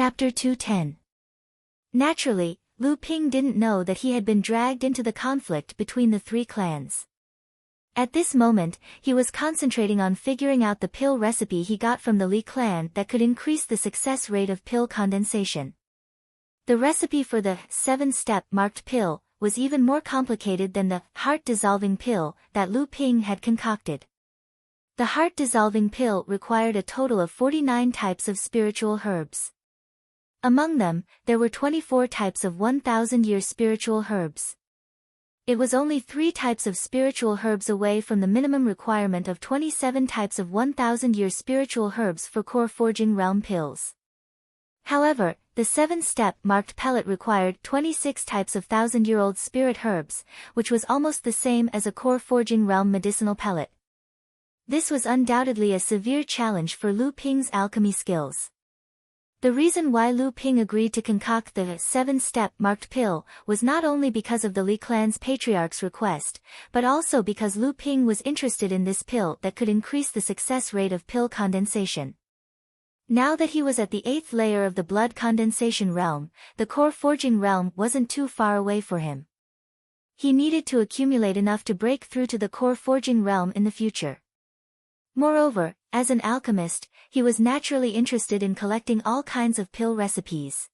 Chapter 210. Naturally, Lu Ping didn't know that he had been dragged into the conflict between the three clans. At this moment, he was concentrating on figuring out the pill recipe he got from the Li clan that could increase the success rate of pill condensation. The recipe for the 7-step marked pill was even more complicated than the heart-dissolving pill that Lu Ping had concocted. The heart-dissolving pill required a total of 49 types of spiritual herbs. Among them, there were 24 types of 1,000-year spiritual herbs. It was only 3 types of spiritual herbs away from the minimum requirement of 27 types of 1,000-year spiritual herbs for core forging realm pills. However, the 7-step marked pellet required 26 types of 1,000-year-old spirit herbs, which was almost the same as a core forging realm medicinal pellet. This was undoubtedly a severe challenge for Lu Ping's alchemy skills. The reason why Lu Ping agreed to concoct the 7-step marked pill was not only because of the Li clan's patriarch's request, but also because Lu Ping was interested in this pill that could increase the success rate of pill condensation. Now that he was at the 8th layer of the blood condensation realm, the core forging realm wasn't too far away for him. He needed to accumulate enough to break through to the core forging realm in the future. Moreover, as an alchemist, he was naturally interested in collecting all kinds of pill recipes.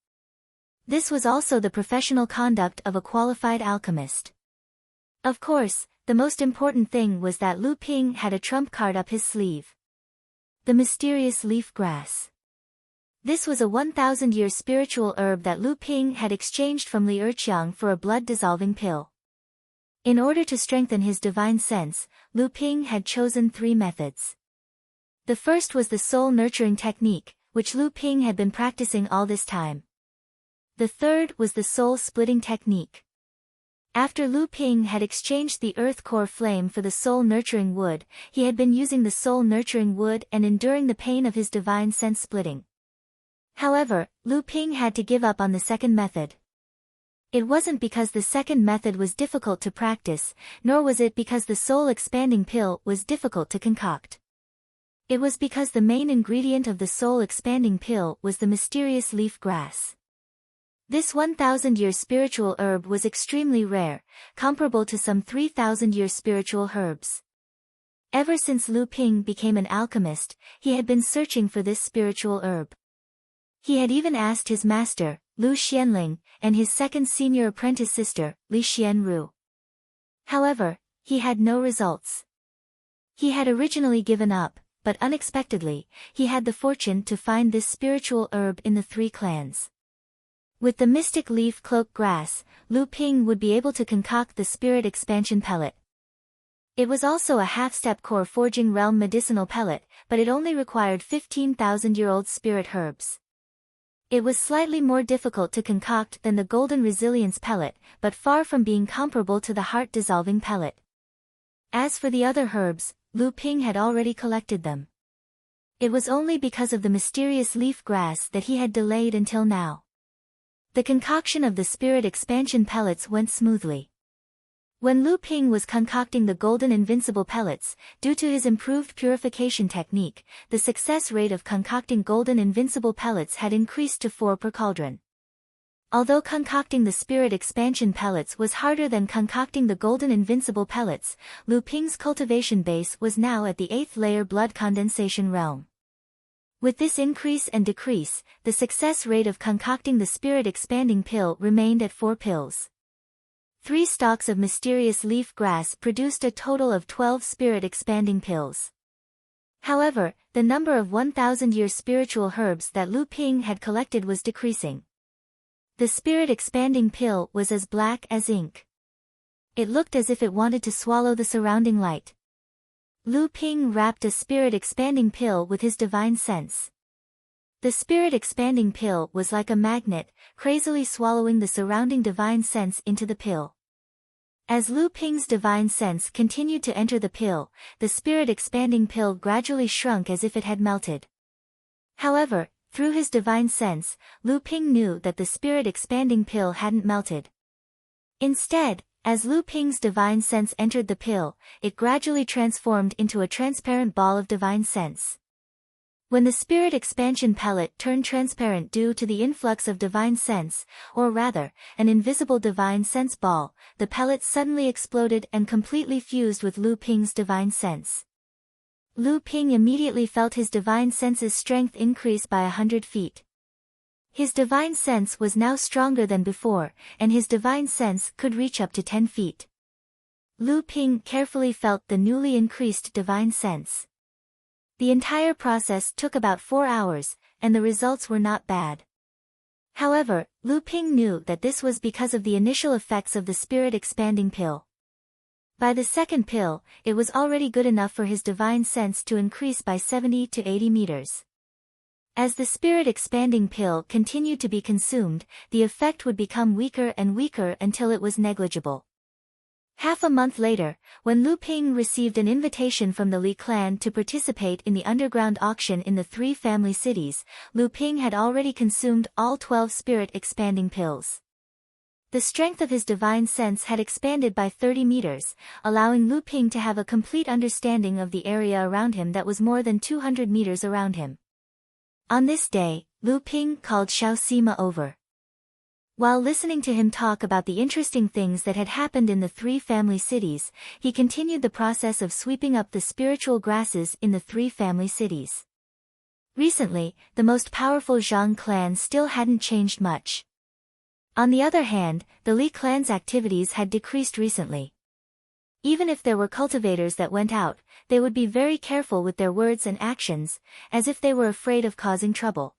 This was also the professional conduct of a qualified alchemist. Of course, the most important thing was that Lu Ping had a trump card up his sleeve. The mysterious leaf grass. This was a 1,000-year spiritual herb that Lu Ping had exchanged from Li Erqiang for a blood-dissolving pill. In order to strengthen his divine sense, Lu Ping had chosen 3 methods. The first was the soul-nurturing technique, which Lu Ping had been practicing all this time. The third was the soul-splitting technique. After Lu Ping had exchanged the earth core flame for the soul-nurturing wood, he had been using the soul-nurturing wood and enduring the pain of his divine sense splitting. However, Lu Ping had to give up on the second method. It wasn't because the second method was difficult to practice, nor was it because the soul-expanding pill was difficult to concoct. It was because the main ingredient of the soul-expanding pill was the mysterious leaf grass. This 1,000-year spiritual herb was extremely rare, comparable to some 3,000-year spiritual herbs. Ever since Lu Ping became an alchemist, he had been searching for this spiritual herb. He had even asked his master, Lu Xianling, and his second senior apprentice sister, Li Xianru. However, he had no results. He had originally given up, but unexpectedly, he had the fortune to find this spiritual herb in the 3 clans. With the mystic leaf cloak grass, Lu Ping would be able to concoct the spirit expansion pellet. It was also a half-step core forging realm medicinal pellet, but it only required 15,000-year-old spirit herbs. It was slightly more difficult to concoct than the golden resilience pellet, but far from being comparable to the heart-dissolving pellet. As for the other herbs, Lu Ping had already collected them. It was only because of the mysterious leaf grass that he had delayed until now. The concoction of the spirit expansion pellets went smoothly. When Lu Ping was concocting the golden invincible pellets, due to his improved purification technique, the success rate of concocting golden invincible pellets had increased to 4 per cauldron. Although concocting the spirit expansion pellets was harder than concocting the golden invincible pellets, Lu Ping's cultivation base was now at the 8th layer blood condensation realm. With this increase and decrease, the success rate of concocting the spirit expanding pill remained at 4 pills. 3 stalks of mysterious leaf grass produced a total of 12 spirit expanding pills. However, the number of 1,000-year spiritual herbs that Lu Ping had collected was decreasing. The spirit expanding pill was as black as ink. It looked as if it wanted to swallow the surrounding light. Lu Ping wrapped a spirit expanding pill with his divine sense. The spirit expanding pill was like a magnet, crazily swallowing the surrounding divine sense into the pill. As Lu Ping's divine sense continued to enter the pill, the spirit expanding pill gradually shrunk as if it had melted. However, through his divine sense, Lu Ping knew that the spirit expanding pill hadn't melted. Instead, as Lu Ping's divine sense entered the pill, it gradually transformed into a transparent ball of divine sense. When the spirit expansion pellet turned transparent due to the influx of divine sense, or rather, an invisible divine sense ball, the pellet suddenly exploded and completely fused with Lu Ping's divine sense. Lu Ping immediately felt his divine sense's strength increase by 100 feet. His divine sense was now stronger than before, and his divine sense could reach up to 10 feet. Lu Ping carefully felt the newly increased divine sense. The entire process took about 4 hours, and the results were not bad. However, Lu Ping knew that this was because of the initial effects of the spirit expanding pill. By the second pill, it was already good enough for his divine sense to increase by 70 to 80 meters. As the spirit expanding pill continued to be consumed, the effect would become weaker and weaker until it was negligible. Half a month later, when Lu Ping received an invitation from the Li clan to participate in the underground auction in the 3 family cities, Lu Ping had already consumed all 12 spirit expanding pills. The strength of his divine sense had expanded by 30 meters, allowing Lu Ping to have a complete understanding of the area around him that was more than 200 meters around him. On this day, Lu Ping called Xiao Sima over. While listening to him talk about the interesting things that had happened in the 3 family cities, he continued the process of sweeping up the spiritual grasses in the 3 family cities. Recently, the most powerful Zhang clan still hadn't changed much. On the other hand, the Li clan's activities had decreased recently. Even if there were cultivators that went out, they would be very careful with their words and actions, as if they were afraid of causing trouble.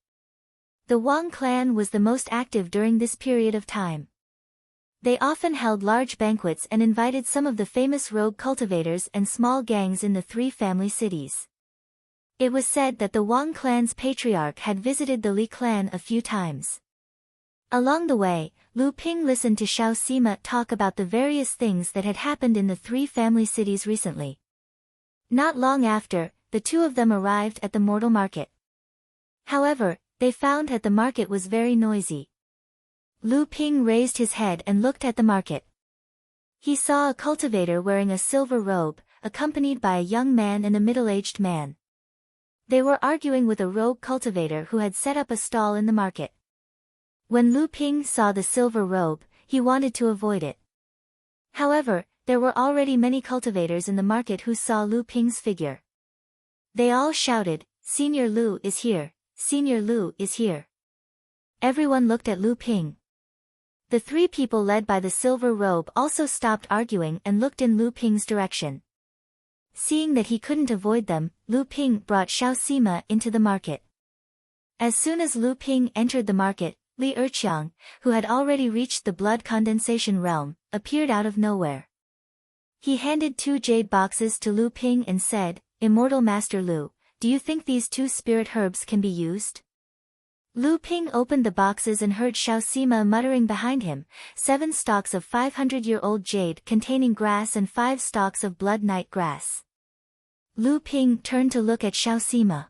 The Wang clan was the most active during this period of time. They often held large banquets and invited some of the famous rogue cultivators and small gangs in the 3 family cities. It was said that the Wang clan's patriarch had visited the Li clan a few times. Along the way, Lu Ping listened to Xiao Sima talk about the various things that had happened in the 3 family cities recently. Not long after, the two of them arrived at the mortal market. However, they found that the market was very noisy. Lu Ping raised his head and looked at the market. He saw a cultivator wearing a silver robe, accompanied by a young man and a middle-aged man. They were arguing with a rogue cultivator who had set up a stall in the market. When Lu Ping saw the silver robe, he wanted to avoid it. However, there were already many cultivators in the market who saw Lu Ping's figure. They all shouted, "Senior Lu is here! Senior Lu is here!" Everyone looked at Lu Ping. The 3 people led by the silver robe also stopped arguing and looked in Lu Ping's direction. Seeing that he couldn't avoid them, Lu Ping brought Xiao Sima into the market. As soon as Lu Ping entered the market, Li Erqiang, who had already reached the blood condensation realm, appeared out of nowhere. He handed 2 jade boxes to Lu Ping and said, "Immortal Master Lu, do you think these 2 spirit herbs can be used?" Lu Ping opened the boxes and heard Xiao Sima muttering behind him, 7 stalks of 500-year-old jade containing grass and 5 stalks of blood night grass. Lu Ping turned to look at Xiao Sima.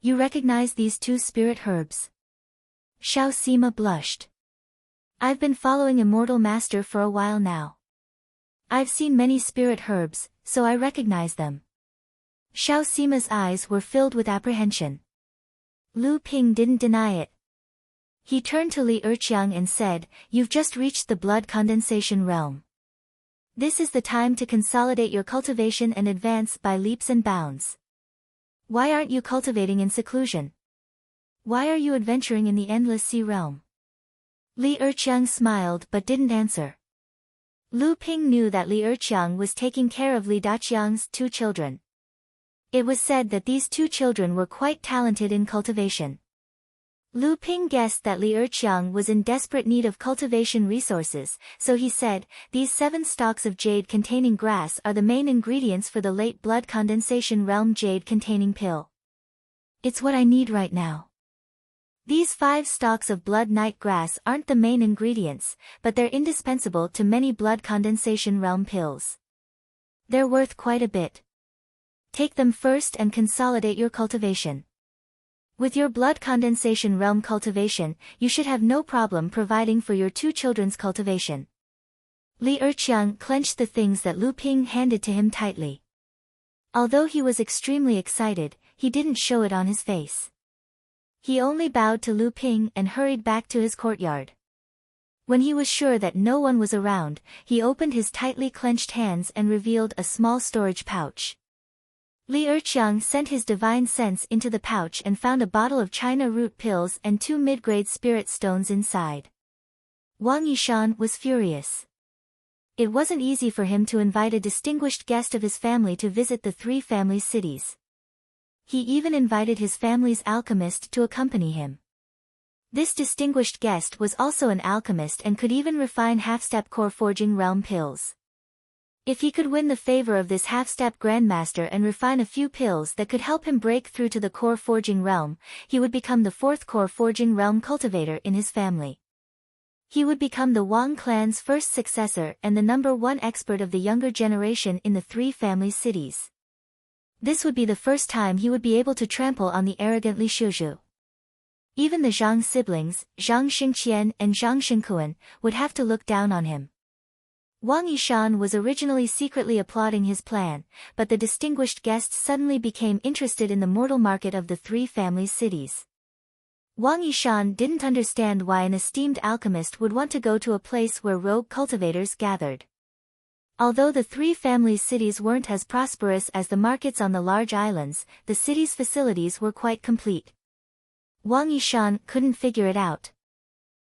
"You recognize these 2 spirit herbs?" Xiao Sima blushed. "I've been following Immortal Master for a while now. I've seen many spirit herbs, so I recognize them." Xiao Sima's eyes were filled with apprehension. Lu Ping didn't deny it. He turned to Li Erqiang and said, "You've just reached the blood condensation realm. This is the time to consolidate your cultivation and advance by leaps and bounds. Why aren't you cultivating in seclusion? Why are you adventuring in the endless sea realm?" Li Erqiang smiled but didn't answer. Lu Ping knew that Li Erqiang was taking care of Li Daqiang's 2 children. It was said that these 2 children were quite talented in cultivation. Lu Ping guessed that Li Erqiang was in desperate need of cultivation resources, so he said, "These 7 stalks of jade containing grass are the main ingredients for the late blood condensation realm jade containing pill. It's what I need right now. These 5 stalks of blood night grass aren't the main ingredients, but they're indispensable to many blood condensation realm pills. They're worth quite a bit. Take them first and consolidate your cultivation. With your blood condensation realm cultivation, you should have no problem providing for your 2 children's cultivation." Li Erqiang clenched the things that Lu Ping handed to him tightly. Although he was extremely excited, he didn't show it on his face. He only bowed to Lu Ping and hurried back to his courtyard. When he was sure that no one was around, he opened his tightly clenched hands and revealed a small storage pouch. Li Erqiang sent his divine sense into the pouch and found a bottle of China root pills and 2 mid-grade spirit stones inside. Wang Yishan was furious. It wasn't easy for him to invite a distinguished guest of his family to visit the 3 family cities. He even invited his family's alchemist to accompany him. This distinguished guest was also an alchemist and could even refine half-step core forging realm pills. If he could win the favor of this half-step grandmaster and refine a few pills that could help him break through to the core forging realm, he would become the 4th core forging realm cultivator in his family. He would become the Wang clan's first successor and the #1 expert of the younger generation in the 3 family cities. This would be the first time he would be able to trample on the arrogant Li Shuzhu. Even the Zhang siblings, Zhang Xingqian and Zhang Xingkuan, would have to look down on him. Wang Yishan was originally secretly applauding his plan, but the distinguished guest suddenly became interested in the mortal market of the 3 family cities. Wang Yishan didn't understand why an esteemed alchemist would want to go to a place where rogue cultivators gathered. Although the 3 family cities weren't as prosperous as the markets on the large islands, the city's facilities were quite complete. Wang Yishan couldn't figure it out.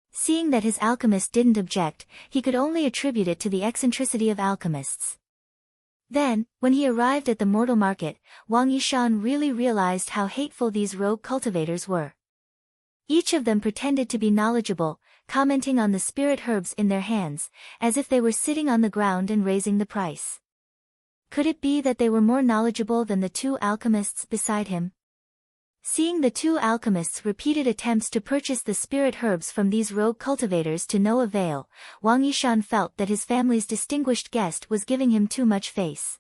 Seeing that his alchemist didn't object, he could only attribute it to the eccentricity of alchemists. Then, when he arrived at the mortal market, Wang Yishan really realized how hateful these rogue cultivators were. Each of them pretended to be knowledgeable, commenting on the spirit herbs in their hands, as if they were sitting on the ground and raising the price. Could it be that they were more knowledgeable than the 2 alchemists beside him? Seeing the 2 alchemists' repeated attempts to purchase the spirit herbs from these rogue cultivators to no avail, Wang Yishan felt that his family's distinguished guest was giving him too much face.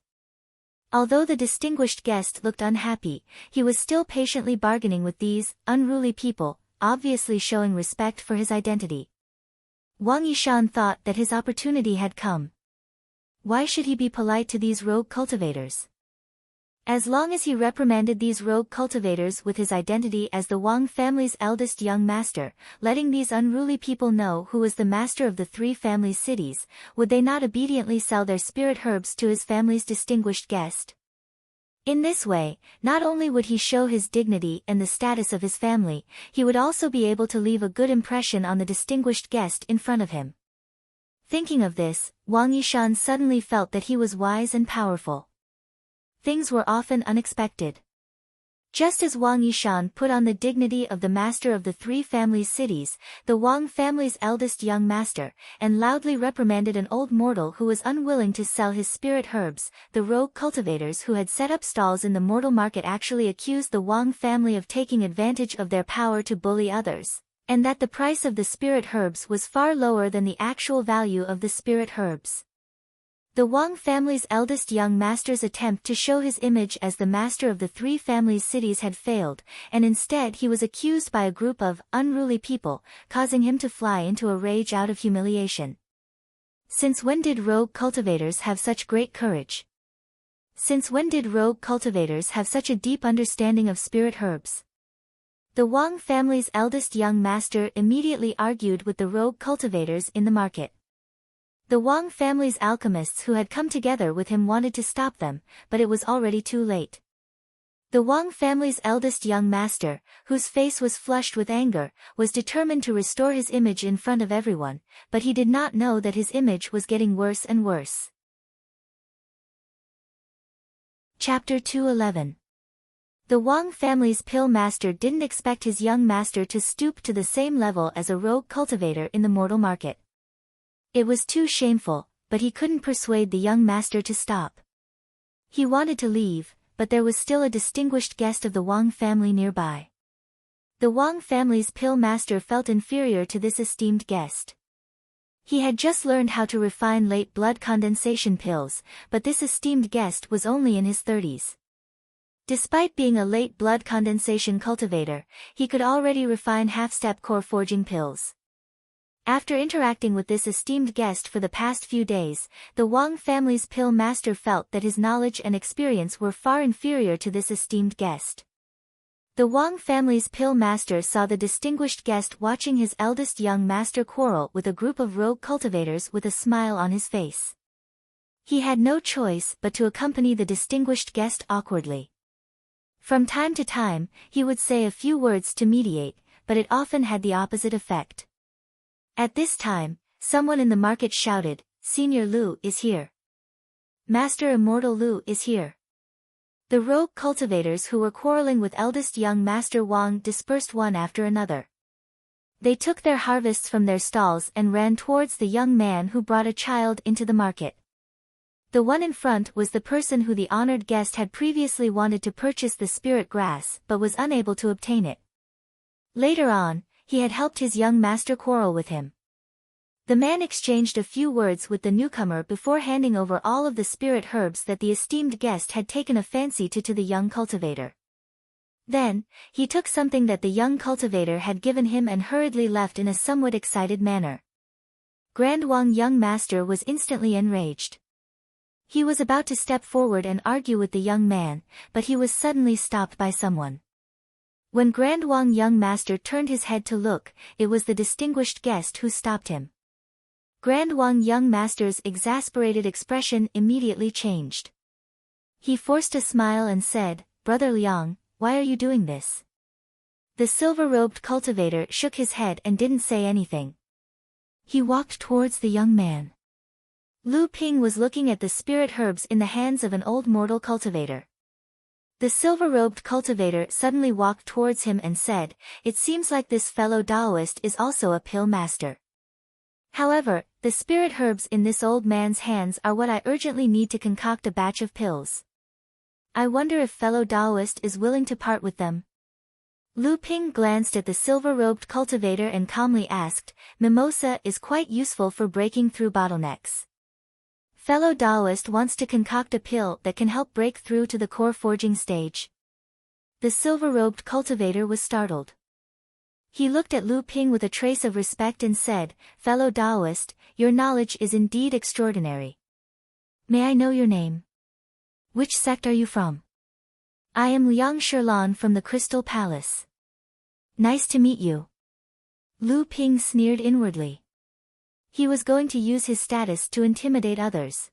Although the distinguished guest looked unhappy, he was still patiently bargaining with these unruly people, obviously showing respect for his identity. Wang Yishan thought that his opportunity had come. Why should he be polite to these rogue cultivators? As long as he reprimanded these rogue cultivators with his identity as the Wang family's eldest young master, letting these unruly people know who was the master of the 3 family cities, would they not obediently sell their spirit herbs to his family's distinguished guest? In this way, not only would he show his dignity and the status of his family, he would also be able to leave a good impression on the distinguished guest in front of him. Thinking of this, Wang Yishan suddenly felt that he was wise and powerful. Things were often unexpected. Just as Wang Yishan put on the dignity of the master of the 3 family cities, the Wang family's eldest young master, and loudly reprimanded an old mortal who was unwilling to sell his spirit herbs, the rogue cultivators who had set up stalls in the mortal market actually accused the Wang family of taking advantage of their power to bully others, and that the price of the spirit herbs was far lower than the actual value of the spirit herbs. The Wang family's eldest young master's attempt to show his image as the master of the 3 family cities had failed, and instead he was accused by a group of unruly people, causing him to fly into a rage out of humiliation. Since when did rogue cultivators have such great courage? Since when did rogue cultivators have such a deep understanding of spirit herbs? The Wang family's eldest young master immediately argued with the rogue cultivators in the market. The Wang family's alchemists who had come together with him wanted to stop them, but it was already too late. The Wang family's eldest young master, whose face was flushed with anger, was determined to restore his image in front of everyone, but he did not know that his image was getting worse and worse. Chapter 211. The Wang family's pill master didn't expect his young master to stoop to the same level as a rogue cultivator in the mortal market. It was too shameful, but he couldn't persuade the young master to stop. He wanted to leave, but there was still a distinguished guest of the Wang family nearby. The Wang family's pill master felt inferior to this esteemed guest. He had just learned how to refine late blood condensation pills, but this esteemed guest was only in his 30s. Despite being a late blood condensation cultivator, he could already refine half-step core forging pills. After interacting with this esteemed guest for the past few days, the Wang family's pill master felt that his knowledge and experience were far inferior to this esteemed guest. The Wang family's pill master saw the distinguished guest watching his eldest young master quarrel with a group of rogue cultivators with a smile on his face. He had no choice but to accompany the distinguished guest awkwardly. From time to time, he would say a few words to mediate, but it often had the opposite effect. At this time, someone in the market shouted, "Senior Lu is here. Master Immortal Lu is here." The rogue cultivators who were quarreling with eldest young Master Wang dispersed one after another. They took their harvests from their stalls and ran towards the young man who brought a child into the market. The one in front was the person who the honored guest had previously wanted to purchase the spirit grass but was unable to obtain it. Later on, he had helped his young master quarrel with him. The man exchanged a few words with the newcomer before handing over all of the spirit herbs that the esteemed guest had taken a fancy to the young cultivator. Then, he took something that the young cultivator had given him and hurriedly left in a somewhat excited manner. Grand Wang young master was instantly enraged. He was about to step forward and argue with the young man, but he was suddenly stopped by someone. When Grand Wang young master turned his head to look, it was the distinguished guest who stopped him. Grand Wang young master's exasperated expression immediately changed. He forced a smile and said, "Brother Liang, why are you doing this?" The silver-robed cultivator shook his head and didn't say anything. He walked towards the young man. Lu Ping was looking at the spirit herbs in the hands of an old mortal cultivator. The silver-robed cultivator suddenly walked towards him and said, "It seems like this fellow Taoist is also a pill master. However, the spirit herbs in this old man's hands are what I urgently need to concoct a batch of pills. I wonder if fellow Taoist is willing to part with them." Lu Ping glanced at the silver-robed cultivator and calmly asked, "Mimosa is quite useful for breaking through bottlenecks. Fellow Taoist wants to concoct a pill that can help break through to the core forging stage." The silver-robed cultivator was startled. He looked at Lu Ping with a trace of respect and said, "Fellow Taoist, your knowledge is indeed extraordinary. May I know your name? Which sect are you from?" "I am Liang Shirlan from the Crystal Palace." "Nice to meet you." Lu Ping sneered inwardly. He was going to use his status to intimidate others.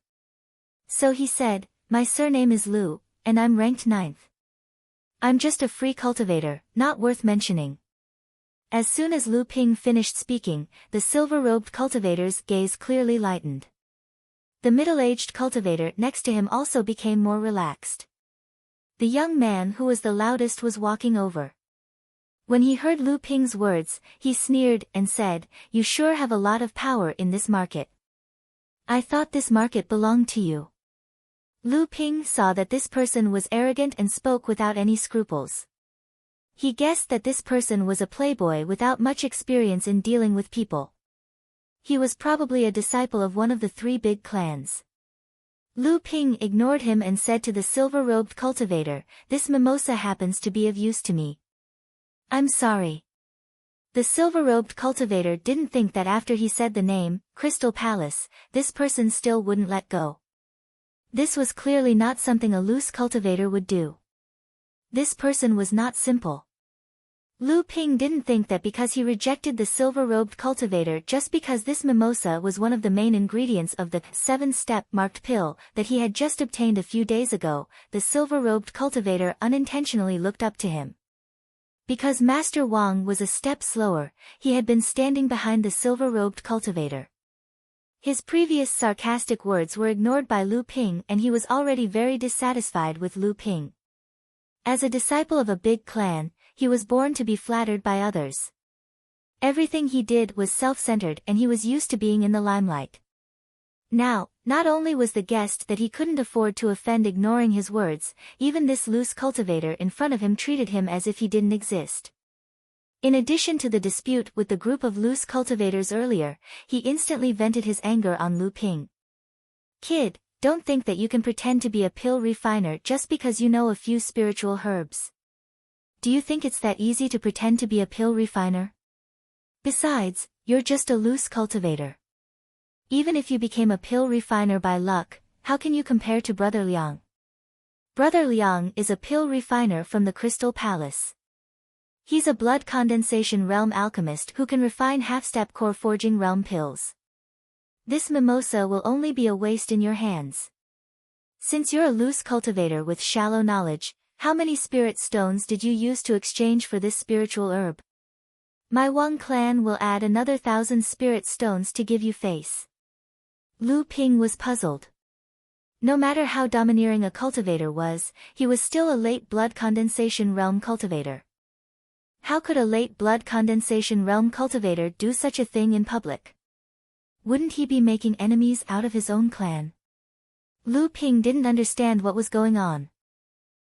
So he said, "My surname is Lu, and I'm ranked 9th. I'm just a free cultivator, not worth mentioning." As soon as Lu Ping finished speaking, the silver-robed cultivator's gaze clearly lightened. The middle-aged cultivator next to him also became more relaxed. The young man who was the loudest was walking over. When he heard Lu Ping's words, he sneered and said, "You sure have a lot of power in this market. I thought this market belonged to you." Lu Ping saw that this person was arrogant and spoke without any scruples. He guessed that this person was a playboy without much experience in dealing with people. He was probably a disciple of one of the 3 big clans. Lu Ping ignored him and said to the silver-robed cultivator, "This mimosa happens to be of use to me. I'm sorry." The silver-robed cultivator didn't think that after he said the name, Crystal Palace, this person still wouldn't let go. This was clearly not something a loose cultivator would do. This person was not simple. Lu Ping didn't think that because he rejected the silver-robed cultivator just because this mimosa was one of the main ingredients of the 7-step marked pill that he had just obtained a few days ago, the silver-robed cultivator unintentionally looked up to him. Because Master Wang was a step slower, he had been standing behind the silver-robed cultivator. His previous sarcastic words were ignored by Lu Ping and he was already very dissatisfied with Lu Ping. As a disciple of a big clan, he was born to be flattered by others. Everything he did was self-centered and he was used to being in the limelight. Now, not only was the guest that he couldn't afford to offend ignoring his words, even this loose cultivator in front of him treated him as if he didn't exist. In addition to the dispute with the group of loose cultivators earlier, he instantly vented his anger on Lu Ping. "Kid, don't think that you can pretend to be a pill refiner just because you know a few spiritual herbs. Do you think it's that easy to pretend to be a pill refiner? Besides, you're just a loose cultivator. Even if you became a pill refiner by luck, how can you compare to Brother Liang? Brother Liang is a pill refiner from the Crystal Palace. He's a blood condensation realm alchemist who can refine half-step core forging realm pills. This mimosa will only be a waste in your hands. Since you're a loose cultivator with shallow knowledge, how many spirit stones did you use to exchange for this spiritual herb? My Wang clan will add another 1,000 spirit stones to give you face. Lu Ping was puzzled. No matter how domineering a cultivator was, he was still a late blood condensation realm cultivator. How could a late blood condensation realm cultivator do such a thing in public? Wouldn't he be making enemies out of his own clan? Lu Ping didn't understand what was going on.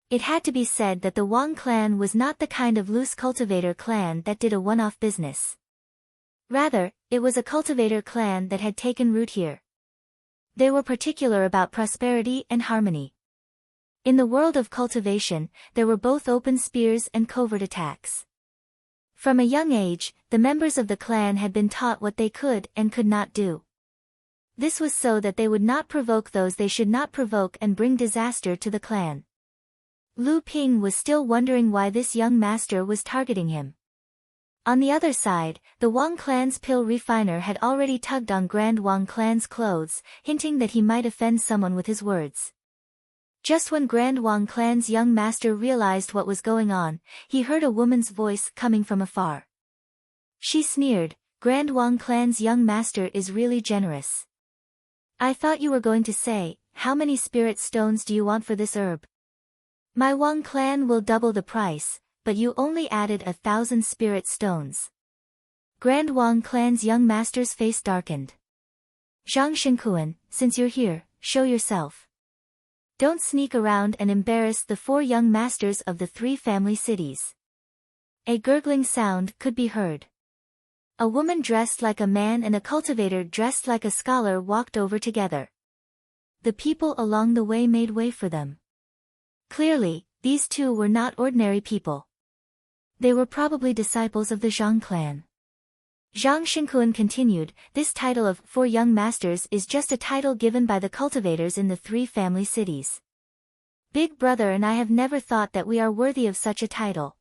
It had to be said that the Wang clan was not the kind of loose cultivator clan that did a one-off business. Rather, it was a cultivator clan that had taken root here. They were particular about prosperity and harmony. In the world of cultivation, there were both open spears and covert attacks. From a young age, the members of the clan had been taught what they could and could not do. This was so that they would not provoke those they should not provoke and bring disaster to the clan. Lu Ping was still wondering why this young master was targeting him. On the other side, the Wang clan's pill refiner had already tugged on Grand Wang clan's clothes, hinting that he might offend someone with his words. Just when Grand Wang clan's young master realized what was going on, he heard a woman's voice coming from afar. She sneered, "Grand Wang clan's young master is really generous. I thought you were going to say, how many spirit stones do you want for this herb? My Wang clan will double the price, but you only added 1,000 spirit stones." Grand Wang clan's young master's face darkened. "Zhang Shenkuan, since you're here, show yourself. Don't sneak around and embarrass the 4 young masters of the 3 family cities." A gurgling sound could be heard. A woman dressed like a man and a cultivator dressed like a scholar walked over together. The people along the way made way for them. Clearly, these 2 were not ordinary people. They were probably disciples of the Zhang clan. Zhang Shenkuan continued, "This title of 4 young masters is just a title given by the cultivators in the 3 family cities. Big brother and I have never thought that we are worthy of such a title.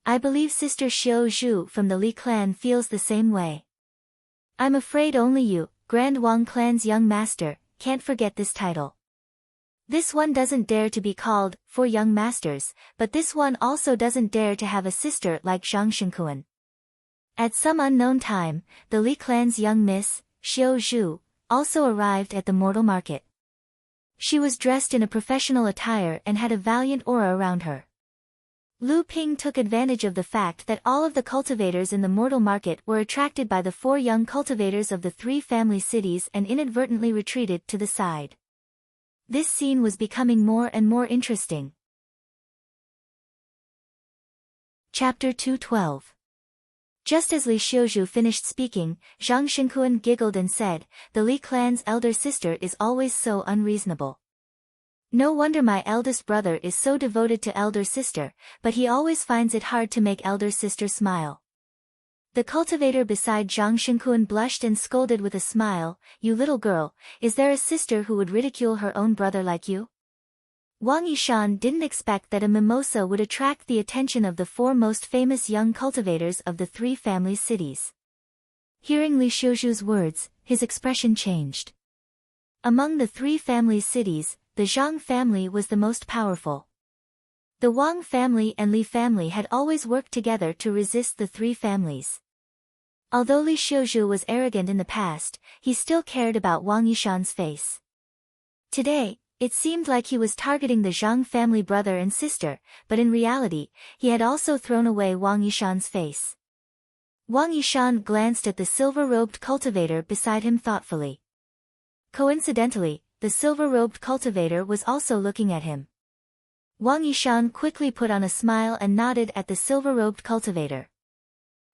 I believe Sister Xiao Zhu from the Li clan feels the same way. I'm afraid only you, Grand Wang clan's young master, can't forget this title. This one doesn't dare to be called 4 young masters, but this one also doesn't dare to have a sister like Zhang Shenkuan." At some unknown time, the Li clan's young miss, Xiao Zhu, also arrived at the mortal market. She was dressed in a professional attire and had a valiant aura around her. Lu Ping took advantage of the fact that all of the cultivators in the mortal market were attracted by the 4 young cultivators of the 3 family cities and inadvertently retreated to the side. This scene was becoming more and more interesting. Chapter 212. Just as Li Xiuzhu finished speaking, Zhang Shenkuan giggled and said, "The Li clan's elder sister is always so unreasonable. No wonder my eldest brother is so devoted to elder sister, but he always finds it hard to make elder sister smile." The cultivator beside Zhang Shenkuan blushed and scolded with a smile, "You little girl, is there a sister who would ridicule her own brother like you?" Wang Yishan didn't expect that a mimosa would attract the attention of the 4 most famous young cultivators of the 3 family cities. Hearing Li Xiuzhu's words, his expression changed. Among the 3 family cities, the Zhang family was the most powerful. The Wang family and Li family had always worked together to resist the 3 families. Although Li Xiuzhu was arrogant in the past, he still cared about Wang Yishan's face. Today, it seemed like he was targeting the Zhang family brother and sister, but in reality, he had also thrown away Wang Yishan's face. Wang Yishan glanced at the silver-robed cultivator beside him thoughtfully. Coincidentally, the silver-robed cultivator was also looking at him. Wang Yishan quickly put on a smile and nodded at the silver-robed cultivator.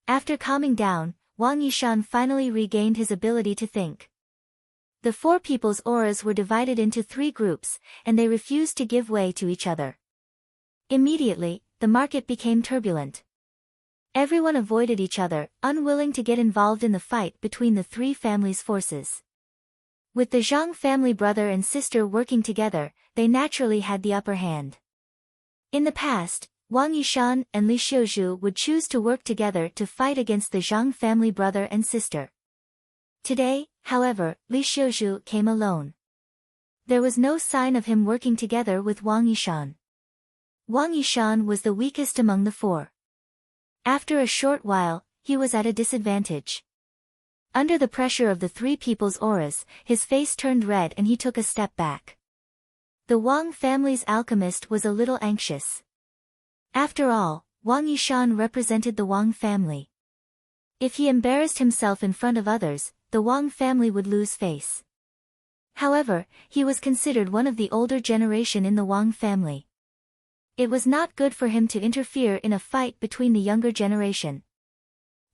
After calming down, Wang Yishan finally regained his ability to think. The 4 people's auras were divided into 3 groups, and they refused to give way to each other. Immediately, the market became turbulent. Everyone avoided each other, unwilling to get involved in the fight between the 3 families' forces. With the Zhang family brother and sister working together, they naturally had the upper hand. In the past, Wang Yishan and Li Xiuzhu would choose to work together to fight against the Zhang family brother and sister. Today, however, Li Xiuzhu came alone. There was no sign of him working together with Wang Yishan. Wang Yishan was the weakest among the four. After a short while, he was at a disadvantage. Under the pressure of the three people's auras, his face turned red and he took a step back. The Wang family's alchemist was a little anxious. After all, Wang Yishan represented the Wang family. If he embarrassed himself in front of others, the Wang family would lose face. However, he was considered one of the older generation in the Wang family. It was not good for him to interfere in a fight between the younger generation.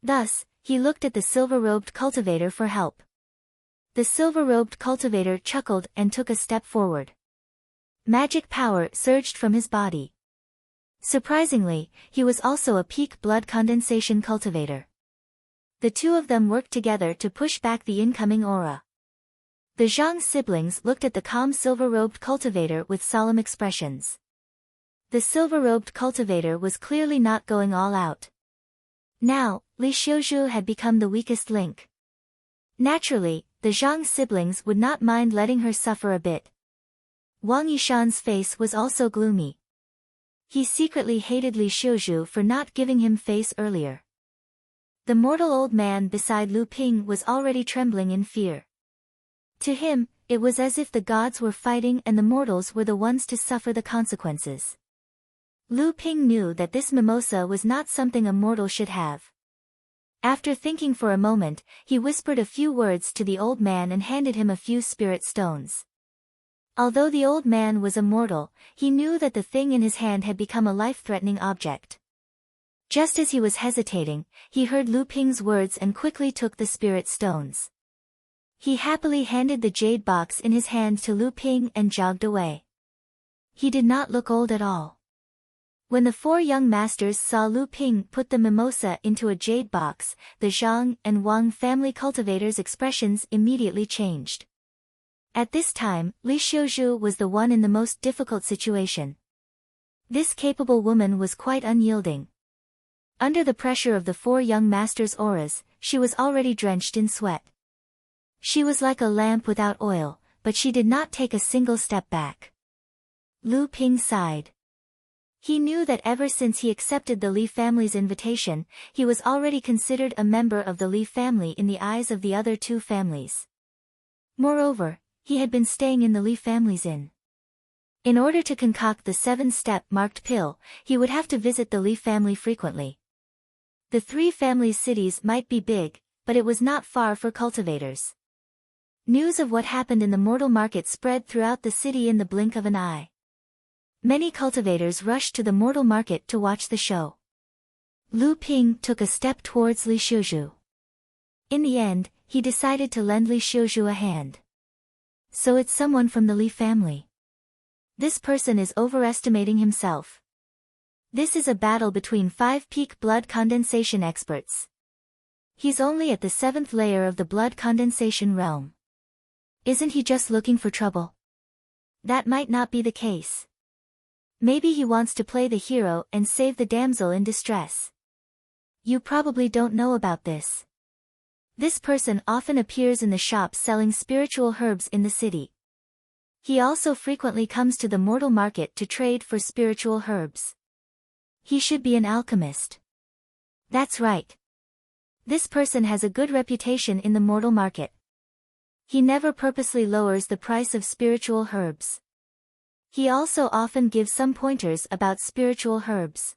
Thus, he looked at the silver-robed cultivator for help. The silver-robed cultivator chuckled and took a step forward. Magic power surged from his body. Surprisingly, he was also a peak blood condensation cultivator. The two of them worked together to push back the incoming aura. The Zhang siblings looked at the calm silver-robed cultivator with solemn expressions. The silver-robed cultivator was clearly not going all out. Now, Li Xiuzhu had become the weakest link. Naturally, the Zhang siblings would not mind letting her suffer a bit. Wang Yishan's face was also gloomy. He secretly hated Li Xiuzhu for not giving him face earlier. The mortal old man beside Lu Ping was already trembling in fear. To him, it was as if the gods were fighting and the mortals were the ones to suffer the consequences. Lu Ping knew that this mimosa was not something a mortal should have. After thinking for a moment, he whispered a few words to the old man and handed him a few spirit stones. Although the old man was a mortal, he knew that the thing in his hand had become a life-threatening object. Just as he was hesitating, he heard Lu Ping's words and quickly took the spirit stones. He happily handed the jade box in his hand to Lu Ping and jogged away. He did not look old at all. When the four young masters saw Lu Ping put the mimosa into a jade box, the Zhang and Wang family cultivators' expressions immediately changed. At this time, Li Xiuzhu was the one in the most difficult situation. This capable woman was quite unyielding. Under the pressure of the four young masters' auras, she was already drenched in sweat. She was like a lamp without oil, but she did not take a single step back. Lu Ping sighed. He knew that ever since he accepted the Li family's invitation, he was already considered a member of the Li family in the eyes of the other two families. Moreover, he had been staying in the Li family's inn. In order to concoct the 7-step marked pill, he would have to visit the Li family frequently. The three families' cities might be big, but it was not far for cultivators. News of what happened in the mortal market spread throughout the city in the blink of an eye. Many cultivators rushed to the mortal market to watch the show. Lu Ping took a step towards Li Xiuzhu. In the end, he decided to lend Li Xiuzhu a hand. So it's someone from the Li family. This person is overestimating himself. This is a battle between 5 peak blood condensation experts. He's only at the 7th layer of the blood condensation realm. Isn't he just looking for trouble? That might not be the case. Maybe he wants to play the hero and save the damsel in distress. You probably don't know about this. This person often appears in the shops selling spiritual herbs in the city. He also frequently comes to the mortal market to trade for spiritual herbs. He should be an alchemist. That's right. This person has a good reputation in the mortal market. He never purposely lowers the price of spiritual herbs. He also often gives some pointers about spiritual herbs.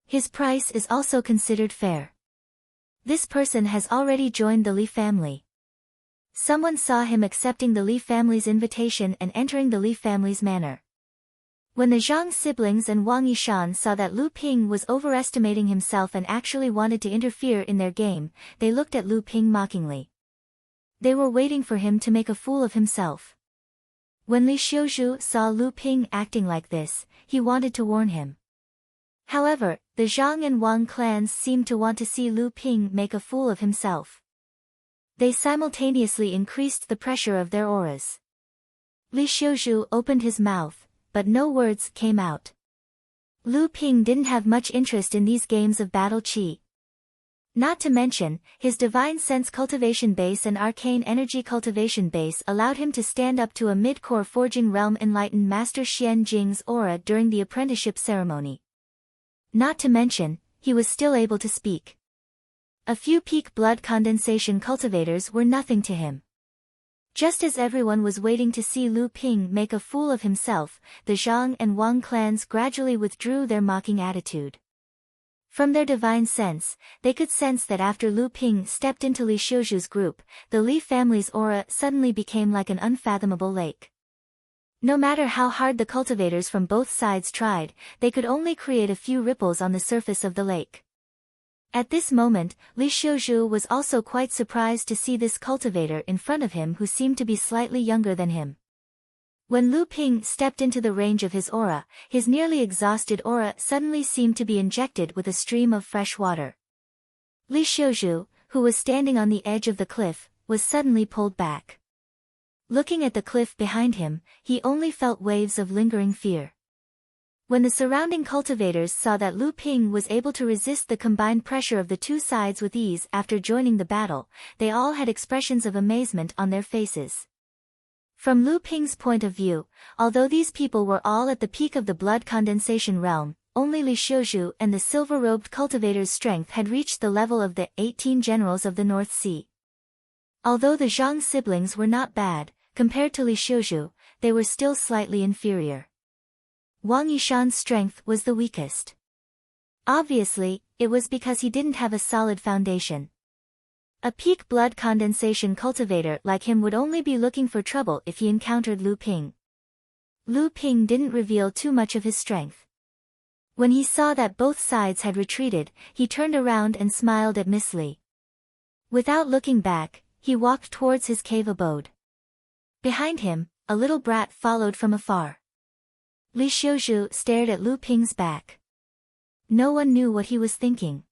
His price is also considered fair. This person has already joined the Li family. Someone saw him accepting the Li family's invitation and entering the Li family's manor. When the Zhang siblings and Wang Yishan saw that Lu Ping was overestimating himself and actually wanted to interfere in their game, they looked at Lu Ping mockingly. They were waiting for him to make a fool of himself. When Li Xiuzhu saw Lu Ping acting like this, he wanted to warn him. However, the Zhang and Wang clans seemed to want to see Lu Ping make a fool of himself. They simultaneously increased the pressure of their auras. Li Xiuzhu opened his mouth, but no words came out. Lu Ping didn't have much interest in these games of battle qi. Not to mention, his divine sense cultivation base and arcane energy cultivation base allowed him to stand up to a mid-core forging realm enlightened Master Xian Jing's aura during the apprenticeship ceremony. Not to mention, he was still able to speak. A few peak blood condensation cultivators were nothing to him. Just as everyone was waiting to see Lu Ping make a fool of himself, the Zhang and Wang clans gradually withdrew their mocking attitude. From their divine sense, they could sense that after Lu Ping stepped into Li Xiuzhu's group, the Li family's aura suddenly became like an unfathomable lake. No matter how hard the cultivators from both sides tried, they could only create a few ripples on the surface of the lake. At this moment, Li Xiuzhu was also quite surprised to see this cultivator in front of him who seemed to be slightly younger than him. When Lu Ping stepped into the range of his aura, his nearly exhausted aura suddenly seemed to be injected with a stream of fresh water. Li Xiuzhu, who was standing on the edge of the cliff, was suddenly pulled back. Looking at the cliff behind him, he only felt waves of lingering fear. When the surrounding cultivators saw that Lu Ping was able to resist the combined pressure of the two sides with ease after joining the battle, they all had expressions of amazement on their faces. From Lu Ping's point of view, although these people were all at the peak of the blood condensation realm, only Li Xiuzhu and the silver-robed cultivator's strength had reached the level of the 18 generals of the North Sea. Although the Zhang siblings were not bad, compared to Li Xiuzhu, they were still slightly inferior. Wang Yishan's strength was the weakest. Obviously, it was because he didn't have a solid foundation. A peak blood condensation cultivator like him would only be looking for trouble if he encountered Lu Ping. Lu Ping didn't reveal too much of his strength. When he saw that both sides had retreated, he turned around and smiled at Miss Li. Without looking back, he walked towards his cave abode. Behind him, a little brat followed from afar. Li Xiuzhu stared at Lu Ping's back. No one knew what he was thinking.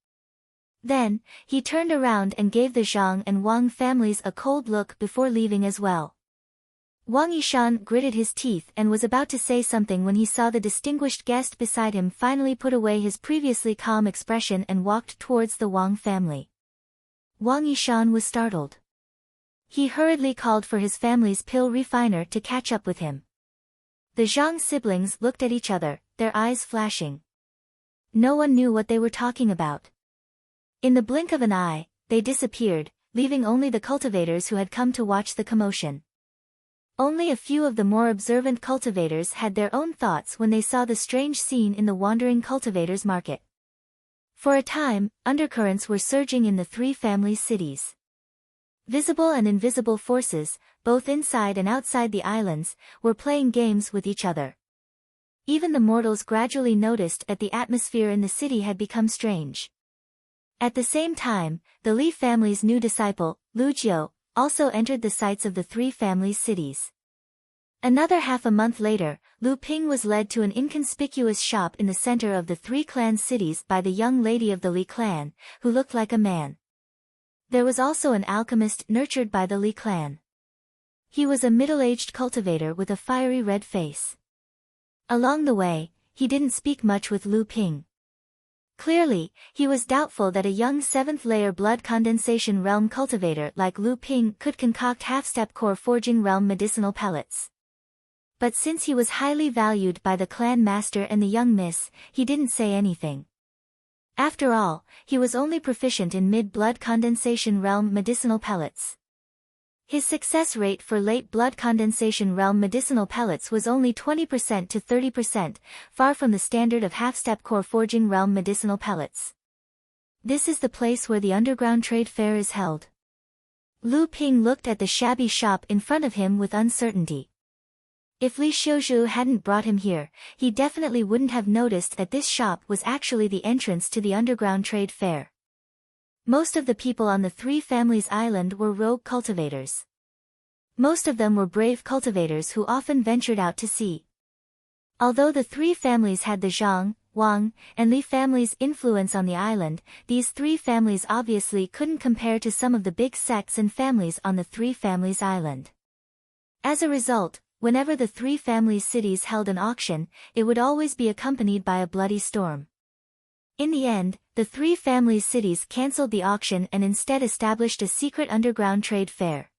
Then, he turned around and gave the Zhang and Wang families a cold look before leaving as well. Wang Yishan gritted his teeth and was about to say something when he saw the distinguished guest beside him finally put away his previously calm expression and walked towards the Wang family. Wang Yishan was startled. He hurriedly called for his family's pill refiner to catch up with him. The Zhang siblings looked at each other, their eyes flashing. No one knew what they were talking about. In the blink of an eye, they disappeared, leaving only the cultivators who had come to watch the commotion. Only a few of the more observant cultivators had their own thoughts when they saw the strange scene in the wandering cultivators' market. For a time, undercurrents were surging in the three family cities. Visible and invisible forces, both inside and outside the islands, were playing games with each other. Even the mortals gradually noticed that the atmosphere in the city had become strange. At the same time, the Li family's new disciple, Lu Jiu, also entered the sights of the three families' cities. Another half a month later, Lu Ping was led to an inconspicuous shop in the center of the three clan cities by the young lady of the Li clan, who looked like a man. There was also an alchemist nurtured by the Li clan. He was a middle-aged cultivator with a fiery red face. Along the way, he didn't speak much with Lu Ping. Clearly, he was doubtful that a young 7th-layer blood condensation realm cultivator like Lu Ping could concoct half-step core forging realm medicinal pellets. But since he was highly valued by the clan master and the young miss, he didn't say anything. After all, he was only proficient in mid-blood condensation realm medicinal pellets. His success rate for late blood condensation realm medicinal pellets was only 20% to 30%, far from the standard of half-step core forging realm medicinal pellets. This is the place where the underground trade fair is held. Lu Ping looked at the shabby shop in front of him with uncertainty. If Li Xiuzhu hadn't brought him here, he definitely wouldn't have noticed that this shop was actually the entrance to the underground trade fair. Most of the people on the three families island were rogue cultivators. Most of them were brave cultivators who often ventured out to sea. Although the three families had the Zhang, Wang, and Li families' influence on the island, these three families obviously couldn't compare to some of the big sects and families on the three families island. As a result, whenever the three families' cities held an auction, it would always be accompanied by a bloody storm. In the end, the three families' cities cancelled the auction and instead established a secret underground trade fair.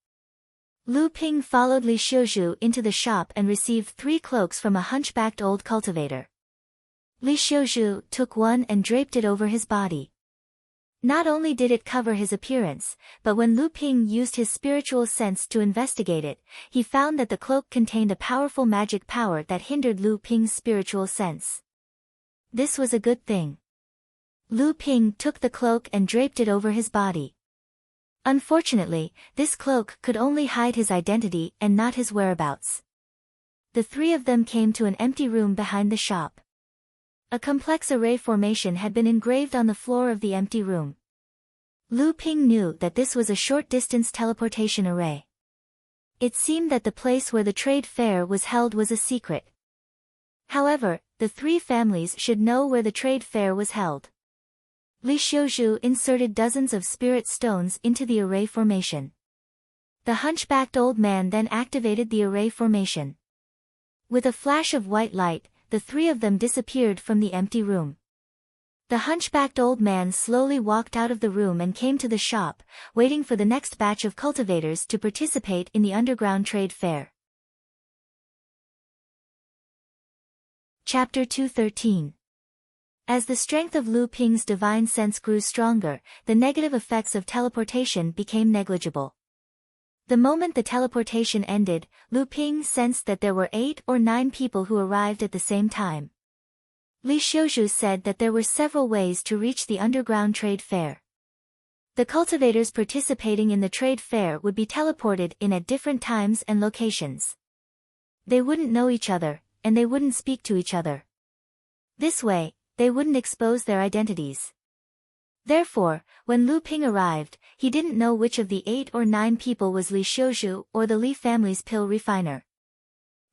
Lu Ping followed Li Xiuzhu into the shop and received 3 cloaks from a hunchbacked old cultivator. Li Xiuzhu took one and draped it over his body. Not only did it cover his appearance, but when Lu Ping used his spiritual sense to investigate it, he found that the cloak contained a powerful magic power that hindered Lu Ping's spiritual sense. This was a good thing. Lu Ping took the cloak and draped it over his body. Unfortunately, this cloak could only hide his identity and not his whereabouts. The 3 of them came to an empty room behind the shop. A complex array formation had been engraved on the floor of the empty room. Lu Ping knew that this was a short-distance teleportation array. It seemed that the place where the trade fair was held was a secret. However, the 3 families should know where the trade fair was held. Li Xiuzhu inserted dozens of spirit stones into the array formation. The hunchbacked old man then activated the array formation. With a flash of white light, the 3 of them disappeared from the empty room. The hunchbacked old man slowly walked out of the room and came to the shop, waiting for the next batch of cultivators to participate in the underground trade fair. Chapter 213. As the strength of Lu Ping's divine sense grew stronger, the negative effects of teleportation became negligible. The moment the teleportation ended, Lu Ping sensed that there were 8 or 9 people who arrived at the same time. Li Xiuzhu said that there were several ways to reach the underground trade fair. The cultivators participating in the trade fair would be teleported in at different times and locations. They wouldn't know each other, and they wouldn't speak to each other. This way, they wouldn't expose their identities. Therefore, when Lu Ping arrived, he didn't know which of the 8 or 9 people was Li Xiuzhu or the Li family's pill refiner.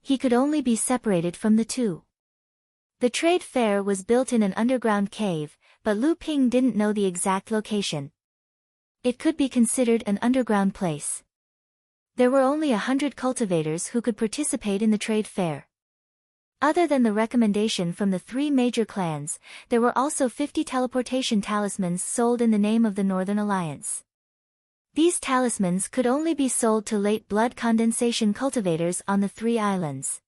He could only be separated from the 2. The trade fair was built in an underground cave, but Lu Ping didn't know the exact location. It could be considered an underground place. There were only 100 cultivators who could participate in the trade fair. Other than the recommendation from the 3 major clans, there were also 50 teleportation talismans sold in the name of the Northern Alliance. These talismans could only be sold to late blood condensation cultivators on the 3 islands.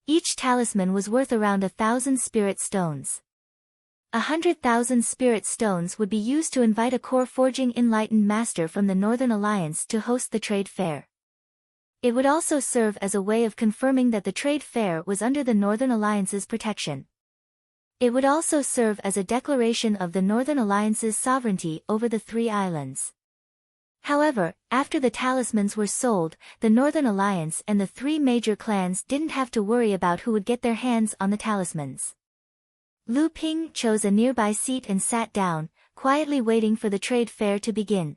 Each talisman was worth around 1,000 spirit stones. 100,000 spirit stones would be used to invite a core forging enlightened master from the Northern Alliance to host the trade fair. It would also serve as a way of confirming that the trade fair was under the Northern Alliance's protection. It would also serve as a declaration of the Northern Alliance's sovereignty over the 3 islands. However, after the talismans were sold, the Northern Alliance and the 3 major clans didn't have to worry about who would get their hands on the talismans. Lu Ping chose a nearby seat and sat down, quietly waiting for the trade fair to begin.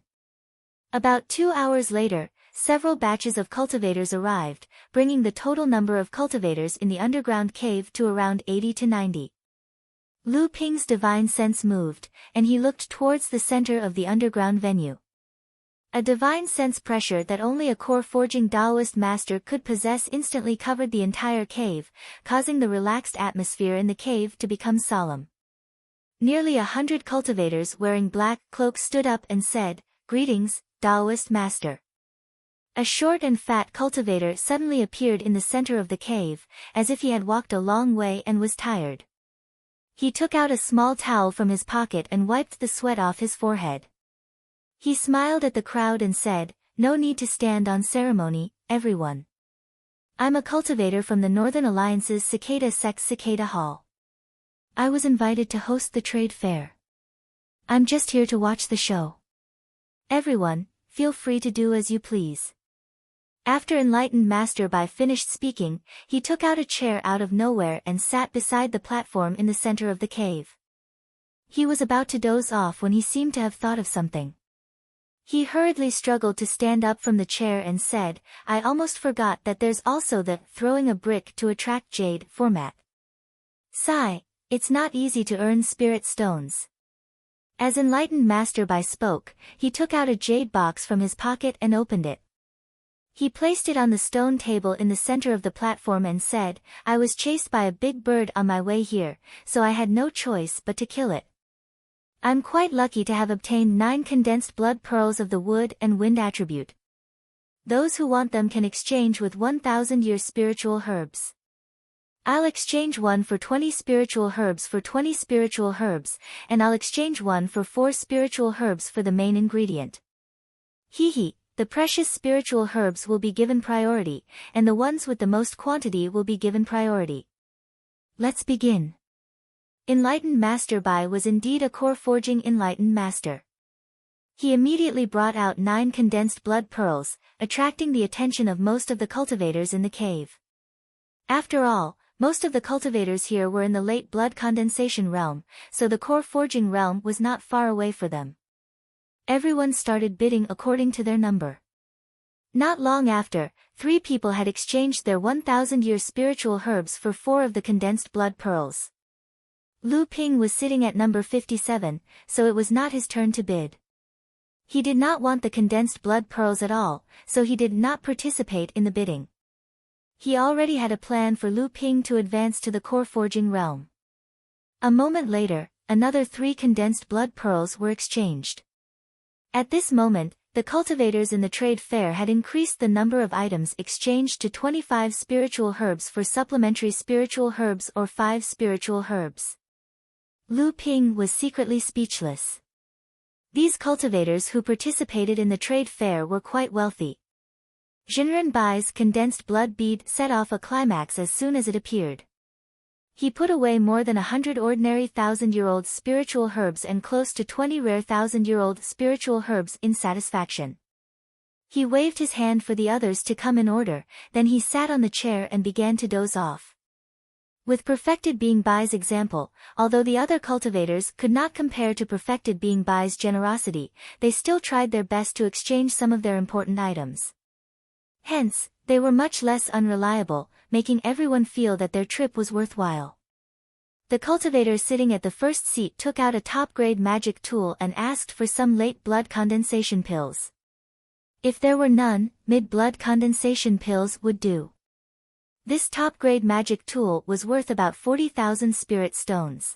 About 2 hours later, several batches of cultivators arrived, bringing the total number of cultivators in the underground cave to around 80 to 90. Lu Ping's divine sense moved, and he looked towards the center of the underground venue. A divine sense pressure that only a core forging Taoist master could possess instantly covered the entire cave, causing the relaxed atmosphere in the cave to become solemn. Nearly 100 cultivators wearing black cloaks stood up and said, "Greetings, Taoist master." A short and fat cultivator suddenly appeared in the center of the cave, as if he had walked a long way and was tired. He took out a small towel from his pocket and wiped the sweat off his forehead. He smiled at the crowd and said, "No need to stand on ceremony, everyone. I'm a cultivator from the Northern Alliance's Cicada Sect Cicada Hall. I was invited to host the trade fair. I'm just here to watch the show. Everyone, feel free to do as you please." After Enlightened Master Bai finished speaking, he took out a chair out of nowhere and sat beside the platform in the center of the cave. He was about to doze off when he seemed to have thought of something. He hurriedly struggled to stand up from the chair and said, "I almost forgot that there's also the throwing a brick to attract jade format. Sigh, it's not easy to earn spirit stones." As Enlightened Master Bai spoke, he took out a jade box from his pocket and opened it. He placed it on the stone table in the center of the platform and said, "I was chased by a big bird on my way here, so I had no choice but to kill it. I'm quite lucky to have obtained 9 condensed blood pearls of the wood and wind attribute. Those who want them can exchange with 1,000-year spiritual herbs. I'll exchange 1 for 20 spiritual herbs for 20 spiritual herbs, and I'll exchange 1 for 4 spiritual herbs for the main ingredient. Hee. The precious spiritual herbs will be given priority, and the ones with the most quantity will be given priority. Let's begin." Enlightened Master Bai was indeed a core forging enlightened master. He immediately brought out 9 condensed blood pearls, attracting the attention of most of the cultivators in the cave. After all, most of the cultivators here were in the late blood condensation realm, so the core forging realm was not far away for them. Everyone started bidding according to their number. Not long after, 3 people had exchanged their 1,000-year spiritual herbs for 4 of the condensed blood pearls. Lu Ping was sitting at number 57, so it was not his turn to bid. He did not want the condensed blood pearls at all, so he did not participate in the bidding. He already had a plan for Lu Ping to advance to the core forging realm. A moment later, another 3 condensed blood pearls were exchanged. At this moment, the cultivators in the trade fair had increased the number of items exchanged to 25 spiritual herbs for supplementary spiritual herbs or 5 spiritual herbs. Lu Ping was secretly speechless. These cultivators who participated in the trade fair were quite wealthy. Jinren Bai's condensed blood bead set off a climax as soon as it appeared. He put away more than 100 ordinary 1,000-year-old spiritual herbs and close to 20 rare 1,000-year-old spiritual herbs in satisfaction. He waved his hand for the others to come in order, then he sat on the chair and began to doze off. With Perfected Being Bai's example, although the other cultivators could not compare to Perfected Being Bai's generosity, they still tried their best to exchange some of their important items. Hence, they were much less unreliable, making everyone feel that their trip was worthwhile. The cultivator sitting at the first seat took out a top-grade magic tool and asked for some late blood condensation pills. If there were none, mid-blood condensation pills would do. This top-grade magic tool was worth about 40,000 spirit stones.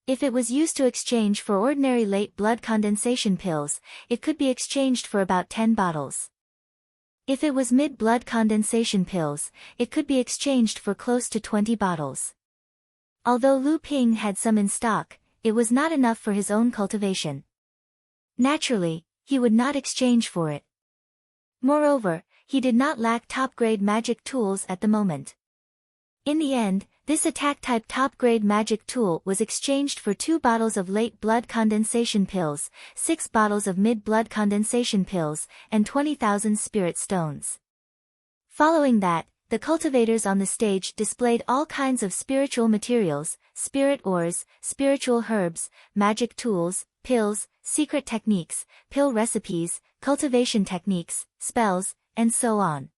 If it was used to exchange for ordinary late blood condensation pills, it could be exchanged for about 10 bottles. If it was mid-blood condensation pills, it could be exchanged for close to 20 bottles. Although Lu Ping had some in stock, it was not enough for his own cultivation. Naturally, he would not exchange for it. Moreover, he did not lack top-grade magic tools at the moment. In the end, this attack-type top-grade magic tool was exchanged for 2 bottles of late blood condensation pills, 6 bottles of mid-blood condensation pills, and 20,000 spirit stones. Following that, the cultivators on the stage displayed all kinds of spiritual materials, spirit ores, spiritual herbs, magic tools, pills, secret techniques, pill recipes, cultivation techniques, spells, and so on.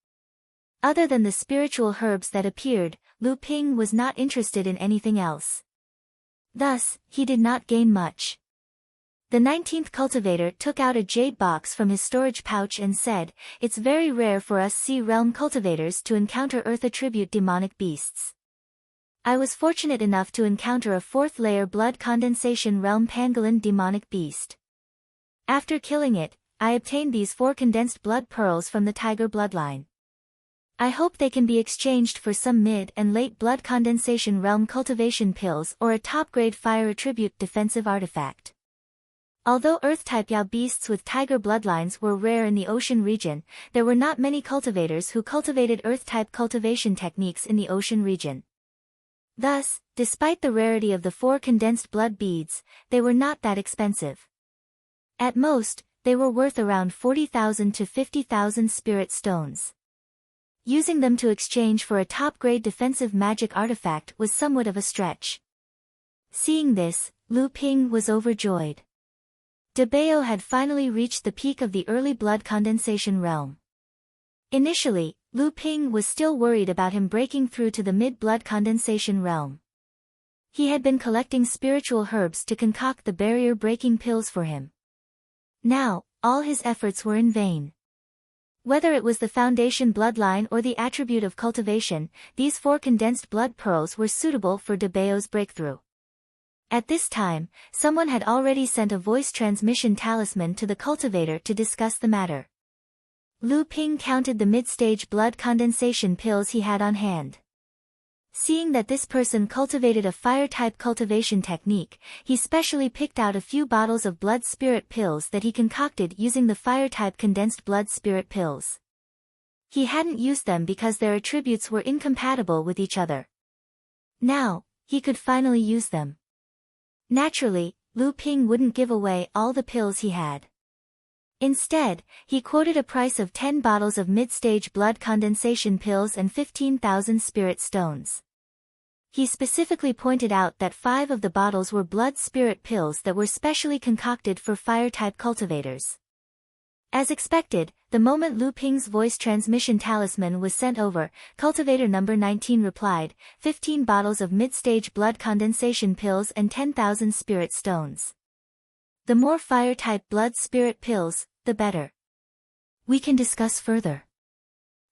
Other than the spiritual herbs that appeared, Lu Ping was not interested in anything else. Thus, he did not gain much. The 19th cultivator took out a jade box from his storage pouch and said, "It's very rare for us Sea Realm cultivators to encounter Earth attribute demonic beasts. I was fortunate enough to encounter a 4th layer blood condensation realm pangolin demonic beast. After killing it, I obtained these 4 condensed blood pearls from the tiger bloodline. I hope they can be exchanged for some mid and late blood condensation realm cultivation pills or a top-grade fire attribute defensive artifact." Although Earth-type Yao beasts with tiger bloodlines were rare in the ocean region, there were not many cultivators who cultivated Earth-type cultivation techniques in the ocean region. Thus, despite the rarity of the 4 condensed blood beads, they were not that expensive. At most, they were worth around 40,000 to 50,000 spirit stones. Using them to exchange for a top-grade defensive magic artifact was somewhat of a stretch. Seeing this, Lu Ping was overjoyed. De Bao had finally reached the peak of the early blood condensation realm. Initially, Lu Ping was still worried about him breaking through to the mid-blood condensation realm. He had been collecting spiritual herbs to concoct the barrier-breaking pills for him. Now, all his efforts were in vain. Whether it was the foundation bloodline or the attribute of cultivation, these 4 condensed blood pearls were suitable for De Bao's breakthrough. At this time, someone had already sent a voice transmission talisman to the cultivator to discuss the matter. Lu Ping counted the mid-stage blood condensation pills he had on hand. Seeing that this person cultivated a fire-type cultivation technique, he specially picked out a few bottles of blood spirit pills that he concocted using the fire-type condensed blood spirit pills. He hadn't used them because their attributes were incompatible with each other. Now, he could finally use them. Naturally, Lu Ping wouldn't give away all the pills he had. Instead, he quoted a price of 10 bottles of mid-stage blood condensation pills and 15,000 spirit stones. He specifically pointed out that 5 of the bottles were blood spirit pills that were specially concocted for fire-type cultivators. As expected, the moment Lu Ping's voice transmission talisman was sent over, cultivator number 19 replied, 15 bottles of mid-stage blood condensation pills and 10,000 spirit stones. The more fire-type blood spirit pills, the better. We can discuss further.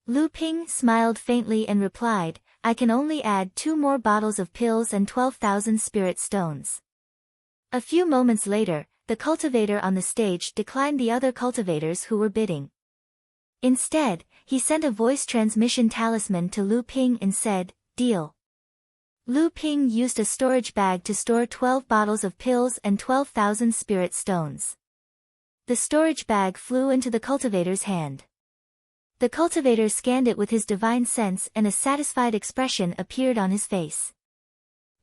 Lu Ping smiled faintly and replied, I can only add 2 more bottles of pills and 12,000 spirit stones. A few moments later, the cultivator on the stage declined the other cultivators who were bidding. Instead, he sent a voice transmission talisman to Lu Ping and said, deal. Lu Ping used a storage bag to store 12 bottles of pills and 12,000 spirit stones. The storage bag flew into the cultivator's hand. The cultivator scanned it with his divine sense and a satisfied expression appeared on his face.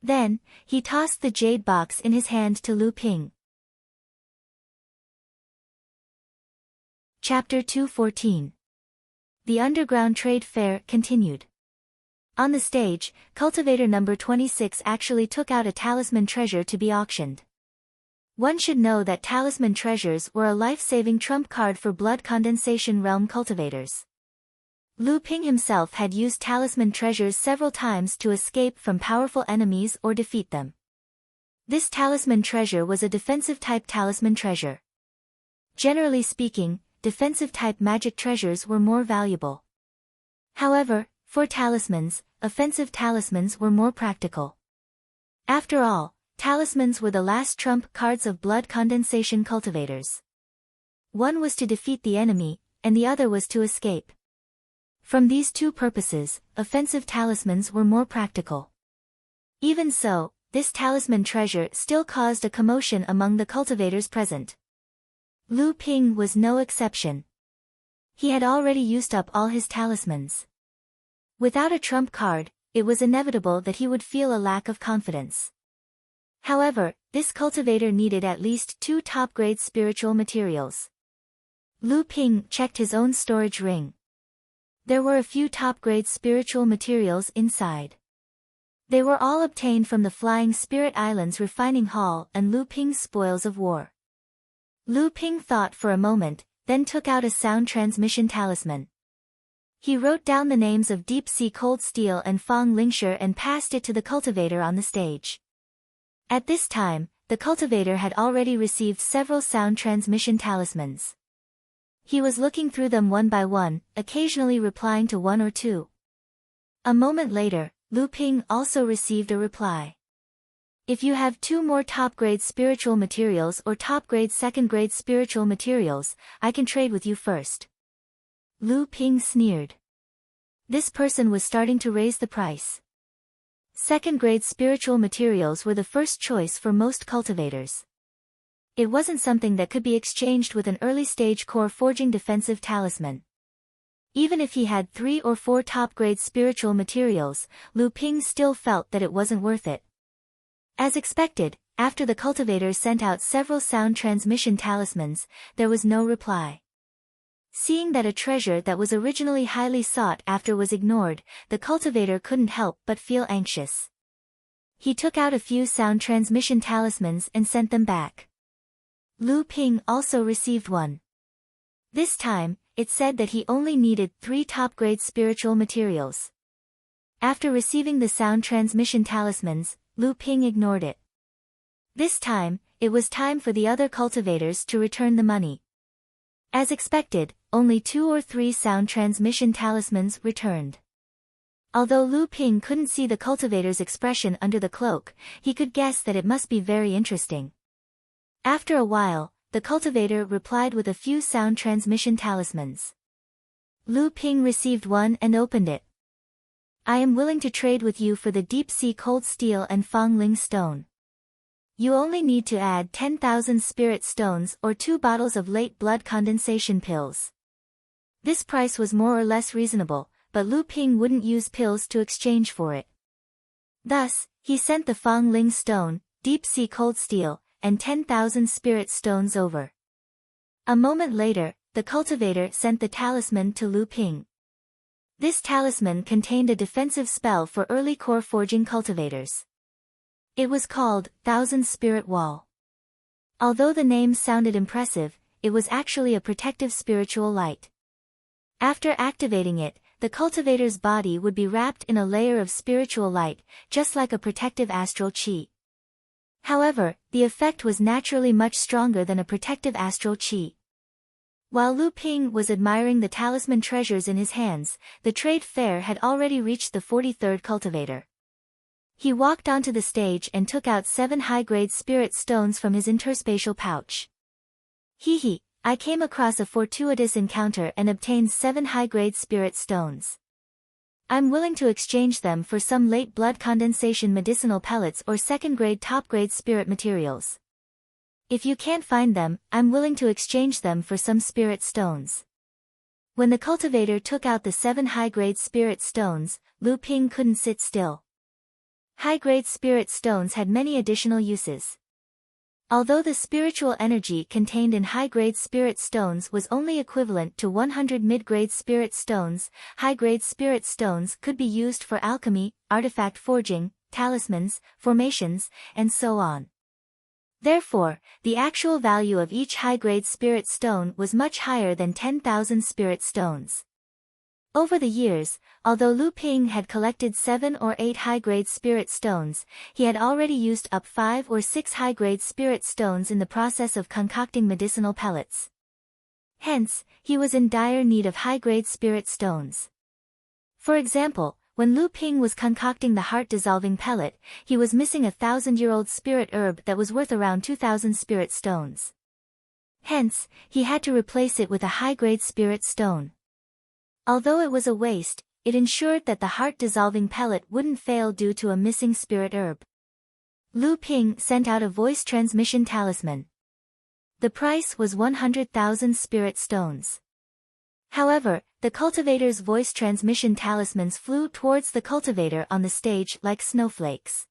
Then, he tossed the jade box in his hand to Lu Ping. Chapter 214. The Underground Trade Fair continued. On the stage, cultivator number 26 actually took out a talisman treasure to be auctioned. One should know that talisman treasures were a life-saving trump card for blood condensation realm cultivators. Lu Ping himself had used talisman treasures several times to escape from powerful enemies or defeat them. This talisman treasure was a defensive-type talisman treasure. Generally speaking, defensive-type magic treasures were more valuable. However, for talismans, offensive talismans were more practical. After all, talismans were the last trump cards of blood condensation cultivators. One was to defeat the enemy, and the other was to escape. From these 2 purposes, offensive talismans were more practical. Even so, this talisman treasure still caused a commotion among the cultivators present. Lu Ping was no exception. He had already used up all his talismans. Without a trump card, it was inevitable that he would feel a lack of confidence. However, this cultivator needed at least 2 top-grade spiritual materials. Lu Ping checked his own storage ring. There were a few top-grade spiritual materials inside. They were all obtained from the Flying Spirit Islands refining hall and Lu Ping's spoils of war. Lu Ping thought for a moment, then took out a sound transmission talisman. He wrote down the names of Deep Sea Cold Steel and Fong Lingshi and passed it to the cultivator on the stage. At this time, the cultivator had already received several sound transmission talismans. He was looking through them one by one, occasionally replying to 1 or 2. A moment later, Lu Ping also received a reply. If you have 2 more top-grade spiritual materials or top-grade second-grade spiritual materials, I can trade with you first. Lu Ping sneered. This person was starting to raise the price. Second-grade spiritual materials were the first choice for most cultivators. It wasn't something that could be exchanged with an early-stage core forging defensive talisman. Even if he had 3 or 4 top-grade spiritual materials, Lu Ping still felt that it wasn't worth it. As expected, after the cultivator sent out several sound transmission talismans, there was no reply. Seeing that a treasure that was originally highly sought after was ignored, the cultivator couldn't help but feel anxious. He took out a few sound transmission talismans and sent them back. Lu Ping also received one. This time, it said that he only needed 3 top-grade spiritual materials. After receiving the sound transmission talismans, Lu Ping ignored it. This time, it was time for the other cultivators to return the money. As expected, only 2 or 3 sound transmission talismans returned. Although Lu Ping couldn't see the cultivator's expression under the cloak, he could guess that it must be very interesting. After a while, the cultivator replied with a few sound transmission talismans. Lu Ping received one and opened it. I am willing to trade with you for the deep-sea cold steel and Fang Ling stone. You only need to add 10,000 spirit stones or 2 bottles of late blood condensation pills. This price was more or less reasonable, but Lu Ping wouldn't use pills to exchange for it. Thus, he sent the Fang Ling stone, deep-sea cold steel, and 10,000 spirit stones over. A moment later, the cultivator sent the talisman to Lu Ping. This talisman contained a defensive spell for early core forging cultivators. It was called Thousand Spirit Wall. Although the name sounded impressive, it was actually a protective spiritual light. After activating it, the cultivator's body would be wrapped in a layer of spiritual light, just like a protective astral chi. However, the effect was naturally much stronger than a protective astral chi. While Lu Ping was admiring the talisman treasures in his hands, the trade fair had already reached the 43rd cultivator. He walked onto the stage and took out 7 high-grade spirit stones from his interspatial pouch. Hee, I came across a fortuitous encounter and obtained 7 high-grade spirit stones. I'm willing to exchange them for some late blood condensation medicinal pellets or second-grade top-grade spirit materials. If you can't find them, I'm willing to exchange them for some spirit stones. When the cultivator took out the 7 high-grade spirit stones, Lu Ping couldn't sit still. High-grade spirit stones had many additional uses. Although the spiritual energy contained in high-grade spirit stones was only equivalent to 100 mid-grade spirit stones, high-grade spirit stones could be used for alchemy, artifact forging, talismans, formations, and so on. Therefore, the actual value of each high-grade spirit stone was much higher than 10,000 spirit stones. Over the years, although Lu Ping had collected 7 or 8 high-grade spirit stones, he had already used up 5 or 6 high-grade spirit stones in the process of concocting medicinal pellets. Hence, he was in dire need of high-grade spirit stones. For example, when Lu Ping was concocting the heart-dissolving pellet, he was missing a 1,000-year-old spirit herb that was worth around 2,000 spirit stones. Hence, he had to replace it with a high-grade spirit stone. Although it was a waste, it ensured that the heart-dissolving pellet wouldn't fail due to a missing spirit herb. Lu Ping sent out a voice transmission talisman. The price was 100,000 spirit stones. However, the cultivator's voice transmission talismans flew towards the cultivator on the stage like snowflakes.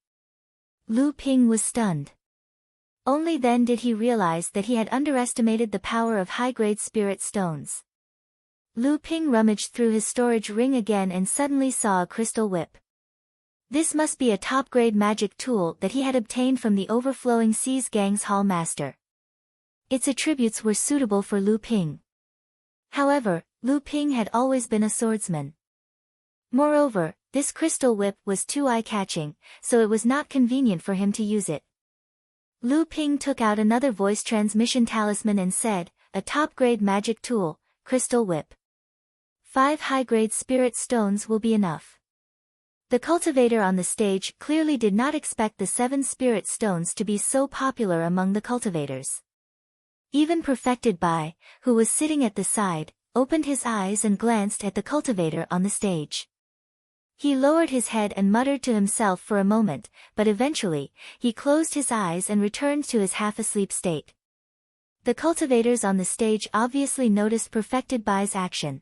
Lu Ping was stunned. Only then did he realize that he had underestimated the power of high-grade spirit stones. Lu Ping rummaged through his storage ring again and suddenly saw a crystal whip. This must be a top-grade magic tool that he had obtained from the Overflowing Seas Gang's Hall Master. Its attributes were suitable for Lu Ping. However, Lu Ping had always been a swordsman. Moreover, this crystal whip was too eye-catching, so it was not convenient for him to use it. Lu Ping took out another voice transmission talisman and said, a top-grade magic tool, crystal whip. 5 high-grade spirit stones will be enough. The cultivator on the stage clearly did not expect the 7 spirit stones to be so popular among the cultivators. Even Perfected Bai, who was sitting at the side, opened his eyes and glanced at the cultivator on the stage. He lowered his head and muttered to himself for a moment, but eventually, he closed his eyes and returned to his half-asleep state. The cultivators on the stage obviously noticed Perfected Bai's action.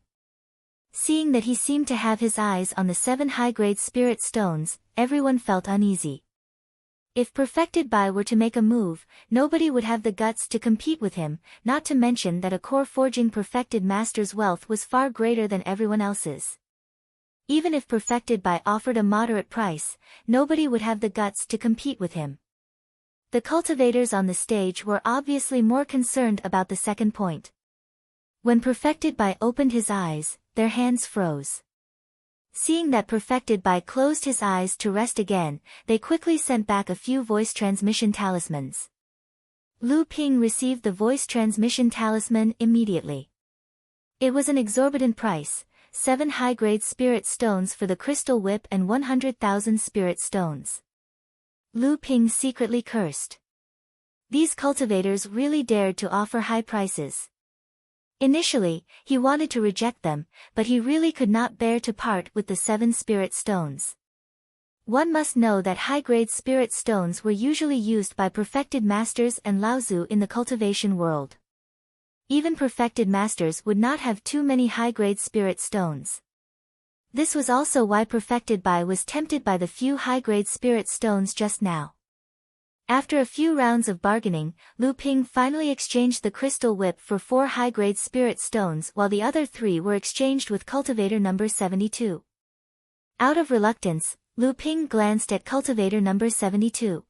Seeing that he seemed to have his eyes on the 7 high-grade spirit stones, everyone felt uneasy. If Perfected Bai were to make a move, nobody would have the guts to compete with him, not to mention that a core forging perfected master's wealth was far greater than everyone else's. Even if Perfected Bai offered a moderate price, nobody would have the guts to compete with him. The cultivators on the stage were obviously more concerned about the second point. When Perfected Bai opened his eyes, their hands froze. Seeing that Perfected Bai closed his eyes to rest again, they quickly sent back a few voice transmission talismans. Lu Ping received the voice transmission talisman immediately. It was an exorbitant price, 7 high-grade spirit stones for the crystal whip and 100,000 spirit stones. Lu Ping secretly cursed. These cultivators really dared to offer high prices. Initially, he wanted to reject them, but he really could not bear to part with the 7 spirit stones. One must know that high-grade spirit stones were usually used by perfected masters and Laozu in the cultivation world. Even perfected masters would not have too many high-grade spirit stones. This was also why Perfected Bai was tempted by the few high-grade spirit stones just now. After a few rounds of bargaining, Lu Ping finally exchanged the crystal whip for 4 high-grade spirit stones while the other 3 were exchanged with cultivator number 72. Out of reluctance, Lu Ping glanced at cultivator number 72.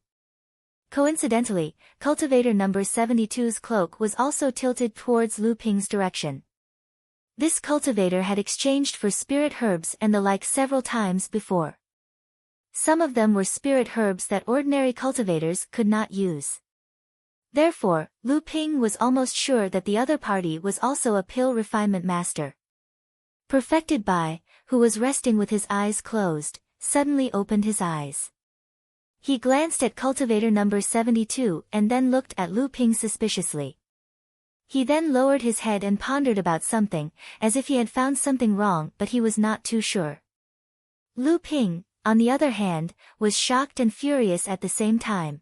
Coincidentally, cultivator number 72's cloak was also tilted towards Lu Ping's direction. This cultivator had exchanged for spirit herbs and the like several times before. Some of them were spirit herbs that ordinary cultivators could not use. Therefore, Lu Ping was almost sure that the other party was also a pill refinement master. Perfected Bai, who was resting with his eyes closed, suddenly opened his eyes. He glanced at cultivator number 72 and then looked at Lu Ping suspiciously. He then lowered his head and pondered about something, as if he had found something wrong but he was not too sure. Lu Ping, on the other hand, was shocked and furious at the same time.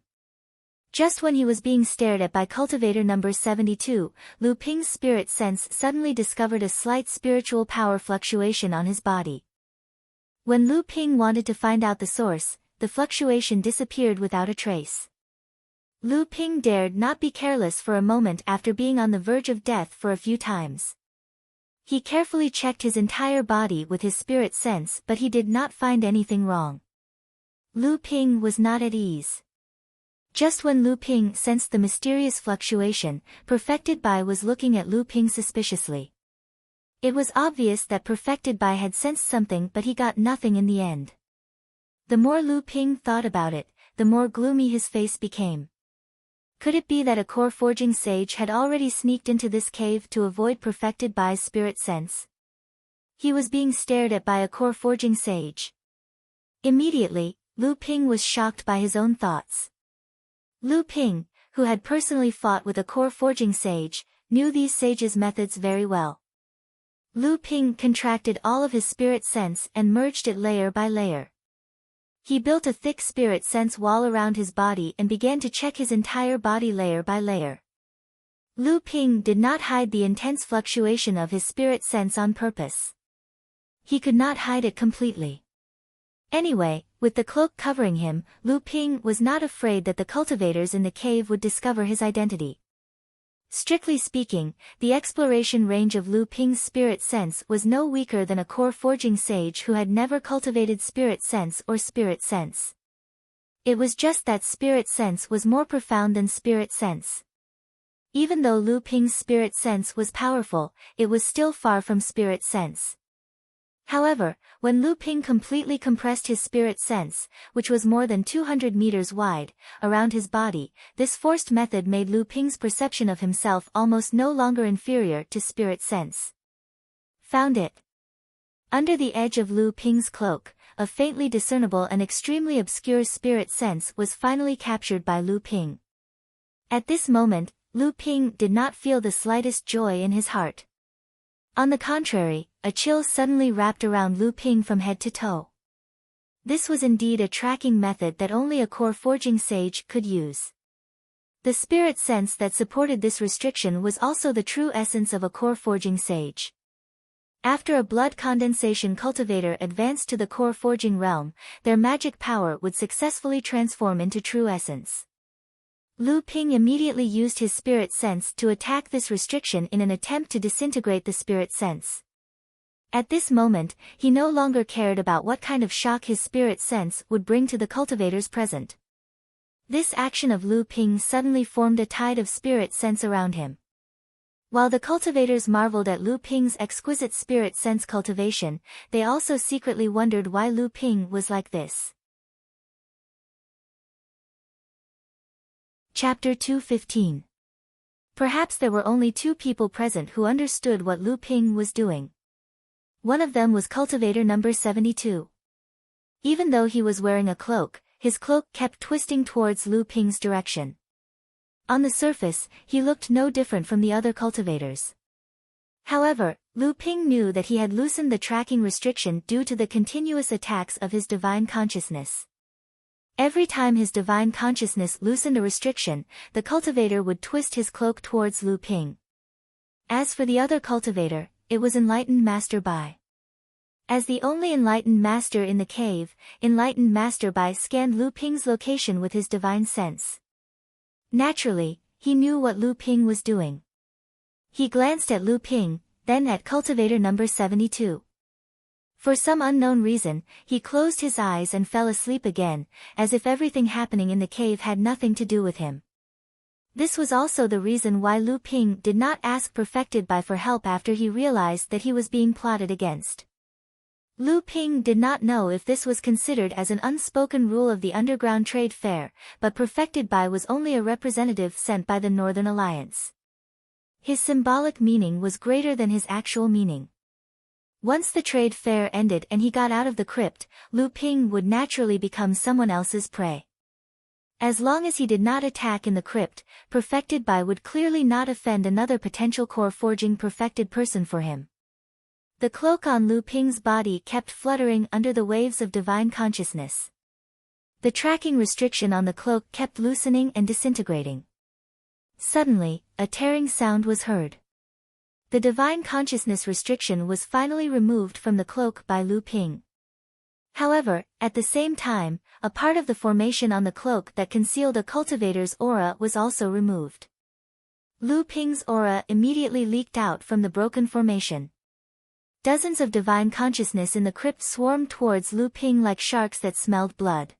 Just when he was being stared at by cultivator number 72, Lu Ping's spirit sense suddenly discovered a slight spiritual power fluctuation on his body. When Lu Ping wanted to find out the source, the fluctuation disappeared without a trace. Lu Ping dared not be careless for a moment after being on the verge of death for a few times. He carefully checked his entire body with his spirit sense but he did not find anything wrong. Lu Ping was not at ease. Just when Lu Ping sensed the mysterious fluctuation, Perfected Bai was looking at Lu Ping suspiciously. It was obvious that Perfected Bai had sensed something but he got nothing in the end. The more Lu Ping thought about it, the more gloomy his face became. Could it be that a core forging sage had already sneaked into this cave to avoid Perfected Bai's spirit sense? He was being stared at by a core forging sage. Immediately, Lu Ping was shocked by his own thoughts. Lu Ping, who had personally fought with a core forging sage, knew these sages' methods very well. Lu Ping contracted all of his spirit sense and merged it layer by layer. He built a thick spirit sense wall around his body and began to check his entire body layer by layer. Lu Ping did not hide the intense fluctuation of his spirit sense on purpose. He could not hide it completely. Anyway, with the cloak covering him, Lu Ping was not afraid that the cultivators in the cave would discover his identity. Strictly speaking, the exploration range of Lu Ping's spirit sense was no weaker than a core forging sage who had never cultivated spirit sense or spirit sense. It was just that spirit sense was more profound than spirit sense. Even though Lu Ping's spirit sense was powerful, it was still far from spirit sense. However, when Lu Ping completely compressed his spirit sense, which was more than 200 meters wide, around his body, this forced method made Lu Ping's perception of himself almost no longer inferior to spirit sense. Found it. Under the edge of Lu Ping's cloak, a faintly discernible and extremely obscure spirit sense was finally captured by Lu Ping. At this moment, Lu Ping did not feel the slightest joy in his heart. On the contrary, a chill suddenly wrapped around Lu Ping from head to toe. This was indeed a tracking method that only a core forging sage could use. The spirit sense that supported this restriction was also the true essence of a core forging sage. After a blood condensation cultivator advanced to the core forging realm, their magic power would successfully transform into true essence. Lu Ping immediately used his spirit sense to attack this restriction in an attempt to disintegrate the spirit sense. At this moment, he no longer cared about what kind of shock his spirit sense would bring to the cultivators present. This action of Lu Ping suddenly formed a tide of spirit sense around him. While the cultivators marveled at Lu Ping's exquisite spirit sense cultivation, they also secretly wondered why Lu Ping was like this. Chapter 215. Perhaps there were only two people present who understood what Lu Ping was doing. One of them was cultivator number 72. Even though he was wearing a cloak, his cloak kept twisting towards Lu Ping's direction. On the surface, he looked no different from the other cultivators. However, Lu Ping knew that he had loosened the tracking restriction due to the continuous attacks of his divine consciousness. Every time his divine consciousness loosened a restriction, the cultivator would twist his cloak towards Lu Ping. As for the other cultivator, it was Enlightened Master Bai. As the only enlightened master in the cave, Enlightened Master Bai scanned Lu Ping's location with his divine sense. Naturally, he knew what Lu Ping was doing. He glanced at Lu Ping, then at cultivator number 72. For some unknown reason, he closed his eyes and fell asleep again, as if everything happening in the cave had nothing to do with him. This was also the reason why Lu Ping did not ask Perfected Bai for help after he realized that he was being plotted against. Lu Ping did not know if this was considered as an unspoken rule of the Underground Trade Fair, but Perfected Bai was only a representative sent by the Northern Alliance. His symbolic meaning was greater than his actual meaning. Once the trade fair ended and he got out of the crypt, Lu Ping would naturally become someone else's prey. As long as he did not attack in the crypt, Perfected Bai would clearly not offend another potential core forging perfected person for him. The cloak on Lu Ping's body kept fluttering under the waves of divine consciousness. The tracking restriction on the cloak kept loosening and disintegrating. Suddenly, a tearing sound was heard. The divine consciousness restriction was finally removed from the cloak by Lu Ping. However, at the same time, a part of the formation on the cloak that concealed a cultivator's aura was also removed. Lu Ping's aura immediately leaked out from the broken formation. Dozens of divine consciousness in the crypt swarmed towards Lu Ping like sharks that smelled blood.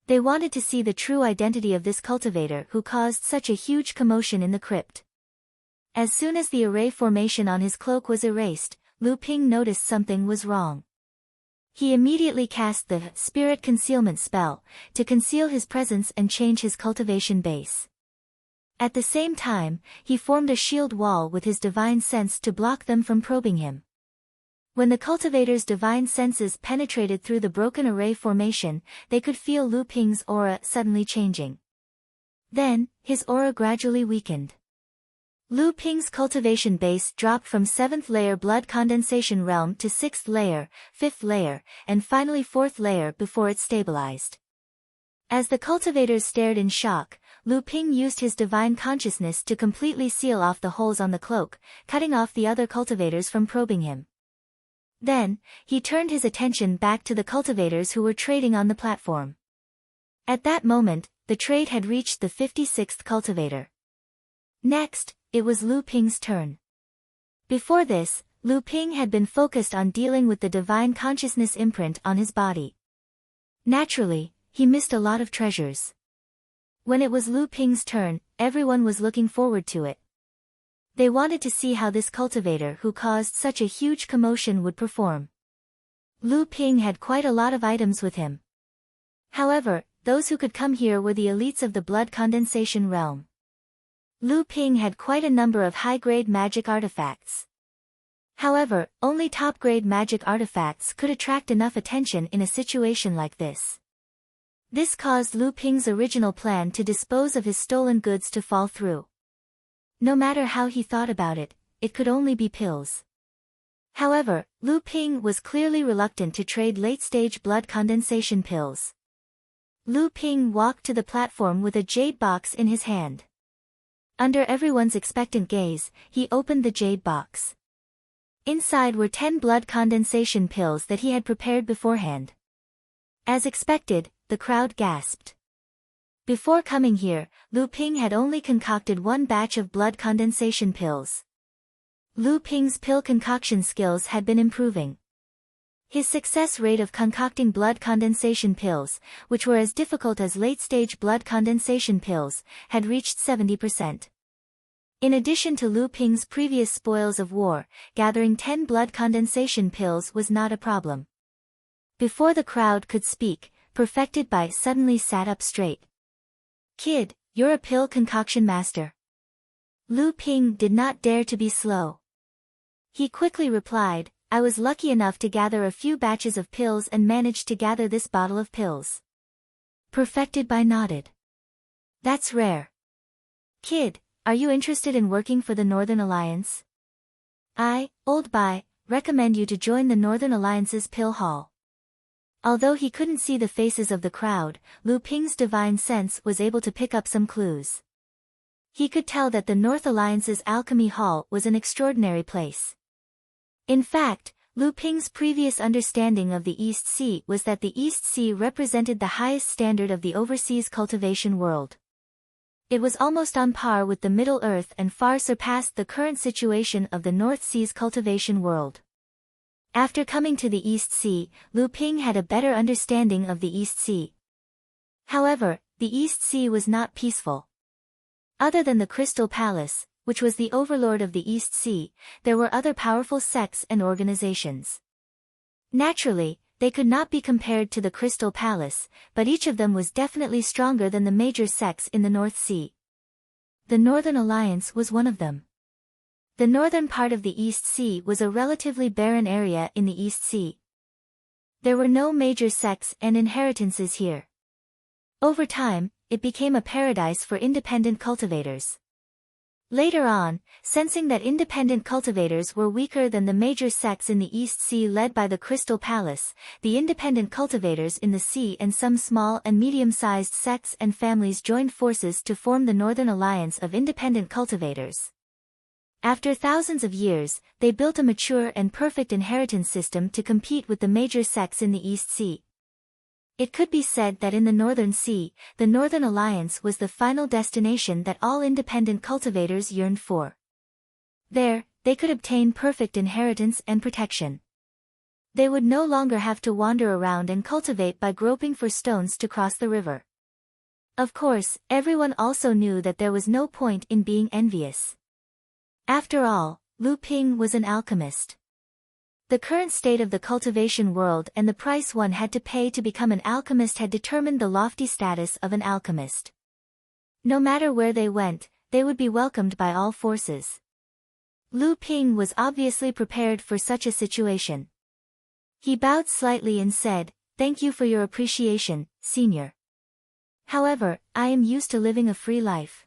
They wanted to see the true identity of this cultivator who caused such a huge commotion in the crypt. As soon as the array formation on his cloak was erased, Lu Ping noticed something was wrong. He immediately cast the Spirit Concealment spell to conceal his presence and change his cultivation base. At the same time, he formed a shield wall with his divine sense to block them from probing him. When the cultivator's divine senses penetrated through the broken array formation, they could feel Lu Ping's aura suddenly changing. Then, his aura gradually weakened. Lu Ping's cultivation base dropped from 7th layer blood condensation realm to 6th layer, 5th layer, and finally 4th layer before it stabilized. As the cultivators stared in shock, Lu Ping used his divine consciousness to completely seal off the holes on the cloak, cutting off the other cultivators from probing him. Then, he turned his attention back to the cultivators who were trading on the platform. At that moment, the trade had reached the 56th cultivator. Next, it was Lu Ping's turn. Before this, Lu Ping had been focused on dealing with the divine consciousness imprint on his body. Naturally, he missed a lot of treasures. When it was Lu Ping's turn, everyone was looking forward to it. They wanted to see how this cultivator who caused such a huge commotion would perform. Lu Ping had quite a lot of items with him. However, those who could come here were the elites of the blood condensation realm. Lu Ping had quite a number of high-grade magic artifacts. However, only top-grade magic artifacts could attract enough attention in a situation like this. This caused Lu Ping's original plan to dispose of his stolen goods to fall through. No matter how he thought about it, it could only be pills. However, Lu Ping was clearly reluctant to trade late-stage blood condensation pills. Lu Ping walked to the platform with a jade box in his hand. Under everyone's expectant gaze, he opened the jade box. Inside were 10 blood condensation pills that he had prepared beforehand. As expected, the crowd gasped. Before coming here, Lu Ping had only concocted one batch of blood condensation pills. Lu Ping's pill concoction skills had been improving. His success rate of concocting blood condensation pills, which were as difficult as late-stage blood condensation pills, had reached 70%. In addition to Lu Ping's previous spoils of war, gathering 10 blood condensation pills was not a problem. Before the crowd could speak, Perfected Bai suddenly sat up straight. "Kid, You're a pill concoction master. Lu Ping did not dare to be slow. He quickly replied, I was lucky enough to gather a few batches of pills and managed to gather this bottle of pills. Perfected Bai nodded. That's rare. Kid, are you interested in working for the Northern Alliance? I, Old Bai, recommend you to join the Northern Alliance's pill hall. Although he couldn't see the faces of the crowd, Lu Ping's divine sense was able to pick up some clues. He could tell that the North Alliance's alchemy hall was an extraordinary place. In fact, Lu Ping's previous understanding of the East Sea was that the East Sea represented the highest standard of the overseas cultivation world. It was almost on par with the Middle Earth and far surpassed the current situation of the North Sea's cultivation world. After coming to the East Sea, Lu Ping had a better understanding of the East Sea. However, the East Sea was not peaceful. Other than the Crystal Palace, which was the overlord of the East Sea, there were other powerful sects and organizations. Naturally, they could not be compared to the Crystal Palace, but each of them was definitely stronger than the major sects in the North Sea. The Northern Alliance was one of them. The northern part of the East Sea was a relatively barren area in the East Sea. There were no major sects and inheritances here. Over time, it became a paradise for independent cultivators. Later on, sensing that independent cultivators were weaker than the major sects in the East Sea led by the Crystal Palace, the independent cultivators in the sea and some small and medium-sized sects and families joined forces to form the Northern Alliance of Independent Cultivators. After thousands of years, they built a mature and perfect inheritance system to compete with the major sects in the East Sea. It could be said that in the Northern Sea, the Northern Alliance was the final destination that all independent cultivators yearned for. There, they could obtain perfect inheritance and protection. They would no longer have to wander around and cultivate by groping for stones to cross the river. Of course, everyone also knew that there was no point in being envious. After all, Lu Ping was an alchemist. The current state of the cultivation world and the price one had to pay to become an alchemist had determined the lofty status of an alchemist. No matter where they went, they would be welcomed by all forces. Lu Ping was obviously prepared for such a situation. He bowed slightly and said, "Thank you for your appreciation, Senior. However, I am used to living a free life.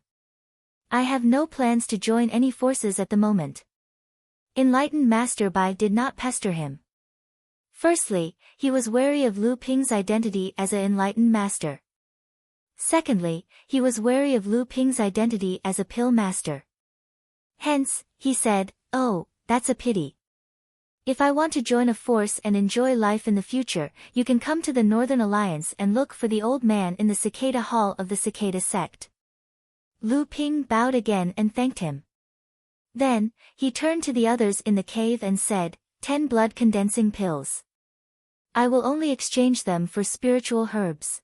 I have no plans to join any forces at the moment." Enlightened Master Bai did not pester him. Firstly, he was wary of Lu Ping's identity as an enlightened master. Secondly, he was wary of Lu Ping's identity as a pill master. Hence, he said, "Oh, that's a pity. If I want to join a force and enjoy life in the future, you can come to the Northern Alliance and look for the old man in the Cicada Hall of the Cicada sect." Lu Ping bowed again and thanked him. Then, he turned to the others in the cave and said, 10 blood-condensing pills. I will only exchange them for spiritual herbs.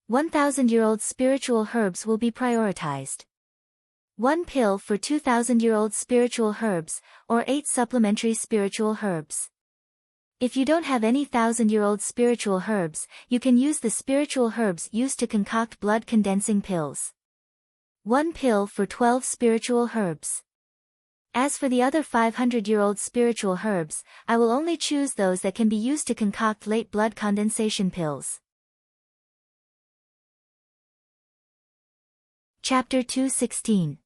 1,000-year-old spiritual herbs will be prioritized. 1 pill for 2,000-year-old spiritual herbs, or 8 supplementary spiritual herbs. If you don't have any 1,000-year-old spiritual herbs, you can use the spiritual herbs used to concoct blood-condensing pills. 1 pill for 12 spiritual herbs. As for the other 500-year-old spiritual herbs, I will only choose those that can be used to concoct late blood condensation pills. Chapter 2:16.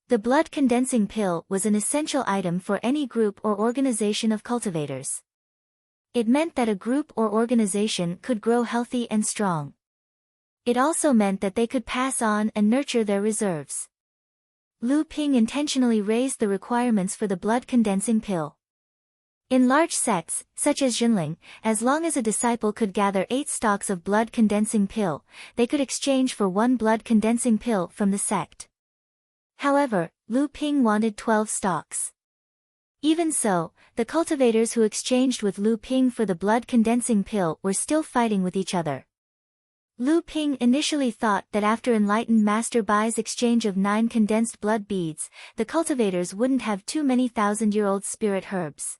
The blood condensing pill was an essential item for any group or organization of cultivators. It meant that a group or organization could grow healthy and strong. It also meant that they could pass on and nurture their reserves. Lu Ping intentionally raised the requirements for the blood-condensing pill. In large sects, such as Jinling, as long as a disciple could gather 8 stalks of blood-condensing pill, they could exchange for 1 blood-condensing pill from the sect. However, Lu Ping wanted 12 stalks. Even so, the cultivators who exchanged with Lu Ping for the blood-condensing pill were still fighting with each other. Lu Ping initially thought that after Enlightened Master Bai's exchange of 9 condensed blood beads, the cultivators wouldn't have too many 1,000-year-old spirit herbs.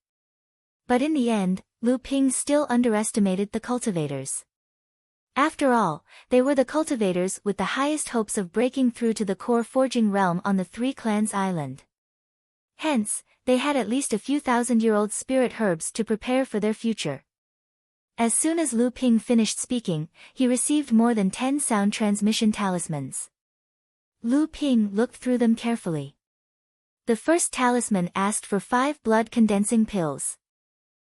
But in the end, Lu Ping still underestimated the cultivators. After all, they were the cultivators with the highest hopes of breaking through to the core forging realm on the Three Clans Island. Hence, they had at least a few thousand-year-old spirit herbs to prepare for their future. As soon as Lu Ping finished speaking, he received more than 10 sound transmission talismans. Lu Ping looked through them carefully. The first talisman asked for 5 blood-condensing pills.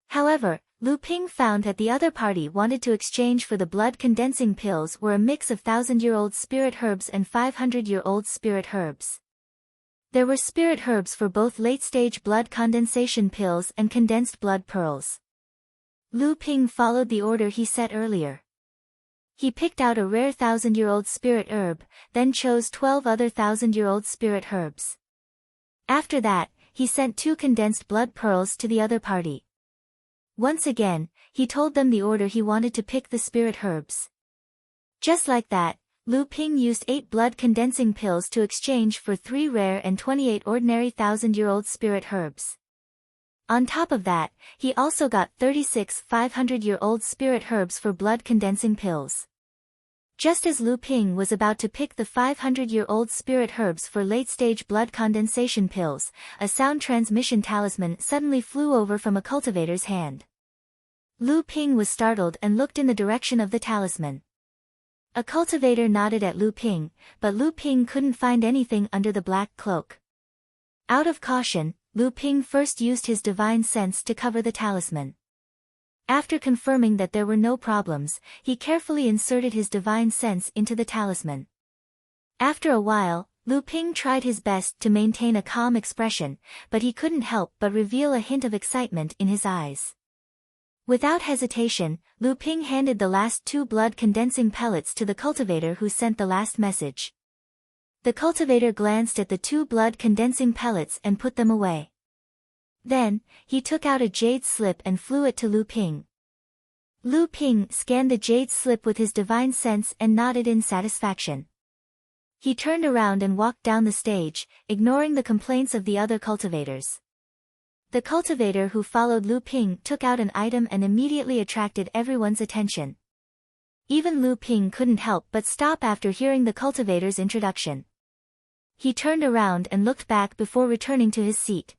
However, Lu Ping found that the other party wanted to exchange for the blood-condensing pills were a mix of 1,000-year-old spirit herbs and 500-year-old spirit herbs. There were spirit herbs for both late-stage blood condensation pills and condensed blood pearls. Lu Ping followed the order he set earlier. He picked out a rare 1,000-year-old spirit herb, then chose 12 other 1,000-year-old spirit herbs. After that, he sent 2 condensed blood pearls to the other party. Once again, he told them the order he wanted to pick the spirit herbs. Just like that, Lu Ping used 8 blood-condensing pills to exchange for 3 rare and 28 ordinary 1,000-year-old spirit herbs. On top of that, he also got 36 500-year-old spirit herbs for blood-condensing pills. Just as Lu Ping was about to pick the 500-year-old spirit herbs for late-stage blood condensation pills, a sound transmission talisman suddenly flew over from a cultivator's hand. Lu Ping was startled and looked in the direction of the talisman. A cultivator nodded at Lu Ping, but Lu Ping couldn't find anything under the black cloak. Out of caution, Lu Ping first used his divine sense to cover the talisman. After confirming that there were no problems, he carefully inserted his divine sense into the talisman. After a while, Lu Ping tried his best to maintain a calm expression, but he couldn't help but reveal a hint of excitement in his eyes. Without hesitation, Lu Ping handed the last 2 blood-condensing pellets to the cultivator who sent the last message. The cultivator glanced at the 2 blood-condensing pellets and put them away. Then, he took out a jade slip and flew it to Lu Ping. Lu Ping scanned the jade slip with his divine sense and nodded in satisfaction. He turned around and walked down the stage, ignoring the complaints of the other cultivators. The cultivator who followed Lu Ping took out an item and immediately attracted everyone's attention. Even Lu Ping couldn't help but stop after hearing the cultivator's introduction. He turned around and looked back before returning to his seat.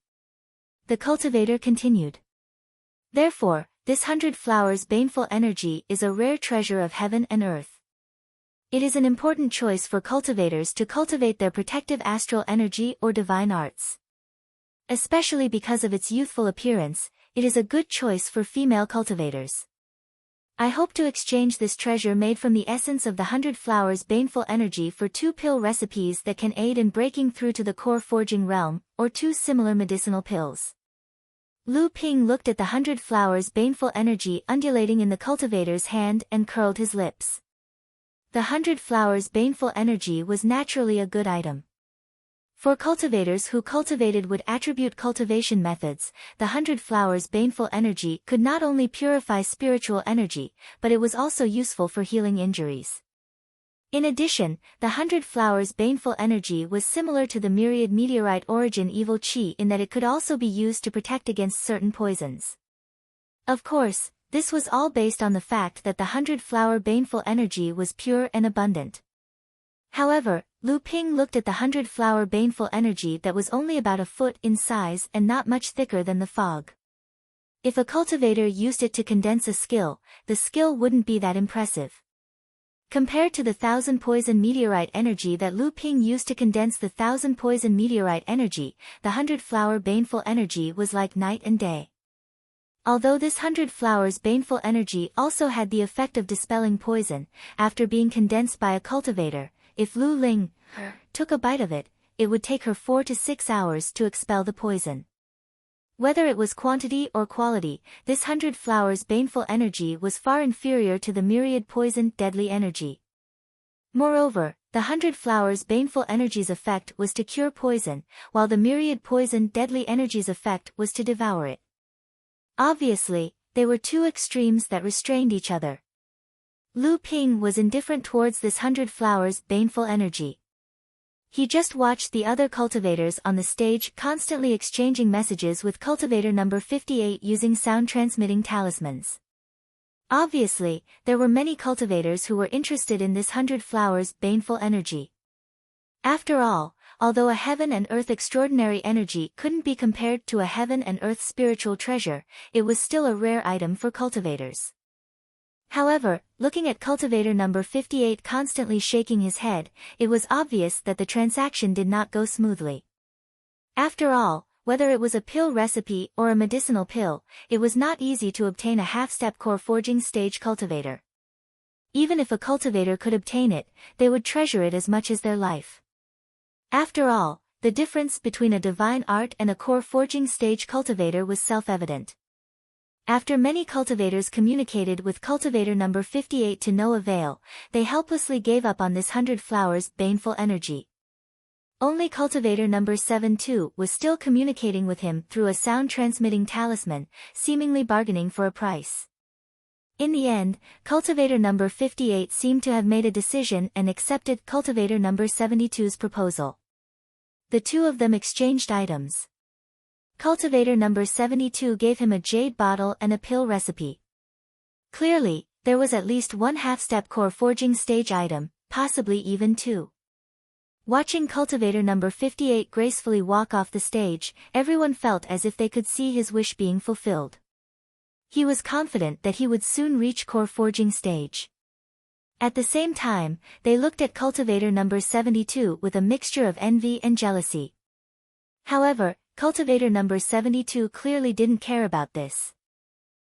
The cultivator continued. Therefore, this 100 flowers baneful energy is a rare treasure of heaven and earth. It is an important choice for cultivators to cultivate their protective astral energy or divine arts. Especially because of its youthful appearance, it is a good choice for female cultivators. I hope to exchange this treasure made from the essence of the 100 flowers baneful energy for 2 pill recipes that can aid in breaking through to the core forging realm, or 2 similar medicinal pills. Lu Ping looked at the 100 flowers baneful energy undulating in the cultivator's hand and curled his lips. The 100 flowers baneful energy was naturally a good item. For cultivators who cultivated wood attribute cultivation methods, the 100 flowers baneful energy could not only purify spiritual energy, but it was also useful for healing injuries. In addition, the 100 flowers baneful energy was similar to the myriad meteorite origin evil chi in that it could also be used to protect against certain poisons. Of course, this was all based on the fact that the 100 flower baneful energy was pure and abundant. However, Lu Ping looked at the 100 flower baneful energy that was only about a foot in size and not much thicker than the fog. If a cultivator used it to condense a skill, the skill wouldn't be that impressive. Compared to the 1,000 poison meteorite energy that Lu Ping used to condense the 1,000 poison meteorite energy, the 100 flower baneful energy was like night and day. Although this 100 flowers baneful energy also had the effect of dispelling poison, after being condensed by a cultivator, if Lu Ling took a bite of it, it would take her 4 to 6 hours to expel the poison. Whether it was quantity or quality, this 100 flowers baneful energy was far inferior to the myriad poison deadly energy. Moreover, the 100 flowers baneful energy's effect was to cure poison, while the myriad poison deadly energy's effect was to devour it. Obviously, they were 2 extremes that restrained each other. Lu Ping was indifferent towards this 100 flowers baneful energy. He just watched the other cultivators on the stage constantly exchanging messages with cultivator number 58 using sound-transmitting talismans. Obviously, there were many cultivators who were interested in this 100 flowers baneful energy. After all, although a heaven and earth extraordinary energy couldn't be compared to a heaven and earth spiritual treasure, it was still a rare item for cultivators. However, looking at cultivator number 58 constantly shaking his head, it was obvious that the transaction did not go smoothly. After all, whether it was a pill recipe or a medicinal pill, it was not easy to obtain a half-step core forging stage cultivator. Even if a cultivator could obtain it, they would treasure it as much as their life. After all, the difference between a divine art and a core forging stage cultivator was self-evident. After many cultivators communicated with cultivator number 58 to no avail, they helplessly gave up on this 100 flowers baneful energy. Only cultivator number 72 was still communicating with him through a sound-transmitting talisman, seemingly bargaining for a price. In the end, cultivator number 58 seemed to have made a decision and accepted cultivator number 72's proposal. The two of them exchanged items. Cultivator number 72 gave him a jade bottle and a pill recipe. Clearly, there was at least one half-step core forging stage item, possibly even two. Watching cultivator number 58 gracefully walk off the stage, everyone felt as if they could see his wish being fulfilled. He was confident that he would soon reach core forging stage. At the same time, they looked at cultivator number 72 with a mixture of envy and jealousy. However, cultivator number 72 clearly didn't care about this.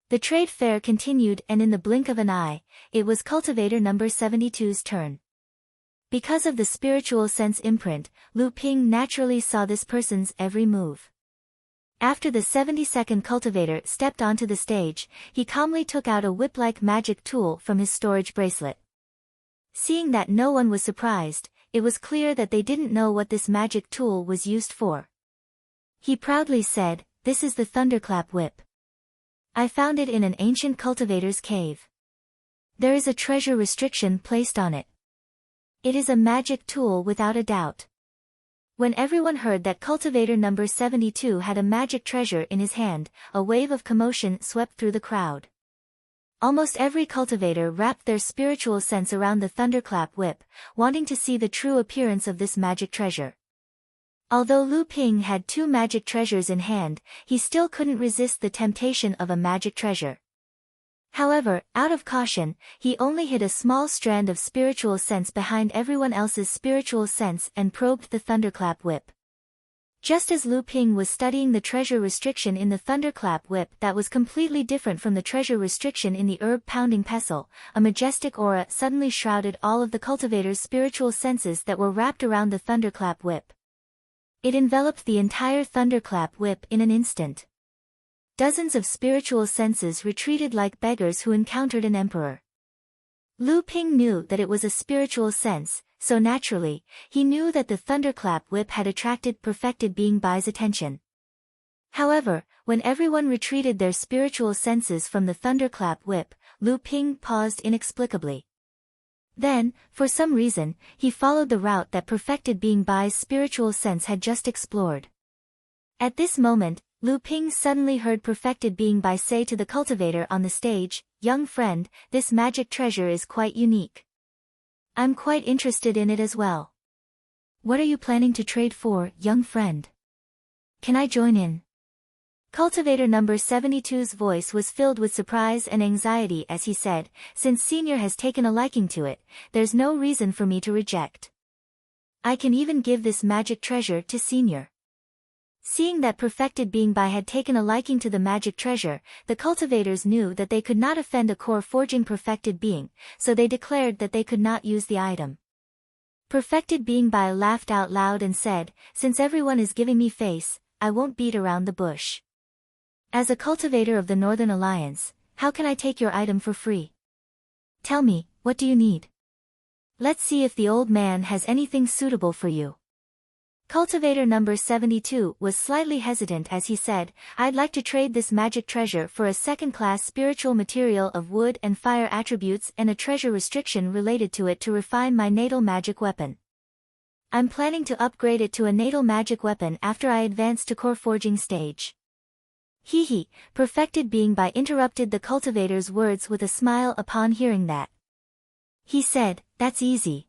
The trade fair continued and in the blink of an eye, it was cultivator number 72's turn. Because of the spiritual sense imprint, Lu Ping naturally saw this person's every move. After the 72nd cultivator stepped onto the stage, he calmly took out a whip-like magic tool from his storage bracelet. Seeing that no one was surprised, it was clear that they didn't know what this magic tool was used for. He proudly said, "This is the Thunderclap Whip. I found it in an ancient cultivator's cave. There is a treasure restriction placed on it. It is a magic tool without a doubt." When everyone heard that cultivator number 72 had a magic treasure in his hand, a wave of commotion swept through the crowd. Almost every cultivator wrapped their spiritual sense around the Thunderclap Whip, wanting to see the true appearance of this magic treasure. Although Lu Ping had two magic treasures in hand, he still couldn't resist the temptation of a magic treasure. However, out of caution, he only hid a small strand of spiritual sense behind everyone else's spiritual sense and probed the Thunderclap Whip. Just as Lu Ping was studying the treasure restriction in the Thunderclap Whip that was completely different from the treasure restriction in the herb-pounding pestle, a majestic aura suddenly shrouded all of the cultivator's spiritual senses that were wrapped around the Thunderclap Whip. It enveloped the entire Thunderclap Whip in an instant. Dozens of spiritual senses retreated like beggars who encountered an emperor. Lu Ping knew that it was a spiritual sense, so naturally, he knew that the Thunderclap Whip had attracted perfected being Bai's attention. However, when everyone retreated their spiritual senses from the Thunderclap Whip, Lu Ping paused inexplicably. Then, for some reason, he followed the route that perfected being Bai's spiritual sense had just explored. At this moment, Lu Ping suddenly heard perfected being Bai say to the cultivator on the stage, "Young friend, this magic treasure is quite unique. I'm quite interested in it as well. What are you planning to trade for, young friend? Can I join in?" Cultivator number 72's voice was filled with surprise and anxiety as he said, "Since Senior has taken a liking to it, there's no reason for me to reject. I can even give this magic treasure to Senior." Seeing that perfected being Bai had taken a liking to the magic treasure, the cultivators knew that they could not offend a core forging perfected being, so they declared that they could not use the item. Perfected being Bai laughed out loud and said, "Since everyone is giving me face, I won't beat around the bush. As a cultivator of the Northern Alliance, how can I take your item for free? Tell me, what do you need? Let's see if the old man has anything suitable for you." Cultivator number 72 was slightly hesitant as he said, "I'd like to trade this magic treasure for a second-class spiritual material of wood and fire attributes and a treasure restriction related to it to refine my natal magic weapon. I'm planning to upgrade it to a natal magic weapon after I advance to core forging stage." Hee hee, Perfected Being By interrupted the cultivator's words with a smile upon hearing that. He said, "That's easy.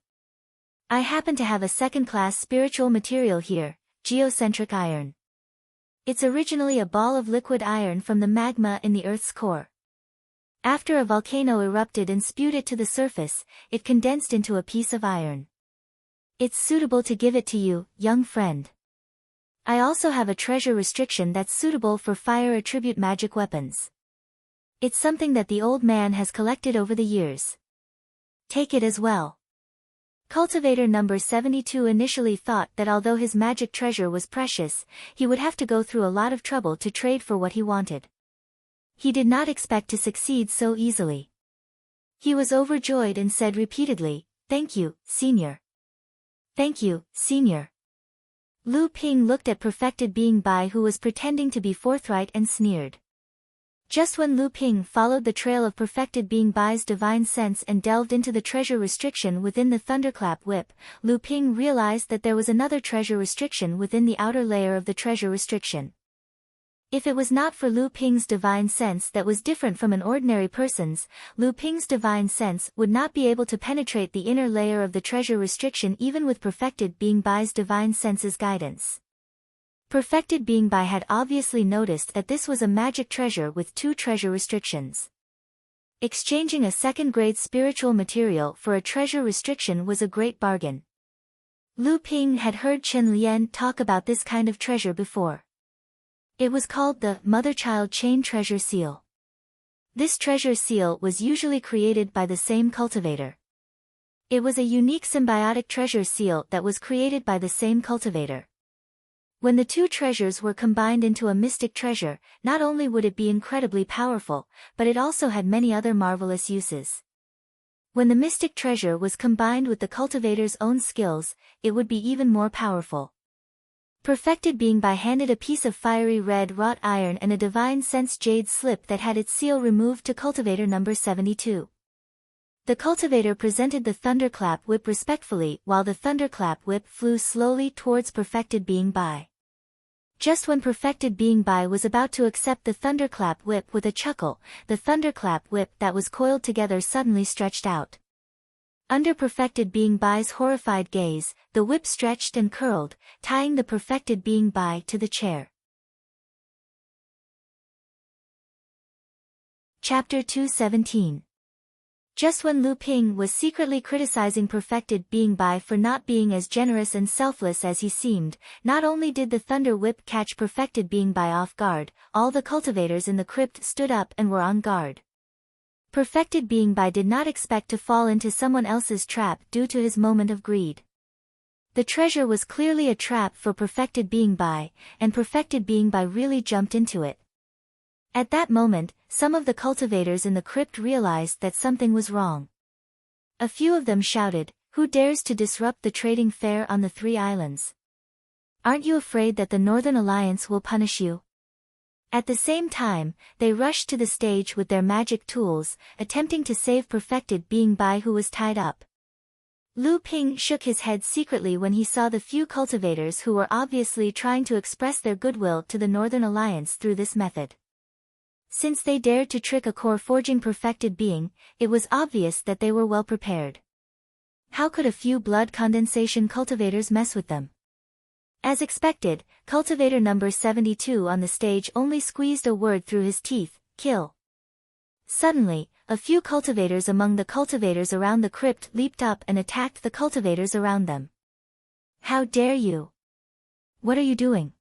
I happen to have a second-class spiritual material here, geocentric iron. It's originally a ball of liquid iron from the magma in the Earth's core. After a volcano erupted and spewed it to the surface, it condensed into a piece of iron. It's suitable to give it to you, young friend. I also have a treasure restriction that's suitable for fire attribute magic weapons. It's something that the old man has collected over the years. Take it as well." Cultivator number 72 initially thought that although his magic treasure was precious, he would have to go through a lot of trouble to trade for what he wanted. He did not expect to succeed so easily. He was overjoyed and said repeatedly, "Thank you, Senior. Thank you, Senior." Lu Ping looked at Perfected Being Bai, who was pretending to be forthright, and sneered. Just when Lu Ping followed the trail of Perfected Being Bai's divine sense and delved into the treasure restriction within the thunderclap whip, Lu Ping realized that there was another treasure restriction within the outer layer of the treasure restriction. If it was not for Lu Ping's divine sense that was different from an ordinary person's, Lu Ping's divine sense would not be able to penetrate the inner layer of the treasure restriction even with Perfected Being Bai's divine sense's guidance. Perfected Being Bai had obviously noticed that this was a magic treasure with 2 treasure restrictions. Exchanging a second-grade spiritual material for a treasure restriction was a great bargain. Lu Ping had heard Chen Lian talk about this kind of treasure before. It was called the Mother-Child Chain Treasure Seal. This treasure seal was usually created by the same cultivator. It was a unique symbiotic treasure seal that was created by the same cultivator. When the 2 treasures were combined into a mystic treasure, not only would it be incredibly powerful, but it also had many other marvelous uses. When the mystic treasure was combined with the cultivator's own skills, it would be even more powerful. Perfected Being Bai handed a piece of fiery red wrought iron and a divine sense jade slip that had its seal removed to cultivator number 72. The cultivator presented the thunderclap whip respectfully while the thunderclap whip flew slowly towards Perfected Being Bai. Just when Perfected Being Bai was about to accept the thunderclap whip with a chuckle, the thunderclap whip that was coiled together suddenly stretched out. Under Perfected Being Bai's horrified gaze, the whip stretched and curled, tying the Perfected Being Bai to the chair. Chapter 217. Just when Lu Ping was secretly criticizing Perfected Being Bai for not being as generous and selfless as he seemed, not only did the thunder whip catch Perfected Being Bai off guard, all the cultivators in the crypt stood up and were on guard. Perfected Being Bai did not expect to fall into someone else's trap due to his moment of greed. The treasure was clearly a trap for Perfected Being Bai, and Perfected Being Bai really jumped into it. At that moment, some of the cultivators in the crypt realized that something was wrong. A few of them shouted, "Who dares to disrupt the trading fair on the 3 islands? Aren't you afraid that the Northern Alliance will punish you?" At the same time, they rushed to the stage with their magic tools, attempting to save Perfected Being Bai, who was tied up. Lu Ping shook his head secretly when he saw the few cultivators who were obviously trying to express their goodwill to the Northern Alliance through this method. Since they dared to trick a core-forging perfected being, it was obvious that they were well prepared. How could a few blood condensation cultivators mess with them? As expected, cultivator number 72 on the stage only squeezed a word through his teeth, "Kill." Suddenly, a few cultivators among the cultivators around the crypt leaped up and attacked the cultivators around them. "How dare you? What are you doing?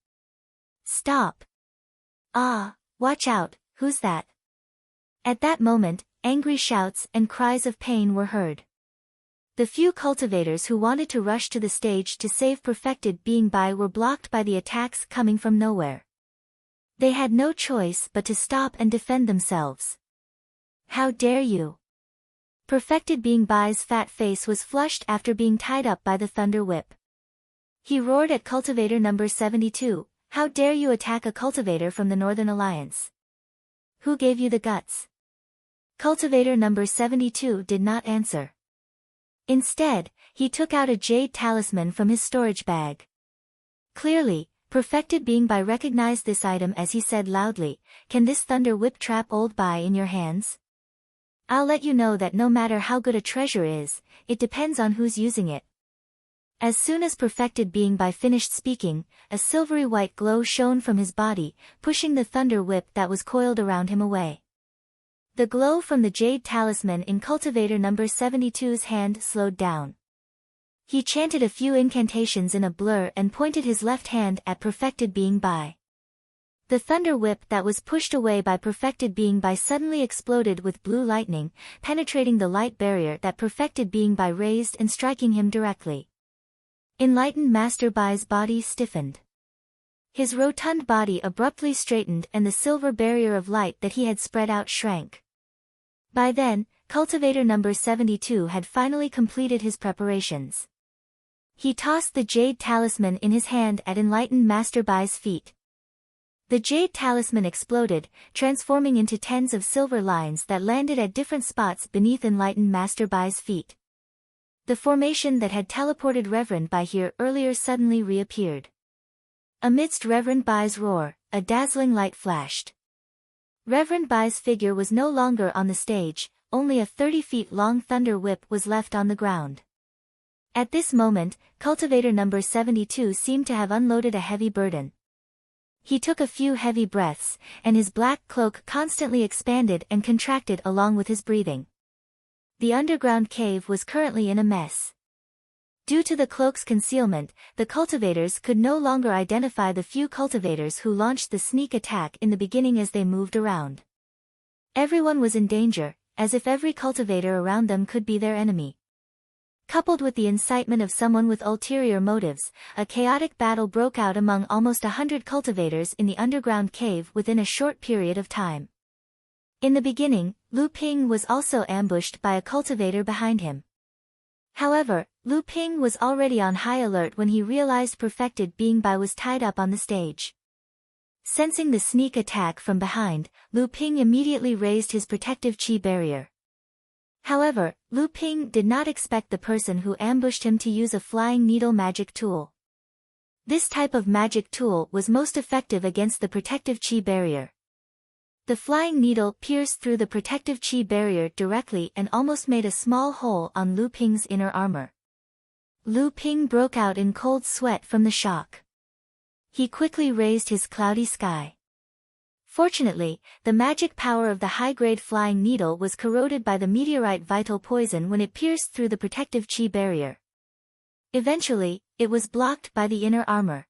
Stop! Ah, watch out, who's that?" At that moment, angry shouts and cries of pain were heard. The few cultivators who wanted to rush to the stage to save Perfected Being Bai were blocked by the attacks coming from nowhere. They had no choice but to stop and defend themselves. "How dare you!" Perfected Being Bai's fat face was flushed after being tied up by the thunder whip. He roared at cultivator number 72, "How dare you attack a cultivator from the Northern Alliance? Who gave you the guts?" Cultivator number 72 did not answer. Instead, he took out a jade talisman from his storage bag. Clearly, Perfected Being Bai recognized this item as he said loudly, "Can this thunder whip trap old Bai in your hands? I'll let you know that no matter how good a treasure is, it depends on who's using it." As soon as Perfected Being Bai finished speaking, a silvery white glow shone from his body, pushing the thunder whip that was coiled around him away. The glow from the jade talisman in cultivator number 72's hand slowed down. He chanted a few incantations in a blur and pointed his left hand at Perfected Being Bai. The thunder whip that was pushed away by Perfected Being Bai suddenly exploded with blue lightning, penetrating the light barrier that Perfected Being Bai raised and striking him directly. Enlightened Master Bai's body stiffened. His rotund body abruptly straightened and the silver barrier of light that he had spread out shrank. By then, cultivator number 72 had finally completed his preparations. He tossed the jade talisman in his hand at Enlightened Master Bai's feet. The jade talisman exploded, transforming into tens of silver lines that landed at different spots beneath Enlightened Master Bai's feet. The formation that had teleported Reverend Bai here earlier suddenly reappeared. Amidst Reverend Bai's roar, a dazzling light flashed. Reverend Bai's figure was no longer on the stage, only a 30-feet-long thunder whip was left on the ground. At this moment, cultivator number 72 seemed to have unloaded a heavy burden. He took a few heavy breaths, and his black cloak constantly expanded and contracted along with his breathing. The underground cave was currently in a mess. Due to the cloak's concealment, the cultivators could no longer identify the few cultivators who launched the sneak attack in the beginning as they moved around. Everyone was in danger, as if every cultivator around them could be their enemy. Coupled with the incitement of someone with ulterior motives, a chaotic battle broke out among almost 100 cultivators in the underground cave within a short period of time. In the beginning, Lu Ping was also ambushed by a cultivator behind him. However, Lu Ping was already on high alert when he realized Perfected Being Bai was tied up on the stage. Sensing the sneak attack from behind, Lu Ping immediately raised his protective chi barrier. However, Lu Ping did not expect the person who ambushed him to use a flying needle magic tool. This type of magic tool was most effective against the protective chi barrier. The flying needle pierced through the protective chi barrier directly and almost made a small hole on Lu Ping's inner armor. Lu Ping broke out in cold sweat from the shock. He quickly raised his cloudy sky. Fortunately, the magic power of the high-grade flying needle was corroded by the meteorite vital poison when it pierced through the protective chi barrier. Eventually, it was blocked by the inner armor.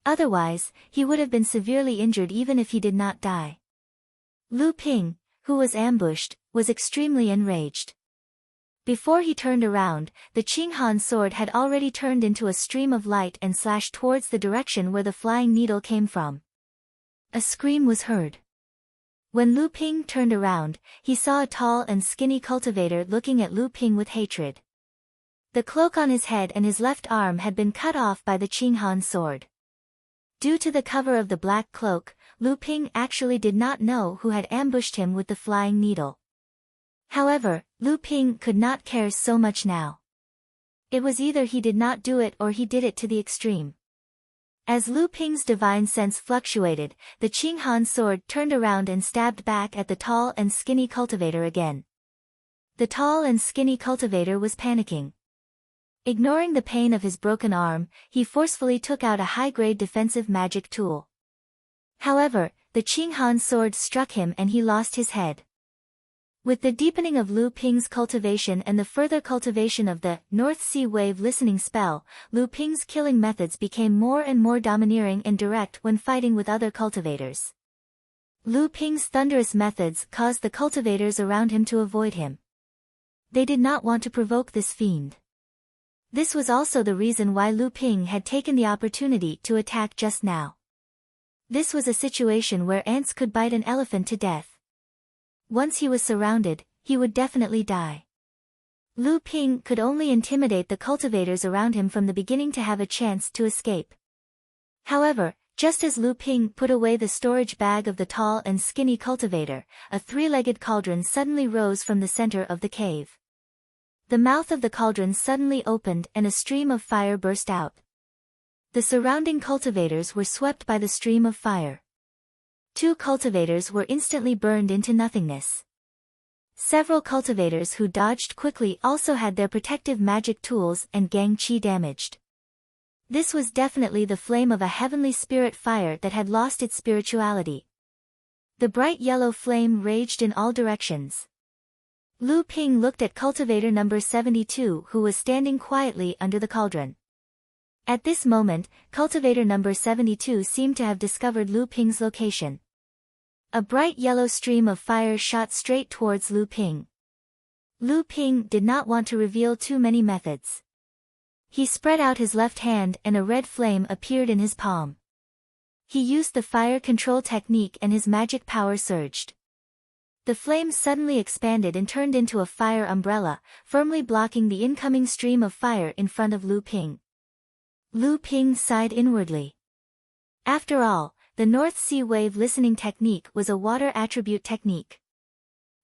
Otherwise, he would have been severely injured even if he did not die. Lu Ping, who was ambushed, was extremely enraged. Before he turned around, the Qinghan sword had already turned into a stream of light and slashed towards the direction where the flying needle came from. A scream was heard. When Lu Ping turned around, he saw a tall and skinny cultivator looking at Lu Ping with hatred. The cloak on his head and his left arm had been cut off by the Qinghan sword. Due to the cover of the black cloak, Lu Ping actually did not know who had ambushed him with the flying needle. However, Lu Ping could not care so much now. It was either he did not do it or he did it to the extreme. As Lu Ping's divine sense fluctuated, the Qinghan sword turned around and stabbed back at the tall and skinny cultivator again. The tall and skinny cultivator was panicking. Ignoring the pain of his broken arm, he forcefully took out a high-grade defensive magic tool. However, the Qinghan sword struck him and he lost his head. With the deepening of Lu Ping's cultivation and the further cultivation of the North Sea Wave listening spell, Lu Ping's killing methods became more and more domineering and direct when fighting with other cultivators. Lu Ping's thunderous methods caused the cultivators around him to avoid him. They did not want to provoke this fiend. This was also the reason why Lu Ping had taken the opportunity to attack just now. This was a situation where ants could bite an elephant to death. Once he was surrounded, he would definitely die. Lu Ping could only intimidate the cultivators around him from the beginning to have a chance to escape. However, just as Lu Ping put away the storage bag of the tall and skinny cultivator, a three-legged cauldron suddenly rose from the center of the cave. The mouth of the cauldron suddenly opened and a stream of fire burst out. The surrounding cultivators were swept by the stream of fire. 2 cultivators were instantly burned into nothingness. Several cultivators who dodged quickly also had their protective magic tools and gang chi damaged. This was definitely the flame of a heavenly spirit fire that had lost its spirituality. The bright yellow flame raged in all directions. Lu Ping looked at cultivator number 72 who was standing quietly under the cauldron. At this moment, cultivator number 72 seemed to have discovered Lu Ping's location. A bright yellow stream of fire shot straight towards Lu Ping. Lu Ping did not want to reveal too many methods. He spread out his left hand and a red flame appeared in his palm. He used the fire control technique and his magic power surged. The flame suddenly expanded and turned into a fire umbrella, firmly blocking the incoming stream of fire in front of Lu Ping. Lu Ping sighed inwardly. After all, the North Sea wave listening technique was a water attribute technique.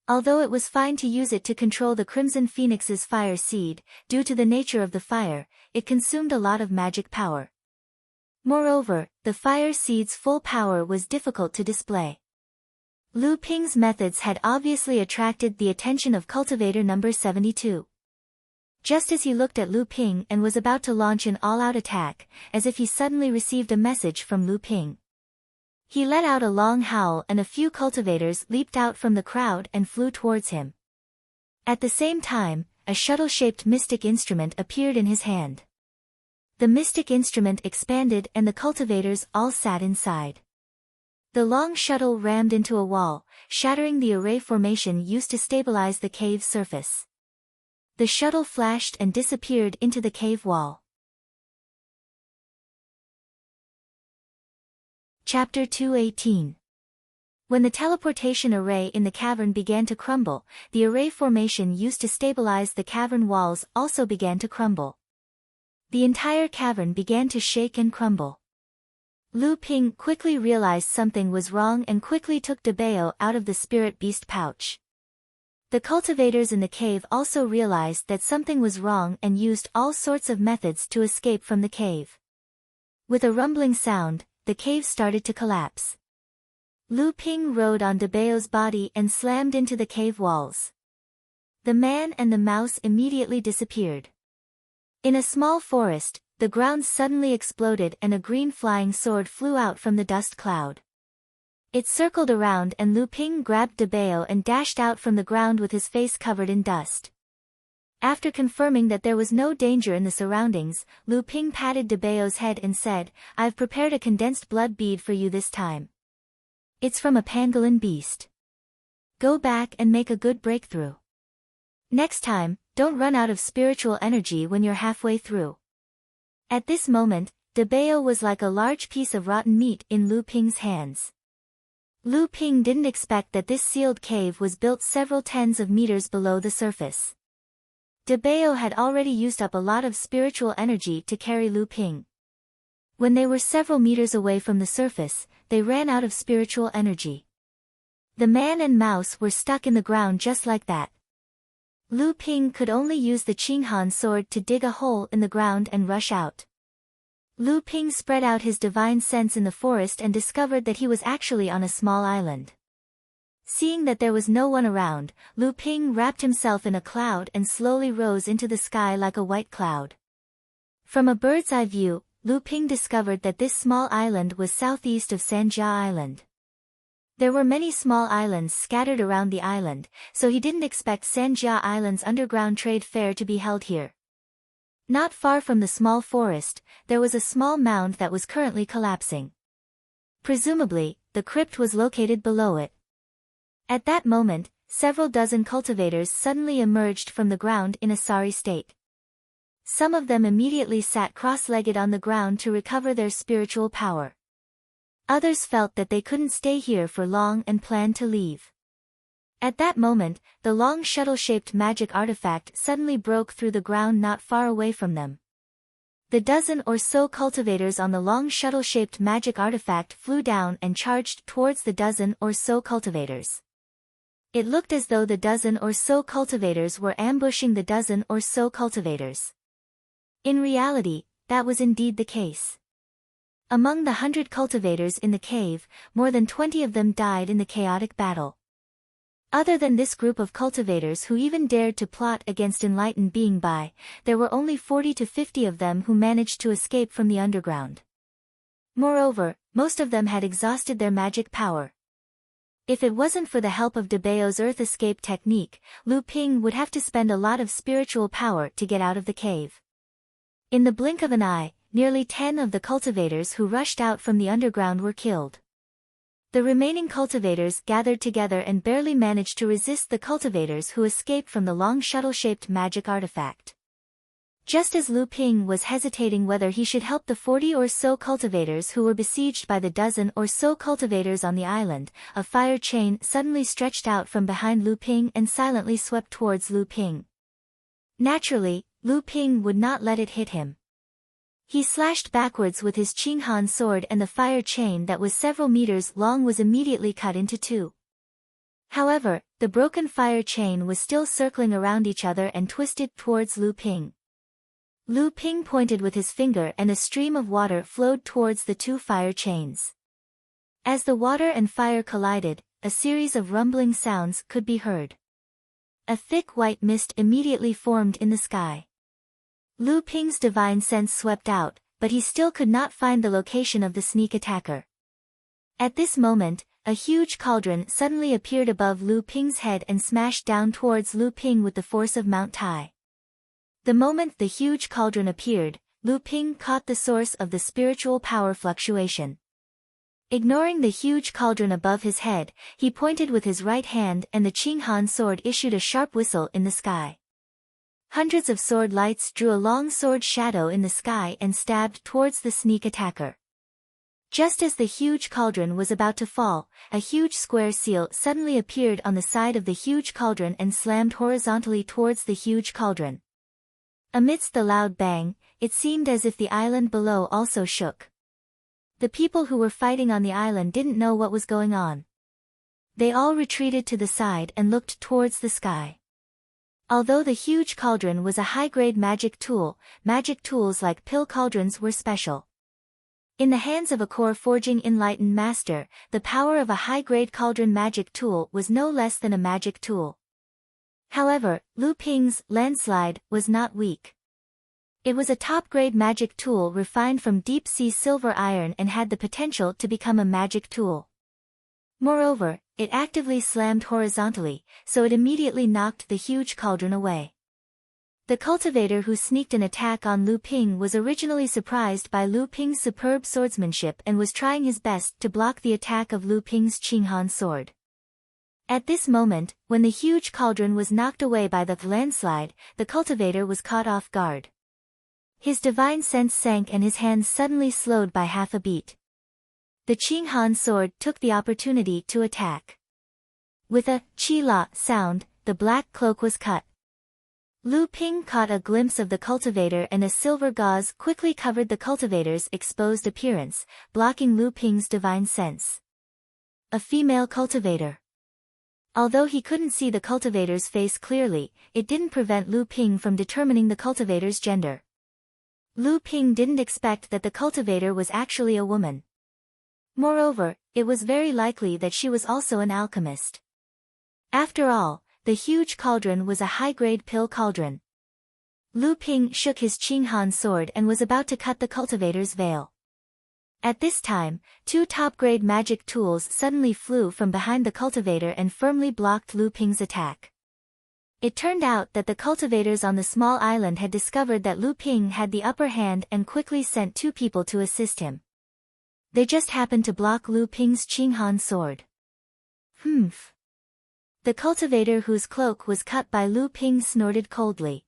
Although it was fine to use it to control the Crimson Phoenix's fire seed, due to the nature of the fire, it consumed a lot of magic power. Moreover, the fire seed's full power was difficult to display. Lu Ping's methods had obviously attracted the attention of cultivator number 72. Just as he looked at Lu Ping and was about to launch an all-out attack, as if he suddenly received a message from Lu Ping. He let out a long howl and a few cultivators leaped out from the crowd and flew towards him. At the same time, a shuttle-shaped mystic instrument appeared in his hand. The mystic instrument expanded and the cultivators all sat inside. The long shuttle rammed into a wall, shattering the array formation used to stabilize the cave's surface. The shuttle flashed and disappeared into the cave wall. Chapter 218. When the teleportation array in the cavern began to crumble, the array formation used to stabilize the cavern walls also began to crumble. The entire cavern began to shake and crumble. Lu Ping quickly realized something was wrong and quickly took Debao out of the spirit beast pouch. The cultivators in the cave also realized that something was wrong and used all sorts of methods to escape from the cave. With a rumbling sound, the cave started to collapse. Lu Ping rode on Debao's body and slammed into the cave walls. The man and the mouse immediately disappeared. In a small forest, the ground suddenly exploded and a green flying sword flew out from the dust cloud. It circled around and Lu Ping grabbed Debao and dashed out from the ground with his face covered in dust. After confirming that there was no danger in the surroundings, Lu Ping patted Debao's head and said, "I've prepared a condensed blood bead for you this time. It's from a pangolin beast. Go back and make a good breakthrough. Next time, don't run out of spiritual energy when you're halfway through." At this moment, Debao was like a large piece of rotten meat in Lu Ping's hands. Lu Ping didn't expect that this sealed cave was built several tens of meters below the surface. Debao had already used up a lot of spiritual energy to carry Lu Ping. When they were several meters away from the surface, they ran out of spiritual energy. The man and mouse were stuck in the ground just like that. Lu Ping could only use the Qinghan sword to dig a hole in the ground and rush out. Lu Ping spread out his divine sense in the forest and discovered that he was actually on a small island. Seeing that there was no one around, Lu Ping wrapped himself in a cloud and slowly rose into the sky like a white cloud. From a bird's eye view, Lu Ping discovered that this small island was southeast of Sanjia Island. There were many small islands scattered around the island, so he didn't expect Sanjia Island's underground trade fair to be held here. Not far from the small forest, there was a small mound that was currently collapsing. Presumably, the crypt was located below it. At that moment, several dozen cultivators suddenly emerged from the ground in a sorry state. Some of them immediately sat cross-legged on the ground to recover their spiritual power. Others felt that they couldn't stay here for long and planned to leave. At that moment, the long shuttle-shaped magic artifact suddenly broke through the ground not far away from them. The dozen or so cultivators on the long shuttle-shaped magic artifact flew down and charged towards the dozen or so cultivators. It looked as though the dozen or so cultivators were ambushing the dozen or so cultivators. In reality, that was indeed the case. Among the 100 cultivators in the cave, more than 20 of them died in the chaotic battle. Other than this group of cultivators who even dared to plot against enlightened being Bai, there were only 40 to 50 of them who managed to escape from the underground. Moreover, most of them had exhausted their magic power. If it wasn't for the help of Debao's earth escape technique, Lu Ping would have to spend a lot of spiritual power to get out of the cave. In the blink of an eye, nearly 10 of the cultivators who rushed out from the underground were killed. The remaining cultivators gathered together and barely managed to resist the cultivators who escaped from the long shuttle-shaped magic artifact. Just as Lu Ping was hesitating whether he should help the 40 or so cultivators who were besieged by the dozen or so cultivators on the island, a fire chain suddenly stretched out from behind Lu Ping and silently swept towards Lu Ping. Naturally, Lu Ping would not let it hit him. He slashed backwards with his Qinghan sword and the fire chain that was several meters long was immediately cut into two. However, the broken fire chain was still circling around each other and twisted towards Lu Ping. Lu Ping pointed with his finger and a stream of water flowed towards the two fire chains. As the water and fire collided, a series of rumbling sounds could be heard. A thick white mist immediately formed in the sky. Lu Ping's divine sense swept out, but he still could not find the location of the sneak attacker. At this moment, a huge cauldron suddenly appeared above Lu Ping's head and smashed down towards Lu Ping with the force of Mount Tai. The moment the huge cauldron appeared, Lu Ping caught the source of the spiritual power fluctuation. Ignoring the huge cauldron above his head, he pointed with his right hand and the Qinghan sword issued a sharp whistle in the sky. Hundreds of sword lights drew a long sword shadow in the sky and stabbed towards the sneak attacker. Just as the huge cauldron was about to fall, a huge square seal suddenly appeared on the side of the huge cauldron and slammed horizontally towards the huge cauldron. Amidst the loud bang, it seemed as if the island below also shook. The people who were fighting on the island didn't know what was going on. They all retreated to the side and looked towards the sky. Although the huge cauldron was a high-grade magic tool, magic tools like pill cauldrons were special. In the hands of a core forging enlightened master, the power of a high-grade cauldron magic tool was no less than a magic tool. However, Lu Ping's landslide was not weak. It was a top-grade magic tool refined from deep-sea silver iron and had the potential to become a magic tool. Moreover, it actively slammed horizontally, so it immediately knocked the huge cauldron away. The cultivator who sneaked an attack on Lu Ping was originally surprised by Lu Ping's superb swordsmanship and was trying his best to block the attack of Lu Ping's Qinghan sword. At this moment, when the huge cauldron was knocked away by the landslide, the cultivator was caught off guard. His divine sense sank and his hands suddenly slowed by half a beat. The Qinghan sword took the opportunity to attack. With a "chi-la" sound, the black cloak was cut. Lu Ping caught a glimpse of the cultivator and a silver gauze quickly covered the cultivator's exposed appearance, blocking Lu Ping's divine sense. A female cultivator. Although he couldn't see the cultivator's face clearly, it didn't prevent Lu Ping from determining the cultivator's gender. Lu Ping didn't expect that the cultivator was actually a woman. Moreover, it was very likely that she was also an alchemist. After all, the huge cauldron was a high-grade pill cauldron. Lu Ping shook his Qinghan sword and was about to cut the cultivator's veil. At this time, two top-grade magic tools suddenly flew from behind the cultivator and firmly blocked Lu Ping's attack. It turned out that the cultivators on the small island had discovered that Lu Ping had the upper hand and quickly sent two people to assist him. They just happened to block Lu Ping's Qinghan sword. Humph. The cultivator whose cloak was cut by Lu Ping snorted coldly.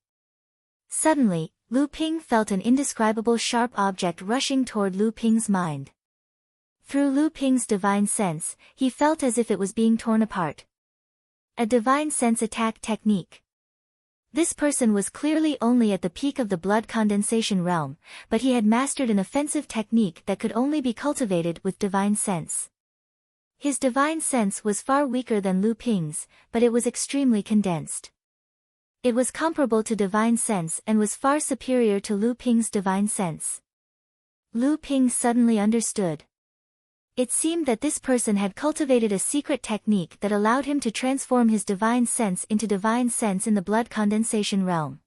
Suddenly, Lu Ping felt an indescribable sharp object rushing toward Lu Ping's mind. Through Lu Ping's divine sense, he felt as if it was being torn apart. A divine sense attack technique. This person was clearly only at the peak of the blood condensation realm, but he had mastered an offensive technique that could only be cultivated with divine sense. His divine sense was far weaker than Lu Ping's, but it was extremely condensed. It was comparable to divine sense and was far superior to Lu Ping's divine sense. Lu Ping suddenly understood. It seemed that this person had cultivated a secret technique that allowed him to transform his divine sense into divine sense in the blood condensation realm.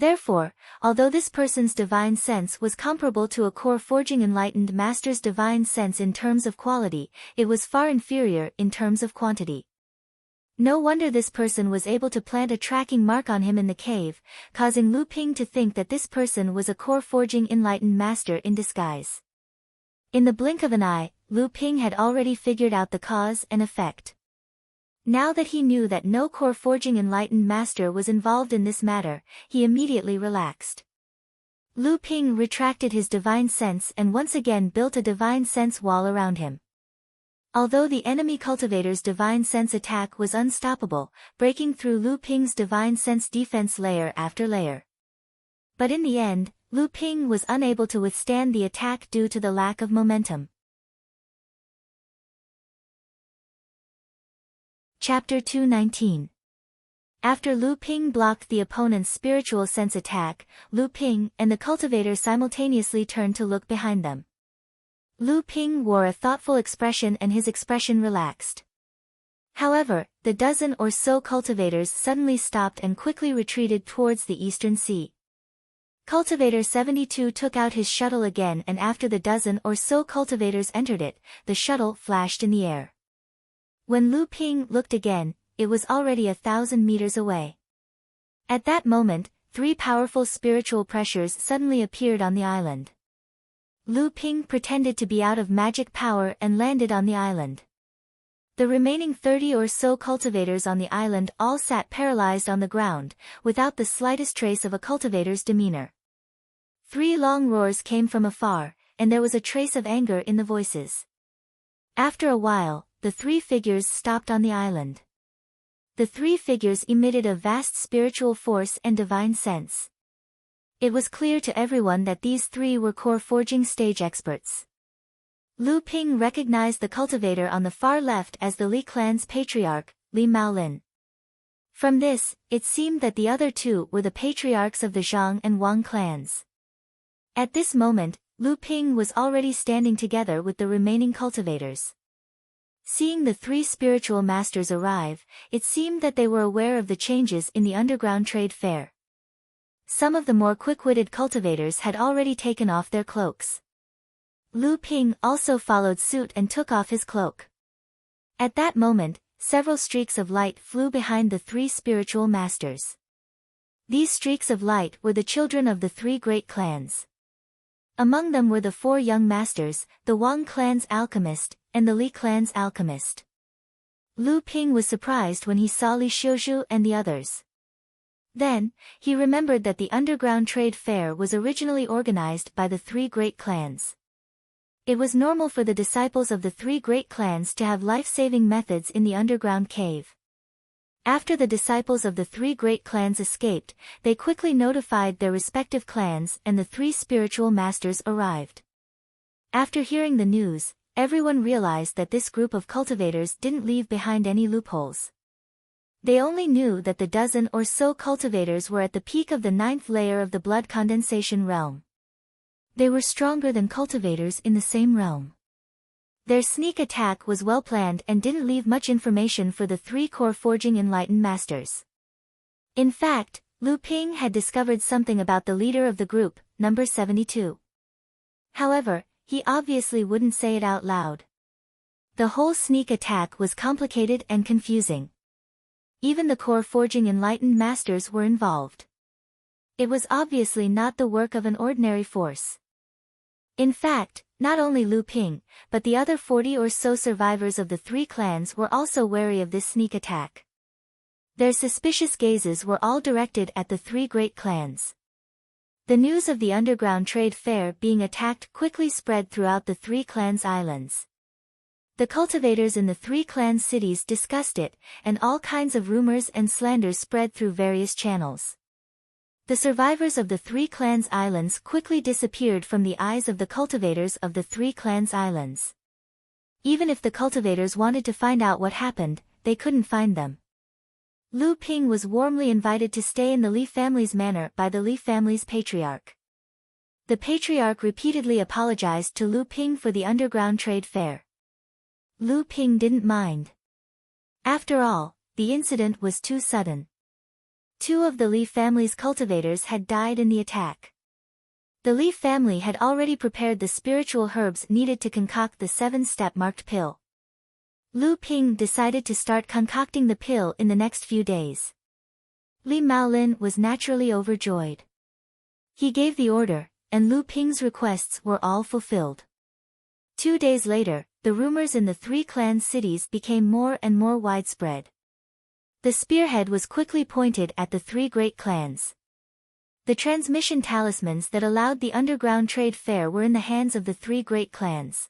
Therefore, although this person's divine sense was comparable to a core forging enlightened master's divine sense in terms of quality, it was far inferior in terms of quantity. No wonder this person was able to plant a tracking mark on him in the cave, causing Lu Ping to think that this person was a core forging enlightened master in disguise. In the blink of an eye, Lu Ping had already figured out the cause and effect. Now that he knew that no core forging enlightened master was involved in this matter, he immediately relaxed. Lu Ping retracted his divine sense and once again built a divine sense wall around him. Although the enemy cultivator's divine sense attack was unstoppable, breaking through Lu Ping's divine sense defense layer after layer. But in the end, Lu Ping was unable to withstand the attack due to the lack of momentum. Chapter 219. After Lu Ping blocked the opponent's spiritual sense attack, Lu Ping and the cultivator simultaneously turned to look behind them. Lu Ping wore a thoughtful expression and his expression relaxed. However, the dozen or so cultivators suddenly stopped and quickly retreated towards the eastern sea. Cultivator 72 took out his shuttle again, and after the dozen or so cultivators entered it, the shuttle flashed in the air. When Lu Ping looked again, it was already 1,000 meters away. At that moment, 3 powerful spiritual pressures suddenly appeared on the island. Lu Ping pretended to be out of magic power and landed on the island. The remaining 30 or so cultivators on the island all sat paralyzed on the ground, without the slightest trace of a cultivator's demeanor. 3 long roars came from afar, and there was a trace of anger in the voices. After a while, the 3 figures stopped on the island. The 3 figures emitted a vast spiritual force and divine sense. It was clear to everyone that these 3 were core forging stage experts. Lu Ping recognized the cultivator on the far left as the Li clan's patriarch, Li Maolin. From this, it seemed that the other 2 were the patriarchs of the Zhang and Wang clans. At this moment, Lu Ping was already standing together with the remaining cultivators. Seeing the 3 spiritual masters arrive, it seemed that they were aware of the changes in the underground trade fair. Some of the more quick-witted cultivators had already taken off their cloaks. Lu Ping also followed suit and took off his cloak. At that moment, several streaks of light flew behind the 3 spiritual masters. These streaks of light were the children of the 3 great clans. Among them were the 4 young masters, the Wang clan's alchemist, and the Li clan's alchemist. Lu Ping was surprised when he saw Li Xiuzhu and the others. Then, he remembered that the underground trade fair was originally organized by the 3 great clans. It was normal for the disciples of the 3 great clans to have life-saving methods in the underground cave. After the disciples of the 3 great clans escaped, they quickly notified their respective clans and the 3 spiritual masters arrived. After hearing the news, everyone realized that this group of cultivators didn't leave behind any loopholes. They only knew that the dozen or so cultivators were at the peak of the 9th layer of the blood condensation realm. They were stronger than cultivators in the same realm. Their sneak attack was well planned and didn't leave much information for the 3 core forging enlightened masters. In fact, Lu Ping had discovered something about the leader of the group, number 72. However, he obviously wouldn't say it out loud. The whole sneak attack was complicated and confusing. Even the core forging enlightened masters were involved. It was obviously not the work of an ordinary force. In fact, not only Lu Ping, but the other 40 or so survivors of the 3 clans were also wary of this sneak attack. Their suspicious gazes were all directed at the 3 great clans. The news of the underground trade fair being attacked quickly spread throughout the 3 clans' islands. The cultivators in the 3 clans' cities discussed it, and all kinds of rumors and slanders spread through various channels. The survivors of the 3 clans' islands quickly disappeared from the eyes of the cultivators of the 3 clans' islands. Even if the cultivators wanted to find out what happened, they couldn't find them. Lu Ping was warmly invited to stay in the Li family's manor by the Li family's patriarch. The patriarch repeatedly apologized to Lu Ping for the underground trade fair. Lu Ping didn't mind. After all, the incident was too sudden. 2 of the Li family's cultivators had died in the attack. The Li family had already prepared the spiritual herbs needed to concoct the 7-step marked pill. Lu Ping decided to start concocting the pill in the next few days. Li Maolin was naturally overjoyed. He gave the order, and Lu Ping's requests were all fulfilled. 2 days later, the rumors in the 3 clans' cities became more and more widespread. The spearhead was quickly pointed at the 3 great clans. The transmission talismans that allowed the underground trade fair were in the hands of the 3 great clans.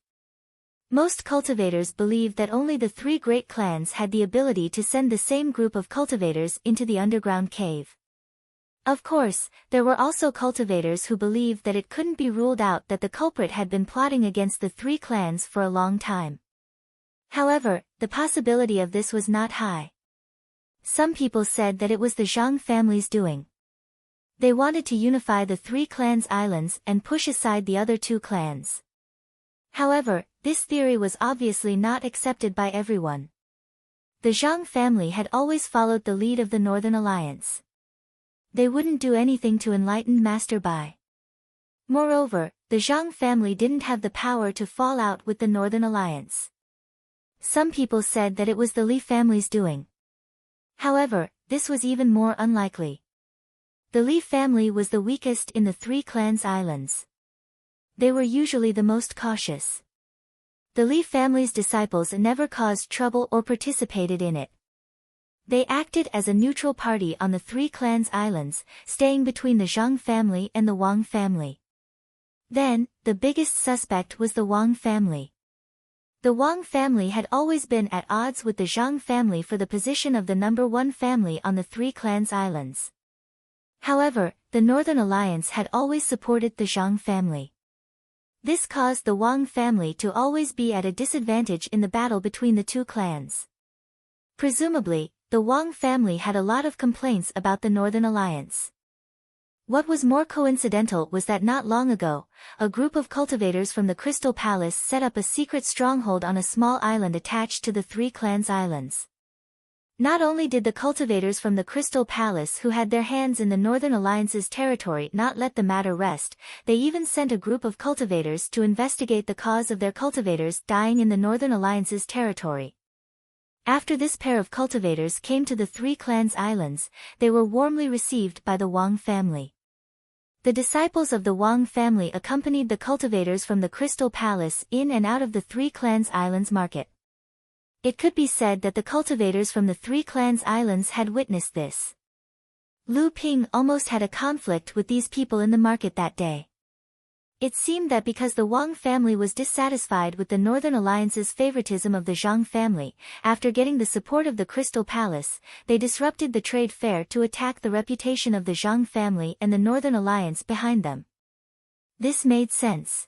Most cultivators believed that only the 3 great clans had the ability to send the same group of cultivators into the underground cave. Of course, there were also cultivators who believed that it couldn't be ruled out that the culprit had been plotting against the 3 clans for a long time. However, the possibility of this was not high. Some people said that it was the Zhang family's doing. They wanted to unify the 3 clans' islands and push aside the other 2 clans. However, this theory was obviously not accepted by everyone. The Zhang family had always followed the lead of the Northern Alliance. They wouldn't do anything to enlighten Master Bai. Moreover, the Zhang family didn't have the power to fall out with the Northern Alliance. Some people said that it was the Li family's doing. However, this was even more unlikely. The Li family was the weakest in the 3 clans' islands. They were usually the most cautious. The Li family's disciples never caused trouble or participated in it. They acted as a neutral party on the 3 clans' islands, staying between the Zhang family and the Wang family. Then, the biggest suspect was the Wang family. The Wang family had always been at odds with the Zhang family for the position of the number 1 family on the 3 clans' islands. However, the Northern Alliance had always supported the Zhang family. This caused the Wang family to always be at a disadvantage in the battle between the 2 clans. Presumably, the Wang family had a lot of complaints about the Northern Alliance. What was more coincidental was that not long ago, a group of cultivators from the Crystal Palace set up a secret stronghold on a small island attached to the 3 clans' islands. Not only did the cultivators from the Crystal Palace who had their hands in the Northern Alliance's territory not let the matter rest, they even sent a group of cultivators to investigate the cause of their cultivators dying in the Northern Alliance's territory. After this pair of cultivators came to the 3 clans' islands, they were warmly received by the Wang family. The disciples of the Wang family accompanied the cultivators from the Crystal Palace in and out of the 3 clans' islands market. It could be said that the cultivators from the 3 clans' islands had witnessed this. Lu Ping almost had a conflict with these people in the market that day. It seemed that because the Wang family was dissatisfied with the Northern Alliance's favoritism of the Zhang family, after getting the support of the Crystal Palace, they disrupted the trade fair to attack the reputation of the Zhang family and the Northern Alliance behind them. This made sense.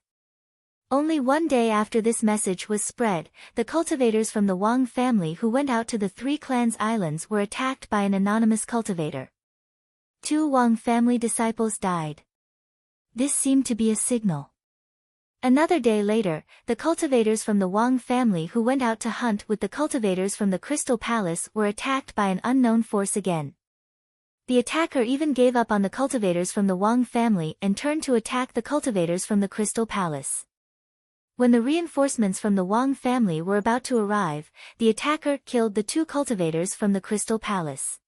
Only one day after this message was spread, the cultivators from the Wang family who went out to the 3 clans' islands were attacked by an anonymous cultivator. 2 Wang family disciples died. This seemed to be a signal. Another day later, the cultivators from the Wang family who went out to hunt with the cultivators from the Crystal Palace were attacked by an unknown force again. The attacker even gave up on the cultivators from the Wang family and turned to attack the cultivators from the Crystal Palace. When the reinforcements from the Wang family were about to arrive, the attacker killed the 2 cultivators from the Crystal Palace.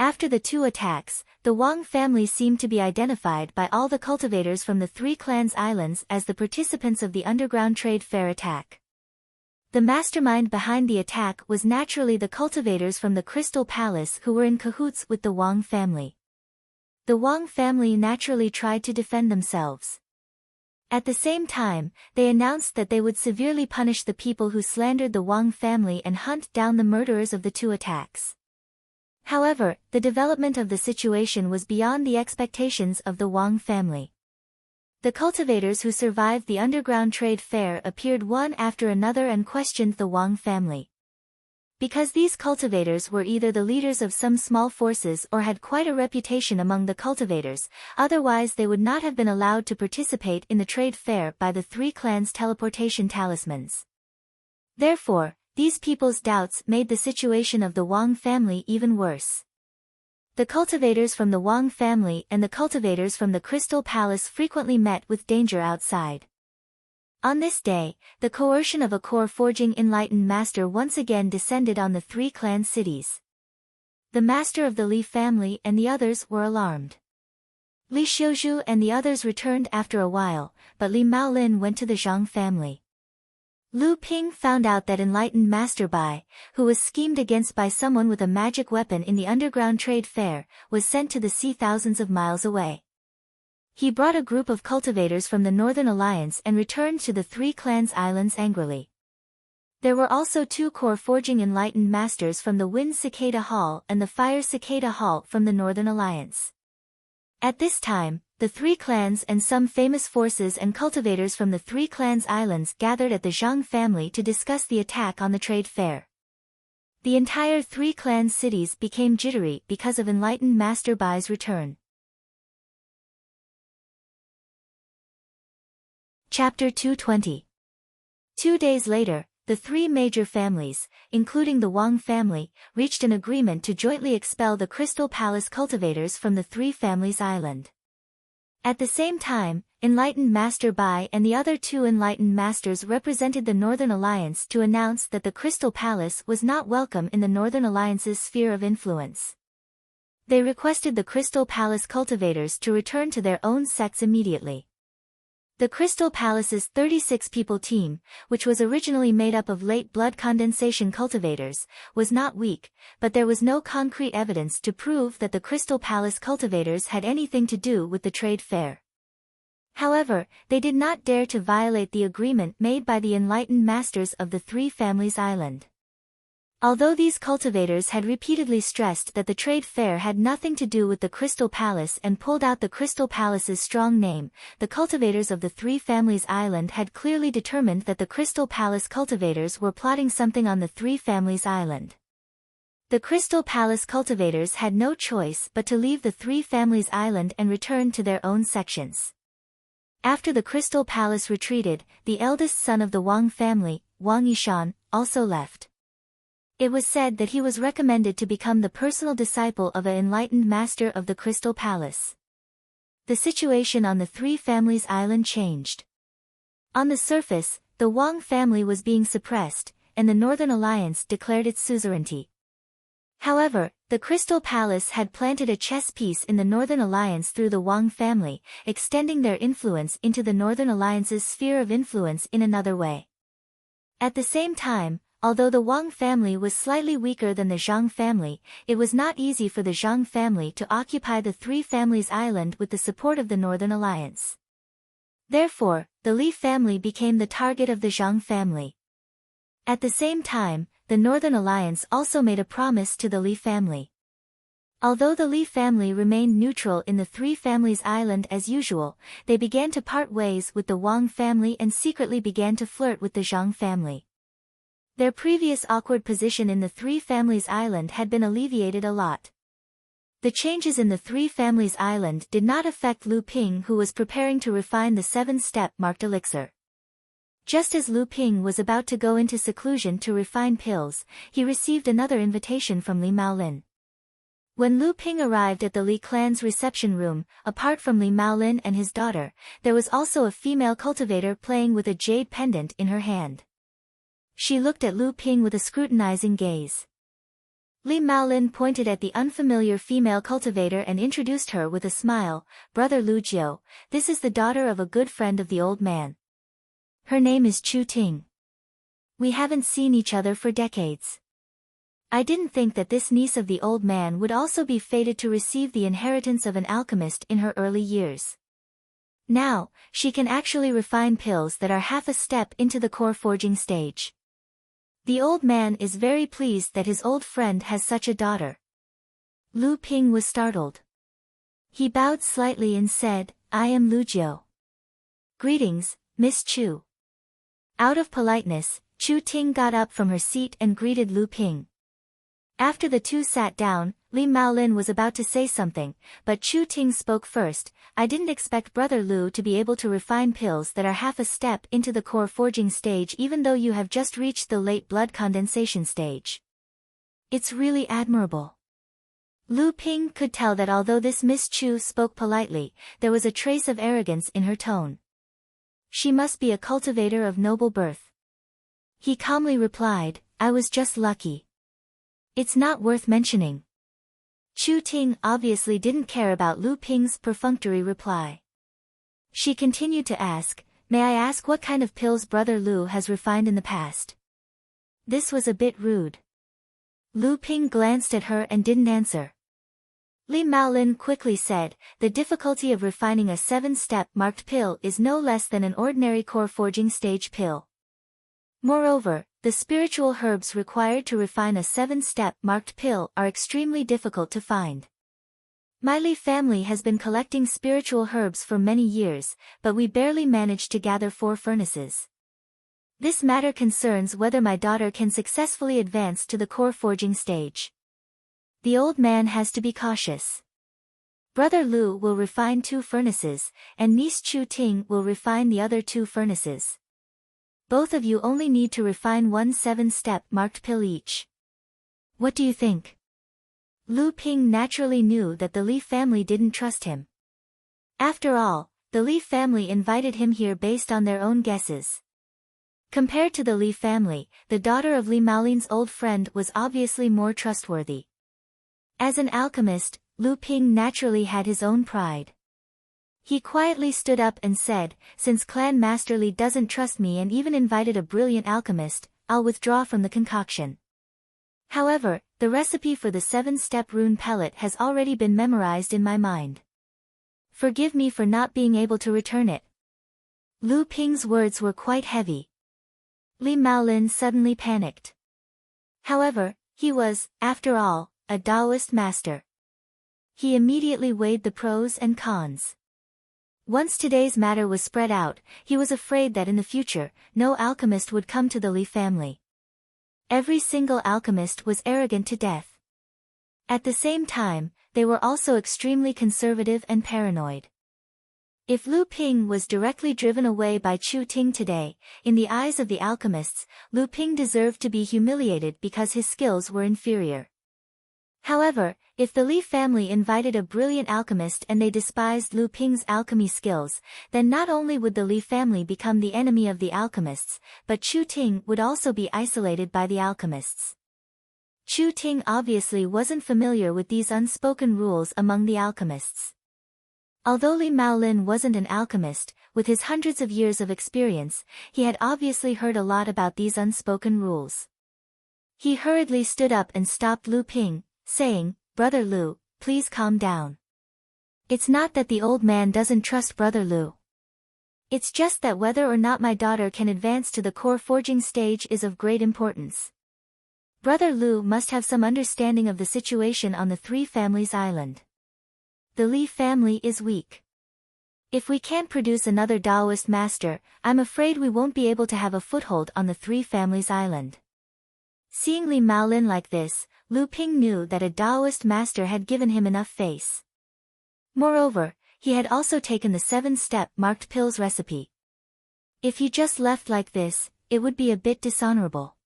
After the 2 attacks, the Wang family seemed to be identified by all the cultivators from the 3 clans' islands as the participants of the underground trade fair attack. The mastermind behind the attack was naturally the cultivators from the Crystal Palace who were in cahoots with the Wang family. The Wang family naturally tried to defend themselves. At the same time, they announced that they would severely punish the people who slandered the Wang family and hunt down the murderers of the 2 attacks. However, the development of the situation was beyond the expectations of the Wang family. The cultivators who survived the underground trade fair appeared one after another and questioned the Wang family. Because these cultivators were either the leaders of some small forces or had quite a reputation among the cultivators, otherwise they would not have been allowed to participate in the trade fair by the three clans' teleportation talismans. Therefore, these people's doubts made the situation of the Wang family even worse. The cultivators from the Wang family and the cultivators from the Crystal Palace frequently met with danger outside. On this day, the coercion of a core forging enlightened master once again descended on the three clan cities. The master of the Li family and the others were alarmed. Li Xiuzhu and the others returned after a while, but Li Maolin went to the Zhang family. Lu Ping found out that enlightened Master Bai, who was schemed against by someone with a magic weapon in the underground trade fair, was sent to the sea thousands of miles away. He brought a group of cultivators from the Northern Alliance and returned to the Three Clans Islands angrily. There were also two core forging enlightened masters from the Wind Cicada Hall and the Fire Cicada Hall from the Northern Alliance. At this time, the three clans and some famous forces and cultivators from the Three Clans Islands gathered at the Zhang family to discuss the attack on the trade fair. The entire Three Clans cities became jittery because of enlightened Master Bai's return. Chapter 220. 2 days later, the three major families, including the Wang family, reached an agreement to jointly expel the Crystal Palace cultivators from the Three Families Island. At the same time, enlightened Master Bai and the other two enlightened masters represented the Northern Alliance to announce that the Crystal Palace was not welcome in the Northern Alliance's sphere of influence. They requested the Crystal Palace cultivators to return to their own sects immediately. The Crystal Palace's 36-people team, which was originally made up of late blood condensation cultivators, was not weak, but there was no concrete evidence to prove that the Crystal Palace cultivators had anything to do with the trade fair. However, they did not dare to violate the agreement made by the enlightened masters of the Three Families Island. Although these cultivators had repeatedly stressed that the trade fair had nothing to do with the Crystal Palace and pulled out the Crystal Palace's strong name, the cultivators of the Three Families Island had clearly determined that the Crystal Palace cultivators were plotting something on the Three Families Island. The Crystal Palace cultivators had no choice but to leave the Three Families Island and return to their own sections. After the Crystal Palace retreated, the eldest son of the Wang family, Wang Yishan, also left. It was said that he was recommended to become the personal disciple of an enlightened master of the Crystal Palace. The situation on the Three Families Island changed. On the surface, the Wang family was being suppressed, and the Northern Alliance declared its suzerainty. However, the Crystal Palace had planted a chess piece in the Northern Alliance through the Wang family, extending their influence into the Northern Alliance's sphere of influence in another way. At the same time, although the Wang family was slightly weaker than the Zhang family, it was not easy for the Zhang family to occupy the Three Families Island with the support of the Northern Alliance. Therefore, the Li family became the target of the Zhang family. At the same time, the Northern Alliance also made a promise to the Li family. Although the Li family remained neutral in the Three Families Island as usual, they began to part ways with the Wang family and secretly began to flirt with the Zhang family. Their previous awkward position in the Three Families Island had been alleviated a lot. The changes in the Three Families Island did not affect Lu Ping, who was preparing to refine the 7-step marked elixir. Just as Lu Ping was about to go into seclusion to refine pills, he received another invitation from Li Maolin. When Lu Ping arrived at the Li clan's reception room, apart from Li Maolin and his daughter, there was also a female cultivator playing with a jade pendant in her hand. She looked at Lu Ping with a scrutinizing gaze. Li Maolin pointed at the unfamiliar female cultivator and introduced her with a smile, "Brother Lu Jiu, this is the daughter of a good friend of the old man. Her name is Chu Ting. We haven't seen each other for decades. I didn't think that this niece of the old man would also be fated to receive the inheritance of an alchemist in her early years. Now, she can actually refine pills that are half a step into the core forging stage. The old man is very pleased that his old friend has such a daughter." Lu Ping was startled. He bowed slightly and said, "I am Lu Jiu. Greetings, Miss Chu." Out of politeness, Chu Ting got up from her seat and greeted Lu Ping. After the two sat down, Li Maolin was about to say something, but Chu Ting spoke first. I didn't expect Brother Lu to be able to refine pills that are half a step into the core forging stage even though you have just reached the late blood condensation stage. It's really admirable. Lu Ping could tell that although this Miss Chu spoke politely, there was a trace of arrogance in her tone. She must be a cultivator of noble birth. He calmly replied, I was just lucky. It's not worth mentioning. Chu Ting obviously didn't care about Lu Ping's perfunctory reply. She continued to ask, may I ask what kind of pills Brother Lu has refined in the past? This was a bit rude. Lu Ping glanced at her and didn't answer. Li Maolin quickly said, the difficulty of refining a 7-step marked pill is no less than an ordinary core forging stage pill. Moreover, the spiritual herbs required to refine a 7-step marked pill are extremely difficult to find. My Li family has been collecting spiritual herbs for many years, but we barely managed to gather 4 furnaces. This matter concerns whether my daughter can successfully advance to the core forging stage. The old man has to be cautious. Brother Lu will refine 2 furnaces, and niece Chu Ting will refine the other 2 furnaces. Both of you only need to refine 1 7-step marked pill each. What do you think? Lu Ping naturally knew that the Li family didn't trust him. After all, the Li family invited him here based on their own guesses. Compared to the Li family, the daughter of Li Maolin's old friend was obviously more trustworthy. As an alchemist, Lu Ping naturally had his own pride. He quietly stood up and said, since Clan Master Li doesn't trust me and even invited a brilliant alchemist, I'll withdraw from the concoction. However, the recipe for the 7-step rune pellet has already been memorized in my mind. Forgive me for not being able to return it. Lu Ping's words were quite heavy. Li Maolin suddenly panicked. However, he was, after all, a Taoist master. He immediately weighed the pros and cons. Once today's matter was spread out, he was afraid that in the future, no alchemist would come to the Li family. Every single alchemist was arrogant to death. At the same time, they were also extremely conservative and paranoid. If Lu Ping was directly driven away by Chu Ting today, in the eyes of the alchemists, Lu Ping deserved to be humiliated because his skills were inferior. However, if the Li family invited a brilliant alchemist and they despised Lu Ping's alchemy skills, then not only would the Li family become the enemy of the alchemists, but Chu Ting would also be isolated by the alchemists. Chu Ting obviously wasn't familiar with these unspoken rules among the alchemists. Although Li Maolin wasn't an alchemist, with his hundreds of years of experience, he had obviously heard a lot about these unspoken rules. He hurriedly stood up and stopped Lu Ping, saying, Brother Lu, please calm down. It's not that the old man doesn't trust Brother Lu. It's just that whether or not my daughter can advance to the core forging stage is of great importance. Brother Lu must have some understanding of the situation on the Three Families Island. The Li family is weak. If we can't produce another Taoist master, I'm afraid we won't be able to have a foothold on the Three Families Island. Seeing Li Maolin like this, Lu Ping knew that a Taoist master had given him enough face. Moreover, he had also taken the 7-step marked pills recipe. If he just left like this, it would be a bit dishonorable.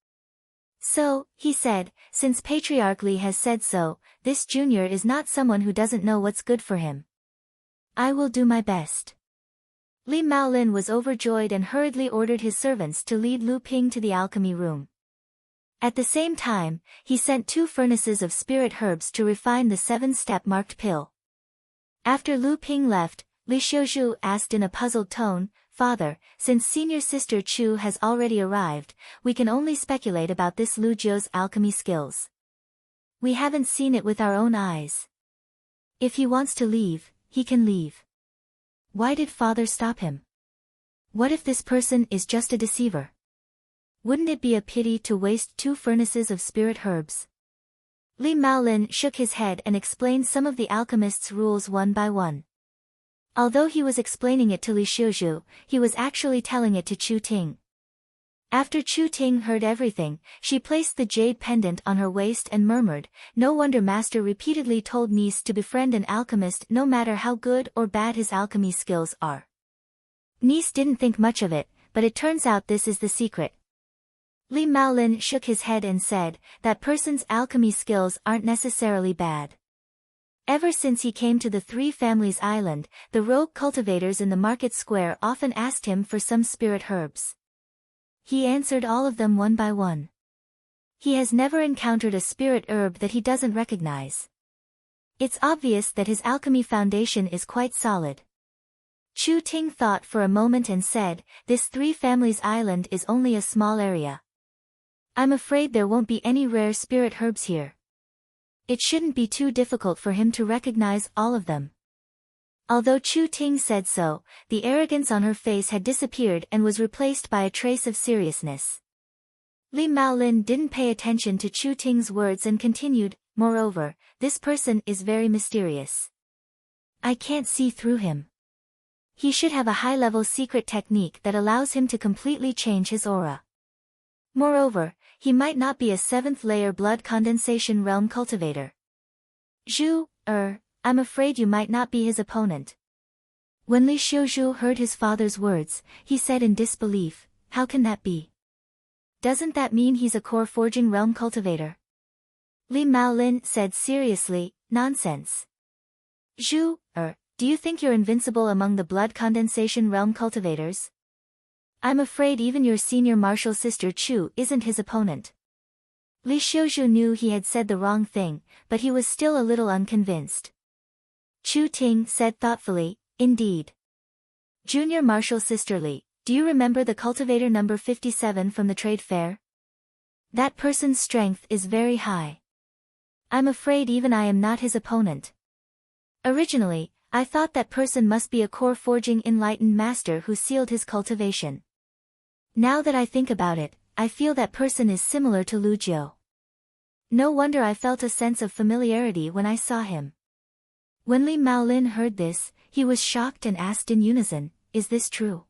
So, he said, since Patriarch Li has said so, this junior is not someone who doesn't know what's good for him. I will do my best. Li Maolin was overjoyed and hurriedly ordered his servants to lead Lu Ping to the alchemy room. At the same time, he sent 2 furnaces of spirit herbs to refine the 7-step marked pill. After Lu Ping left, Li Xiuzhu asked in a puzzled tone, Father, since senior sister Chu has already arrived, we can only speculate about this Lu Jiu's alchemy skills. We haven't seen it with our own eyes. If he wants to leave, he can leave. Why did Father stop him? What if this person is just a deceiver? Wouldn't it be a pity to waste 2 furnaces of spirit herbs? Li Maolin shook his head and explained some of the alchemist's rules one by one. Although he was explaining it to Li Xiuzhu, he was actually telling it to Chu Ting. After Chu Ting heard everything, she placed the jade pendant on her waist and murmured, "No wonder Master repeatedly told niece to befriend an alchemist no matter how good or bad his alchemy skills are." Niece didn't think much of it, but it turns out this is the secret. Li Maolin shook his head and said, "That person's alchemy skills aren't necessarily bad. Ever since he came to the Three Families Island, the rogue cultivators in the market square often asked him for some spirit herbs. He answered all of them one by one. He has never encountered a spirit herb that he doesn't recognize. It's obvious that his alchemy foundation is quite solid." Chu Ting thought for a moment and said, "This Three Families Island is only a small area. I'm afraid there won't be any rare spirit herbs here. It shouldn't be too difficult for him to recognize all of them." Although Chu Ting said so, the arrogance on her face had disappeared and was replaced by a trace of seriousness. Li Maolin didn't pay attention to Chu Ting's words and continued, "Moreover, this person is very mysterious. I can't see through him. He should have a high-level secret technique that allows him to completely change his aura. Moreover, he might not be a 7th-layer blood condensation realm cultivator. I'm afraid you might not be his opponent." When Li Xiuzhu heard his father's words, he said in disbelief, "How can that be? Doesn't that mean he's a core forging realm cultivator?" Li Maolin said seriously, "Nonsense. Do you think you're invincible among the blood condensation realm cultivators? I'm afraid even your senior martial sister Chu isn't his opponent." Li Xiuzhu knew he had said the wrong thing, but he was still a little unconvinced. Chu Ting said thoughtfully, "Indeed. Junior martial sister Li, do you remember the cultivator number 57 from the trade fair? That person's strength is very high. I'm afraid even I am not his opponent. Originally, I thought that person must be a core forging enlightened master who sealed his cultivation. Now that I think about it, I feel that person is similar to Lu Jiu. No wonder I felt a sense of familiarity when I saw him." When Li Maolin heard this, he was shocked and asked in unison, "Is this true?"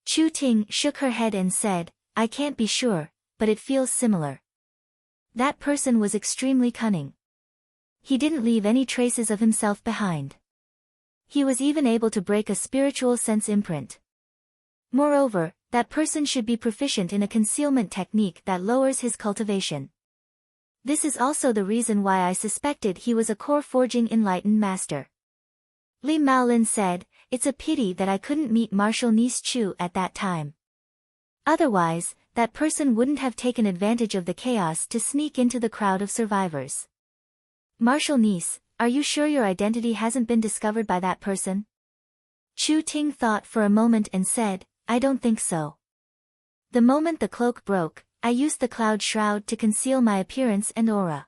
Chu Ting shook her head and said, "I can't be sure, but it feels similar. That person was extremely cunning. He didn't leave any traces of himself behind. He was even able to break a spiritual sense imprint. Moreover, that person should be proficient in a concealment technique that lowers his cultivation. This is also the reason why I suspected he was a core forging enlightened master." Li Maolin said, "It's a pity that I couldn't meet Martial Niece Chu at that time. Otherwise, that person wouldn't have taken advantage of the chaos to sneak into the crowd of survivors. Martial Niece, are you sure your identity hasn't been discovered by that person?" Chu Ting thought for a moment and said, "I don't think so. The moment the cloak broke, I used the cloud shroud to conceal my appearance and aura.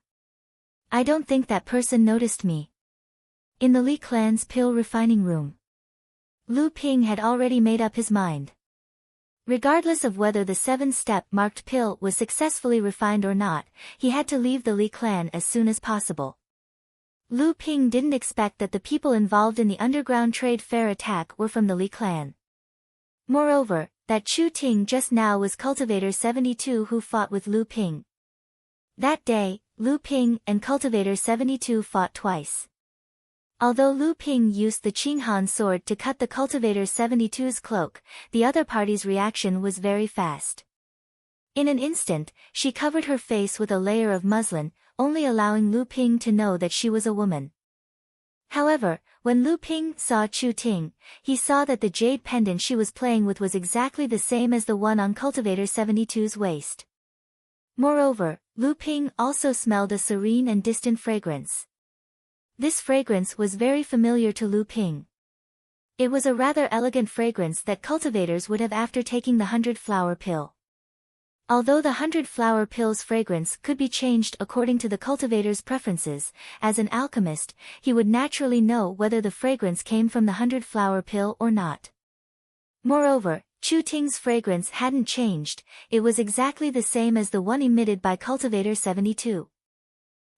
I don't think that person noticed me." In the Li clan's pill refining room, Lu Ping had already made up his mind. Regardless of whether the 7-step marked pill was successfully refined or not, he had to leave the Li clan as soon as possible. Lu Ping didn't expect that the people involved in the underground trade fair attack were from the Li clan. Moreover, that Chu Ting just now was Cultivator 72 who fought with Lu Ping. That day, Lu Ping and Cultivator 72 fought twice. Although Lu Ping used the Qinghan sword to cut the Cultivator 72's cloak, the other party's reaction was very fast. In an instant, she covered her face with a layer of muslin, only allowing Lu Ping to know that she was a woman. However, when Lu Ping saw Chu Ting, he saw that the jade pendant she was playing with was exactly the same as the one on Cultivator 72's waist. Moreover, Lu Ping also smelled a serene and distant fragrance. This fragrance was very familiar to Lu Ping. It was a rather elegant fragrance that cultivators would have after taking the 100-flower pill. Although the 100-flower pill's fragrance could be changed according to the cultivator's preferences, as an alchemist, he would naturally know whether the fragrance came from the 100-flower pill or not. Moreover, Chu Ting's fragrance hadn't changed, it was exactly the same as the one emitted by Cultivator 72.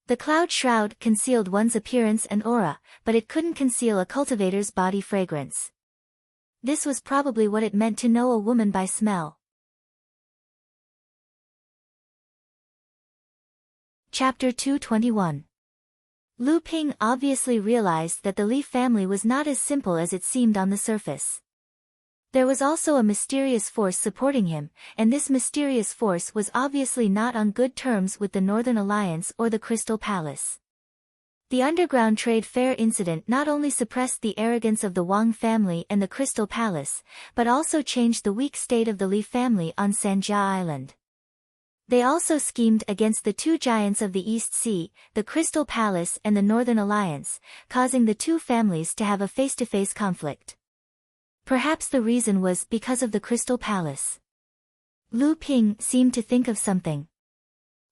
The cloud shroud concealed one's appearance and aura, but it couldn't conceal a cultivator's body fragrance. This was probably what it meant to know a woman by smell. Chapter 221. Lu Ping obviously realized that the Li family was not as simple as it seemed on the surface. There was also a mysterious force supporting him, and this mysterious force was obviously not on good terms with the Northern Alliance or the Crystal Palace. The underground trade fair incident not only suppressed the arrogance of the Wang family and the Crystal Palace, but also changed the weak state of the Li family on Sanjia Island. They also schemed against the two giants of the East Sea, the Crystal Palace and the Northern Alliance, causing the two families to have a face-to-face conflict. Perhaps the reason was because of the Crystal Palace. Lu Ping seemed to think of something.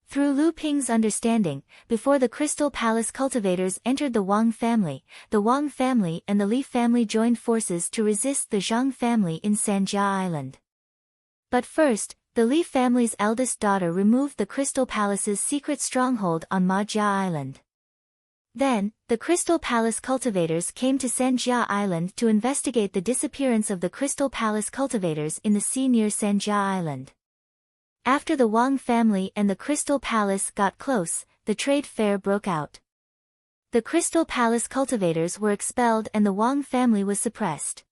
Through Lu Ping's understanding, before the Crystal Palace cultivators entered the Wang family and the Li family joined forces to resist the Zhang family in Sanjia Island. But first, the Li family's eldest daughter removed the Crystal Palace's secret stronghold on Majia Island. Then, the Crystal Palace cultivators came to Sanjia Island to investigate the disappearance of the Crystal Palace cultivators in the sea near Sanjia Island. After the Wang family and the Crystal Palace got close, the trade fair broke out. The Crystal Palace cultivators were expelled and the Wang family was suppressed.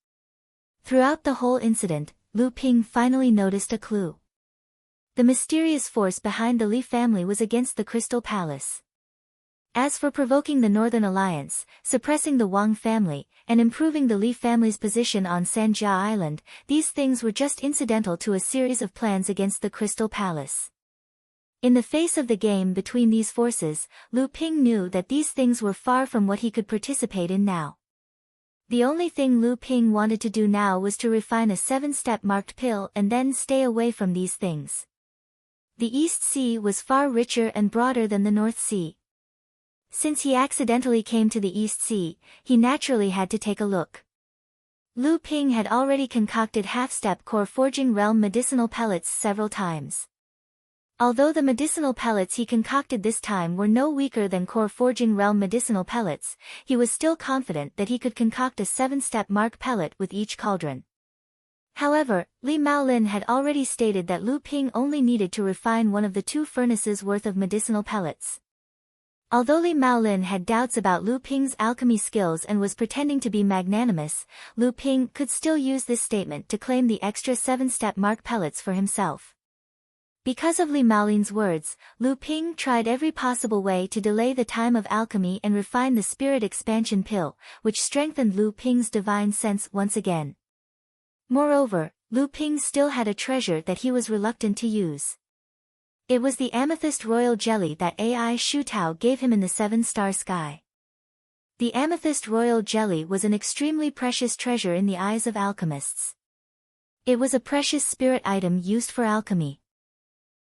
Throughout the whole incident, Lu Ping finally noticed a clue. The mysterious force behind the Li family was against the Crystal Palace. As for provoking the Northern Alliance, suppressing the Wang family, and improving the Li family's position on Sanjia Island, these things were just incidental to a series of plans against the Crystal Palace. In the face of the game between these forces, Lu Ping knew that these things were far from what he could participate in now. The only thing Lu Ping wanted to do now was to refine a 7-step marked pill and then stay away from these things. The East Sea was far richer and broader than the North Sea. Since he accidentally came to the East Sea, he naturally had to take a look. Lu Ping had already concocted half-step core forging realm medicinal pellets several times. Although the medicinal pellets he concocted this time were no weaker than core forging realm medicinal pellets, he was still confident that he could concoct a 7-step mark pellet with each cauldron. However, Li Maolin had already stated that Lu Ping only needed to refine one of the 2 furnaces worth of medicinal pellets. Although Li Maolin had doubts about Lu Ping's alchemy skills and was pretending to be magnanimous, Lu Ping could still use this statement to claim the extra 7-step mark pellets for himself. Because of Li Maolin's words, Lu Ping tried every possible way to delay the time of alchemy and refine the spirit expansion pill, which strengthened Lu Ping's divine sense once again. Moreover, Lu Ping still had a treasure that he was reluctant to use. It was the amethyst royal jelly that Ai Shutao gave him in the 7-star sky. The amethyst royal jelly was an extremely precious treasure in the eyes of alchemists. It was a precious spirit item used for alchemy.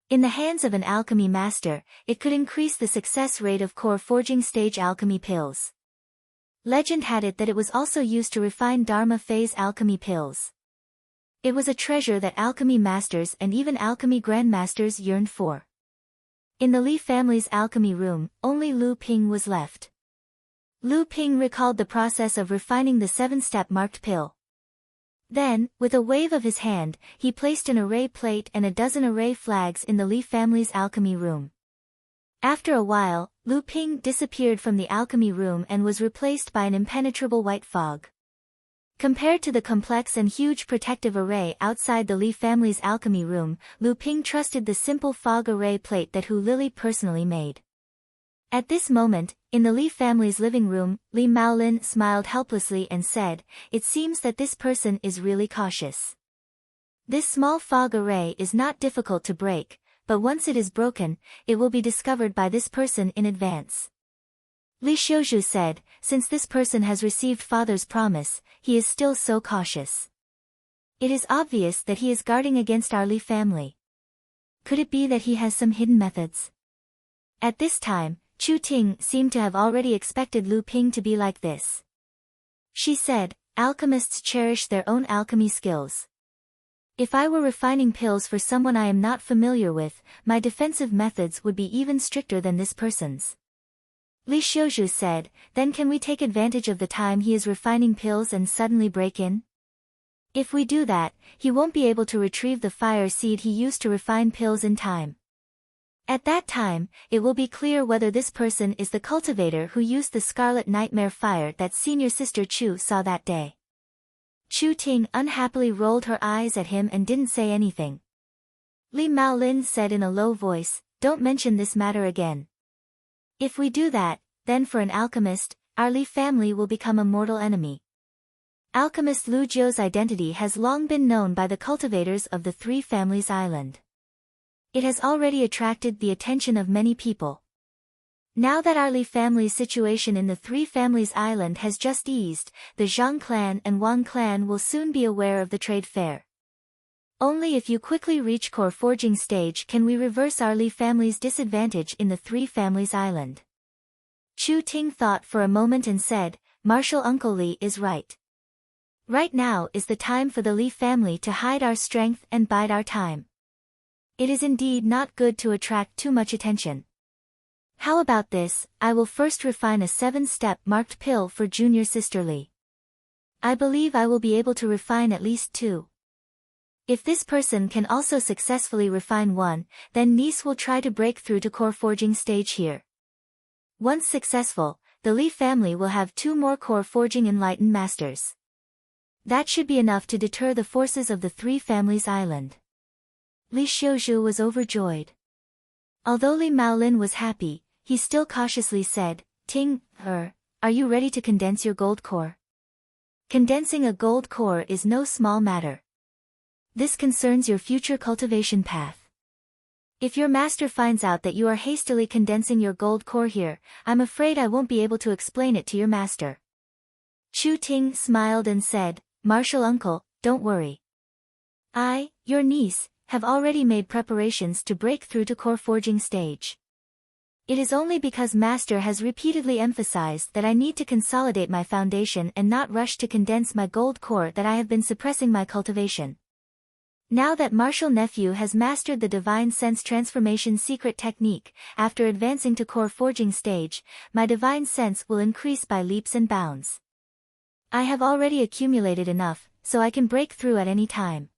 In the hands of an alchemy master, it could increase the success rate of core forging stage alchemy pills. Legend had it that it was also used to refine Dharma phase alchemy pills. It was a treasure that alchemy masters and even alchemy grandmasters yearned for. In the Li family's alchemy room, only Lu Ping was left. Lu Ping recalled the process of refining the 7-step marked pill. Then, with a wave of his hand, he placed an array plate and a dozen array flags in the Li family's alchemy room. After a while, Lu Ping disappeared from the alchemy room and was replaced by an impenetrable white fog. Compared to the complex and huge protective array outside the Li family's alchemy room, Lu Ping trusted the simple fog array plate that Hu Lili personally made. At this moment, in the Li family's living room, Li Maolin smiled helplessly and said, "It seems that this person is really cautious. This small fog array is not difficult to break, but once it is broken, it will be discovered by this person in advance." Li Xiuzhu said, "Since this person has received father's promise, he is still so cautious. It is obvious that he is guarding against our Li family. Could it be that he has some hidden methods?" At this time, Chu Ting seemed to have already expected Lu Ping to be like this. She said, "Alchemists cherish their own alchemy skills. If I were refining pills for someone I am not familiar with, my defensive methods would be even stricter than this person's." Li Xiuzhu said, "Then can we take advantage of the time he is refining pills and suddenly break in? If we do that, he won't be able to retrieve the fire seed he used to refine pills in time." At that time, it will be clear whether this person is the cultivator who used the scarlet nightmare fire that senior sister Chu saw that day. Chu Ting unhappily rolled her eyes at him and didn't say anything. Li Maolin said in a low voice, "Don't mention this matter again. If we do that, then for an alchemist, our Li family will become a mortal enemy." Alchemist Lu Jiu's identity has long been known by the cultivators of the Three Families Island. It has already attracted the attention of many people. Now that our Li family's situation in the Three Families Island has just eased, the Zhang clan and Wang clan will soon be aware of the trade fair. Only if you quickly reach core forging stage can we reverse our Li family's disadvantage in the Three Families Island. Chu Ting thought for a moment and said, "Martial Uncle Li is right. Right now is the time for the Li family to hide our strength and bide our time. It is indeed not good to attract too much attention. How about this, I will first refine a 7-step marked pill for junior sister Li. I believe I will be able to refine at least 2. If this person can also successfully refine 1, then niece will try to break through to core forging stage here. Once successful, the Li family will have 2 more core forging enlightened masters. That should be enough to deter the forces of the Three Families Island." Li Xiuzhu was overjoyed. Although Li Maolin was happy, he still cautiously said, "Ting, are you ready to condense your gold core?" Condensing a gold core is no small matter. This concerns your future cultivation path. If your master finds out that you are hastily condensing your gold core here, I'm afraid I won't be able to explain it to your master. Chu Ting smiled and said, "Martial uncle, don't worry. I, your niece, have already made preparations to break through to core forging stage. It is only because master has repeatedly emphasized that I need to consolidate my foundation and not rush to condense my gold core that I have been suppressing my cultivation. Now that martial nephew has mastered the divine sense transformation secret technique, after advancing to core forging stage, my divine sense will increase by leaps and bounds. I have already accumulated enough, so I can break through at any time."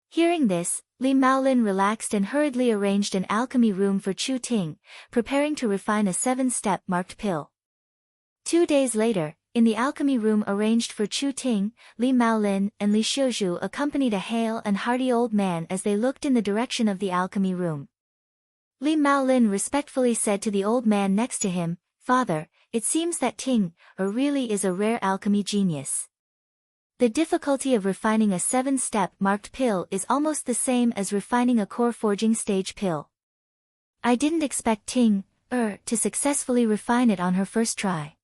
Hearing this, Li Maolin relaxed and hurriedly arranged an alchemy room for Chu Ting, preparing to refine a 7-step marked pill. 2 days later, in the alchemy room arranged for Chu Ting, Li Maolin and Li Xiuzhu accompanied a hale and hearty old man as they looked in the direction of the alchemy room. Li Maolin respectfully said to the old man next to him, "Father, it seems that Ting, really is a rare alchemy genius. The difficulty of refining a 7-step marked pill is almost the same as refining a core forging stage pill. I didn't expect Ting, to successfully refine it on her first try.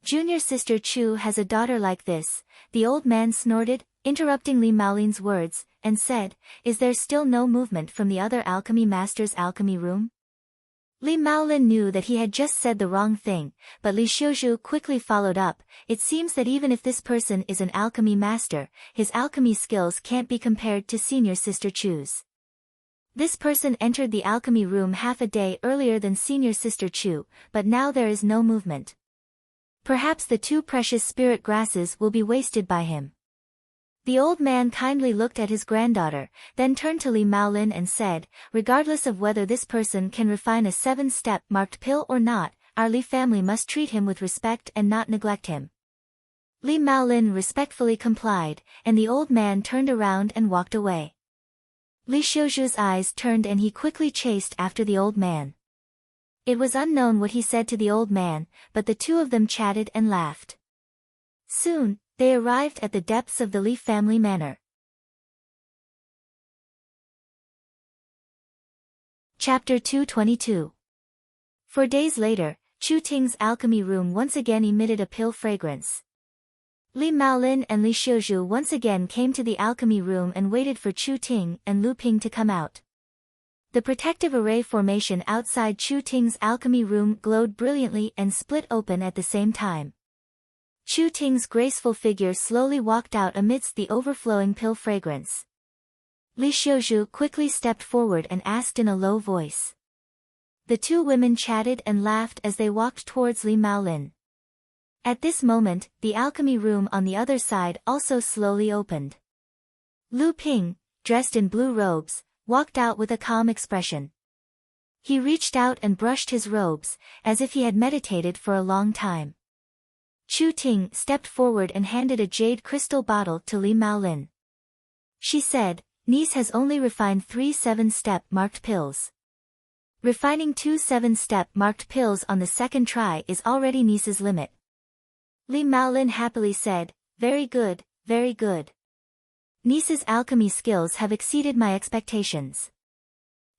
Junior sister Chu has a daughter like this," the old man snorted, interrupting Li Maolin's words, and said, "Is there still no movement from the other alchemy master's alchemy room?" Li Maolin knew that he had just said the wrong thing, but Li Xiuzhu quickly followed up, "It seems that even if this person is an alchemy master, his alchemy skills can't be compared to senior sister Chu's. This person entered the alchemy room half a day earlier than senior sister Chu, but now there is no movement. Perhaps the 2 precious spirit grasses will be wasted by him." The old man kindly looked at his granddaughter, then turned to Li Maolin and said, "Regardless of whether this person can refine a 7-step marked pill or not, our Li family must treat him with respect and not neglect him." Li Maolin respectfully complied, and the old man turned around and walked away. Li Xiuzhu's eyes turned and he quickly chased after the old man. It was unknown what he said to the old man, but the 2 of them chatted and laughed. Soon, they arrived at the depths of the Li family manor. Chapter 222. 4 days later, Chu Ting's alchemy room once again emitted a pill fragrance. Li Maolin and Li Xiuzhu once again came to the alchemy room and waited for Chu Ting and Lu Ping to come out. The protective array formation outside Chu Ting's alchemy room glowed brilliantly and split open at the same time. Chu Ting's graceful figure slowly walked out amidst the overflowing pill fragrance. Li Xiuzhu quickly stepped forward and asked in a low voice. The 2 women chatted and laughed as they walked towards Li Maolin. At this moment, the alchemy room on the other side also slowly opened. Lu Ping, dressed in blue robes, walked out with a calm expression. He reached out and brushed his robes, as if he had meditated for a long time. Chu Ting stepped forward and handed a jade crystal bottle to Li Maolin. She said, "Niece has only refined 3 7-step marked pills. Refining 2 7-step marked pills on the second try is already Niece's limit." Li Maolin happily said, "Very good, very good. Niece's alchemy skills have exceeded my expectations.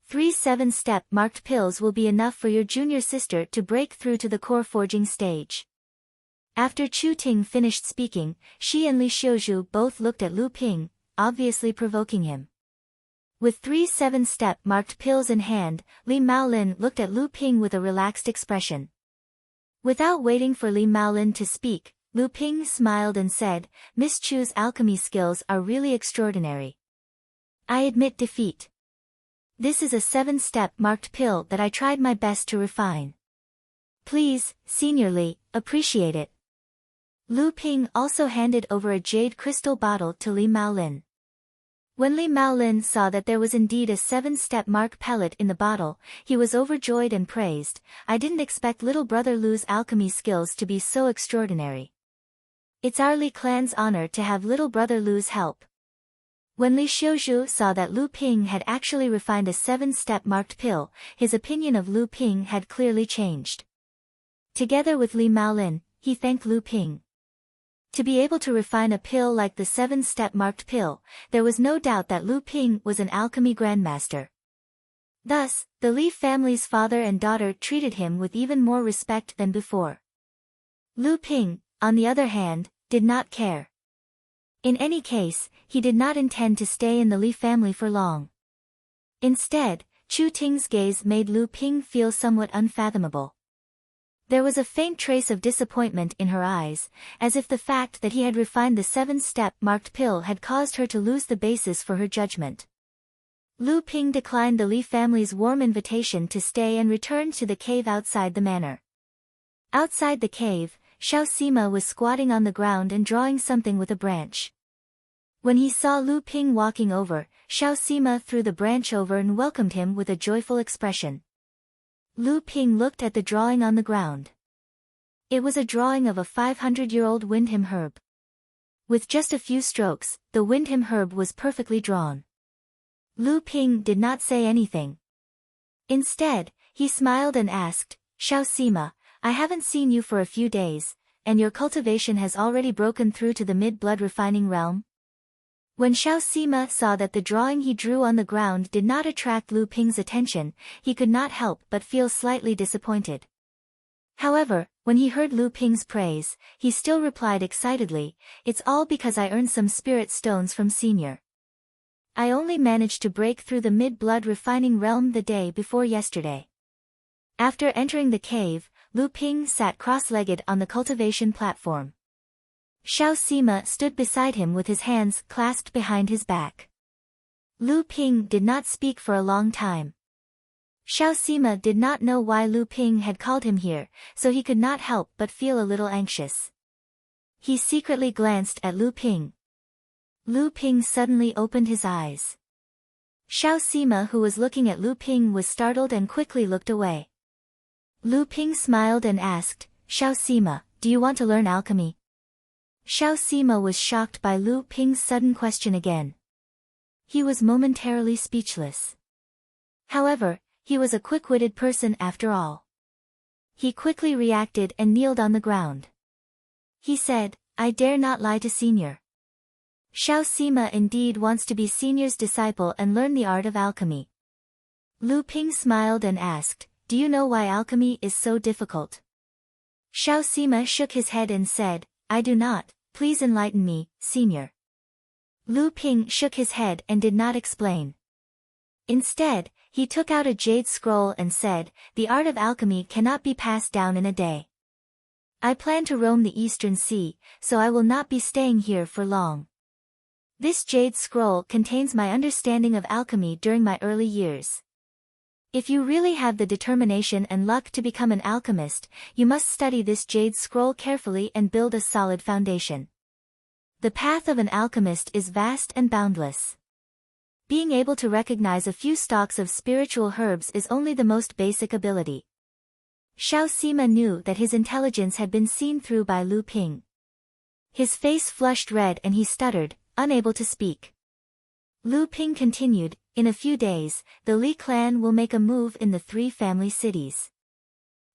3 7-step marked pills will be enough for your junior sister to break through to the core forging stage." After Chu Ting finished speaking, she and Li Xiuzhu both looked at Lu Ping, obviously provoking him. With 3 7-step marked pills in hand, Li Maolin looked at Lu Ping with a relaxed expression. Without waiting for Li Maolin to speak, Lu Ping smiled and said, "Miss Chu's alchemy skills are really extraordinary. I admit defeat. This is a 7-step marked pill that I tried my best to refine. Please, Senior Li, appreciate it." Lu Ping also handed over a jade crystal bottle to Li Maolin. When Li Maolin saw that there was indeed a 7-step mark pellet in the bottle, he was overjoyed and praised, "I didn't expect little brother Lu's alchemy skills to be so extraordinary. It's our Li clan's honor to have little brother Lu's help." When Li Xiuzhu saw that Lu Ping had actually refined a 7-step marked pill, his opinion of Lu Ping had clearly changed. Together with Li Maolin, he thanked Lu Ping. To be able to refine a pill like the 7-step marked pill, there was no doubt that Lu Ping was an alchemy grandmaster. Thus, the Li family's father and daughter treated him with even more respect than before. Lu Ping, on the other hand, did not care. In any case, he did not intend to stay in the Li family for long. Instead, Chu Ting's gaze made Lu Ping feel somewhat unfathomable. There was a faint trace of disappointment in her eyes, as if the fact that he had refined the 7-step marked pill had caused her to lose the basis for her judgment. Lu Ping declined the Li family's warm invitation to stay and returned to the cave outside the manor. Outside the cave, Xiao Sima was squatting on the ground and drawing something with a branch. When he saw Lu Ping walking over, Xiao Sima threw the branch over and welcomed him with a joyful expression. Lu Ping looked at the drawing on the ground. It was a drawing of a 500-year-old windham herb. With just a few strokes, the windham herb was perfectly drawn. Lu Ping did not say anything. Instead, he smiled and asked, "Xiao Sima, I haven't seen you for a few days, and your cultivation has already broken through to the mid-blood refining realm?" When Xiao Sima saw that the drawing he drew on the ground did not attract Lu Ping's attention, he could not help but feel slightly disappointed. However, when he heard Lu Ping's praise, he still replied excitedly, "It's all because I earned some spirit stones from Senior. I only managed to break through the mid-blood refining realm the day before yesterday." After entering the cave, Lu Ping sat cross-legged on the cultivation platform. Xiao Sima stood beside him with his hands clasped behind his back. Lu Ping did not speak for a long time. Xiao Sima did not know why Lu Ping had called him here, so he could not help but feel a little anxious. He secretly glanced at Lu Ping. Lu Ping suddenly opened his eyes. Xiao Sima, who was looking at Lu Ping, was startled and quickly looked away. Lu Ping smiled and asked, "Xiao Sima, do you want to learn alchemy?" Xiao Sima was shocked by Lu Ping's sudden question again. He was momentarily speechless. However, he was a quick-witted person after all. He quickly reacted and kneeled on the ground. He said, "I dare not lie to Senior. Xiao Sima indeed wants to be Senior's disciple and learn the art of alchemy." Lu Ping smiled and asked, "Do you know why alchemy is so difficult?" Xiao Sima shook his head and said, "I do not, please enlighten me, Senior." Lu Ping shook his head and did not explain. Instead, he took out a jade scroll and said, "The art of alchemy cannot be passed down in a day. I plan to roam the Eastern Sea, so I will not be staying here for long. This jade scroll contains my understanding of alchemy during my early years. If you really have the determination and luck to become an alchemist, you must study this jade scroll carefully and build a solid foundation. The path of an alchemist is vast and boundless. Being able to recognize a few stalks of spiritual herbs is only the most basic ability. Xiao Sima knew that his intelligence had been seen through by Lu Ping. His face flushed red and he stuttered, unable to speak. Lu Ping continued, "In a few days, the Li clan will make a move in the 3 family cities.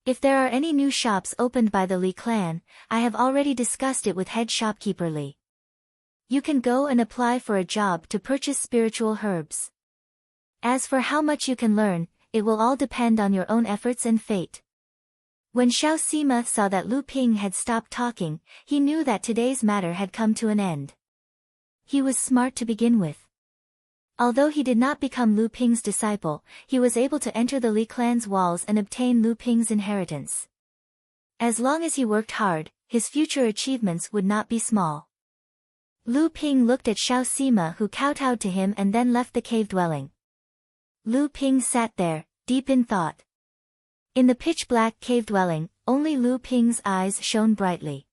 If there are any new shops opened by the Li clan, I have already discussed it with head shopkeeper Li. You can go and apply for a job to purchase spiritual herbs. As for how much you can learn, it will all depend on your own efforts and fate." When Xiao Sima saw that Lu Ping had stopped talking, he knew that today's matter had come to an end. He was smart to begin with. Although he did not become Lu Ping's disciple, he was able to enter the Li clan's walls and obtain Lu Ping's inheritance. As long as he worked hard, his future achievements would not be small. Lu Ping looked at Xiao Sima, who kowtowed to him and then left the cave dwelling. Lu Ping sat there, deep in thought. In the pitch-black cave dwelling, only Lu Ping's eyes shone brightly.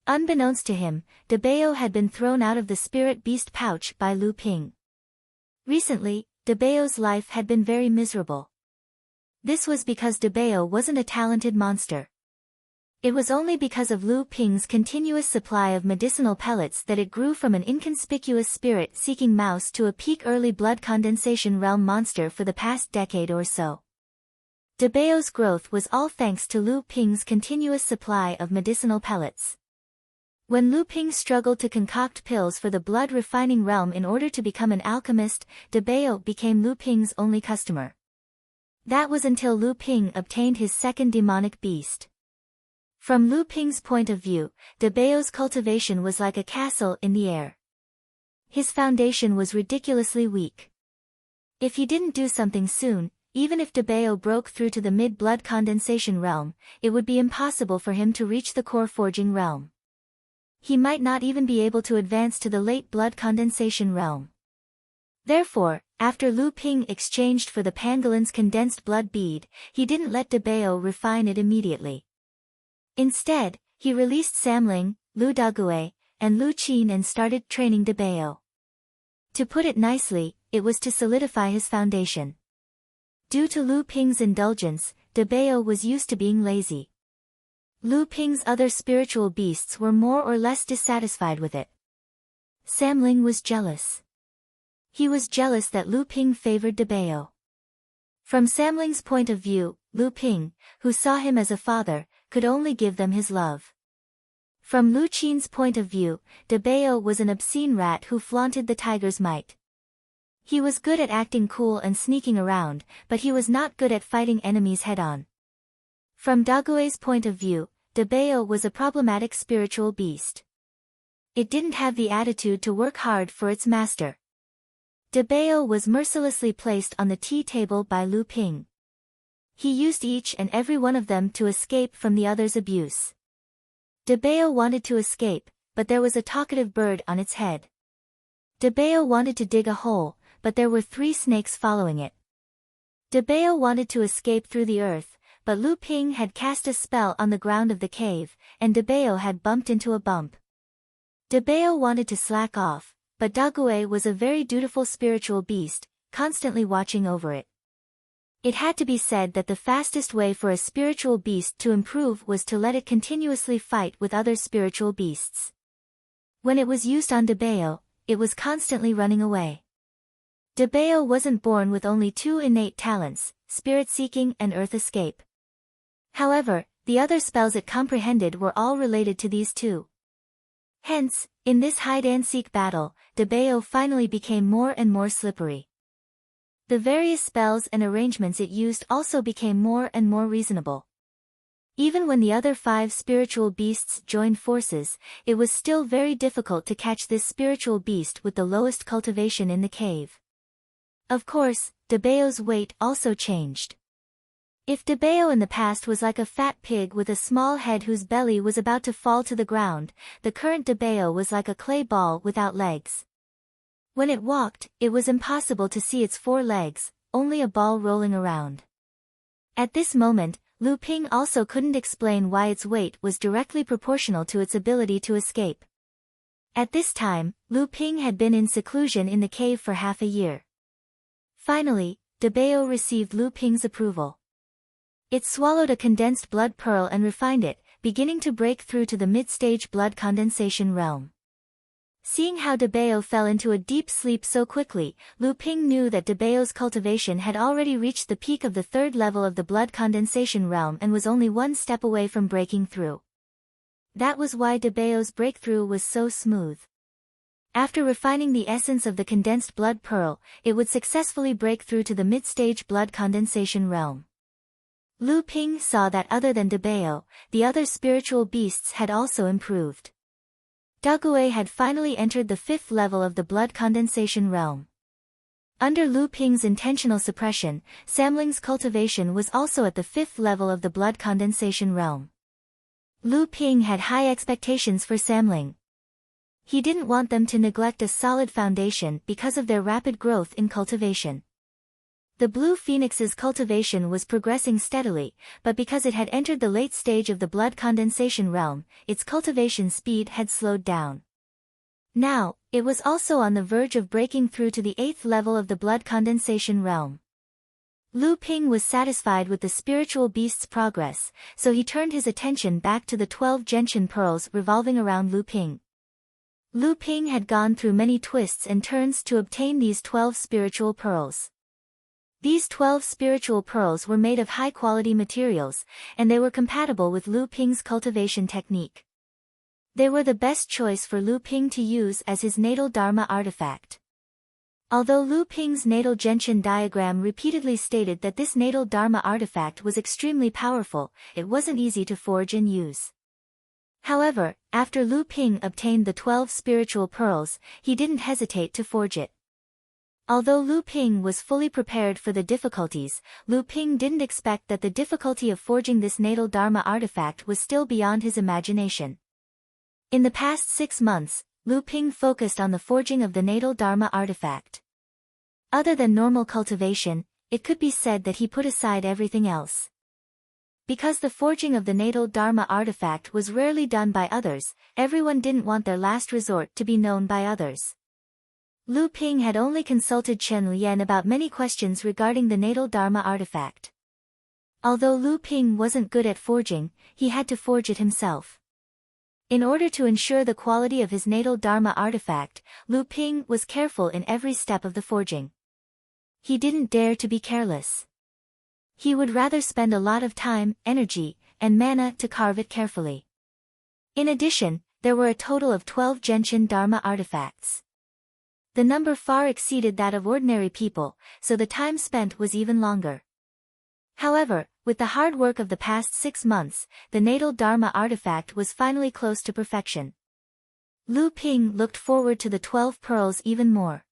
Unbeknownst to him, Debao had been thrown out of the spirit beast pouch by Lu Ping. Recently, Debao's life had been very miserable. This was because Debao wasn't a talented monster. It was only because of Lu Ping's continuous supply of medicinal pellets that it grew from an inconspicuous spirit-seeking mouse to a peak early blood condensation realm monster for the past decade or so. Debao's growth was all thanks to Lu Ping's continuous supply of medicinal pellets. When Lu Ping struggled to concoct pills for the blood-refining realm in order to become an alchemist, Debao became Lu Ping's only customer. That was until Lu Ping obtained his second demonic beast. From Lu Ping's point of view, Debao's cultivation was like a castle in the air. His foundation was ridiculously weak. If he didn't do something soon, even if Debao broke through to the mid-blood condensation realm, it would be impossible for him to reach the core forging realm. He might not even be able to advance to the late blood condensation realm. Therefore, after Lu Ping exchanged for the pangolin's condensed blood bead, he didn't let Debao refine it immediately. Instead, he released Samling, Lu Dagui, and Lu Qin and started training Debao. To put it nicely, it was to solidify his foundation. Due to Lu Ping's indulgence, Debao was used to being lazy. Lu Ping's other spiritual beasts were more or less dissatisfied with it. Samling was jealous. He was jealous that Lu Ping favored Debao. From Samling's point of view, Lu Ping, who saw him as a father, could only give them his love. From Lu Qin's point of view, Debao was an obscene rat who flaunted the tiger's might. He was good at acting cool and sneaking around, but he was not good at fighting enemies head-on. From Dague's point of view, Debao was a problematic spiritual beast. It didn't have the attitude to work hard for its master. Debao was mercilessly placed on the tea table by Lu Ping. He used each and every one of them to escape from the other's abuse. Debao wanted to escape, but there was a talkative bird on its head. Debao wanted to dig a hole, but there were 3 snakes following it. Debao wanted to escape through the earth, but Lu Ping had cast a spell on the ground of the cave, and Debao had bumped into a bump. Debao wanted to slack off, but Dague was a very dutiful spiritual beast, constantly watching over it. It had to be said that the fastest way for a spiritual beast to improve was to let it continuously fight with other spiritual beasts. When it was used on Debao, it was constantly running away. Debao wasn't born with only 2 innate talents, spirit-seeking and earth escape. However, the other spells it comprehended were all related to these 2. Hence, in this hide-and-seek battle, Debao finally became more and more slippery. The various spells and arrangements it used also became more and more reasonable. Even when the other 5 spiritual beasts joined forces, it was still very difficult to catch this spiritual beast with the lowest cultivation in the cave. Of course, Debao's weight also changed. If Debao in the past was like a fat pig with a small head whose belly was about to fall to the ground, the current Debao was like a clay ball without legs. When it walked, it was impossible to see its 4 legs, only a ball rolling around. At this moment, Lu Ping also couldn't explain why its weight was directly proportional to its ability to escape. At this time, Lu Ping had been in seclusion in the cave for half a year. Finally, Debao received Lu Ping's approval. It swallowed a condensed blood pearl and refined it, beginning to break through to the mid-stage blood condensation realm. Seeing how Debao fell into a deep sleep so quickly, Lu Ping knew that Debao's cultivation had already reached the peak of the third level of the blood condensation realm and was only one step away from breaking through. That was why Debao's breakthrough was so smooth. After refining the essence of the condensed blood pearl, it would successfully break through to the mid-stage blood condensation realm. Lu Ping saw that other than Debao, the other spiritual beasts had also improved. Dagui had finally entered the fifth level of the blood condensation realm. Under Lu Ping's intentional suppression, Samling's cultivation was also at the fifth level of the blood condensation realm. Lu Ping had high expectations for Samling. He didn't want them to neglect a solid foundation because of their rapid growth in cultivation. The Blue Phoenix's cultivation was progressing steadily, but because it had entered the late stage of the blood condensation realm, its cultivation speed had slowed down. Now, it was also on the verge of breaking through to the 8th level of the blood condensation realm. Lu Ping was satisfied with the spiritual beast's progress, so he turned his attention back to the 12 gentian pearls revolving around Lu Ping. Lu Ping had gone through many twists and turns to obtain these 12 spiritual pearls. These 12 spiritual pearls were made of high-quality materials, and they were compatible with Lu Ping's cultivation technique. They were the best choice for Lu Ping to use as his natal Dharma artifact. Although Lu Ping's natal gentian diagram repeatedly stated that this natal Dharma artifact was extremely powerful, it wasn't easy to forge and use. However, after Lu Ping obtained the 12 spiritual pearls, he didn't hesitate to forge it. Although Lu Ping was fully prepared for the difficulties, Lu Ping didn't expect that the difficulty of forging this natal Dharma artifact was still beyond his imagination. In the past 6 months, Lu Ping focused on the forging of the natal Dharma artifact. Other than normal cultivation, it could be said that he put aside everything else. Because the forging of the natal Dharma artifact was rarely done by others, everyone didn't want their last resort to be known by others. Lu Ping had only consulted Chen Lian about many questions regarding the natal Dharma artifact. Although Lu Ping wasn't good at forging, he had to forge it himself. In order to ensure the quality of his natal Dharma artifact, Lu Ping was careful in every step of the forging. He didn't dare to be careless. He would rather spend a lot of time, energy, and mana to carve it carefully. In addition, there were a total of 12 gentian Dharma artifacts. The number far exceeded that of ordinary people, so the time spent was even longer. However, with the hard work of the past 6 months, the natal Dharma artifact was finally close to perfection. Lu Ping looked forward to the 12 pearls even more.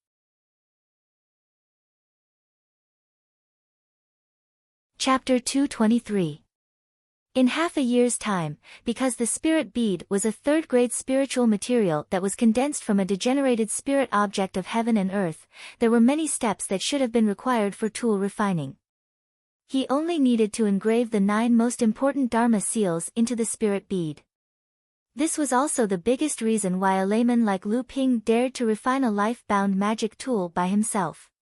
Chapter 223. In half a year's time, because the spirit bead was a third-grade spiritual material that was condensed from a degenerated spirit object of heaven and earth, there were many steps that should have been required for tool refining. He only needed to engrave the 9 most important Dharma seals into the spirit bead. This was also the biggest reason why a layman like Lu Ping dared to refine a life-bound magic tool by himself.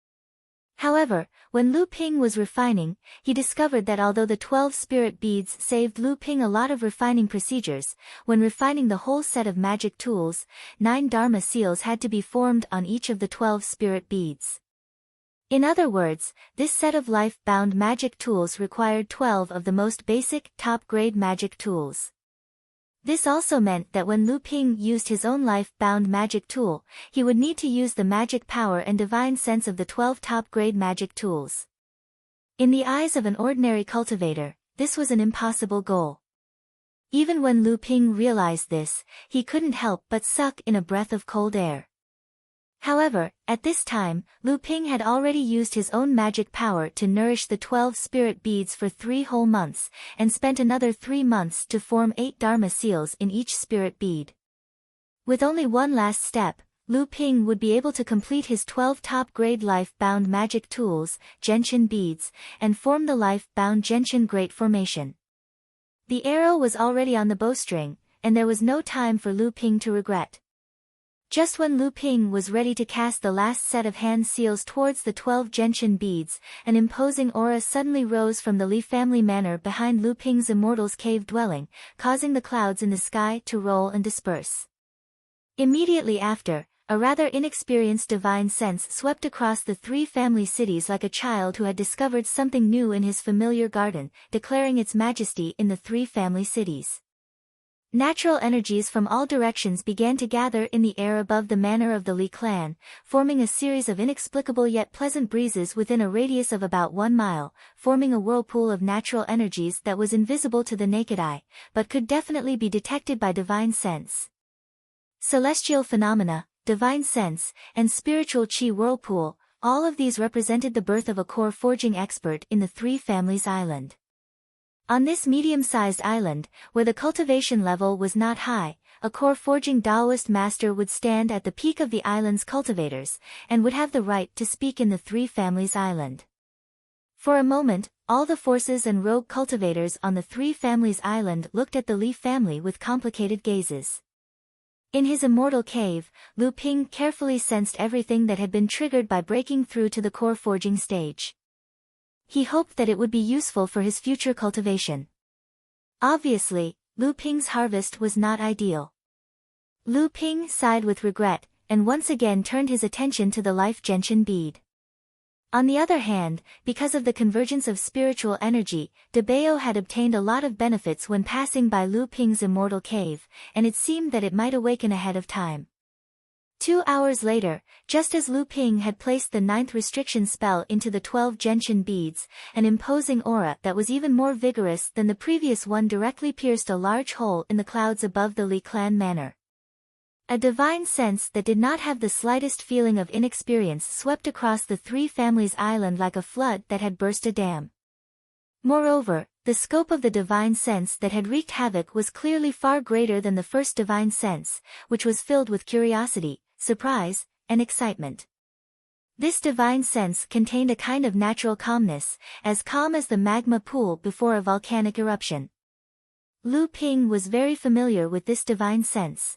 However, when Lu Ping was refining, he discovered that although the 12 spirit beads saved Lu Ping a lot of refining procedures, when refining the whole set of magic tools, 9 Dharma seals had to be formed on each of the 12 spirit beads. In other words, this set of life-bound magic tools required 12 of the most basic, top-grade magic tools. This also meant that when Lu Ping used his own life-bound magic tool, he would need to use the magic power and divine sense of the 12 top-grade magic tools. In the eyes of an ordinary cultivator, this was an impossible goal. Even when Lu Ping realized this, he couldn't help but suck in a breath of cold air. However, at this time, Lu Ping had already used his own magic power to nourish the 12 spirit beads for 3 whole months, and spent another 3 months to form 8 Dharma seals in each spirit bead. With only one last step, Lu Ping would be able to complete his 12 top-grade life-bound magic tools, gentian beads, and form the life-bound gentian great formation. The arrow was already on the bowstring, and there was no time for Lu Ping to regret. Just when Lu Ping was ready to cast the last set of hand seals towards the 12 gentian beads, an imposing aura suddenly rose from the Li family manor behind Lu Ping's immortal's cave dwelling, causing the clouds in the sky to roll and disperse. Immediately after, a rather inexperienced divine sense swept across the 3 family cities like a child who had discovered something new in his familiar garden, declaring its majesty in the 3 family cities. Natural energies from all directions began to gather in the air above the manor of the Li clan, forming a series of inexplicable yet pleasant breezes within a radius of about 1 mile, forming a whirlpool of natural energies that was invisible to the naked eye, but could definitely be detected by divine sense. Celestial phenomena, divine sense, and spiritual chi whirlpool, all of these represented the birth of a core forging expert in the 3 families island. On this medium-sized island, where the cultivation level was not high, a core forging Taoist master would stand at the peak of the island's cultivators, and would have the right to speak in the 3 families island. For a moment, all the forces and rogue cultivators on the 3 families island looked at the Li family with complicated gazes. In his immortal cave, Lu Ping carefully sensed everything that had been triggered by breaking through to the core forging stage. He hoped that it would be useful for his future cultivation. Obviously, Lu Ping's harvest was not ideal. Lu Ping sighed with regret, and once again turned his attention to the life gentian bead. On the other hand, because of the convergence of spiritual energy, De Bao had obtained a lot of benefits when passing by Lu Ping's immortal cave, and it seemed that it might awaken ahead of time. 2 hours later, just as Lu Ping had placed the 9th restriction spell into the 12 gentian beads, an imposing aura that was even more vigorous than the previous one directly pierced a large hole in the clouds above the Li clan manor. A divine sense that did not have the slightest feeling of inexperience swept across the 3 families island like a flood that had burst a dam. Moreover, the scope of the divine sense that had wreaked havoc was clearly far greater than the first divine sense, which was filled with curiosity, surprise, and excitement. This divine sense contained a kind of natural calmness, as calm as the magma pool before a volcanic eruption. Lu Ping was very familiar with this divine sense.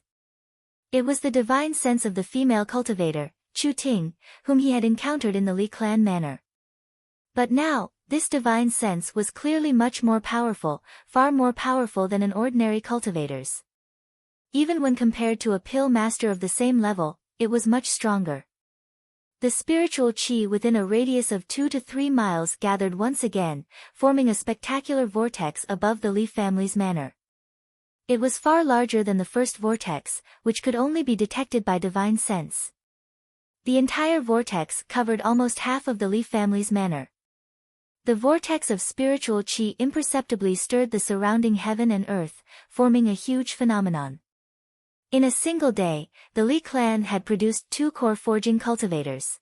It was the divine sense of the female cultivator, Chu Ting, whom he had encountered in the Li clan manor. But now, this divine sense was clearly much more powerful, far more powerful than an ordinary cultivator's. Even when compared to a pill master of the same level, it was much stronger. The spiritual chi within a radius of 2 to 3 miles gathered once again, forming a spectacular vortex above the Li family's manor. It was far larger than the first vortex, which could only be detected by divine sense. The entire vortex covered almost half of the Li family's manor. The vortex of spiritual chi imperceptibly stirred the surrounding heaven and earth, forming a huge phenomenon. In a single day, the Li clan had produced 2 core forging cultivators.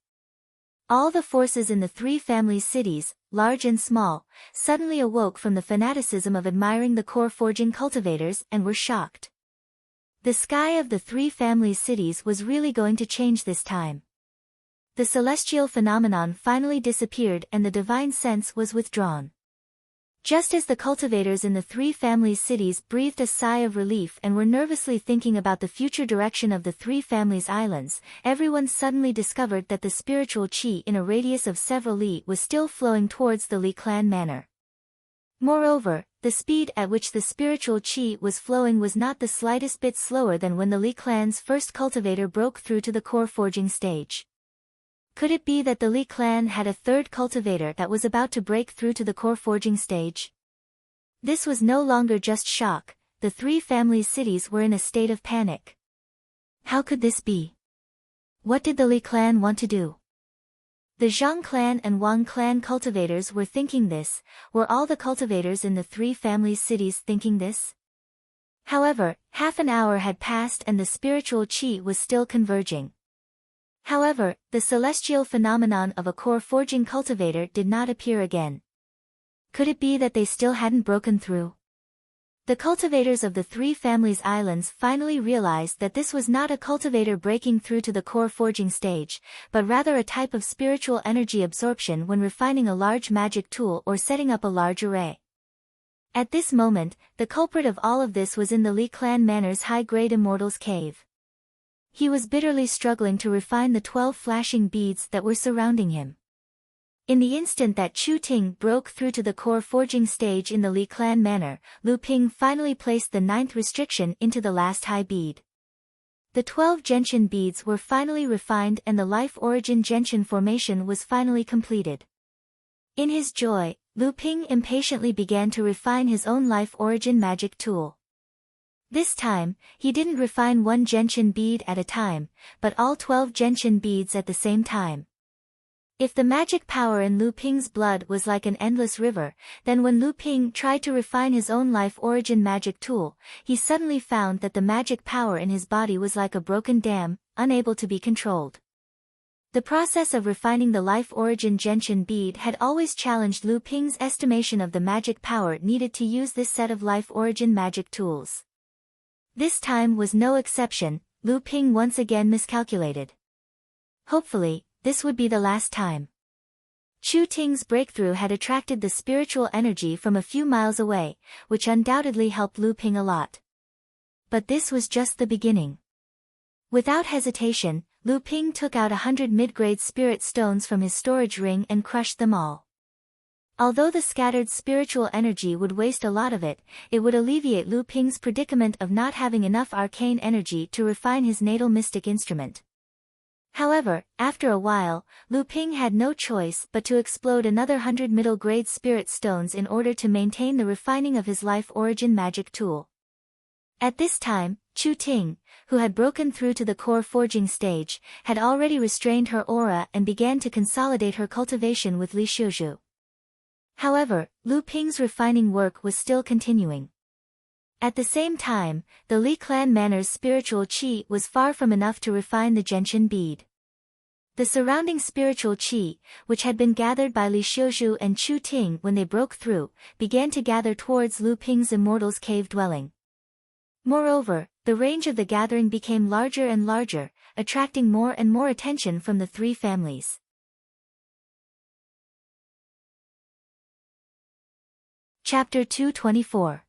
All the forces in the 3 family cities, large and small, suddenly awoke from the fanaticism of admiring the core forging cultivators and were shocked. The sky of the 3 family cities was really going to change this time. The celestial phenomenon finally disappeared and the divine sense was withdrawn. Just as the cultivators in the 3 family cities breathed a sigh of relief and were nervously thinking about the future direction of the 3 families islands, everyone suddenly discovered that the spiritual chi in a radius of several li was still flowing towards the Li clan manor. Moreover, the speed at which the spiritual chi was flowing was not the slightest bit slower than when the Li clan's first cultivator broke through to the core forging stage. Could it be that the Li clan had a 3rd cultivator that was about to break through to the core forging stage? This was no longer just shock, the 3 family cities were in a state of panic. How could this be? What did the Li clan want to do? The Zhang clan and Wang clan cultivators were thinking this. Were all the cultivators in the 3 family cities thinking this? However, half an hour had passed and the spiritual chi was still converging. However, the celestial phenomenon of a core forging cultivator did not appear again. Could it be that they still hadn't broken through? The cultivators of the 3 families islands finally realized that this was not a cultivator breaking through to the core forging stage, but rather a type of spiritual energy absorption when refining a large magic tool or setting up a large array. At this moment, the culprit of all of this was in the Li clan manor's high-grade immortal's cave. He was bitterly struggling to refine the 12 flashing beads that were surrounding him. In the instant that Chu Ting broke through to the core forging stage in the Li clan manner, Lu Ping finally placed the 9th restriction into the last high bead. The 12 gentian beads were finally refined and the life origin gentian formation was finally completed. In his joy, Lu Ping impatiently began to refine his own life origin magic tool. This time, he didn't refine one gentian bead at a time, but all 12 gentian beads at the same time. If the magic power in Lu Ping's blood was like an endless river, then when Lu Ping tried to refine his own life origin magic tool, he suddenly found that the magic power in his body was like a broken dam, unable to be controlled. The process of refining the life origin gentian bead had always challenged Lu Ping's estimation of the magic power needed to use this set of life origin magic tools. This time was no exception. Lu Ping once again miscalculated. Hopefully, this would be the last time. Chu Ting's breakthrough had attracted the spiritual energy from a few miles away, which undoubtedly helped Lu Ping a lot. But this was just the beginning. Without hesitation, Lu Ping took out 100 mid-grade spirit stones from his storage ring and crushed them all. Although the scattered spiritual energy would waste a lot of it, it would alleviate Lu Ping's predicament of not having enough arcane energy to refine his natal mystic instrument. However, after a while, Lu Ping had no choice but to explode another 100 middle-grade spirit stones in order to maintain the refining of his life origin magic tool. At this time, Chu Ting, who had broken through to the core forging stage, had already restrained her aura and began to consolidate her cultivation with Li Xiuzhu. However, Lu Ping's refining work was still continuing. At the same time, the Li clan manor's spiritual qi was far from enough to refine the gentian bead. The surrounding spiritual qi, which had been gathered by Li Xiuzhu and Chu Ting when they broke through, began to gather towards Lu Ping's immortal's cave dwelling. Moreover, the range of the gathering became larger and larger, attracting more and more attention from the three families. Chapter 224.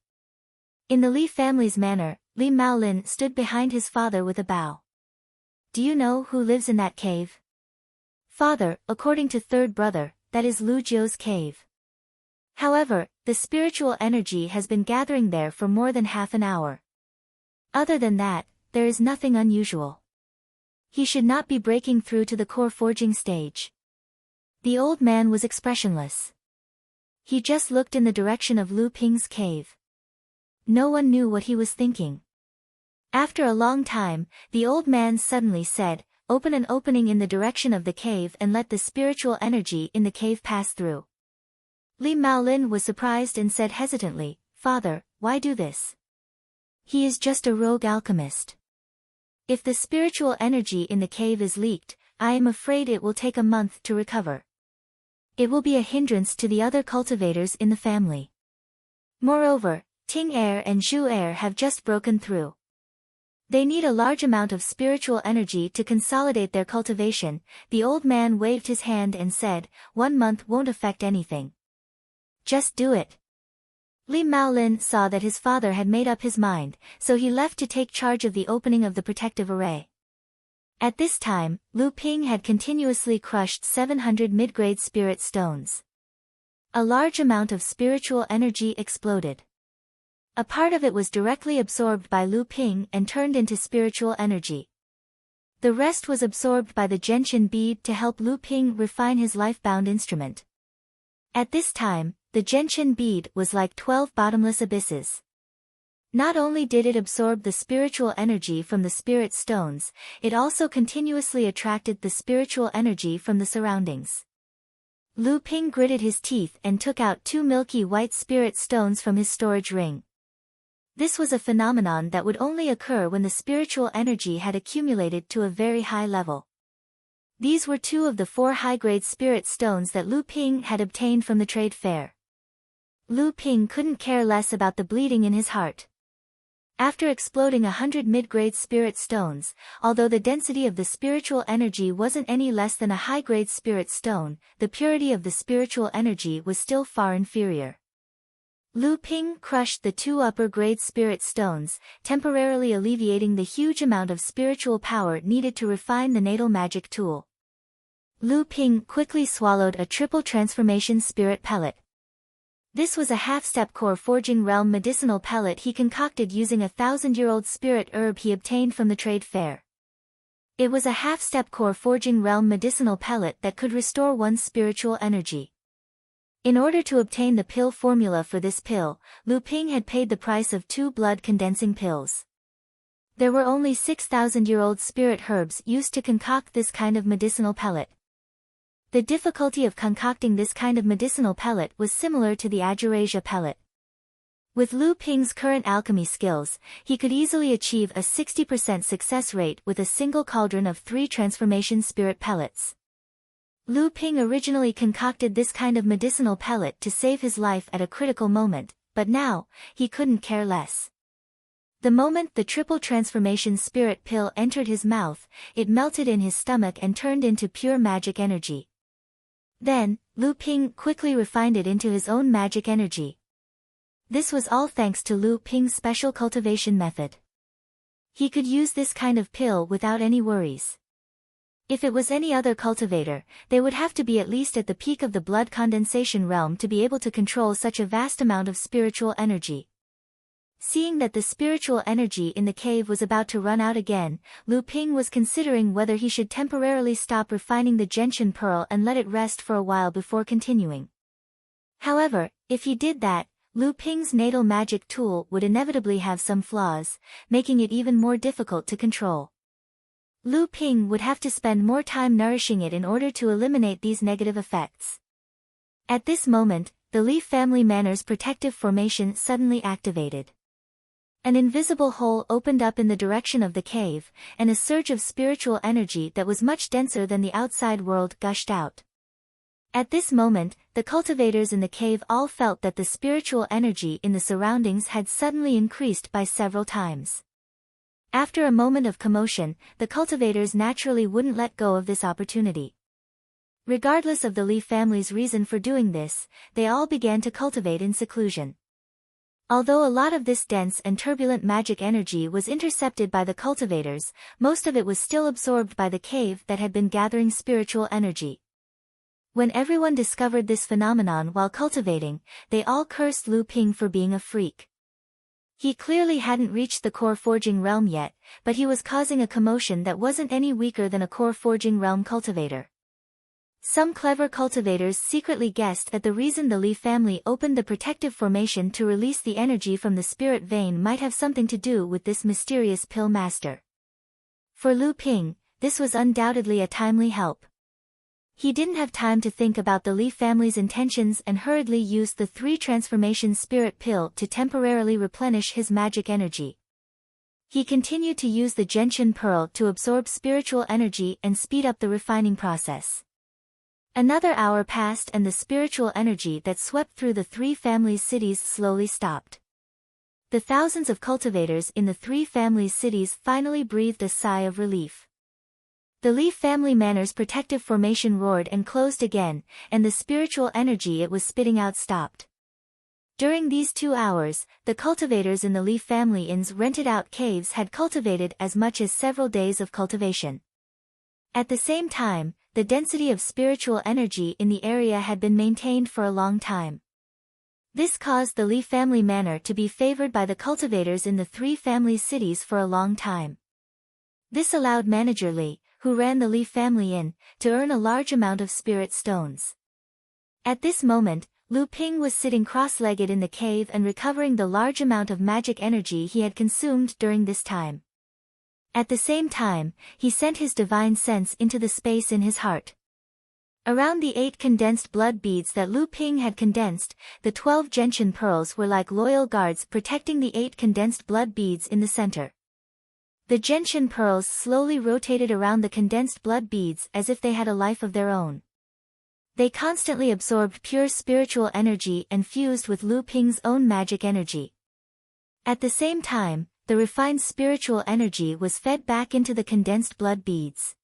In the Li family's manor, Li Maolin stood behind his father with a bow. Do you know who lives in that cave? Father, according to third brother, that is Lu Jiu's cave. However, the spiritual energy has been gathering there for more than half an hour. Other than that, there is nothing unusual. He should not be breaking through to the core forging stage. The old man was expressionless. He just looked in the direction of Lu Ping's cave. No one knew what he was thinking. After a long time, the old man suddenly said, "Open an opening in the direction of the cave and let the spiritual energy in the cave pass through." Li Maolin was surprised and said hesitantly, "Father, why do this? He is just a rogue alchemist. If the spiritual energy in the cave is leaked, I am afraid it will take a month to recover. It will be a hindrance to the other cultivators in the family. Moreover, Ting Heir and Zhu Heir have just broken through. They need a large amount of spiritual energy to consolidate their cultivation." The old man waved his hand and said, "1 month won't affect anything. Just do it." Li Maolin saw that his father had made up his mind, so he left to take charge of the opening of the protective array. At this time, Lu Ping had continuously crushed 700 mid-grade spirit stones. A large amount of spiritual energy exploded. A part of it was directly absorbed by Lu Ping and turned into spiritual energy. The rest was absorbed by the gentian bead to help Lu Ping refine his life-bound instrument. At this time, the gentian bead was like 12 bottomless abysses. Not only did it absorb the spiritual energy from the spirit stones, it also continuously attracted the spiritual energy from the surroundings. Lu Ping gritted his teeth and took out 2 milky white spirit stones from his storage ring. This was a phenomenon that would only occur when the spiritual energy had accumulated to a very high level. These were 2 of the 4 high-grade spirit stones that Lu Ping had obtained from the trade fair. Lu Ping couldn't care less about the bleeding in his heart. After exploding 100 mid-grade spirit stones, although the density of the spiritual energy wasn't any less than a high-grade spirit stone, the purity of the spiritual energy was still far inferior. Lu Ping crushed the 2 upper-grade spirit stones, temporarily alleviating the huge amount of spiritual power needed to refine the natal magic tool. Lu Ping quickly swallowed a triple transformation spirit pellet. This was a half-step core forging realm medicinal pellet he concocted using a 1,000-year-old spirit herb he obtained from the trade fair. It was a half-step core forging realm medicinal pellet that could restore one's spiritual energy. In order to obtain the pill formula for this pill, Lu Ping had paid the price of 2 blood-condensing pills. There were only 6,000-year-old spirit herbs used to concoct this kind of medicinal pellet. The difficulty of concocting this kind of medicinal pellet was similar to the Ajurasia pellet. With Lu Ping's current alchemy skills, he could easily achieve a 60% success rate with a single cauldron of 3 transformation spirit pellets. Lu Ping originally concocted this kind of medicinal pellet to save his life at a critical moment, but now, he couldn't care less. The moment the triple transformation spirit pill entered his mouth, it melted in his stomach and turned into pure magic energy. Then, Lu Ping quickly refined it into his own magic energy. This was all thanks to Lu Ping's special cultivation method. He could use this kind of pill without any worries. If it was any other cultivator, they would have to be at least at the peak of the blood condensation realm to be able to control such a vast amount of spiritual energy. Seeing that the spiritual energy in the cave was about to run out again, Lu Ping was considering whether he should temporarily stop refining the gentian pearl and let it rest for a while before continuing. However, if he did that, Lu Ping's natal magic tool would inevitably have some flaws, making it even more difficult to control. Lu Ping would have to spend more time nourishing it in order to eliminate these negative effects. At this moment, the Li family manor's protective formation suddenly activated. An invisible hole opened up in the direction of the cave, and a surge of spiritual energy that was much denser than the outside world gushed out. At this moment, the cultivators in the cave all felt that the spiritual energy in the surroundings had suddenly increased by several times. After a moment of commotion, the cultivators naturally wouldn't let go of this opportunity. Regardless of the Li family's reason for doing this, they all began to cultivate in seclusion. Although a lot of this dense and turbulent magic energy was intercepted by the cultivators, most of it was still absorbed by the cave that had been gathering spiritual energy. When everyone discovered this phenomenon while cultivating, they all cursed Lu Ping for being a freak. He clearly hadn't reached the core forging realm yet, but he was causing a commotion that wasn't any weaker than a core forging realm cultivator. Some clever cultivators secretly guessed that the reason the Li family opened the protective formation to release the energy from the spirit vein might have something to do with this mysterious pill master. For Lu Ping, this was undoubtedly a timely help. He didn't have time to think about the Li family's intentions and hurriedly used the 3 transformation spirit pill to temporarily replenish his magic energy. He continued to use the gentian pearl to absorb spiritual energy and speed up the refining process. Another hour passed and the spiritual energy that swept through the 3 families' cities slowly stopped. The thousands of cultivators in the 3 families' cities finally breathed a sigh of relief. The Li family manor's protective formation roared and closed again, and the spiritual energy it was spitting out stopped. During these 2 hours, the cultivators in the Li family inns rented out caves had cultivated as much as several days of cultivation. At the same time, the density of spiritual energy in the area had been maintained for a long time. This caused the Li family manor to be favored by the cultivators in the 3 family cities for a long time. This allowed Manager Li, who ran the Li family inn, to earn a large amount of spirit stones. At this moment, Lu Ping was sitting cross-legged in the cave and recovering the large amount of magic energy he had consumed during this time. At the same time, he sent his divine sense into the space in his heart. Around the 8 condensed blood beads that Lu Ping had condensed, the 12 gentian pearls were like loyal guards protecting the 8 condensed blood beads in the center. The gentian pearls slowly rotated around the condensed blood beads as if they had a life of their own. They constantly absorbed pure spiritual energy and fused with Lu Ping's own magic energy. At the same time, the refined spiritual energy was fed back into the condensed blood beads.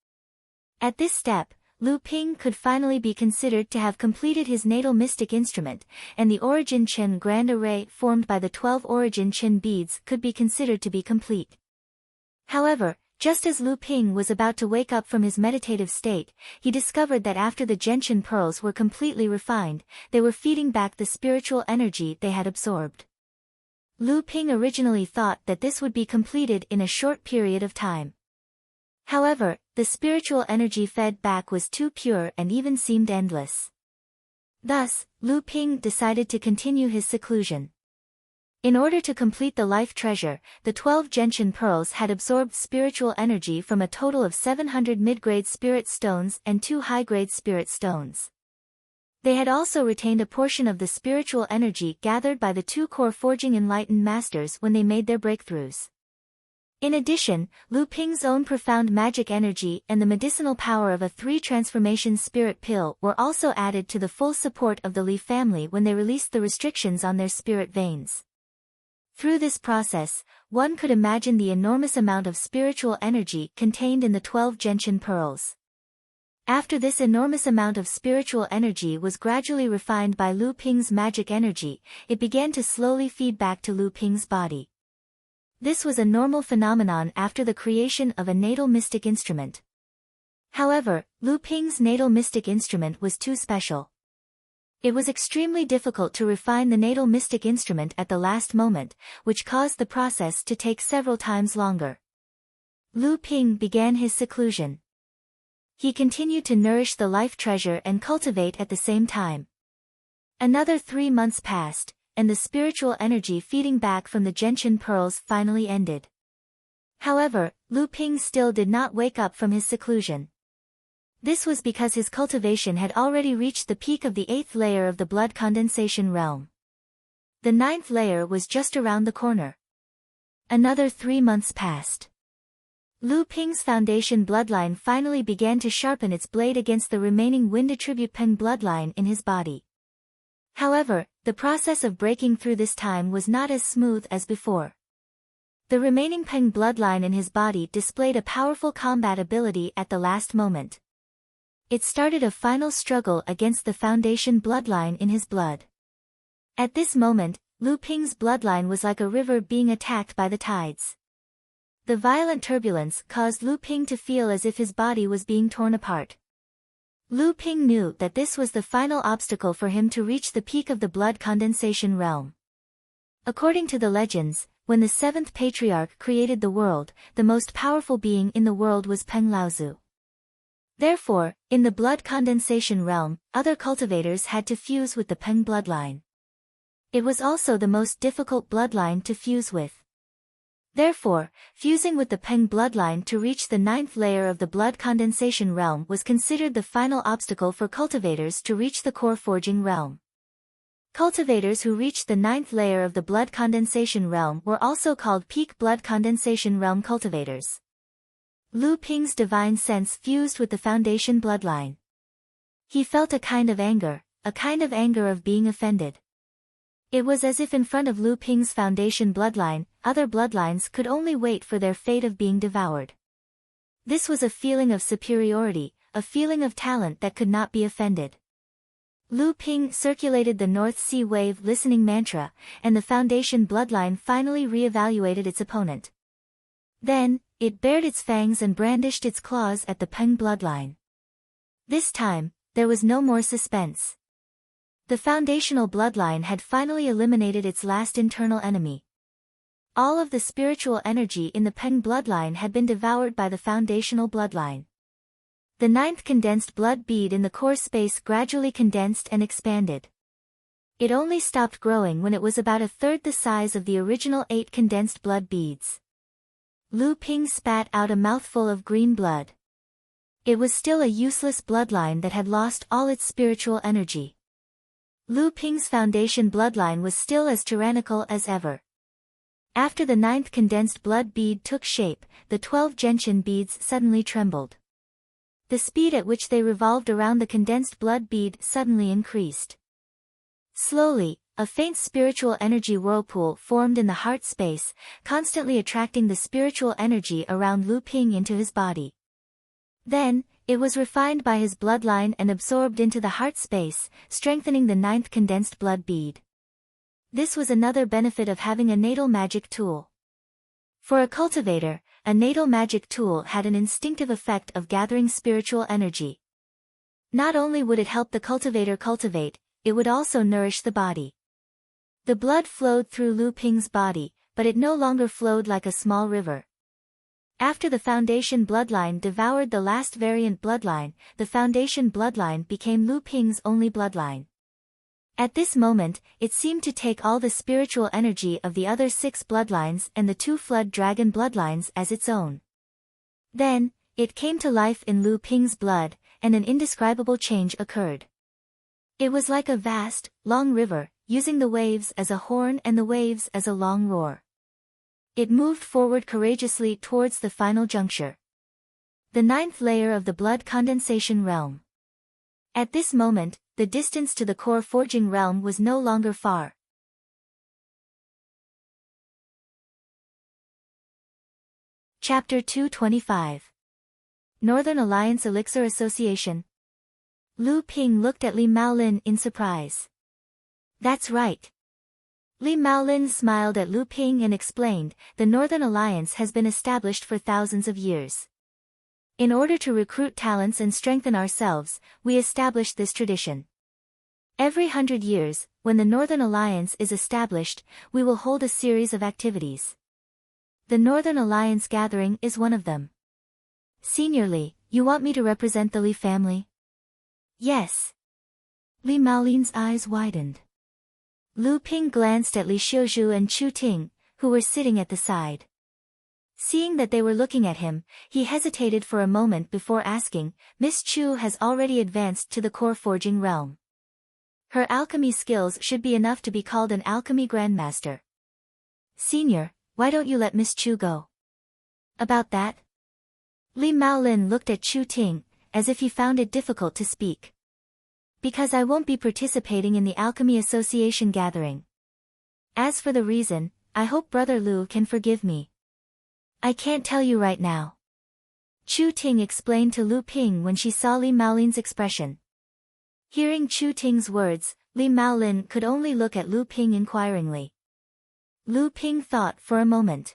At this step, Lu Ping could finally be considered to have completed his natal mystic instrument, and the origin Qin grand array formed by the 12 origin Qin beads could be considered to be complete. However, just as Lu Ping was about to wake up from his meditative state, he discovered that after the Gentian pearls were completely refined, they were feeding back the spiritual energy they had absorbed. Lu Ping originally thought that this would be completed in a short period of time. However, the spiritual energy fed back was too pure and even seemed endless. Thus, Lu Ping decided to continue his seclusion. In order to complete the life treasure, the 12 Gentian pearls had absorbed spiritual energy from a total of 700 mid-grade spirit stones and 2 high-grade spirit stones. They had also retained a portion of the spiritual energy gathered by the 2 core forging enlightened masters when they made their breakthroughs. In addition, Lu Ping's own profound magic energy and the medicinal power of a 3 transformation spirit pill were also added to the full support of the Li family when they released the restrictions on their spirit veins. Through this process, one could imagine the enormous amount of spiritual energy contained in the 12 Gentian pearls. After this enormous amount of spiritual energy was gradually refined by Lu Ping's magic energy, it began to slowly feed back to Lu Ping's body. This was a normal phenomenon after the creation of a natal mystic instrument. However, Lu Ping's natal mystic instrument was too special. It was extremely difficult to refine the natal mystic instrument at the last moment, which caused the process to take several times longer. Lu Ping began his seclusion. He continued to nourish the life treasure and cultivate at the same time. Another 3 months passed, and the spiritual energy feeding back from the Gentian pearls finally ended. However, Lu Ping still did not wake up from his seclusion. This was because his cultivation had already reached the peak of the 8th layer of the blood condensation realm. The 9th layer was just around the corner. Another 3 months passed. Lu Ping's foundation bloodline finally began to sharpen its blade against the remaining wind attribute Peng bloodline in his body. However, the process of breaking through this time was not as smooth as before. The remaining Peng bloodline in his body displayed a powerful combat ability at the last moment. It started a final struggle against the foundation bloodline in his blood. At this moment, Lu Ping's bloodline was like a river being attacked by the tides. The violent turbulence caused Lu Ping to feel as if his body was being torn apart. Lu Ping knew that this was the final obstacle for him to reach the peak of the blood condensation realm. According to the legends, when the 7th patriarch created the world, the most powerful being in the world was Peng Laozu. Therefore, in the blood condensation realm, other cultivators had to fuse with the Peng bloodline. It was also the most difficult bloodline to fuse with. Therefore, fusing with the Peng bloodline to reach the 9th layer of the blood condensation realm was considered the final obstacle for cultivators to reach the core forging realm. Cultivators who reached the 9th layer of the blood condensation realm were also called peak blood condensation realm cultivators. Lu Ping's divine sense fused with the foundation bloodline. He felt a kind of anger of being offended. It was as if in front of Lu Ping's foundation bloodline, other bloodlines could only wait for their fate of being devoured. This was a feeling of superiority, a feeling of talent that could not be offended. Lu Ping circulated the North Sea Wave listening mantra, and the foundation bloodline finally re-evaluated its opponent. Then, it bared its fangs and brandished its claws at the Peng bloodline. This time, there was no more suspense. The foundational bloodline had finally eliminated its last internal enemy. All of the spiritual energy in the Peng bloodline had been devoured by the foundational bloodline. The 9th condensed blood bead in the core space gradually condensed and expanded. It only stopped growing when it was about a third the size of the original 8 condensed blood beads. Lu Ping spat out a mouthful of green blood. It was still a useless bloodline that had lost all its spiritual energy. Lu Ping's foundation bloodline was still as tyrannical as ever. After the 9th condensed blood bead took shape, the 12 gentian beads suddenly trembled. The speed at which they revolved around the condensed blood bead suddenly increased. Slowly, a faint spiritual energy whirlpool formed in the heart space, constantly attracting the spiritual energy around Lu Ping into his body. Then, it was refined by his bloodline and absorbed into the heart space, strengthening the 9th condensed blood bead. This was another benefit of having a natal magic tool. For a cultivator, a natal magic tool had an instinctive effect of gathering spiritual energy. Not only would it help the cultivator cultivate, it would also nourish the body. The blood flowed through Lu Ping's body, but it no longer flowed like a small river. After the Foundation bloodline devoured the last variant bloodline, the Foundation bloodline became Lu Ping's only bloodline. At this moment, it seemed to take all the spiritual energy of the other 6 bloodlines and the 2 flood dragon bloodlines as its own. Then, it came to life in Lu Ping's blood, and an indescribable change occurred. It was like a vast, long river, using the waves as a horn and the waves as a long roar. It moved forward courageously towards the final juncture. The 9th layer of the blood condensation realm. At this moment, the distance to the core forging realm was no longer far. Chapter 225. Northern Alliance Elixir Association. Lu Ping looked at Li Maolin in surprise. That's right. Li Maolin smiled at Lu Ping and explained, the Northern Alliance has been established for thousands of years. In order to recruit talents and strengthen ourselves, we established this tradition. Every 100 years, when the Northern Alliance is established, we will hold a series of activities. The Northern Alliance Gathering is one of them. Senior Li, you want me to represent the Li family? Yes. Li Maolin's eyes widened. Lu Ping glanced at Li Xiuzhu and Chu Ting, who were sitting at the side. Seeing that they were looking at him, he hesitated for a moment before asking, Miss Chu has already advanced to the core forging realm. Her alchemy skills should be enough to be called an alchemy grandmaster. Senior, why don't you let Miss Chu go? About that? Li Maolin looked at Chu Ting, as if he found it difficult to speak. Because I won't be participating in the Alchemy Association gathering. As for the reason, I hope Brother Lu can forgive me. I can't tell you right now. Chu Ting explained to Lu Ping when she saw Li Maolin's expression. Hearing Chu Ting's words, Li Maolin could only look at Lu Ping inquiringly. Lu Ping thought for a moment.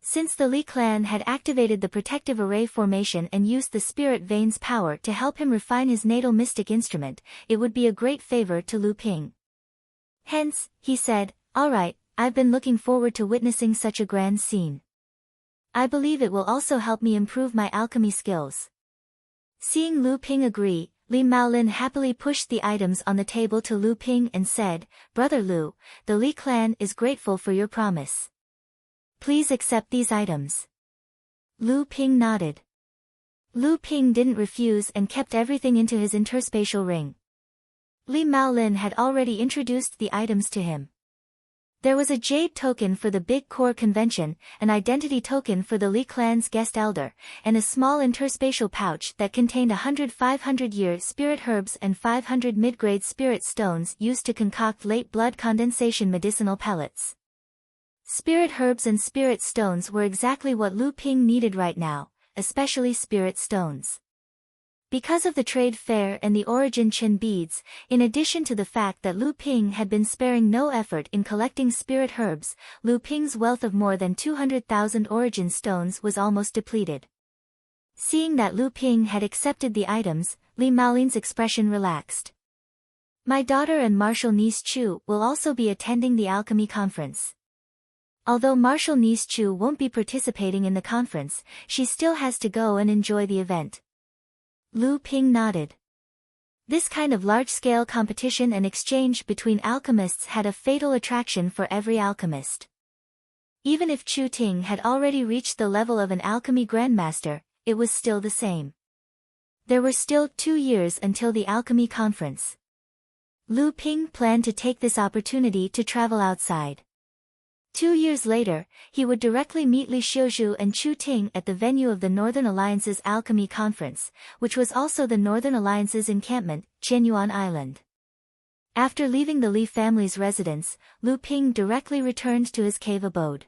Since the Li clan had activated the protective array formation and used the spirit vein's power to help him refine his natal mystic instrument, it would be a great favor to Lu Ping. Hence, he said, all right, I've been looking forward to witnessing such a grand scene. I believe it will also help me improve my alchemy skills. Seeing Lu Ping agree, Li Maolin happily pushed the items on the table to Lu Ping and said, Brother Lu, the Li clan is grateful for your promise. Please accept these items. Lu Ping nodded. Lu Ping didn't refuse and kept everything into his interspatial ring. Li Maolin had already introduced the items to him. There was a jade token for the big core convention, an identity token for the Li clan's guest elder, and a small interspatial pouch that contained 100 500-year spirit herbs and 500 mid-grade spirit stones used to concoct late blood condensation medicinal pellets. Spirit herbs and spirit stones were exactly what Lu Ping needed right now, especially spirit stones. Because of the trade fair and the origin Qin beads, in addition to the fact that Lu Ping had been sparing no effort in collecting spirit herbs, Lu Ping's wealth of more than 200,000 origin stones was almost depleted. Seeing that Lu Ping had accepted the items, Li Maolin's expression relaxed. My daughter and martial niece Chu will also be attending the alchemy conference. Although martial niece Chu won't be participating in the conference, she still has to go and enjoy the event. Lu Ping nodded. This kind of large-scale competition and exchange between alchemists had a fatal attraction for every alchemist. Even if Chu Ting had already reached the level of an alchemy grandmaster, it was still the same. There were still 2 years until the alchemy conference. Lu Ping planned to take this opportunity to travel outside. 2 years later, he would directly meet Li Xiuzhu and Chu Ting at the venue of the Northern Alliance's Alchemy Conference, which was also the Northern Alliance's encampment, Qianyuan Island. After leaving the Li family's residence, Lu Ping directly returned to his cave abode.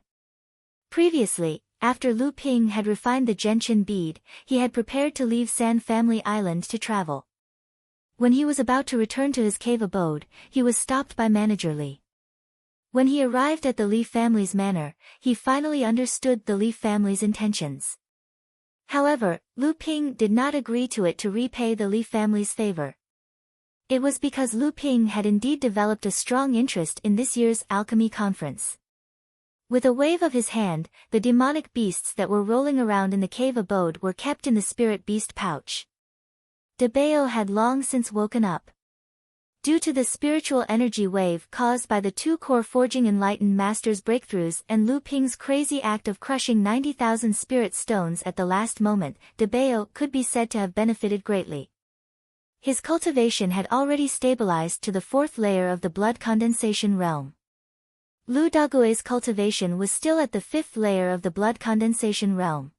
Previously, After Lu Ping had refined the gentian bead, he had prepared to leave San Family Island to travel. When he was about to return to his cave abode, he was stopped by Manager Li. When he arrived at the Li family's manor, he finally understood the Li family's intentions. However, Lu Ping did not agree to it to repay the Li family's favor. It was because Lu Ping had indeed developed a strong interest in this year's alchemy conference. With a wave of his hand, the demonic beasts that were rolling around in the cave abode were kept in the spirit beast pouch. De Bao had long since woken up. Due to the spiritual energy wave caused by the two core forging enlightened masters' breakthroughs and Lu Ping's crazy act of crushing 90,000 spirit stones at the last moment, De Bao could be said to have benefited greatly. His cultivation had already stabilized to the 4th layer of the blood condensation realm. Lu Dagui's cultivation was still at the 5th layer of the blood condensation realm.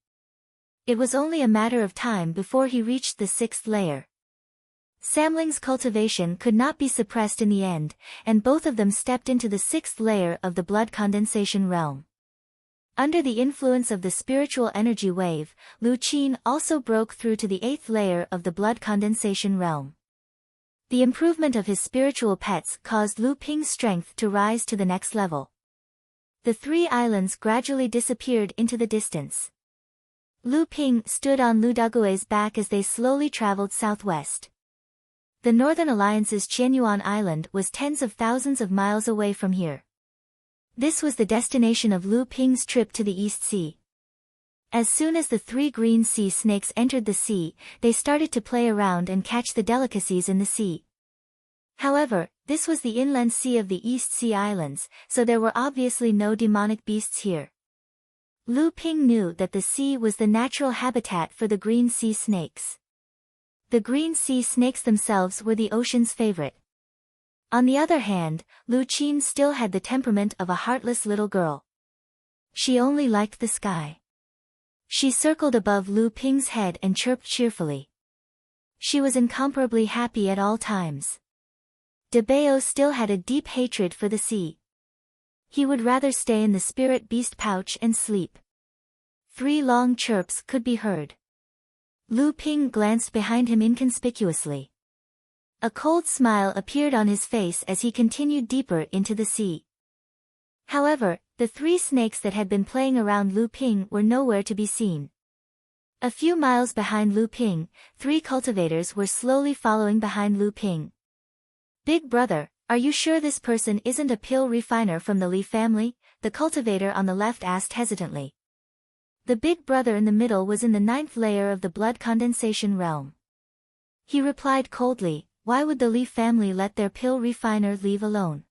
It was only a matter of time before he reached the 6th layer. Samling's cultivation could not be suppressed in the end, and both of them stepped into the 6th layer of the blood condensation realm. Under the influence of the spiritual energy wave, Lu Qin also broke through to the 8th layer of the blood condensation realm. The improvement of his spiritual pets caused Lu Ping's strength to rise to the next level. The 3 islands gradually disappeared into the distance. Lu Ping stood on Lu Dagui's back as they slowly traveled southwest. The Northern Alliance's Qianyuan Island was tens of thousands of miles away from here. This was the destination of Lu Ping's trip to the East Sea. As soon as the 3 green sea snakes entered the sea, they started to play around and catch the delicacies in the sea. However, this was the inland sea of the East Sea Islands, so there were obviously no demonic beasts here. Lu Ping knew that the sea was the natural habitat for the green sea snakes. The green sea snakes themselves were the ocean's favorite. On the other hand, Lu Qin still had the temperament of a heartless little girl. She only liked the sky. She circled above Lu Ping's head and chirped cheerfully. She was incomparably happy at all times. De Bao still had a deep hatred for the sea. He would rather stay in the spirit beast pouch and sleep. 3 long chirps could be heard. Lu Ping glanced behind him inconspicuously. A cold smile appeared on his face as he continued deeper into the sea. However, the 3 snakes that had been playing around Lu Ping were nowhere to be seen. A few miles behind Lu Ping, 3 cultivators were slowly following behind Lu Ping. "Big brother, are you sure this person isn't a pill refiner from the Li family?" the cultivator on the left asked hesitantly. The big brother in the middle was in the 9th layer of the blood condensation realm. He replied coldly, "Why would the Li family let their pill refiner leave alone?"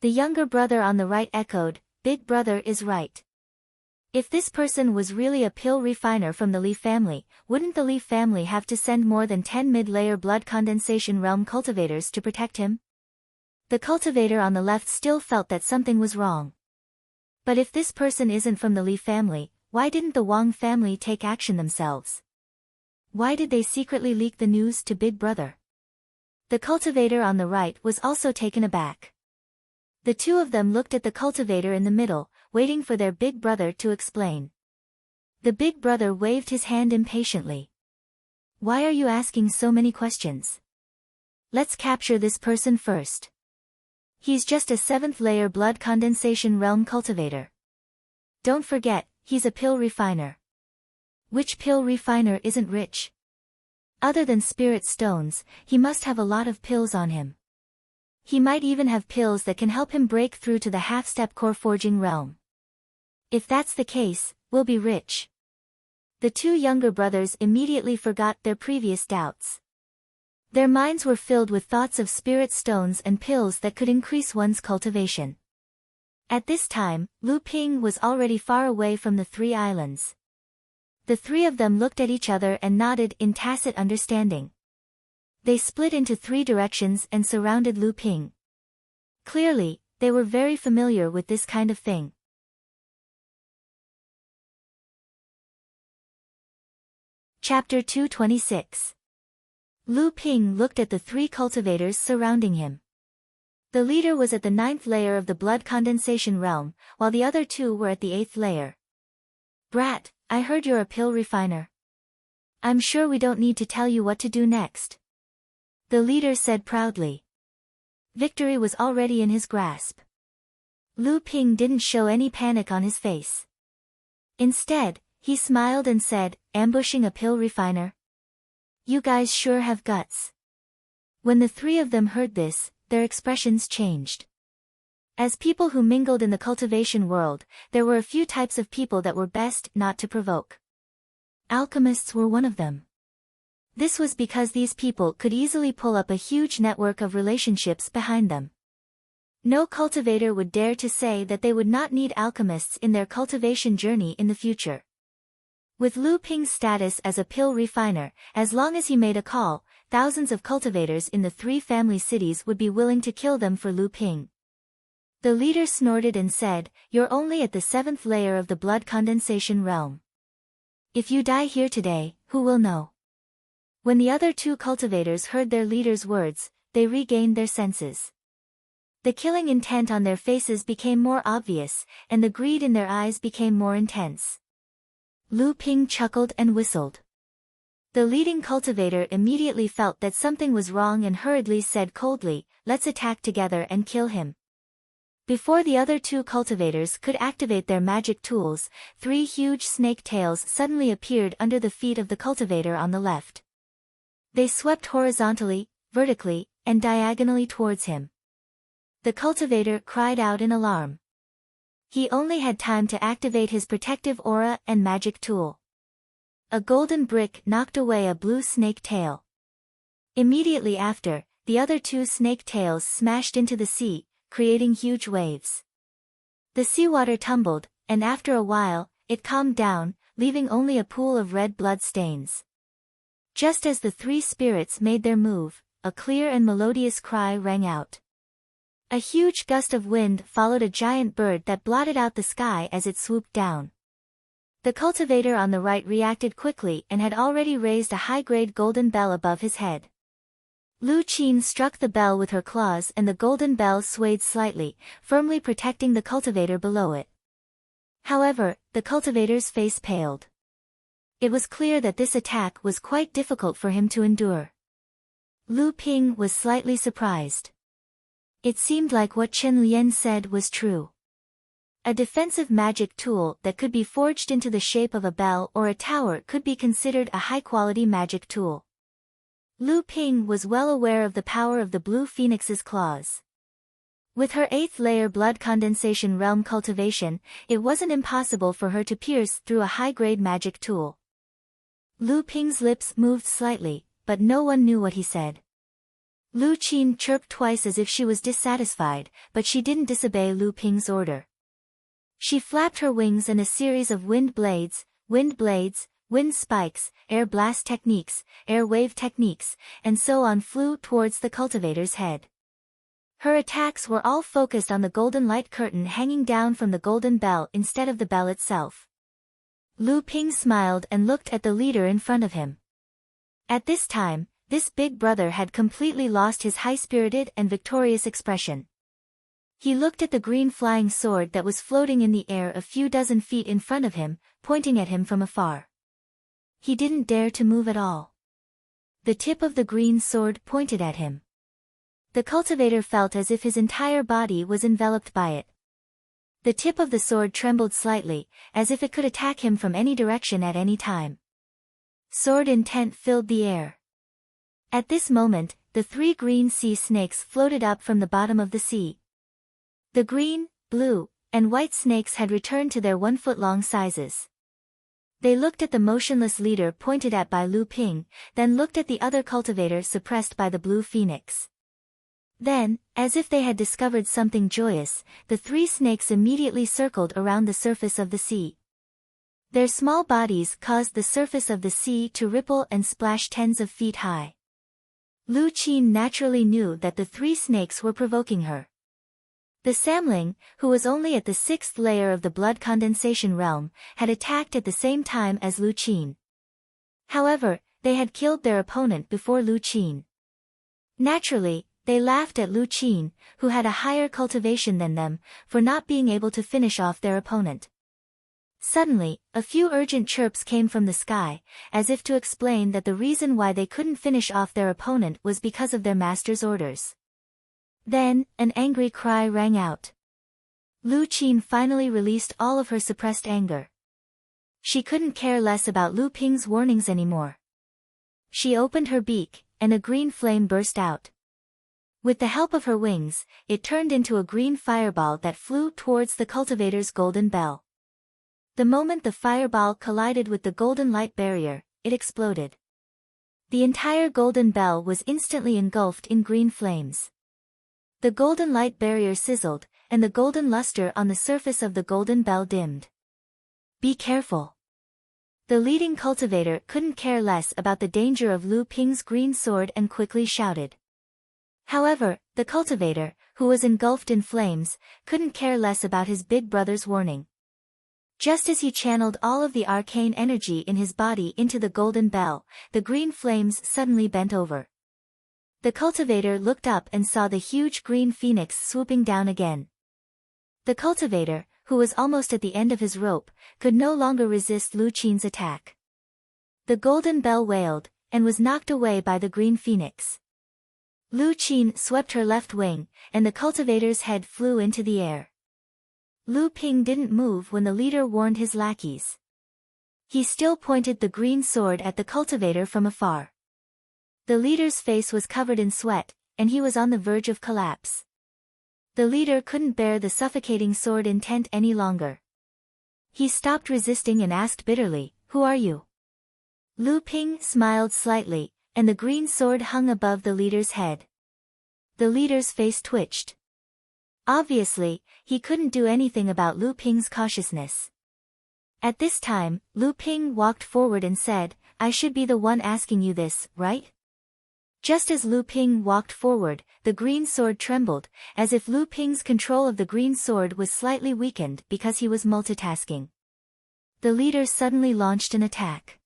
The younger brother on the right echoed, "Big brother is right. If this person was really a pill refiner from the Li family, wouldn't the Li family have to send more than 10 mid-layer blood condensation realm cultivators to protect him?" The cultivator on the left still felt that something was wrong. But if this person isn't from the Li family, why didn't the Wang family take action themselves? Why did they secretly leak the news to Big Brother? The cultivator on the right was also taken aback. The 2 of them looked at the cultivator in the middle, waiting for their big brother to explain. The big brother waved his hand impatiently. "Why are you asking so many questions? Let's capture this person first. He's just a 7th layer blood condensation realm cultivator. Don't forget, he's a pill refiner. Which pill refiner isn't rich? Other than spirit stones, he must have a lot of pills on him. He might even have pills that can help him break through to the half-step core forging realm. If that's the case, we'll be rich." The 2 younger brothers immediately forgot their previous doubts. Their minds were filled with thoughts of spirit stones and pills that could increase one's cultivation. At this time, Lu Ping was already far away from the 3 islands. The 3 of them looked at each other and nodded in tacit understanding. They split into 3 directions and surrounded Lu Ping. Clearly, they were very familiar with this kind of thing. Chapter 226. Lu Ping looked at the 3 cultivators surrounding him. The leader was at the 9th layer of the blood condensation realm, while the other 2 were at the 8th layer. Brat, I heard you're a pill refiner. I'm sure we don't need to tell you what to do next. The leader said proudly. Victory was already in his grasp. Lu Ping didn't show any panic on his face. Instead, he smiled and said, ambushing a pill refiner? You guys sure have guts. When the three of them heard this, their expressions changed. As people who mingled in the cultivation world, there were a few types of people that were best not to provoke. Alchemists were one of them. This was because these people could easily pull up a huge network of relationships behind them. No cultivator would dare to say that they would not need alchemists in their cultivation journey in the future. With Lu Ping's status as a pill refiner, as long as he made a call, thousands of cultivators in the three family cities would be willing to kill them for Lu Ping. The leader snorted and said, you're only at the 7th layer of the blood condensation realm. If you die here today, who will know? When the other two cultivators heard their leader's words, they regained their senses. The killing intent on their faces became more obvious, and the greed in their eyes became more intense. Lu Ping chuckled and whistled. The leading cultivator immediately felt that something was wrong and hurriedly said coldly, let's attack together and kill him. Before the other two cultivators could activate their magic tools, 3 huge snake tails suddenly appeared under the feet of the cultivator on the left. They swept horizontally, vertically, and diagonally towards him. The cultivator cried out in alarm. He only had time to activate his protective aura and magic tool. A golden brick knocked away a blue snake tail. Immediately after, the other 2 snake tails smashed into the sea, creating huge waves. The seawater tumbled, and after a while, it calmed down, leaving only a pool of red blood stains. Just as the 3 spirits made their move, a clear and melodious cry rang out. A huge gust of wind followed a giant bird that blotted out the sky as it swooped down. The cultivator on the right reacted quickly and had already raised a high-grade golden bell above his head. Lu Qin struck the bell with her claws and the golden bell swayed slightly, firmly protecting the cultivator below it. However, the cultivator's face paled. It was clear that this attack was quite difficult for him to endure. Lu Ping was slightly surprised. It seemed like what Chen Lian said was true. A defensive magic tool that could be forged into the shape of a bell or a tower could be considered a high-quality magic tool. Lu Ping was well aware of the power of the blue phoenix's claws. With her 8th layer blood condensation realm cultivation, it wasn't impossible for her to pierce through a high-grade magic tool. Lu Ping's lips moved slightly, but no one knew what he said. Lu Qin chirped twice as if she was dissatisfied, but she didn't disobey Lu Ping's order. She flapped her wings and a series of wind blades, wind spikes, air blast techniques, air wave techniques, and so on flew towards the cultivator's head. Her attacks were all focused on the golden light curtain hanging down from the golden bell instead of the bell itself. Lu Ping smiled and looked at the leader in front of him. At this time, this big brother had completely lost his high-spirited and victorious expression. He looked at the green flying sword that was floating in the air a few dozen feet in front of him, pointing at him from afar. He didn't dare to move at all. The tip of the green sword pointed at him. The cultivator felt as if his entire body was enveloped by it. The tip of the sword trembled slightly, as if it could attack him from any direction at any time. Sword intent filled the air. At this moment, the 3 green sea snakes floated up from the bottom of the sea. The green, blue, and white snakes had returned to their 1-foot-long sizes. They looked at the motionless leader pointed at by Lu Ping, then looked at the other cultivator suppressed by the blue phoenix. Then, as if they had discovered something joyous, the 3 snakes immediately circled around the surface of the sea. Their small bodies caused the surface of the sea to ripple and splash tens of feet high. Lu Qin naturally knew that the 3 snakes were provoking her. The Samling, who was only at the 6th layer of the blood condensation realm, had attacked at the same time as Lu Qin. However, they had killed their opponent before Lu Qin. Naturally, they laughed at Lu Qin, who had a higher cultivation than them, for not being able to finish off their opponent. Suddenly, a few urgent chirps came from the sky, as if to explain that the reason why they couldn't finish off their opponent was because of their master's orders. Then, an angry cry rang out. Lu Qin finally released all of her suppressed anger. She couldn't care less about Lu Ping's warnings anymore. She opened her beak, and a green flame burst out. With the help of her wings, it turned into a green fireball that flew towards the cultivator's golden bell. The moment the fireball collided with the golden light barrier, it exploded. The entire golden bell was instantly engulfed in green flames. The golden light barrier sizzled, and the golden luster on the surface of the golden bell dimmed. Be careful. The leading cultivator couldn't care less about the danger of Lu Ping's green sword and quickly shouted. However, the cultivator, who was engulfed in flames, couldn't care less about his big brother's warning. Just as he channeled all of the arcane energy in his body into the golden bell, the green flames suddenly bent over. The cultivator looked up and saw the huge green phoenix swooping down again. The cultivator, who was almost at the end of his rope, could no longer resist Lu Qin's attack. The golden bell wailed, and was knocked away by the green phoenix. Lu Qin swept her left wing, and the cultivator's head flew into the air. Lu Ping didn't move when the leader warned his lackeys. He still pointed the green sword at the cultivator from afar. The leader's face was covered in sweat, and he was on the verge of collapse. The leader couldn't bear the suffocating sword intent any longer. He stopped resisting and asked bitterly, "Who are you?" Lu Ping smiled slightly, and the green sword hung above the leader's head. The leader's face twitched. Obviously, he couldn't do anything about Lu Ping's cautiousness. At this time, Lu Ping walked forward and said, "I should be the one asking you this, right?" Just as Lu Ping walked forward, the green sword trembled, as if Lu Ping's control of the green sword was slightly weakened because he was multitasking. The leader suddenly launched an attack.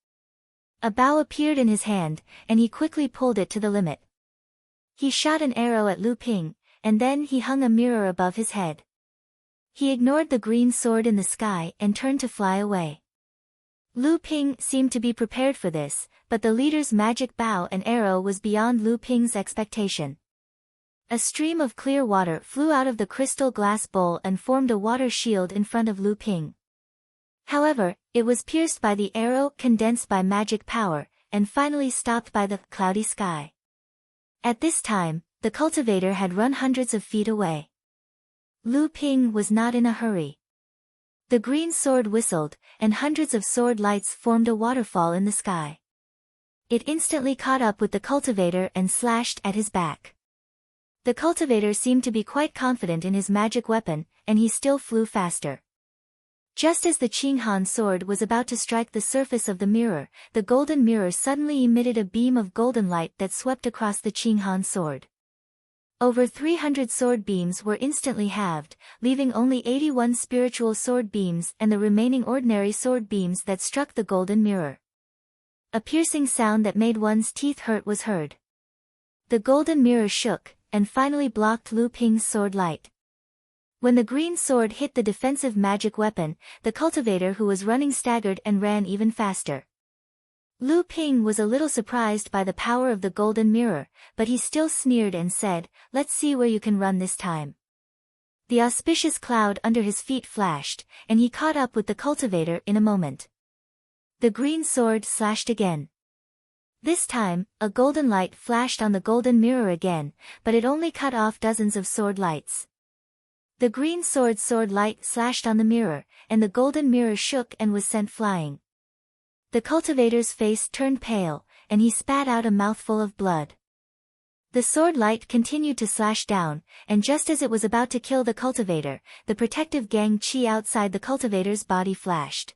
A bow appeared in his hand, and he quickly pulled it to the limit. He shot an arrow at Lu Ping, and then he hung a mirror above his head. He ignored the green sword in the sky and turned to fly away. Lu Ping seemed to be prepared for this, but the leader's magic bow and arrow was beyond Lu Ping's expectation. A stream of clear water flew out of the crystal glass bowl and formed a water shield in front of Lu Ping. However, it was pierced by the arrow, condensed by magic power, and finally stopped by the cloudy sky. At this time, the cultivator had run hundreds of feet away. Lu Ping was not in a hurry. The green sword whistled, and hundreds of sword lights formed a waterfall in the sky. It instantly caught up with the cultivator and slashed at his back. The cultivator seemed to be quite confident in his magic weapon, and he still flew faster. Just as the Qinghan sword was about to strike the surface of the mirror, the golden mirror suddenly emitted a beam of golden light that swept across the Qinghan sword. Over 300 sword beams were instantly halved, leaving only 81 spiritual sword beams and the remaining ordinary sword beams that struck the golden mirror. A piercing sound that made one's teeth hurt was heard. The golden mirror shook, and finally blocked Lu Ping's sword light. When the green sword hit the defensive magic weapon, the cultivator who was running staggered and ran even faster. Lu Ping was a little surprised by the power of the golden mirror, but he still sneered and said, "Let's see where you can run this time." The auspicious cloud under his feet flashed, and he caught up with the cultivator in a moment. The green sword slashed again. This time, a golden light flashed on the golden mirror again, but it only cut off dozens of sword lights. The green sword light slashed on the mirror, and the golden mirror shook and was sent flying. The cultivator's face turned pale, and he spat out a mouthful of blood. The sword light continued to slash down, and just as it was about to kill the cultivator, the protective Gang Qi outside the cultivator's body flashed.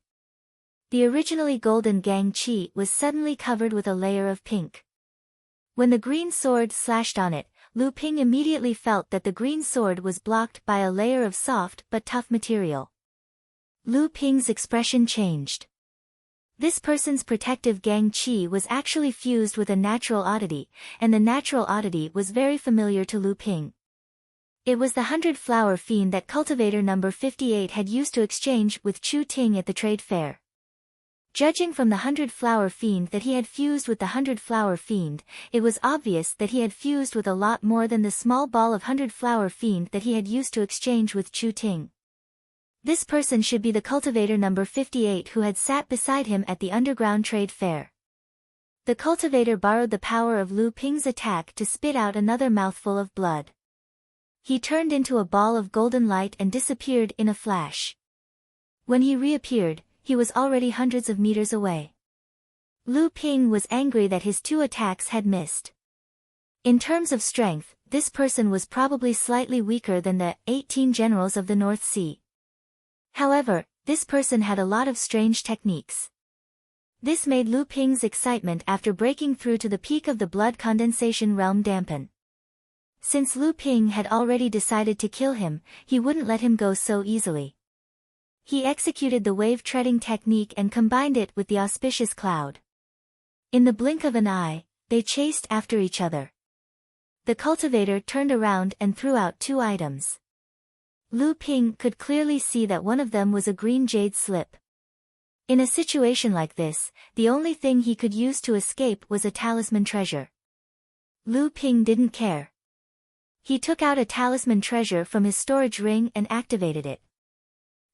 The originally golden Gang Qi was suddenly covered with a layer of pink. When the green sword slashed on it, Lu Ping immediately felt that the green sword was blocked by a layer of soft but tough material. Lu Ping's expression changed. This person's protective Gang Qi was actually fused with a natural oddity, and the natural oddity was very familiar to Lu Ping. It was the 100-flower fiend that cultivator number 58 had used to exchange with Chu Ting at the trade fair. Judging from the 100-flower fiend that he had fused with the 100-flower fiend, it was obvious that he had fused with a lot more than the small ball of 100-flower fiend that he had used to exchange with Chu Ting. This person should be the cultivator number 58 who had sat beside him at the underground trade fair. The cultivator borrowed the power of Lu Ping's attack to spit out another mouthful of blood. He turned into a ball of golden light and disappeared in a flash. When he reappeared, he was already hundreds of meters away. Lu Ping was angry that his 2 attacks had missed. In terms of strength, this person was probably slightly weaker than the 18 generals of the North Sea. However, this person had a lot of strange techniques. This made Lu Ping's excitement after breaking through to the peak of the blood condensation realm dampen. Since Lu Ping had already decided to kill him, he wouldn't let him go so easily. He executed the wave-treading technique and combined it with the auspicious cloud. In the blink of an eye, they chased after each other. The cultivator turned around and threw out 2 items. Lu Ping could clearly see that one of them was a green jade slip. In a situation like this, the only thing he could use to escape was a talisman treasure. Lu Ping didn't care. He took out a talisman treasure from his storage ring and activated it.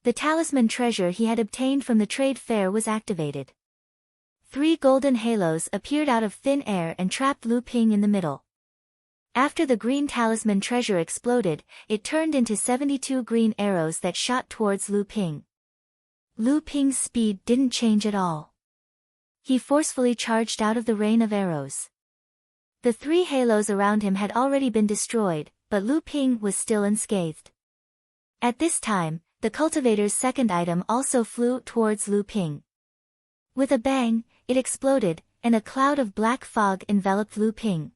The talisman treasure he had obtained from the trade fair was activated. 3 golden halos appeared out of thin air and trapped Lu Ping in the middle. After the green talisman treasure exploded, it turned into 72 green arrows that shot towards Lu Ping. Lu Ping's speed didn't change at all. He forcefully charged out of the rain of arrows. The 3 halos around him had already been destroyed, but Lu Ping was still unscathed. At this time, the cultivator's second item also flew towards Lu Ping. With a bang, it exploded, and a cloud of black fog enveloped Lu Ping.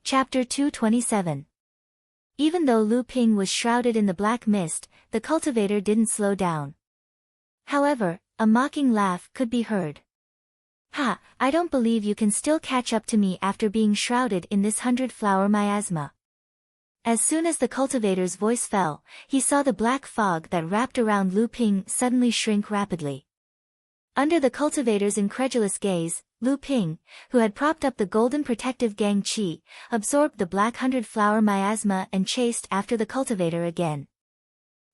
Chapter 227. Even though Lu Ping was shrouded in the black mist, the cultivator didn't slow down. However, a mocking laugh could be heard. "Ha, I don't believe you can still catch up to me after being shrouded in this 100-flower miasma." As soon as the cultivator's voice fell, he saw the black fog that wrapped around Lu Ping suddenly shrink rapidly. Under the cultivator's incredulous gaze, Lu Ping, who had propped up the golden protective Gang Qi, absorbed the black 100-flower miasma and chased after the cultivator again.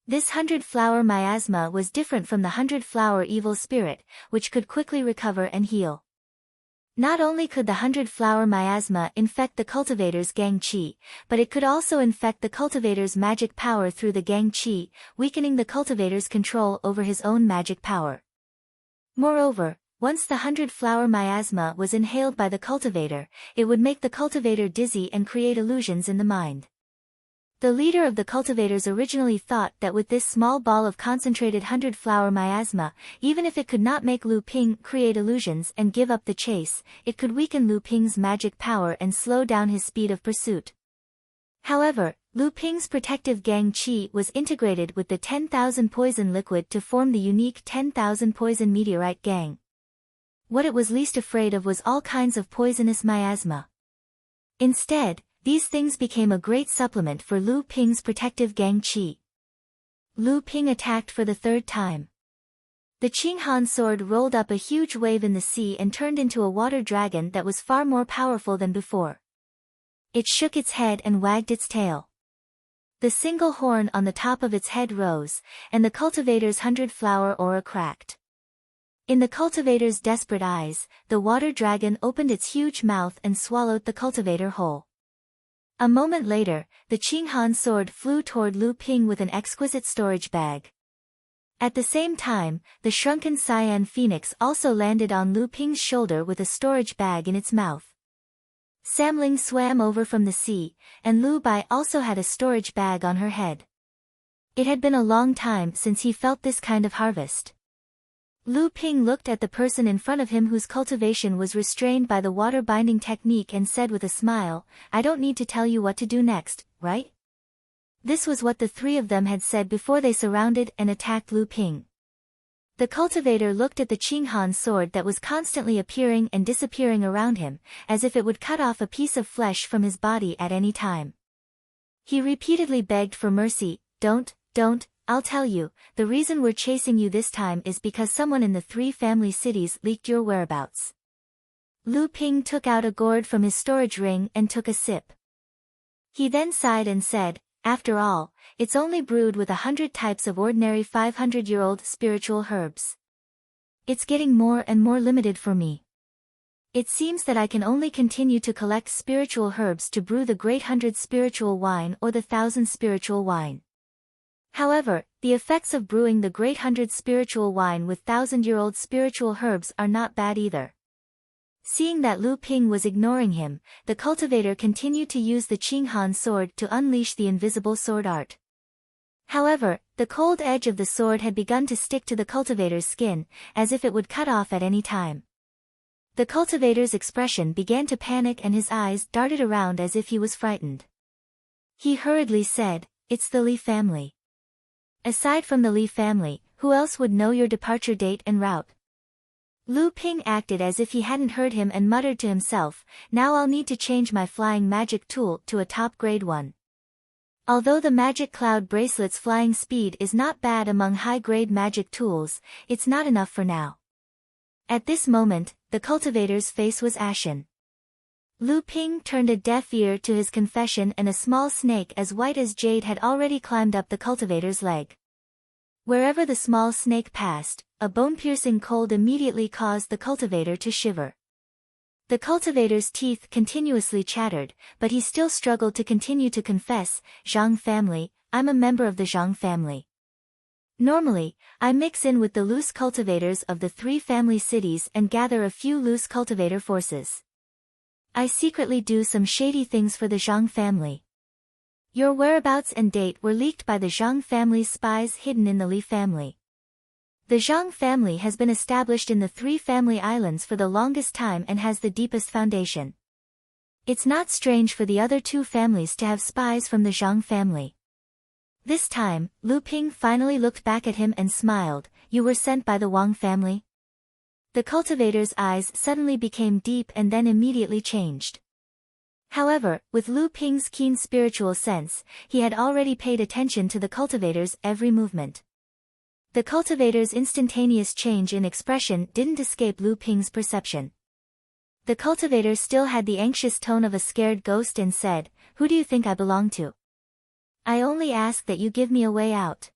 This 100-flower miasma was different from the 100-flower evil spirit, which could quickly recover and heal. Not only could the 100-flower miasma infect the cultivator's Gang Qi, but it could also infect the cultivator's magic power through the Gang Qi, weakening the cultivator's control over his own magic power. Moreover, once the 100-flower miasma was inhaled by the cultivator, it would make the cultivator dizzy and create illusions in the mind. The leader of the cultivators originally thought that with this small ball of concentrated 100-flower miasma, even if it could not make Lu Ping create illusions and give up the chase, it could weaken Lu Ping's magic power and slow down his speed of pursuit. However, Lu Ping's protective Gang Qi was integrated with the 10,000 poison liquid to form the unique 10,000 poison meteorite gang. What it was least afraid of was all kinds of poisonous miasma. Instead, these things became a great supplement for Lu Ping's protective Gang Qi. Lu Ping attacked for the 3rd time. The Qinghan sword rolled up a huge wave in the sea and turned into a water dragon that was far more powerful than before. It shook its head and wagged its tail. The single horn on the top of its head rose, and the cultivator's 100-flower aura cracked. In the cultivator's desperate eyes, the water dragon opened its huge mouth and swallowed the cultivator whole. A moment later, the Qinghan sword flew toward Lu Ping with an exquisite storage bag. At the same time, the shrunken cyan phoenix also landed on Lu Ping's shoulder with a storage bag in its mouth. Samling swam over from the sea, and Lu Bai also had a storage bag on her head. It had been a long time since he felt this kind of harvest. Lu Ping looked at the person in front of him whose cultivation was restrained by the water binding technique and said with a smile, "I don't need to tell you what to do next, right?" This was what the 3 of them had said before they surrounded and attacked Lu Ping. The cultivator looked at the Qinghan sword that was constantly appearing and disappearing around him, as if it would cut off a piece of flesh from his body at any time. He repeatedly begged for mercy. Don't, I'll tell you, the reason we're chasing you this time is because someone in the 3 family cities leaked your whereabouts. Lu Ping took out a gourd from his storage ring and took a sip. He then sighed and said, after all, it's only brewed with 100 types of ordinary 500-year-old spiritual herbs. It's getting more and more limited for me. It seems that I can only continue to collect spiritual herbs to brew the Great 100 spiritual wine or the 1000 spiritual wine. However, the effects of brewing the Great 100 spiritual wine with 1000-year-old spiritual herbs are not bad either. Seeing that Lu Ping was ignoring him, the cultivator continued to use the Qinghan sword to unleash the invisible sword art. However, the cold edge of the sword had begun to stick to the cultivator's skin, as if it would cut off at any time. The cultivator's expression began to panic and his eyes darted around as if he was frightened. He hurriedly said, "It's the Li family. Aside from the Li family, who else would know your departure date and route?" Lu Ping acted as if he hadn't heard him and muttered to himself, "Now I'll need to change my flying magic tool to a top-grade one." Although the magic cloud bracelet's flying speed is not bad among high-grade magic tools, it's not enough for now. At this moment, the cultivator's face was ashen. Lu Ping turned a deaf ear to his confession, and a small snake as white as jade had already climbed up the cultivator's leg. Wherever the small snake passed, a bone-piercing cold immediately caused the cultivator to shiver. The cultivator's teeth continuously chattered, but he still struggled to continue to confess, "Zhang family, I'm a member of the Zhang family. Normally, I mix in with the loose cultivators of the 3 family cities and gather a few loose cultivator forces. I secretly do some shady things for the Zhang family. Your whereabouts and date were leaked by the Zhang family's spies hidden in the Li family. The Zhang family has been established in the 3 family islands for the longest time and has the deepest foundation. It's not strange for the other 2 families to have spies from the Zhang family." This time, Lu Ping finally looked back at him and smiled. "You were sent by the Wang family?" The cultivator's eyes suddenly became deep and then immediately changed. However, with Lu Ping's keen spiritual sense, he had already paid attention to the cultivator's every movement. The cultivator's instantaneous change in expression didn't escape Lu Ping's perception. The cultivator still had the anxious tone of a scared ghost and said, "Who do you think I belong to? I only ask that you give me a way out.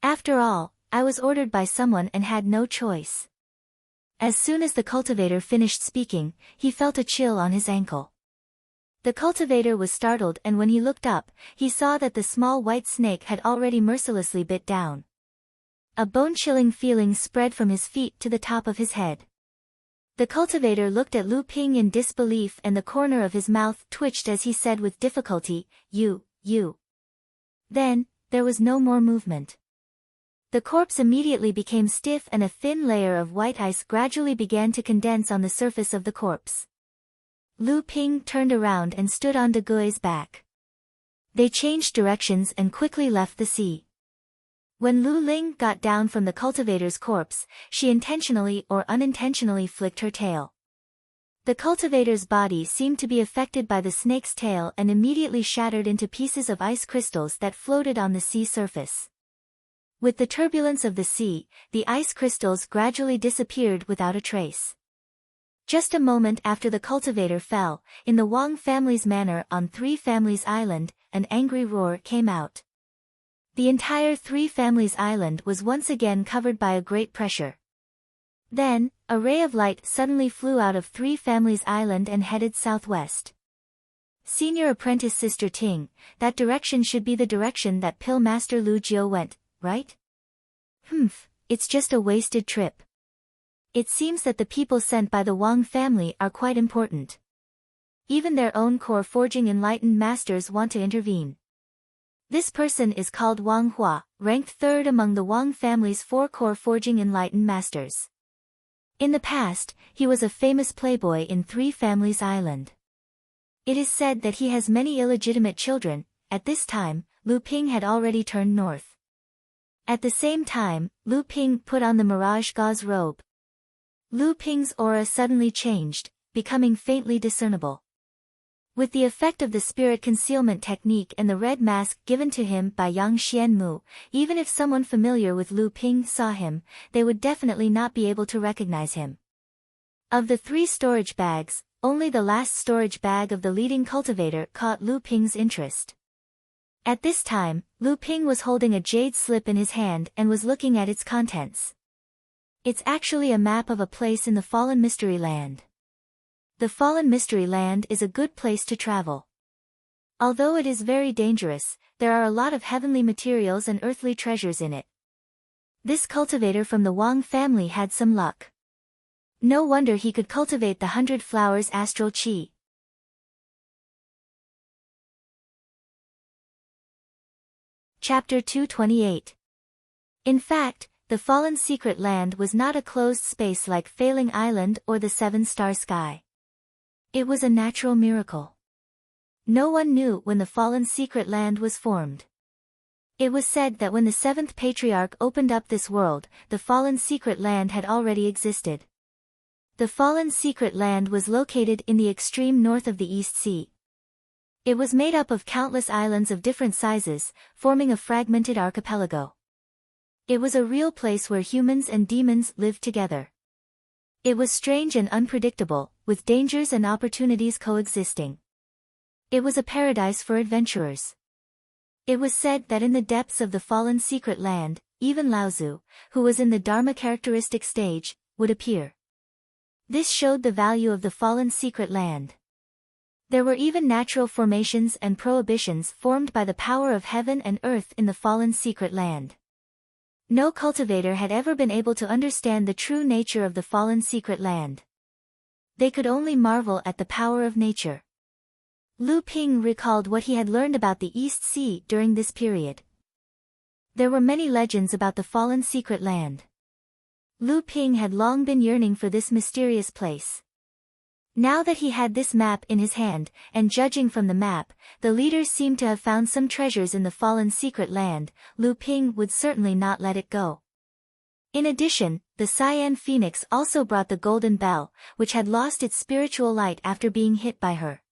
After all, I was ordered by someone and had no choice." As soon as the cultivator finished speaking, he felt a chill on his ankle. The cultivator was startled, and when he looked up, he saw that the small white snake had already mercilessly bit down. A bone-chilling feeling spread from his feet to the top of his head. The cultivator looked at Lu Ping in disbelief, and the corner of his mouth twitched as he said with difficulty, You. Then, there was no more movement. The corpse immediately became stiff and a thin layer of white ice gradually began to condense on the surface of the corpse. Lu Ping turned around and stood on De Gui's back. They changed directions and quickly left the sea. When Lu Ling got down from the cultivator's corpse, she intentionally or unintentionally flicked her tail. The cultivator's body seemed to be affected by the snake's tail and immediately shattered into pieces of ice crystals that floated on the sea surface. With the turbulence of the sea, the ice crystals gradually disappeared without a trace. Just a moment after the cultivator fell, in the Wang family's manor on 3 Families Island, an angry roar came out. The entire 3 Families Island was once again covered by a great pressure. Then, a ray of light suddenly flew out of 3 Families Island and headed southwest. "Senior Apprentice Sister Ting, that direction should be the direction that Pill Master Lu Jiu went, right?" It's just a wasted trip. It seems that the people sent by the Wang family are quite important. Even their own core forging enlightened masters want to intervene. This person is called Wang Hua, ranked 3rd among the Wang family's 4 core forging enlightened masters. In the past, he was a famous playboy in 3 Families Island. It is said that he has many illegitimate children. At this time, Lu Ping had already turned north. At the same time, Lu Ping put on the mirage gauze robe. Lu Ping's aura suddenly changed, becoming faintly discernible. With the effect of the spirit concealment technique and the red mask given to him by Yang Xianmu, even if someone familiar with Lu Ping saw him, they would definitely not be able to recognize him. Of the 3 storage bags, only the last storage bag of the leading cultivator caught Lu Ping's interest. At this time, Lu Ping was holding a jade slip in his hand and was looking at its contents. It's actually a map of a place in the Fallen Mystery Land. The Fallen Mystery Land is a good place to travel. Although it is very dangerous, there are a lot of heavenly materials and earthly treasures in it. This cultivator from the Wang family had some luck. No wonder he could cultivate the 100 flowers astral qi. Chapter 228. In fact, the Fallen Secret Land was not a closed space like Failing Island or the 7-star sky. It was a natural miracle. No one knew when the Fallen Secret Land was formed. It was said that when the 7th Patriarch opened up this world, the Fallen Secret Land had already existed. The Fallen Secret Land was located in the extreme north of the East Sea. It was made up of countless islands of different sizes, forming a fragmented archipelago. It was a real place where humans and demons lived together. It was strange and unpredictable, with dangers and opportunities coexisting. It was a paradise for adventurers. It was said that in the depths of the Fallen Secret Land, even Laozu, who was in the Dharma characteristic stage, would appear. This showed the value of the Fallen Secret Land. There were even natural formations and prohibitions formed by the power of heaven and earth in the Fallen Secret Land. No cultivator had ever been able to understand the true nature of the Fallen Secret Land. They could only marvel at the power of nature. Lu Ping recalled what he had learned about the East Sea during this period. There were many legends about the Fallen Secret Land. Lu Ping had long been yearning for this mysterious place. Now that he had this map in his hand, and judging from the map, the leaders seemed to have found some treasures in the Fallen Secret Land, Lu Ping would certainly not let it go. In addition, the Cyan Phoenix also brought the Golden Bell, which had lost its spiritual light after being hit by her.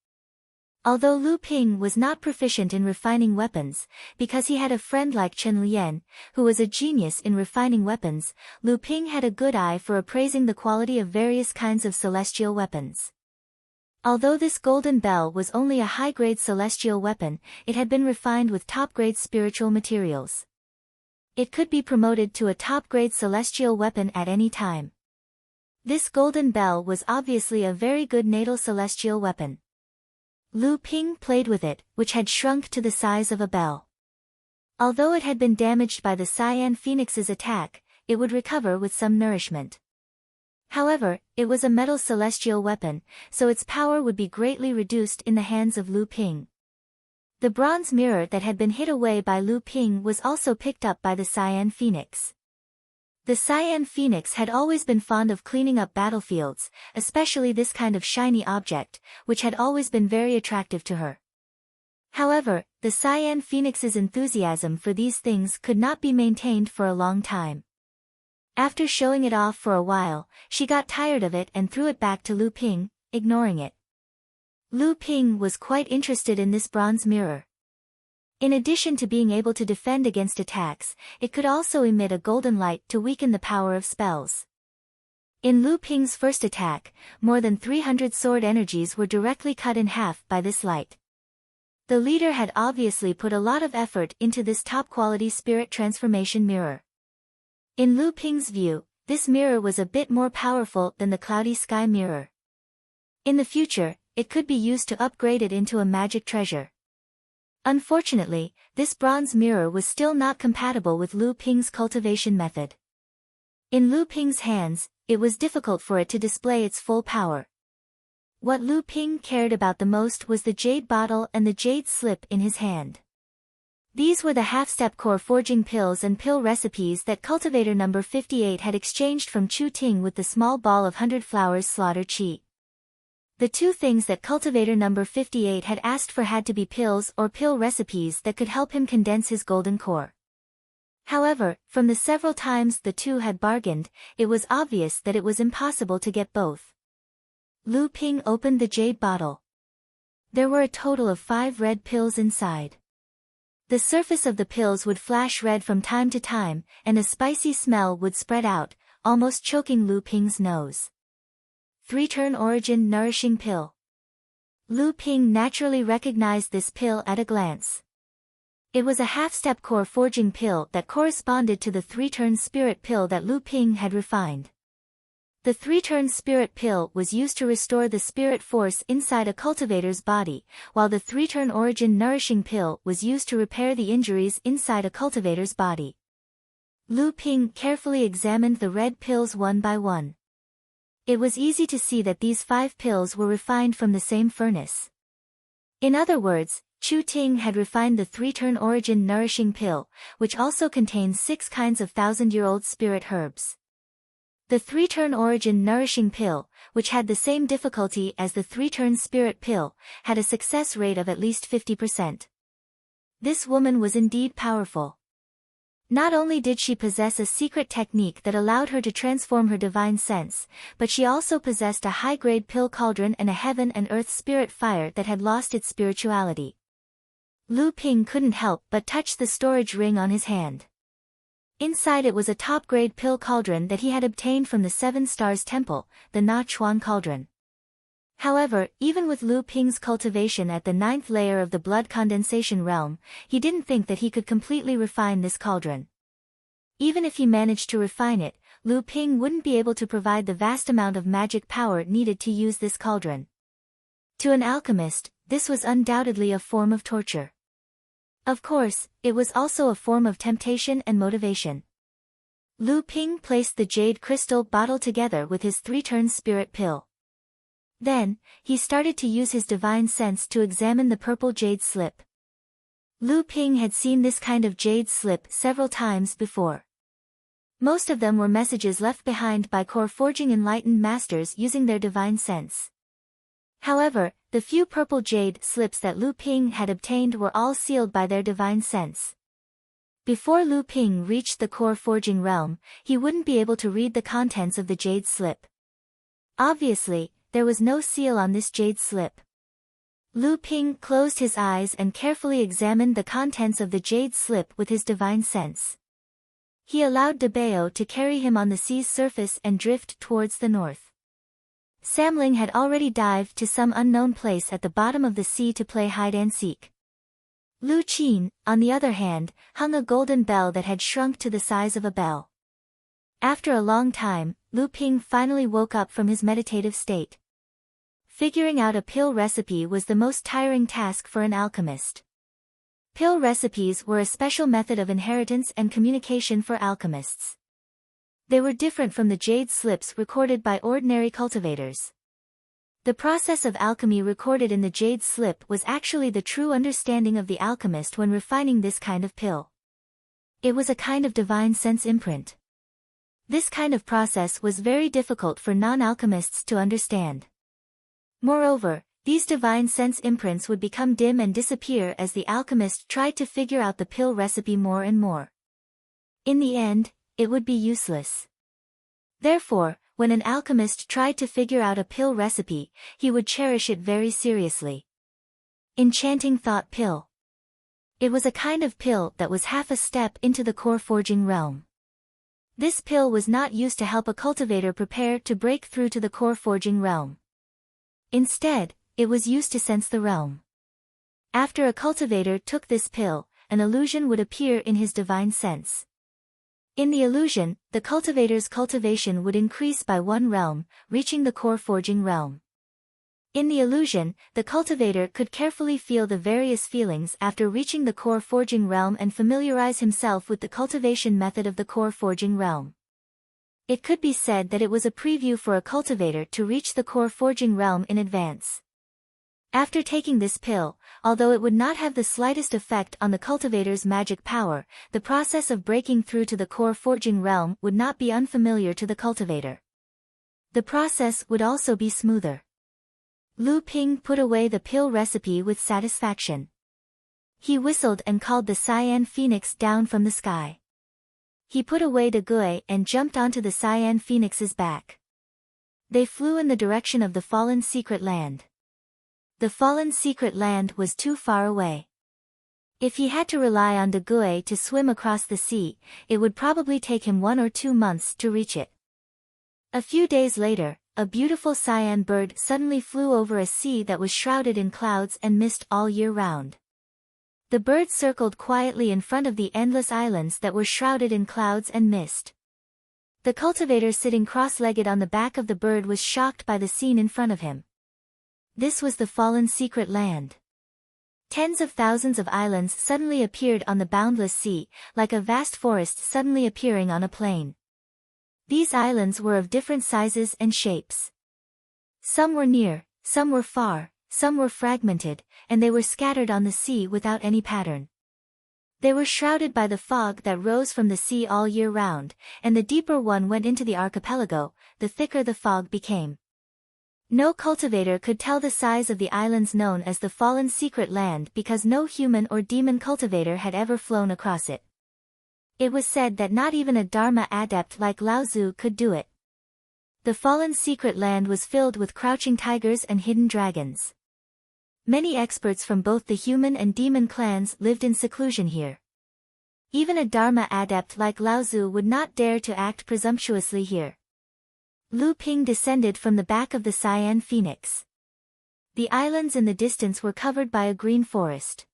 Although Lu Ping was not proficient in refining weapons, because he had a friend like Chen Lian, who was a genius in refining weapons, Lu Ping had a good eye for appraising the quality of various kinds of celestial weapons. Although this Golden Bell was only a high-grade celestial weapon, it had been refined with top-grade spiritual materials. It could be promoted to a top-grade celestial weapon at any time. This Golden Bell was obviously a very good natal celestial weapon. Lu Ping played with it, which had shrunk to the size of a bell. Although it had been damaged by the Cyan Phoenix's attack, it would recover with some nourishment. However, it was a metal celestial weapon, so its power would be greatly reduced in the hands of Lu Ping. The bronze mirror that had been hid away by Lu Ping was also picked up by the Cyan Phoenix. The Cyan Phoenix had always been fond of cleaning up battlefields, especially this kind of shiny object, which had always been very attractive to her. However, the Cyan Phoenix's enthusiasm for these things could not be maintained for a long time. After showing it off for a while, she got tired of it and threw it back to Lu Ping, ignoring it. Lu Ping was quite interested in this bronze mirror. In addition to being able to defend against attacks, it could also emit a golden light to weaken the power of spells. In Lu Ping's first attack, more than 300 sword energies were directly cut in half by this light. The leader had obviously put a lot of effort into this top-quality spirit transformation mirror. In Lu Ping's view, this mirror was a bit more powerful than the Cloudy Sky mirror. In the future, it could be used to upgrade it into a magic treasure. Unfortunately, this bronze mirror was still not compatible with Lu Ping's cultivation method. In Lu Ping's hands, it was difficult for it to display its full power. What Lu Ping cared about the most was the jade bottle and the jade slip in his hand. These were the half-step core forging pills and pill recipes that cultivator number 58 had exchanged from Chu Ting with the small ball of 100 flowers slaughter chi. The two things that cultivator number 58 had asked for had to be pills or pill recipes that could help him condense his golden core. However, from the several times the two had bargained, it was obvious that it was impossible to get both. Lu Ping opened the jade bottle. There were a total of 5 red pills inside. The surface of the pills would flash red from time to time, and a spicy smell would spread out, almost choking Lu Ping's nose. 3-turn origin nourishing pill. Lu Ping naturally recognized this pill at a glance. It was a half-step core forging pill that corresponded to the 3-turn spirit pill that Lu Ping had refined. The 3-turn spirit pill was used to restore the spirit force inside a cultivator's body, while the 3-turn origin nourishing pill was used to repair the injuries inside a cultivator's body. Lu Ping carefully examined the red pills one by one. It was easy to see that these 5 pills were refined from the same furnace. In other words, Chu Ting had refined the 3-turn origin nourishing pill, which also contains 6 kinds of 1,000-year-old spirit herbs. The 3-turn origin nourishing pill, which had the same difficulty as the 3-turn spirit pill, had a success rate of at least 50%. This woman was indeed powerful. Not only did she possess a secret technique that allowed her to transform her divine sense, but she also possessed a high-grade pill cauldron and a heaven and earth spirit fire that had lost its spirituality. Lu Ping couldn't help but touch the storage ring on his hand. Inside it was a top-grade pill cauldron that he had obtained from the 7 Stars Temple, the Na Chuan Cauldron. However, even with Lu Ping's cultivation at the 9th layer of the blood condensation realm, he didn't think that he could completely refine this cauldron. Even if he managed to refine it, Lu Ping wouldn't be able to provide the vast amount of magic power needed to use this cauldron. To an alchemist, this was undoubtedly a form of torture. Of course, it was also a form of temptation and motivation. Lu Ping placed the jade crystal bottle together with his 3-turn spirit pill. Then, he started to use his divine sense to examine the purple jade slip. Lu Ping had seen this kind of jade slip several times before. Most of them were messages left behind by core forging enlightened masters using their divine sense. However, the few purple jade slips that Lu Ping had obtained were all sealed by their divine sense. Before Lu Ping reached the core forging realm, he wouldn't be able to read the contents of the jade slip. Obviously, there was no seal on this jade slip. Lu Ping closed his eyes and carefully examined the contents of the jade slip with his divine sense. He allowed De Bao to carry him on the sea's surface and drift towards the north. Samling had already dived to some unknown place at the bottom of the sea to play hide-and-seek. Lu Qin, on the other hand, hung a golden bell that had shrunk to the size of a bell. After a long time, Lu Ping finally woke up from his meditative state. Figuring out a pill recipe was the most tiring task for an alchemist. Pill recipes were a special method of inheritance and communication for alchemists. They were different from the jade slips recorded by ordinary cultivators. The process of alchemy recorded in the jade slip was actually the true understanding of the alchemist when refining this kind of pill. It was a kind of divine sense imprint. This kind of process was very difficult for non-alchemists to understand. Moreover, these divine sense imprints would become dim and disappear as the alchemist tried to figure out the pill recipe more and more. In the end, it would be useless. Therefore, when an alchemist tried to figure out a pill recipe, he would cherish it very seriously. Enchanting Thought Pill. It was a kind of pill that was half a step into the core forging realm. This pill was not used to help a cultivator prepare to break through to the core forging realm. Instead, it was used to sense the realm. After a cultivator took this pill, an illusion would appear in his divine sense. In the illusion, the cultivator's cultivation would increase by 1 realm, reaching the core forging realm. In the illusion, the cultivator could carefully feel the various feelings after reaching the core forging realm and familiarize himself with the cultivation method of the core forging realm. It could be said that it was a preview for a cultivator to reach the core forging realm in advance. After taking this pill, although it would not have the slightest effect on the cultivator's magic power, the process of breaking through to the core forging realm would not be unfamiliar to the cultivator. The process would also be smoother. Lu Ping put away the pill recipe with satisfaction. He whistled and called the cyan phoenix down from the sky. he put away the Gui and jumped onto the cyan phoenix's back. They flew in the direction of the fallen secret land. The fallen secret land was too far away. If he had to rely on the Gui to swim across the sea, it would probably take him 1 or 2 months to reach it. A few days later, a beautiful cyan bird suddenly flew over a sea that was shrouded in clouds and mist all year round. The bird circled quietly in front of the endless islands that were shrouded in clouds and mist. The cultivator sitting cross-legged on the back of the bird was shocked by the scene in front of him. This was the fallen secret land. Tens of thousands of islands suddenly appeared on the boundless sea, like a vast forest suddenly appearing on a plain. These islands were of different sizes and shapes. Some were near, some were far, some were fragmented, and they were scattered on the sea without any pattern. They were shrouded by the fog that rose from the sea all year round, and the deeper one went into the archipelago, the thicker the fog became. No cultivator could tell the size of the islands known as the Fallen Secret Land because no human or demon cultivator had ever flown across it. It was said that not even a Dharma adept like Lao Tzu could do it. The Fallen Secret Land was filled with crouching tigers and hidden dragons. Many experts from both the human and demon clans lived in seclusion here. Even a Dharma adept like Lao Tzu would not dare to act presumptuously here. Lu Ping descended from the back of the cyan phoenix. The islands in the distance were covered by a green forest.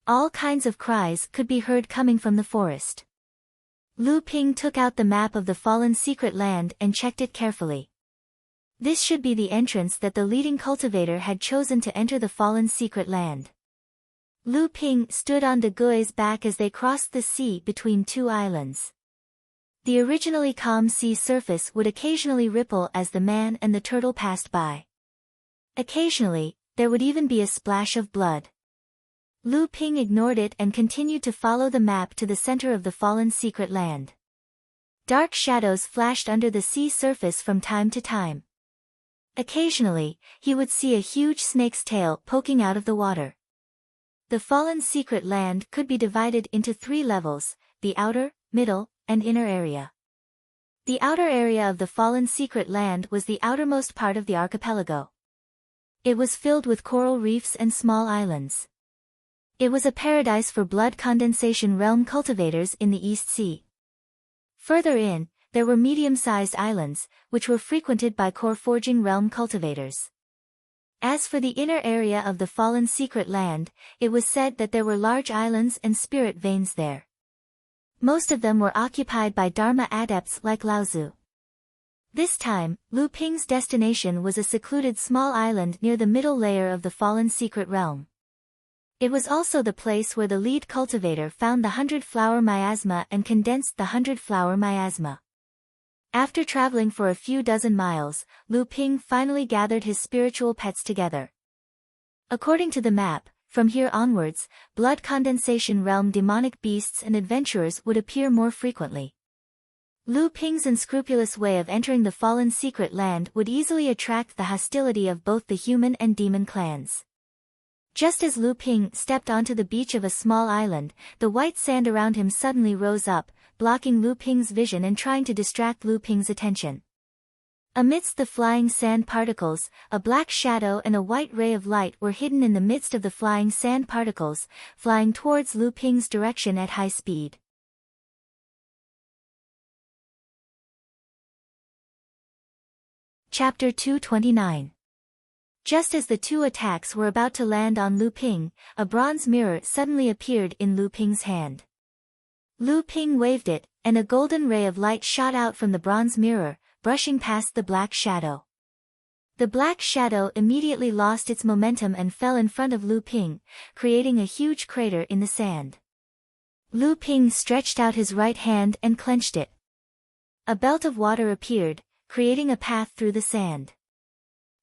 All kinds of cries could be heard coming from the forest. Lu Ping took out the map of the Fallen Secret Land and checked it carefully. This should be the entrance that the leading cultivator had chosen to enter the Fallen Secret Land. Lu Ping stood on De Gui's back as they crossed the sea between 2 islands. The originally calm sea surface would occasionally ripple as the man and the turtle passed by. Occasionally, there would even be a splash of blood. Lu Ping ignored it and continued to follow the map to the center of the Fallen Secret Land. Dark shadows flashed under the sea surface from time to time. Occasionally, he would see a huge snake's tail poking out of the water. The Fallen Secret Land could be divided into 3 levels, the outer, middle, and inner area. The outer area of the Fallen Secret Land was the outermost part of the archipelago. It was filled with coral reefs and small islands. It was a paradise for blood condensation realm cultivators in the East Sea. Further in, there were medium-sized islands, which were frequented by core forging realm cultivators. As for the inner area of the Fallen Secret Land, it was said that there were large islands and spirit veins there. Most of them were occupied by Dharma adepts like Lao Tzu. This time, Lu Ping's destination was a secluded small island near the middle layer of the Fallen Secret Realm. It was also the place where the lead cultivator found the 100-flower miasma and condensed the 100-flower miasma. After traveling for a few dozen miles, Lu Ping finally gathered his spiritual pets together. According to the map, from here onwards, blood condensation realm demonic beasts and adventurers would appear more frequently. Lu Ping's unscrupulous way of entering the Fallen Secret Land would easily attract the hostility of both the human and demon clans. Just as Lu Ping stepped onto the beach of a small island, the white sand around him suddenly rose up, blocking Lu Ping's vision and trying to distract Lu Ping's attention. Amidst the flying sand particles, a black shadow and a white ray of light were hidden in the midst of the flying sand particles, flying towards Lu Ping's direction at high speed. Chapter 229. Just as the 2 attacks were about to land on Lu Ping, a bronze mirror suddenly appeared in Lu Ping's hand. Lu Ping waved it, and a golden ray of light shot out from the bronze mirror, brushing past the black shadow. The black shadow immediately lost its momentum and fell in front of Lu Ping, creating a huge crater in the sand. Lu Ping stretched out his right hand and clenched it. A belt of water appeared, creating a path through the sand.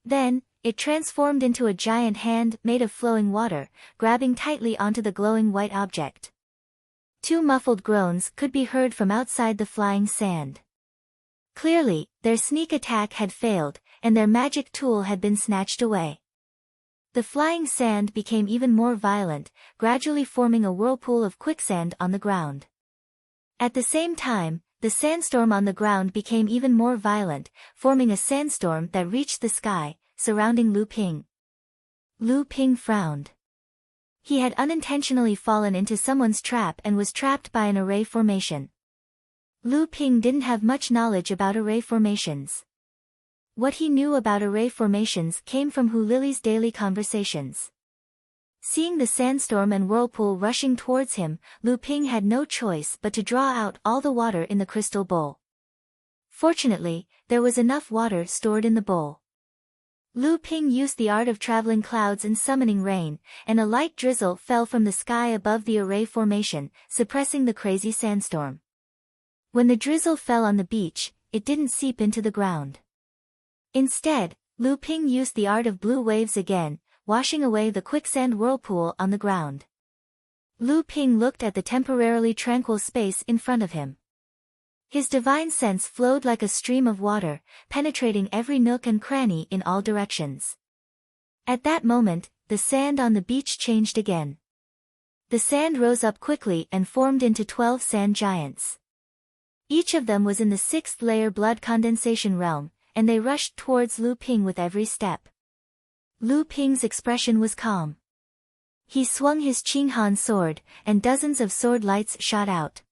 Then, it transformed into a giant hand made of flowing water, grabbing tightly onto the glowing white object. 2 muffled groans could be heard from outside the flying sand. Clearly, their sneak attack had failed, and their magic tool had been snatched away. The flying sand became even more violent, gradually forming a whirlpool of quicksand on the ground. At the same time, the sandstorm on the ground became even more violent, forming a sandstorm that reached the sky, surrounding Lu Ping. Lu Ping frowned. He had unintentionally fallen into someone's trap and was trapped by an array formation. Lu Ping didn't have much knowledge about array formations. What he knew about array formations came from Hu Lily's daily conversations. Seeing the sandstorm and whirlpool rushing towards him, Lu Ping had no choice but to draw out all the water in the crystal bowl. Fortunately, there was enough water stored in the bowl. Lu Ping used the art of traveling clouds and summoning rain, and a light drizzle fell from the sky above the array formation, suppressing the crazy sandstorm. When the drizzle fell on the beach, it didn't seep into the ground. Instead, Lu Ping used the art of blue waves again, washing away the quicksand whirlpool on the ground. Lu Ping looked at the temporarily tranquil space in front of him. His divine sense flowed like a stream of water, penetrating every nook and cranny in all directions. At that moment, the sand on the beach changed again. The sand rose up quickly and formed into 12 sand giants. Each of them was in the 6th layer blood condensation realm, and they rushed towards Lu Ping with every step. Lu Ping's expression was calm. He swung his Qinghan sword, and dozens of sword lights shot out.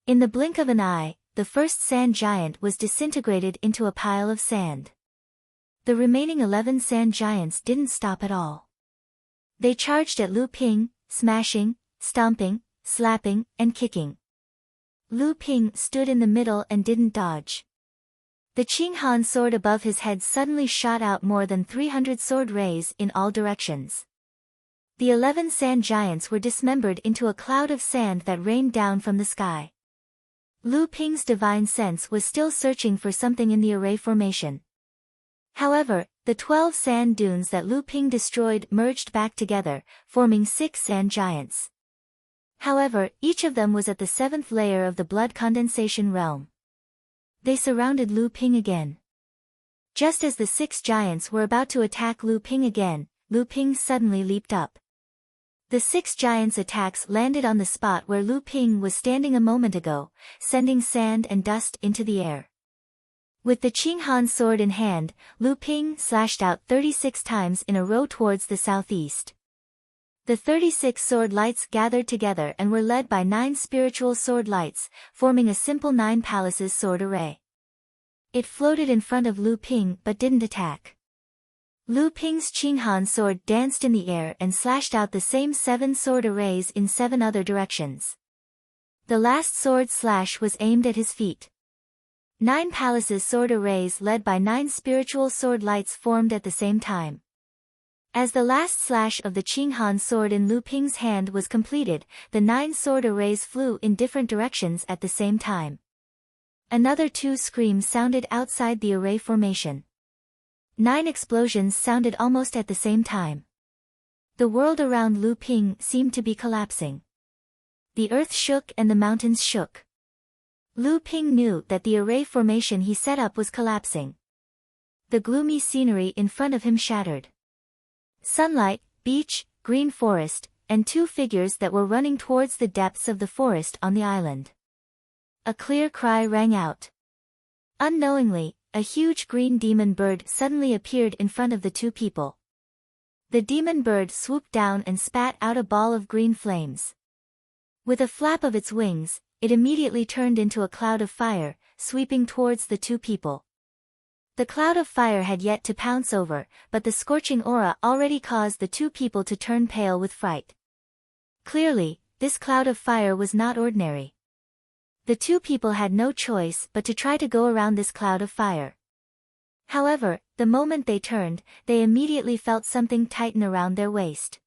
In the blink of an eye, the first sand giant was disintegrated into a pile of sand. The remaining 11 sand giants didn't stop at all. They charged at Lu Ping, smashing, stomping, slapping, and kicking. Lu Ping stood in the middle and didn't dodge. The Qinghan sword above his head suddenly shot out more than 300 sword rays in all directions. The 11 sand giants were dismembered into a cloud of sand that rained down from the sky. Lu Ping's divine sense was still searching for something in the array formation. However, the 12 sand dunes that Lu Ping destroyed merged back together, forming 6 sand giants. However, each of them was at the 7th layer of the blood condensation realm. They surrounded Lu Ping again. Just as the 6 giants were about to attack Lu Ping again, Lu Ping suddenly leaped up. The 6 giants' attacks landed on the spot where Lu Ping was standing a moment ago, sending sand and dust into the air. With the Qinghan sword in hand, Lu Ping slashed out 36 times in a row towards the southeast. The 36 sword lights gathered together and were led by 9 spiritual sword lights, forming a simple 9 palaces sword array. It floated in front of Lu Ping but didn't attack. Lu Ping's Qinghan sword danced in the air and slashed out the same 7 sword arrays in 7 other directions. The last sword slash was aimed at his feet. 9 palaces sword arrays led by 9 spiritual sword lights formed at the same time. As the last slash of the Qinghan sword in Lu Ping's hand was completed, the 9 sword arrays flew in different directions at the same time. Another 2 screams sounded outside the array formation. 9 explosions sounded almost at the same time. The world around Lu Ping seemed to be collapsing. The earth shook and the mountains shook. Lu Ping knew that the array formation he set up was collapsing. The gloomy scenery in front of him shattered. Sunlight, beach, green forest, and 2 figures that were running towards the depths of the forest on the island. A clear cry rang out. Unknowingly, a huge green demon bird suddenly appeared in front of the 2 people. The demon bird swooped down and spat out a ball of green flames. With a flap of its wings, it immediately turned into a cloud of fire, sweeping towards the 2 people. The cloud of fire had yet to pounce over, but the scorching aura already caused the 2 people to turn pale with fright. Clearly, this cloud of fire was not ordinary. The 2 people had no choice but to try to go around this cloud of fire. However, the moment they turned, they immediately felt something tighten around their waist.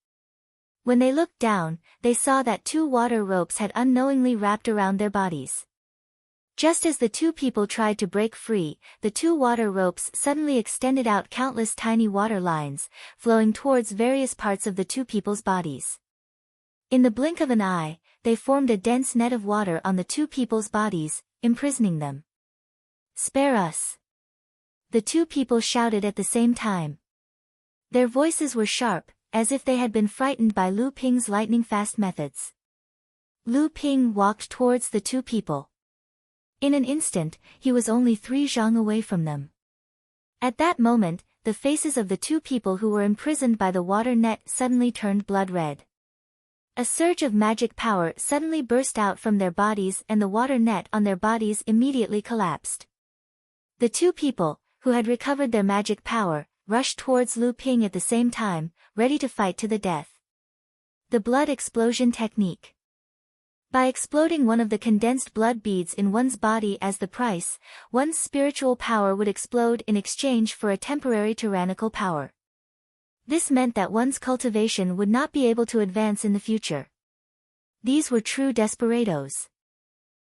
When they looked down, they saw that 2 water ropes had unknowingly wrapped around their bodies. Just as the 2 people tried to break free, the 2 water ropes suddenly extended out countless tiny water lines, flowing towards various parts of the 2 people's bodies. In the blink of an eye, they formed a dense net of water on the 2 people's bodies, imprisoning them. "Spare us!" The 2 people shouted at the same time. Their voices were sharp, as if they had been frightened by Lu Ping's lightning-fast methods. Lu Ping walked towards the two people. In an instant, he was only 3 zhang away from them. At that moment, the faces of the two people who were imprisoned by the water net suddenly turned blood red. A surge of magic power suddenly burst out from their bodies and the water net on their bodies immediately collapsed. The two people, who had recovered their magic power, rushed towards Lu Ping at the same time, ready to fight to the death. The blood explosion technique. By exploding one of the condensed blood beads in one's body as the price, one's spiritual power would explode in exchange for a temporary tyrannical power. This meant that one's cultivation would not be able to advance in the future. These were true desperados.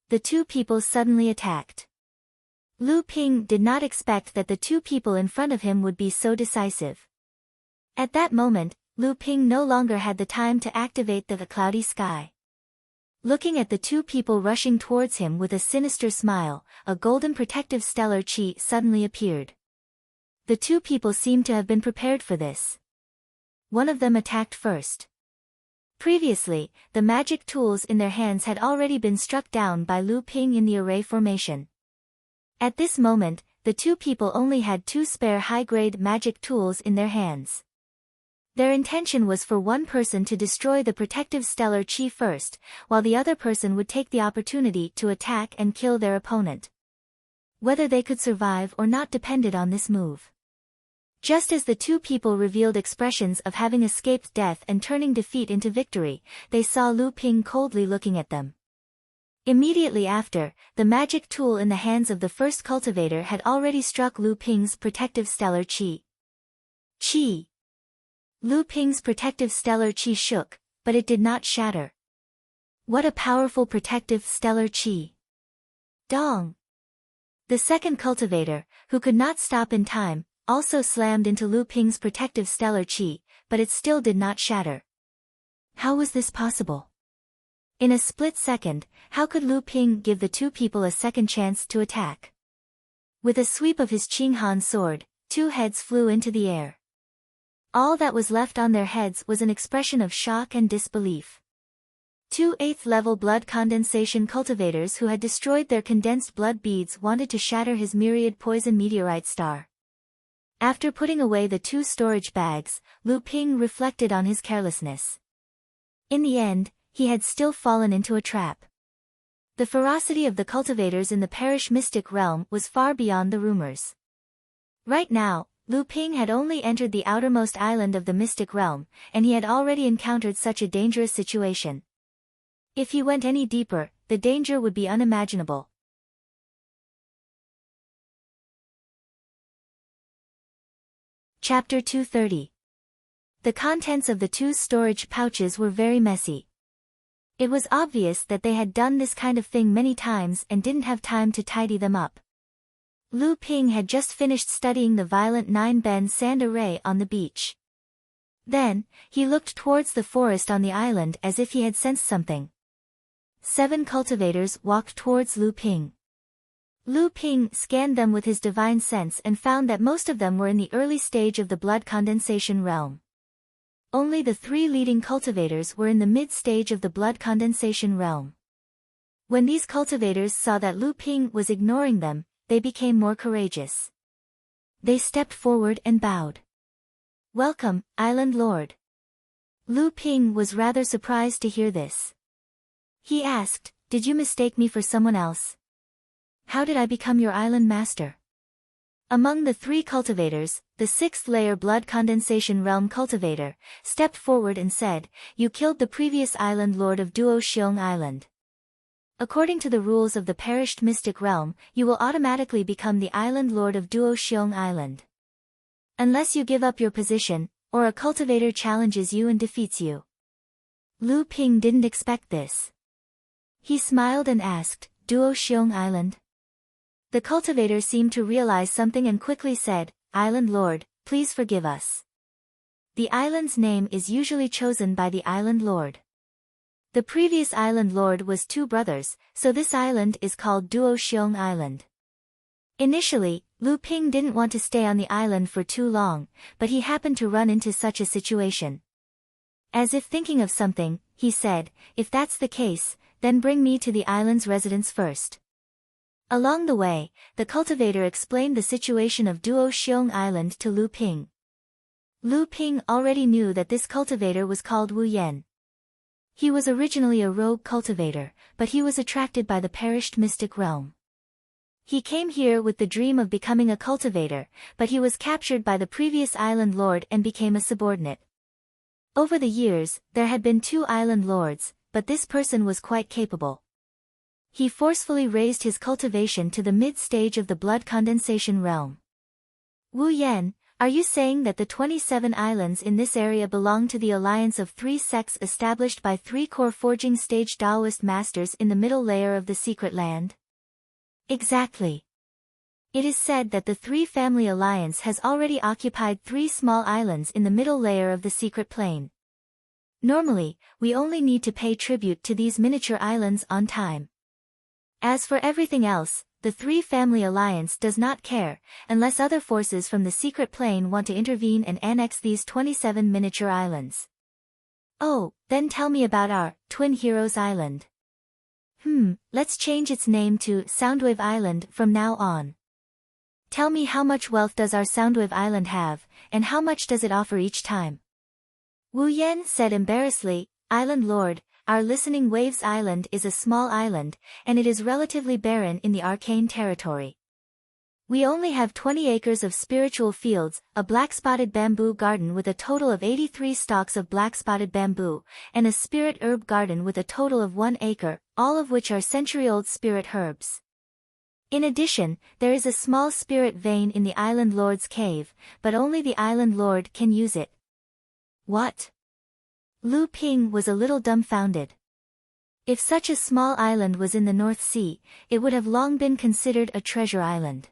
The two people suddenly attacked. Lu Ping did not expect that the two people in front of him would be so decisive. At that moment, Lu Ping no longer had the time to activate the cloudy sky. Looking at the two people rushing towards him with a sinister smile, a golden protective stellar chi suddenly appeared. The two people seemed to have been prepared for this. One of them attacked first. Previously, the magic tools in their hands had already been struck down by Lu Ping in the array formation. At this moment, the two people only had 2 spare high-grade magic tools in their hands. Their intention was for one person to destroy the protective stellar chi first, while the other person would take the opportunity to attack and kill their opponent. Whether they could survive or not depended on this move. Just as the two people revealed expressions of having escaped death and turning defeat into victory, they saw Lu Ping coldly looking at them. Immediately after, the magic tool in the hands of the first cultivator had already struck Lu Ping's protective stellar chi. Chi! Lu Ping's protective stellar chi shook, but it did not shatter. What a powerful protective stellar chi! Dong! The second cultivator, who could not stop in time, also slammed into Lu Ping's protective stellar chi, but it still did not shatter. How was this possible? In a split second, how could Lu Ping give the two people a second chance to attack? With a sweep of his Qinghan sword, 2 heads flew into the air. All that was left on their heads was an expression of shock and disbelief. 2 8th-level blood condensation cultivators who had destroyed their condensed blood beads wanted to shatter his myriad poison meteorite star. After putting away the 2 storage bags, Lu Ping reflected on his carelessness. In the end, he had still fallen into a trap. The ferocity of the cultivators in the parish mystic realm was far beyond the rumors. Right now, Lu Ping had only entered the outermost island of the mystic realm, and he had already encountered such a dangerous situation. If he went any deeper, the danger would be unimaginable. Chapter 230. The contents of the 2 storage pouches were very messy. It was obvious that they had done this kind of thing many times and didn't have time to tidy them up. Lu Ping had just finished studying the violent 9-ben sand array on the beach. Then, he looked towards the forest on the island as if he had sensed something. 7 cultivators walked towards Lu Ping. Lu Ping scanned them with his divine sense and found that most of them were in the early stage of the blood condensation realm. Only the 3 leading cultivators were in the mid-stage of the blood condensation realm. When these cultivators saw that Lu Ping was ignoring them, they became more courageous. They stepped forward and bowed. "Welcome, Island Lord." Lu Ping was rather surprised to hear this. He asked, "Did you mistake me for someone else? How did I become your island master?" Among the 3 cultivators, the 6th-layer blood condensation realm cultivator stepped forward and said, "You killed the previous island lord of Duo Xiong Island. According to the rules of the perished mystic realm, you will automatically become the island lord of Duo Xiong Island. Unless you give up your position, or a cultivator challenges you and defeats you." Lu Ping didn't expect this. He smiled and asked, "Duo Xiong Island?" The cultivator seemed to realize something and quickly said, "Island Lord, please forgive us. The island's name is usually chosen by the island lord. The previous island lord was 2 brothers, so this island is called Duo Xiong Island." Initially, Lu Ping didn't want to stay on the island for too long, but he happened to run into such a situation. As if thinking of something, he said, if that's the case, then bring me to the island's residence first. Along the way, the cultivator explained the situation of Duo Xiong Island to Lu Ping. Lu Ping already knew that this cultivator was called Wu Yan. He was originally a rogue cultivator, but he was attracted by the perished mystic realm. He came here with the dream of becoming a cultivator, but he was captured by the previous island lord and became a subordinate. Over the years, there had been 2 island lords, but this person was quite capable. He forcefully raised his cultivation to the mid-stage of the blood condensation realm. Wu Yan, are you saying that the 27 islands in this area belong to the alliance of 3 sects established by 3 core forging stage Taoist masters in the middle layer of the secret land? Exactly. It is said that the 3 family alliance has already occupied 3 small islands in the middle layer of the secret plane. Normally, we only need to pay tribute to these miniature islands on time. As for everything else, the 3 family alliance does not care, unless other forces from the secret plane want to intervene and annex these 27 miniature islands. Oh, then tell me about our Twin Heroes Island. Let's change its name to Soundwave Island from now on. Tell me, how much wealth does our Soundwave Island have, and how much does it offer each time? Wu Yan said embarrassedly, Island Lord, our Listening Waves Island is a small island, and it is relatively barren in the arcane territory. We only have 20 acres of spiritual fields, a black-spotted bamboo garden with a total of 83 stalks of black-spotted bamboo, and a spirit herb garden with a total of 1 acre, all of which are century-old spirit herbs. In addition, there is a small spirit vein in the Island Lord's cave, but only the Island Lord can use it. What? Lu Ping was a little dumbfounded. If such a small island was in the North Sea, it would have long been considered a treasure island.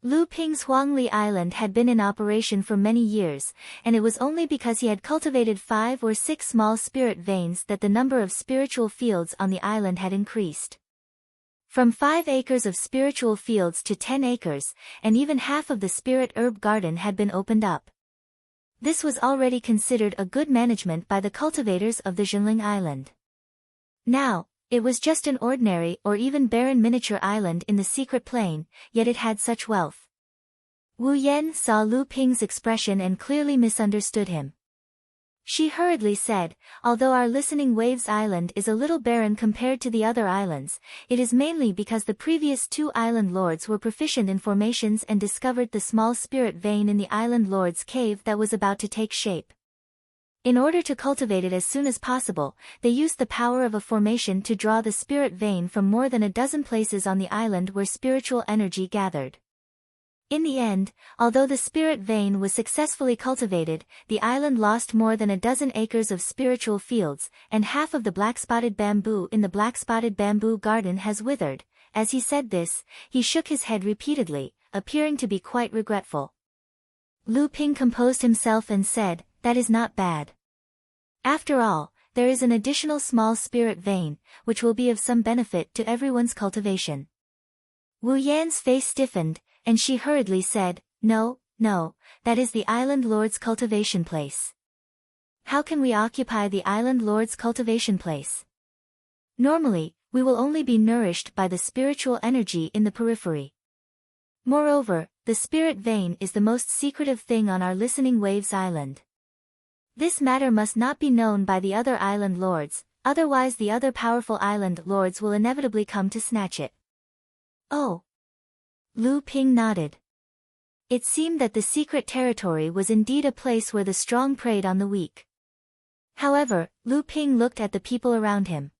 Lu Ping's Huangli Island had been in operation for many years, and it was only because he had cultivated 5 or 6 small spirit veins that the number of spiritual fields on the island had increased. From 5 acres of spiritual fields to 10 acres, and even half of the spirit herb garden had been opened up. This was already considered a good management by the cultivators of the Jinling Island. Now, it was just an ordinary or even barren miniature island in the secret plane, yet it had such wealth. Wu Yan saw Lu Ping's expression and clearly misunderstood him. She hurriedly said, although our Listening Waves Island is a little barren compared to the other islands, it is mainly because the previous 2 island lords were proficient in formations and discovered the small spirit vein in the island lord's cave that was about to take shape. In order to cultivate it as soon as possible, they used the power of a formation to draw the spirit vein from more than a dozen places on the island where spiritual energy gathered. In the end, although the spirit vein was successfully cultivated, the island lost more than a dozen acres of spiritual fields, and half of the black-spotted bamboo in the black-spotted bamboo garden has withered. As he said this, he shook his head repeatedly, appearing to be quite regretful. Lu Ping composed himself and said, that is not bad. After all, there is an additional small spirit vein, which will be of some benefit to everyone's cultivation. Wu Yan's face stiffened, and she hurriedly said, no, that is the Island Lord's cultivation place. How can we occupy the Island Lord's cultivation place? Normally, we will only be nourished by the spiritual energy in the periphery. Moreover, the spirit vein is the most secretive thing on our Listening Waves Island. This matter must not be known by the other island lords, otherwise the other powerful island lords will inevitably come to snatch it. Oh. Lu Ping nodded. It seemed that the secret territory was indeed a place where the strong preyed on the weak. However, Lu Ping looked at the people around him.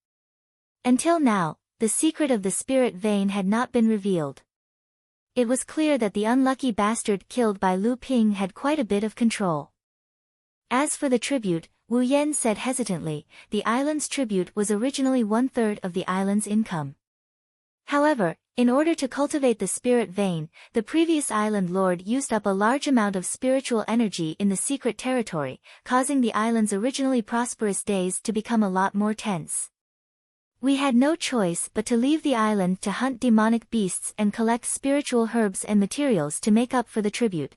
Until now, the secret of the spirit vein had not been revealed. It was clear that the unlucky bastard killed by Lu Ping had quite a bit of control. As for the tribute, Wu Yan said hesitantly, the island's tribute was originally 1/3 of the island's income. However, in order to cultivate the spirit vein, the previous island lord used up a large amount of spiritual energy in the secret territory, causing the island's originally prosperous days to become a lot more tense. We had no choice but to leave the island to hunt demonic beasts and collect spiritual herbs and materials to make up for the tribute.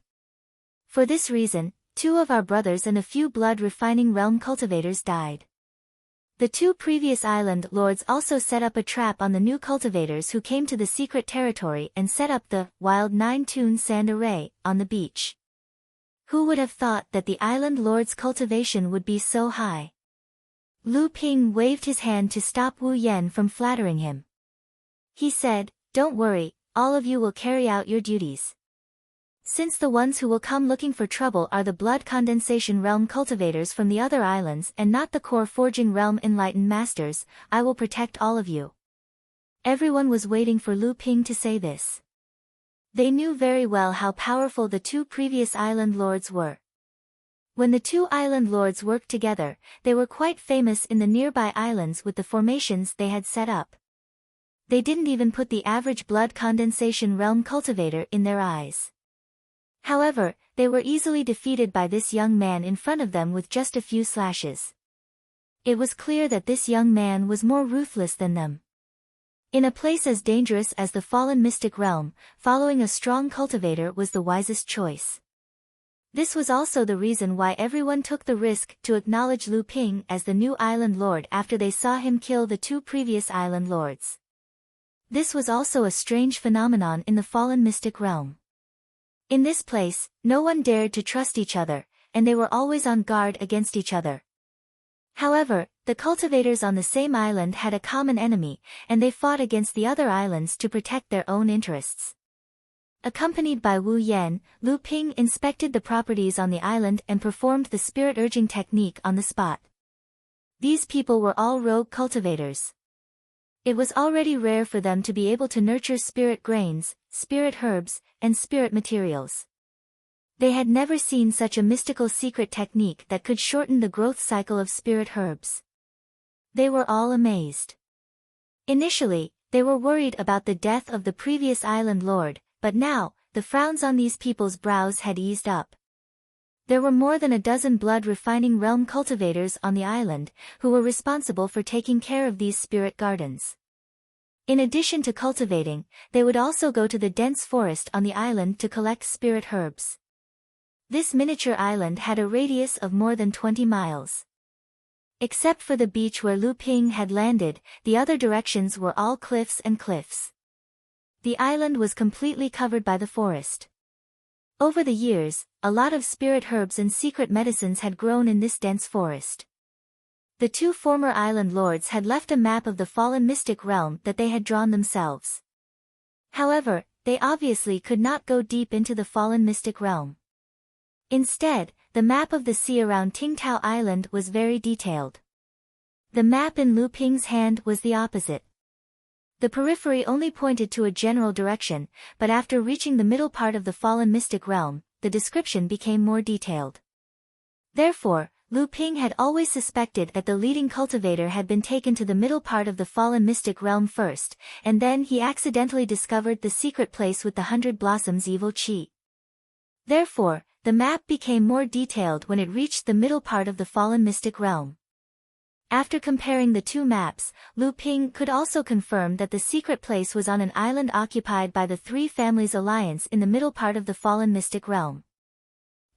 For this reason, 2 of our brothers and a few blood-refining realm cultivators died. The two previous island lords also set up a trap on the new cultivators who came to the secret territory and set up the wild 9-tune sand array on the beach. Who would have thought that the island lord's cultivation would be so high? Lu Ping waved his hand to stop Wu Yan from flattering him. He said, "Don't worry, all of you will carry out your duties. Since the ones who will come looking for trouble are the blood condensation realm cultivators from the other islands and not the core forging realm enlightened masters, I will protect all of you." Everyone was waiting for Lu Ping to say this. They knew very well how powerful the two previous island lords were. When the two island lords worked together, they were quite famous in the nearby islands with the formations they had set up. They didn't even put the average blood condensation realm cultivator in their eyes. However, they were easily defeated by this young man in front of them with just a few slashes. It was clear that this young man was more ruthless than them. In a place as dangerous as the fallen mystic realm, following a strong cultivator was the wisest choice. This was also the reason why everyone took the risk to acknowledge Lu Ping as the new island lord after they saw him kill the two previous island lords. This was also a strange phenomenon in the fallen mystic realm. In this place, no one dared to trust each other, and they were always on guard against each other. However, the cultivators on the same island had a common enemy, and they fought against the other islands to protect their own interests. Accompanied by Wu Yan, Lu Ping inspected the properties on the island and performed the spirit-urging technique on the spot. These people were all rogue cultivators. It was already rare for them to be able to nurture spirit grains, spirit herbs, and spirit materials. They had never seen such a mystical secret technique that could shorten the growth cycle of spirit herbs. They were all amazed. Initially, they were worried about the death of the previous island lord, but now, the frowns on these people's brows had eased up. There were more than a dozen blood-refining realm cultivators on the island, who were responsible for taking care of these spirit gardens. In addition to cultivating, they would also go to the dense forest on the island to collect spirit herbs. This miniature island had a radius of more than 20 miles. Except for the beach where Lu Ping had landed, the other directions were all cliffs and cliffs. The island was completely covered by the forest. Over the years, a lot of spirit herbs and secret medicines had grown in this dense forest. The two former island lords had left a map of the fallen mystic realm that they had drawn themselves. However, they obviously could not go deep into the fallen mystic realm. Instead, the map of the sea around Tingtao Island was very detailed. The map in Lu Ping's hand was the opposite. The periphery only pointed to a general direction, but after reaching the middle part of the fallen mystic realm, the description became more detailed. Therefore, Lu Ping had always suspected that the leading cultivator had been taken to the middle part of the fallen mystic realm first, and then he accidentally discovered the secret place with the 100 blossoms evil chi. Therefore, the map became more detailed when it reached the middle part of the fallen mystic realm. After comparing the two maps, Lu Ping could also confirm that the secret place was on an island occupied by the Three Families Alliance in the middle part of the fallen mystic realm.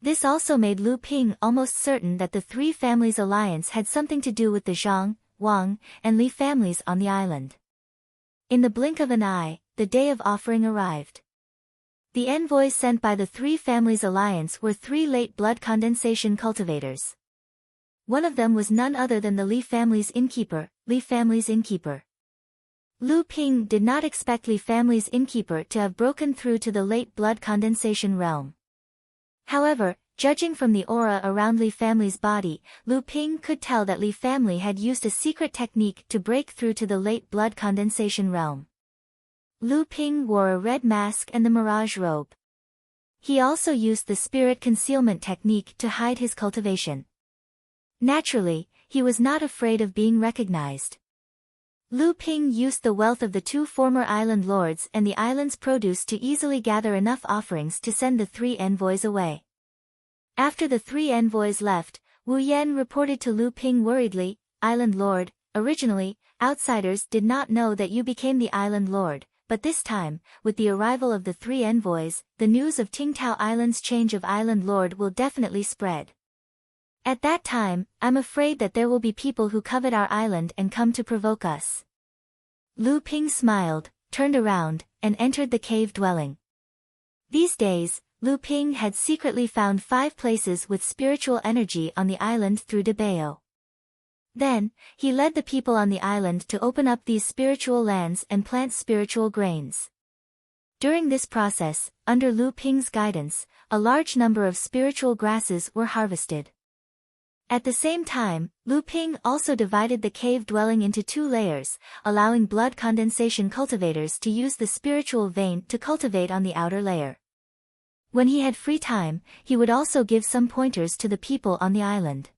This also made Lu Ping almost certain that the Three Families Alliance had something to do with the Zhang, Wang, and Li families on the island. In the blink of an eye, the day of offering arrived. The envoys sent by the Three Families Alliance were three late blood condensation cultivators. One of them was none other than the Li family's innkeeper, Li family's innkeeper. Lu Ping did not expect Li family's innkeeper to have broken through to the late blood condensation realm. However, judging from the aura around Li family's body, Lu Ping could tell that Li family had used a secret technique to break through to the late blood condensation realm. Lu Ping wore a red mask and the mirage robe. He also used the spirit concealment technique to hide his cultivation. Naturally, he was not afraid of being recognized. Lu Ping used the wealth of the two former island lords and the island's produce to easily gather enough offerings to send the three envoys away. After the three envoys left, Wu Yan reported to Lu Ping worriedly, "Island Lord, originally, outsiders did not know that you became the Island Lord, but this time, with the arrival of the three envoys, the news of Tingtao Island's change of Island Lord will definitely spread." At that time, I'm afraid that there will be people who covet our island and come to provoke us. Lu Ping smiled, turned around, and entered the cave dwelling. These days, Lu Ping had secretly found 5 places with spiritual energy on the island through Debao. Then, he led the people on the island to open up these spiritual lands and plant spiritual grains. During this process, under Lu Ping's guidance, a large number of spiritual grasses were harvested. At the same time, Lu Ping also divided the cave dwelling into 2 layers, allowing blood condensation cultivators to use the spiritual vein to cultivate on the outer layer. When he had free time, he would also give some pointers to the people on the island.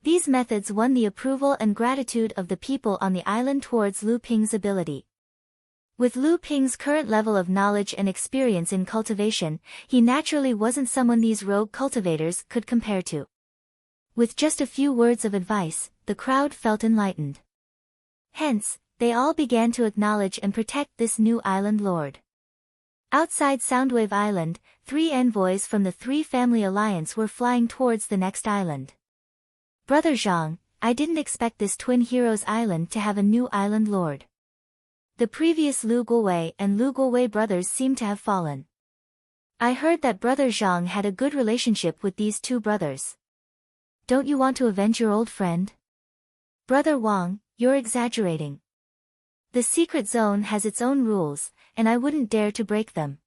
These methods won the approval and gratitude of the people on the island towards Lu Ping's ability. With Lu Ping's current level of knowledge and experience in cultivation, he naturally wasn't someone these rogue cultivators could compare to. With just a few words of advice, the crowd felt enlightened. Hence, they all began to acknowledge and protect this new island lord. Outside Soundwave Island, 3 envoys from the 3 family alliance were flying towards the next island. Brother Zhang, I didn't expect this Twin Heroes Island to have a new island lord. The previous Lu Guowei and Lu Guowei brothers seem to have fallen. I heard that Brother Zhang had a good relationship with these 2 brothers. Don't you want to avenge your old friend? Brother Wang, you're exaggerating. The secret zone has its own rules, and I wouldn't dare to break them.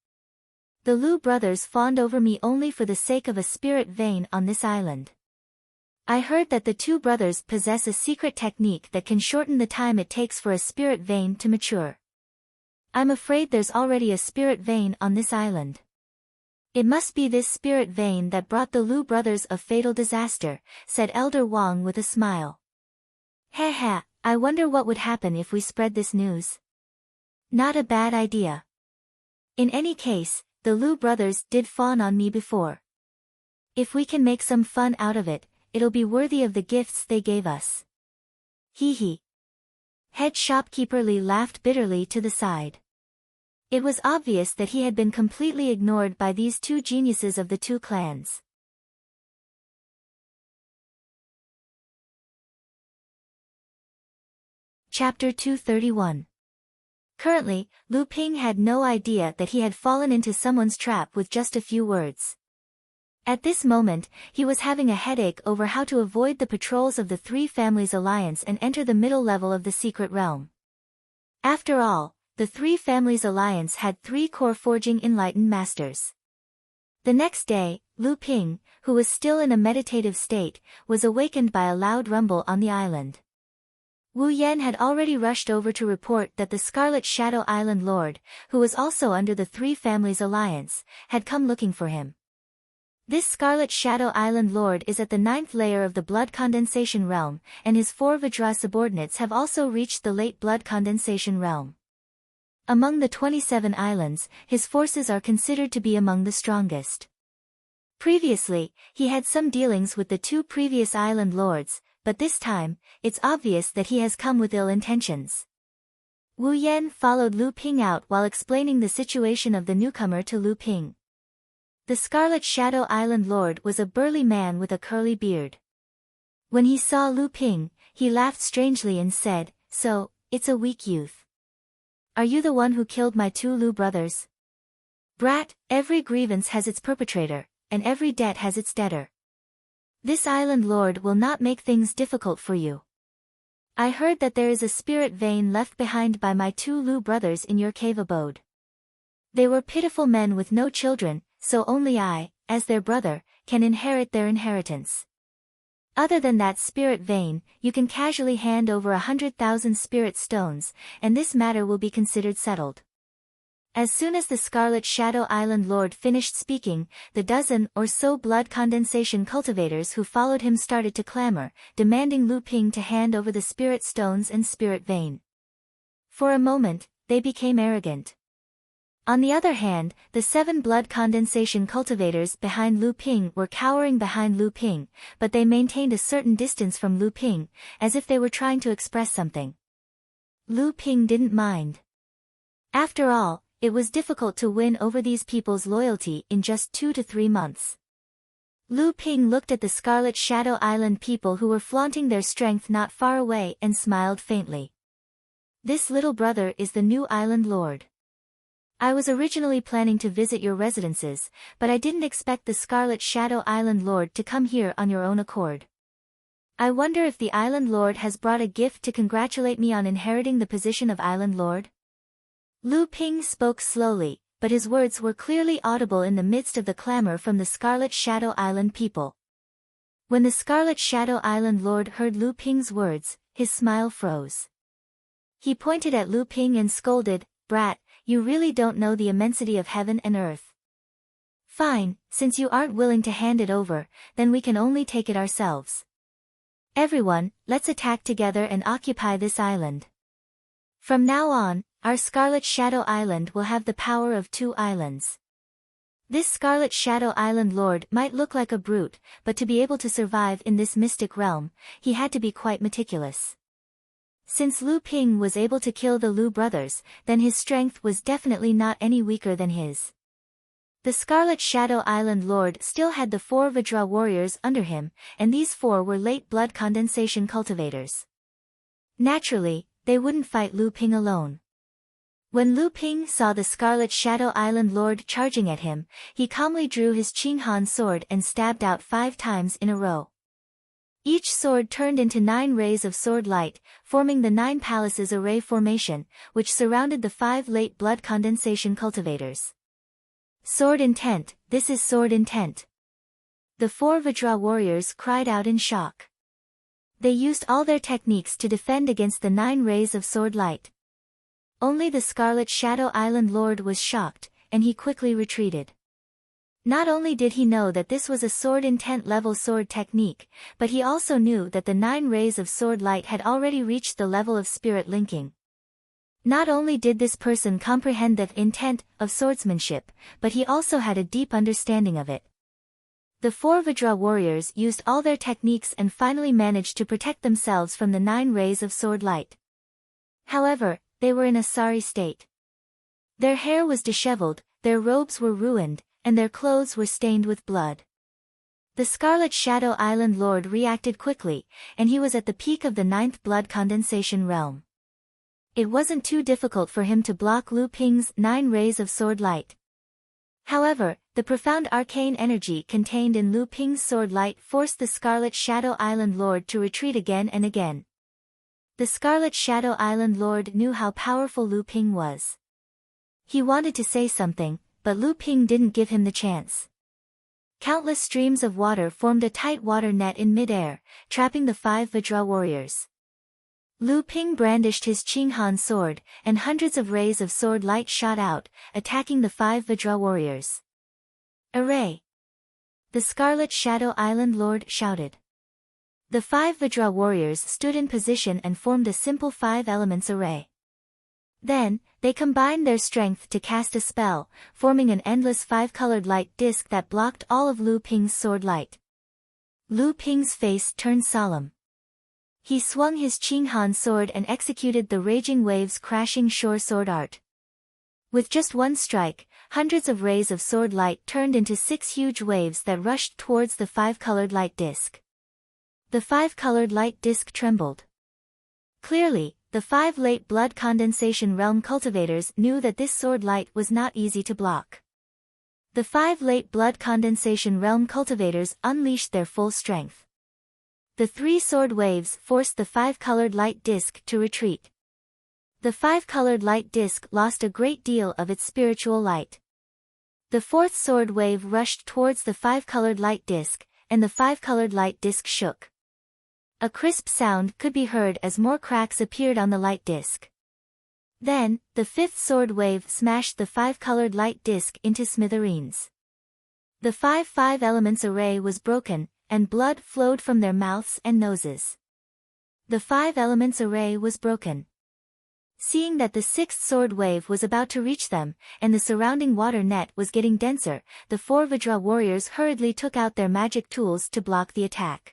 The Lu brothers fawned over me only for the sake of a spirit vein on this island. I heard that the 2 brothers possess a secret technique that can shorten the time it takes for a spirit vein to mature. I'm afraid there's already a spirit vein on this island. It must be this spirit vein that brought the Lu brothers a fatal disaster, said Elder Wang with a smile. Haha, I wonder what would happen if we spread this news. Not a bad idea. In any case, the Lu brothers did fawn on me before. If we can make some fun out of it, it'll be worthy of the gifts they gave us. Hee hee. Head shopkeeper Li laughed bitterly to the side. It was obvious that he had been completely ignored by these 2 geniuses of the 2 clans. Chapter 231. Currently, Lu Ping had no idea that he had fallen into someone's trap with just a few words. At this moment, he was having a headache over how to avoid the patrols of the 3 families alliance and enter the middle level of the secret realm. After all, the 3 families alliance had 3 core forging enlightened masters. The next day, Lu Ping, who was still in a meditative state, was awakened by a loud rumble on the island. Wu Yan had already rushed over to report that the Scarlet Shadow Island Lord, who was also under the 3 families alliance, had come looking for him. This Scarlet Shadow Island Lord is at the 9th layer of the Blood Condensation Realm, and his 4 Vajra subordinates have also reached the late Blood Condensation Realm. Among the 27 islands, his forces are considered to be among the strongest. Previously, he had some dealings with the 2 previous island lords, but this time, it's obvious that he has come with ill intentions. Wu Yan followed Lu Ping out while explaining the situation of the newcomer to Lu Ping. The Scarlet Shadow Island Lord was a burly man with a curly beard. When he saw Lu Ping, he laughed strangely and said, "So, it's a weak youth. Are you the one who killed my 2 Lu brothers?" Brat, every grievance has its perpetrator, and every debt has its debtor. This island lord will not make things difficult for you. I heard that there is a spirit vein left behind by my 2 Lu brothers in your cave abode. They were pitiful men with no children, so only I, as their brother, can inherit their inheritance. Other than that spirit vein, you can casually hand over 100,000 spirit stones, and this matter will be considered settled. As soon as the Scarlet Shadow Island Lord finished speaking, the dozen or so blood condensation cultivators who followed him started to clamor, demanding Lu Ping to hand over the spirit stones and spirit vein. For a moment, they became arrogant. On the other hand, the 7 blood condensation cultivators behind Lu Ping were cowering behind Lu Ping, but they maintained a certain distance from Lu Ping, as if they were trying to express something. Lu Ping didn't mind. After all, it was difficult to win over these people's loyalty in just 2 to 3 months. Lu Ping looked at the Scarlet Shadow Island people who were flaunting their strength not far away and smiled faintly. This little brother is the new island lord. I was originally planning to visit your residences, but I didn't expect the Scarlet Shadow Island lord to come here on your own accord. I wonder if the island lord has brought a gift to congratulate me on inheriting the position of island lord? Lu Ping spoke slowly, but his words were clearly audible in the midst of the clamor from the Scarlet Shadow Island people. When the Scarlet Shadow Island lord heard Lu Ping's words, his smile froze. He pointed at Lu Ping and scolded, "Brat, you really don't know the immensity of heaven and earth. Fine, since you aren't willing to hand it over, then we can only take it ourselves. Everyone, let's attack together and occupy this island. From now on, our Scarlet Shadow Island will have the power of 2 islands. This Scarlet Shadow Island lord might look like a brute, but to be able to survive in this mystic realm, he had to be quite meticulous. Since Lu Ping was able to kill the Lu brothers, then his strength was definitely not any weaker than his. The Scarlet Shadow Island lord still had the 4 Vajra warriors under him, and these 4 were late blood condensation cultivators. Naturally, they wouldn't fight Lu Ping alone. When Lu Ping saw the Scarlet Shadow Island lord charging at him, he calmly drew his Qinghan sword and stabbed out 5 times in a row. Each sword turned into 9 rays of sword light, forming the 9 palaces array formation, which surrounded the 5 late blood condensation cultivators. Sword intent, this is sword intent. The 4 Vajra warriors cried out in shock. They used all their techniques to defend against the 9 rays of sword light. Only the Scarlet Shadow Island lord was shocked, and he quickly retreated. Not only did he know that this was a sword intent level sword technique, but he also knew that the 9 rays of sword light had already reached the level of spirit linking. Not only did this person comprehend the intent of swordsmanship, but he also had a deep understanding of it. The 4 Vajra warriors used all their techniques and finally managed to protect themselves from the 9 rays of sword light. However, they were in a sorry state. Their hair was disheveled, their robes were ruined, and their clothes were stained with blood. The Scarlet Shadow Island lord reacted quickly, and he was at the peak of the 9th blood condensation realm. It wasn't too difficult for him to block Lu Ping's 9 rays of sword light. However, the profound arcane energy contained in Lu Ping's sword light forced the Scarlet Shadow Island lord to retreat again and again. The Scarlet Shadow Island lord knew how powerful Lu Ping was. He wanted to say something, but Lu Ping didn't give him the chance. Countless streams of water formed a tight water net in midair, trapping the 5 Vajra warriors. Lu Ping brandished his Qinghan sword, and hundreds of rays of sword light shot out, attacking the 5 Vajra warriors. Array! The Scarlet Shadow Island lord shouted. The 5 Vajra warriors stood in position and formed a simple 5 elements array. Then, they combined their strength to cast a spell, forming an endless 5-colored light disk that blocked all of Lu Ping's sword light. Lu Ping's face turned solemn. He swung his Qinghan sword and executed the raging waves crashing shore sword art. With just one strike, hundreds of rays of sword light turned into 6 huge waves that rushed towards the 5-colored light disk. The 5-colored light disk trembled. Clearly, the 5 late blood condensation realm cultivators knew that this sword light was not easy to block. The 5 late blood condensation realm cultivators unleashed their full strength. The 3 sword waves forced the 5-colored light disk to retreat. The 5-colored light disk lost a great deal of its spiritual light. The 4th sword wave rushed towards the 5-colored light disk, and the 5-colored light disk shook. A crisp sound could be heard as more cracks appeared on the light disk. Then, the 5th sword wave smashed the 5-colored light disk into smithereens. The 5 elements array was broken, and blood flowed from their mouths and noses. The 5 elements array was broken. Seeing that the 6th sword wave was about to reach them, and the surrounding water net was getting denser, the 4 Vajra warriors hurriedly took out their magic tools to block the attack.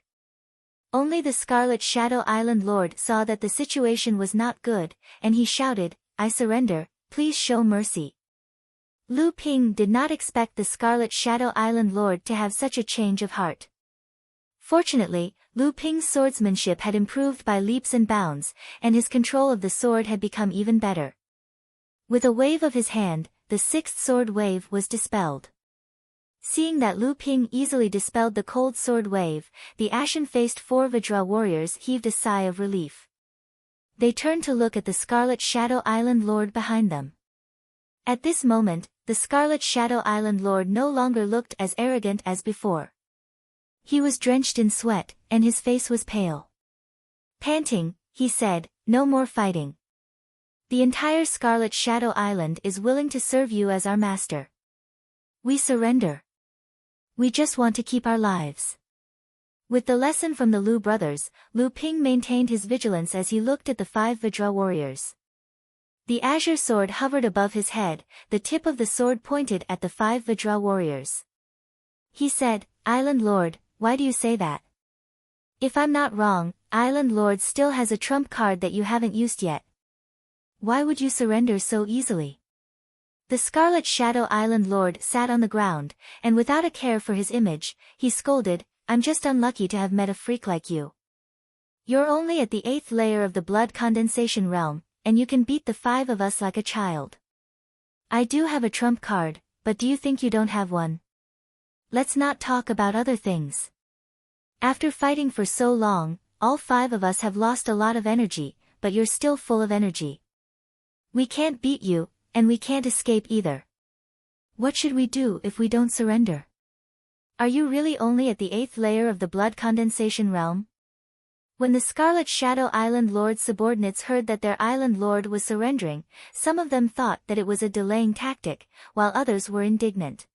Only the Scarlet Shadow Island lord saw that the situation was not good, and he shouted, "I surrender, please show mercy." Lu Ping did not expect the Scarlet Shadow Island Lord to have such a change of heart. Fortunately, Lu Ping's swordsmanship had improved by leaps and bounds, and his control of the sword had become even better. With a wave of his hand, the sixth sword wave was dispelled. Seeing that Lu Ping easily dispelled the cold sword wave, the ashen-faced four Vajra warriors heaved a sigh of relief. They turned to look at the Scarlet Shadow Island Lord behind them. At this moment, the Scarlet Shadow Island Lord no longer looked as arrogant as before. He was drenched in sweat, and his face was pale. Panting, he said, "No more fighting. The entire Scarlet Shadow Island is willing to serve you as our master. We surrender. We just want to keep our lives." With the lesson from the Lu brothers, Lu Ping maintained his vigilance as he looked at the five Vajra warriors. The azure sword hovered above his head, the tip of the sword pointed at the five Vajra warriors. He said, "Island Lord, why do you say that? If I'm not wrong, Island Lord still has a trump card that you haven't used yet. Why would you surrender so easily?" The Scarlet Shadow Island Lord sat on the ground, and without a care for his image, he scolded, "I'm just unlucky to have met a freak like you. You're only at the 8th layer of the blood condensation realm, and you can beat the 5 of us like a child. I do have a trump card, but do you think you don't have one? Let's not talk about other things. After fighting for so long, all 5 of us have lost a lot of energy, but you're still full of energy. We can't beat you, and we can't escape either. What should we do if we don't surrender? Are you really only at the 8th layer of the blood condensation realm?" When the Scarlet Shadow Island Lord's subordinates heard that their island lord was surrendering, some of them thought that it was a delaying tactic, while others were indignant.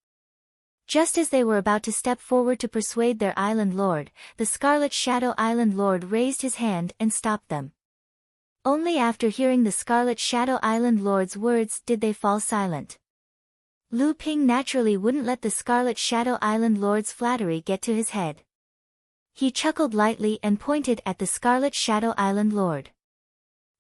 Just as they were about to step forward to persuade their island lord, the Scarlet Shadow Island Lord raised his hand and stopped them. Only after hearing the Scarlet Shadow Island Lord's words did they fall silent. Lu Ping naturally wouldn't let the Scarlet Shadow Island Lord's flattery get to his head. He chuckled lightly and pointed at the Scarlet Shadow Island Lord.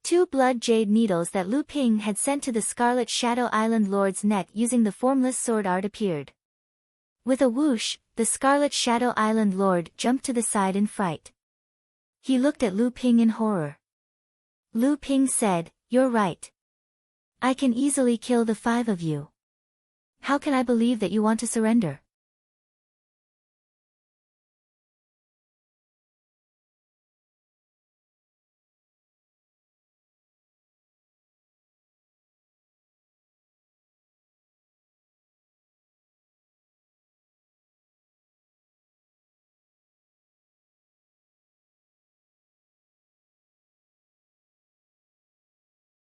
2 blood jade needles that Lu Ping had sent to the Scarlet Shadow Island Lord's neck using the formless sword art appeared. With a whoosh, the Scarlet Shadow Island Lord jumped to the side in fright. He looked at Lu Ping in horror. Lu Ping said, "You're right. I can easily kill the 5 of you. How can I believe that you want to surrender?"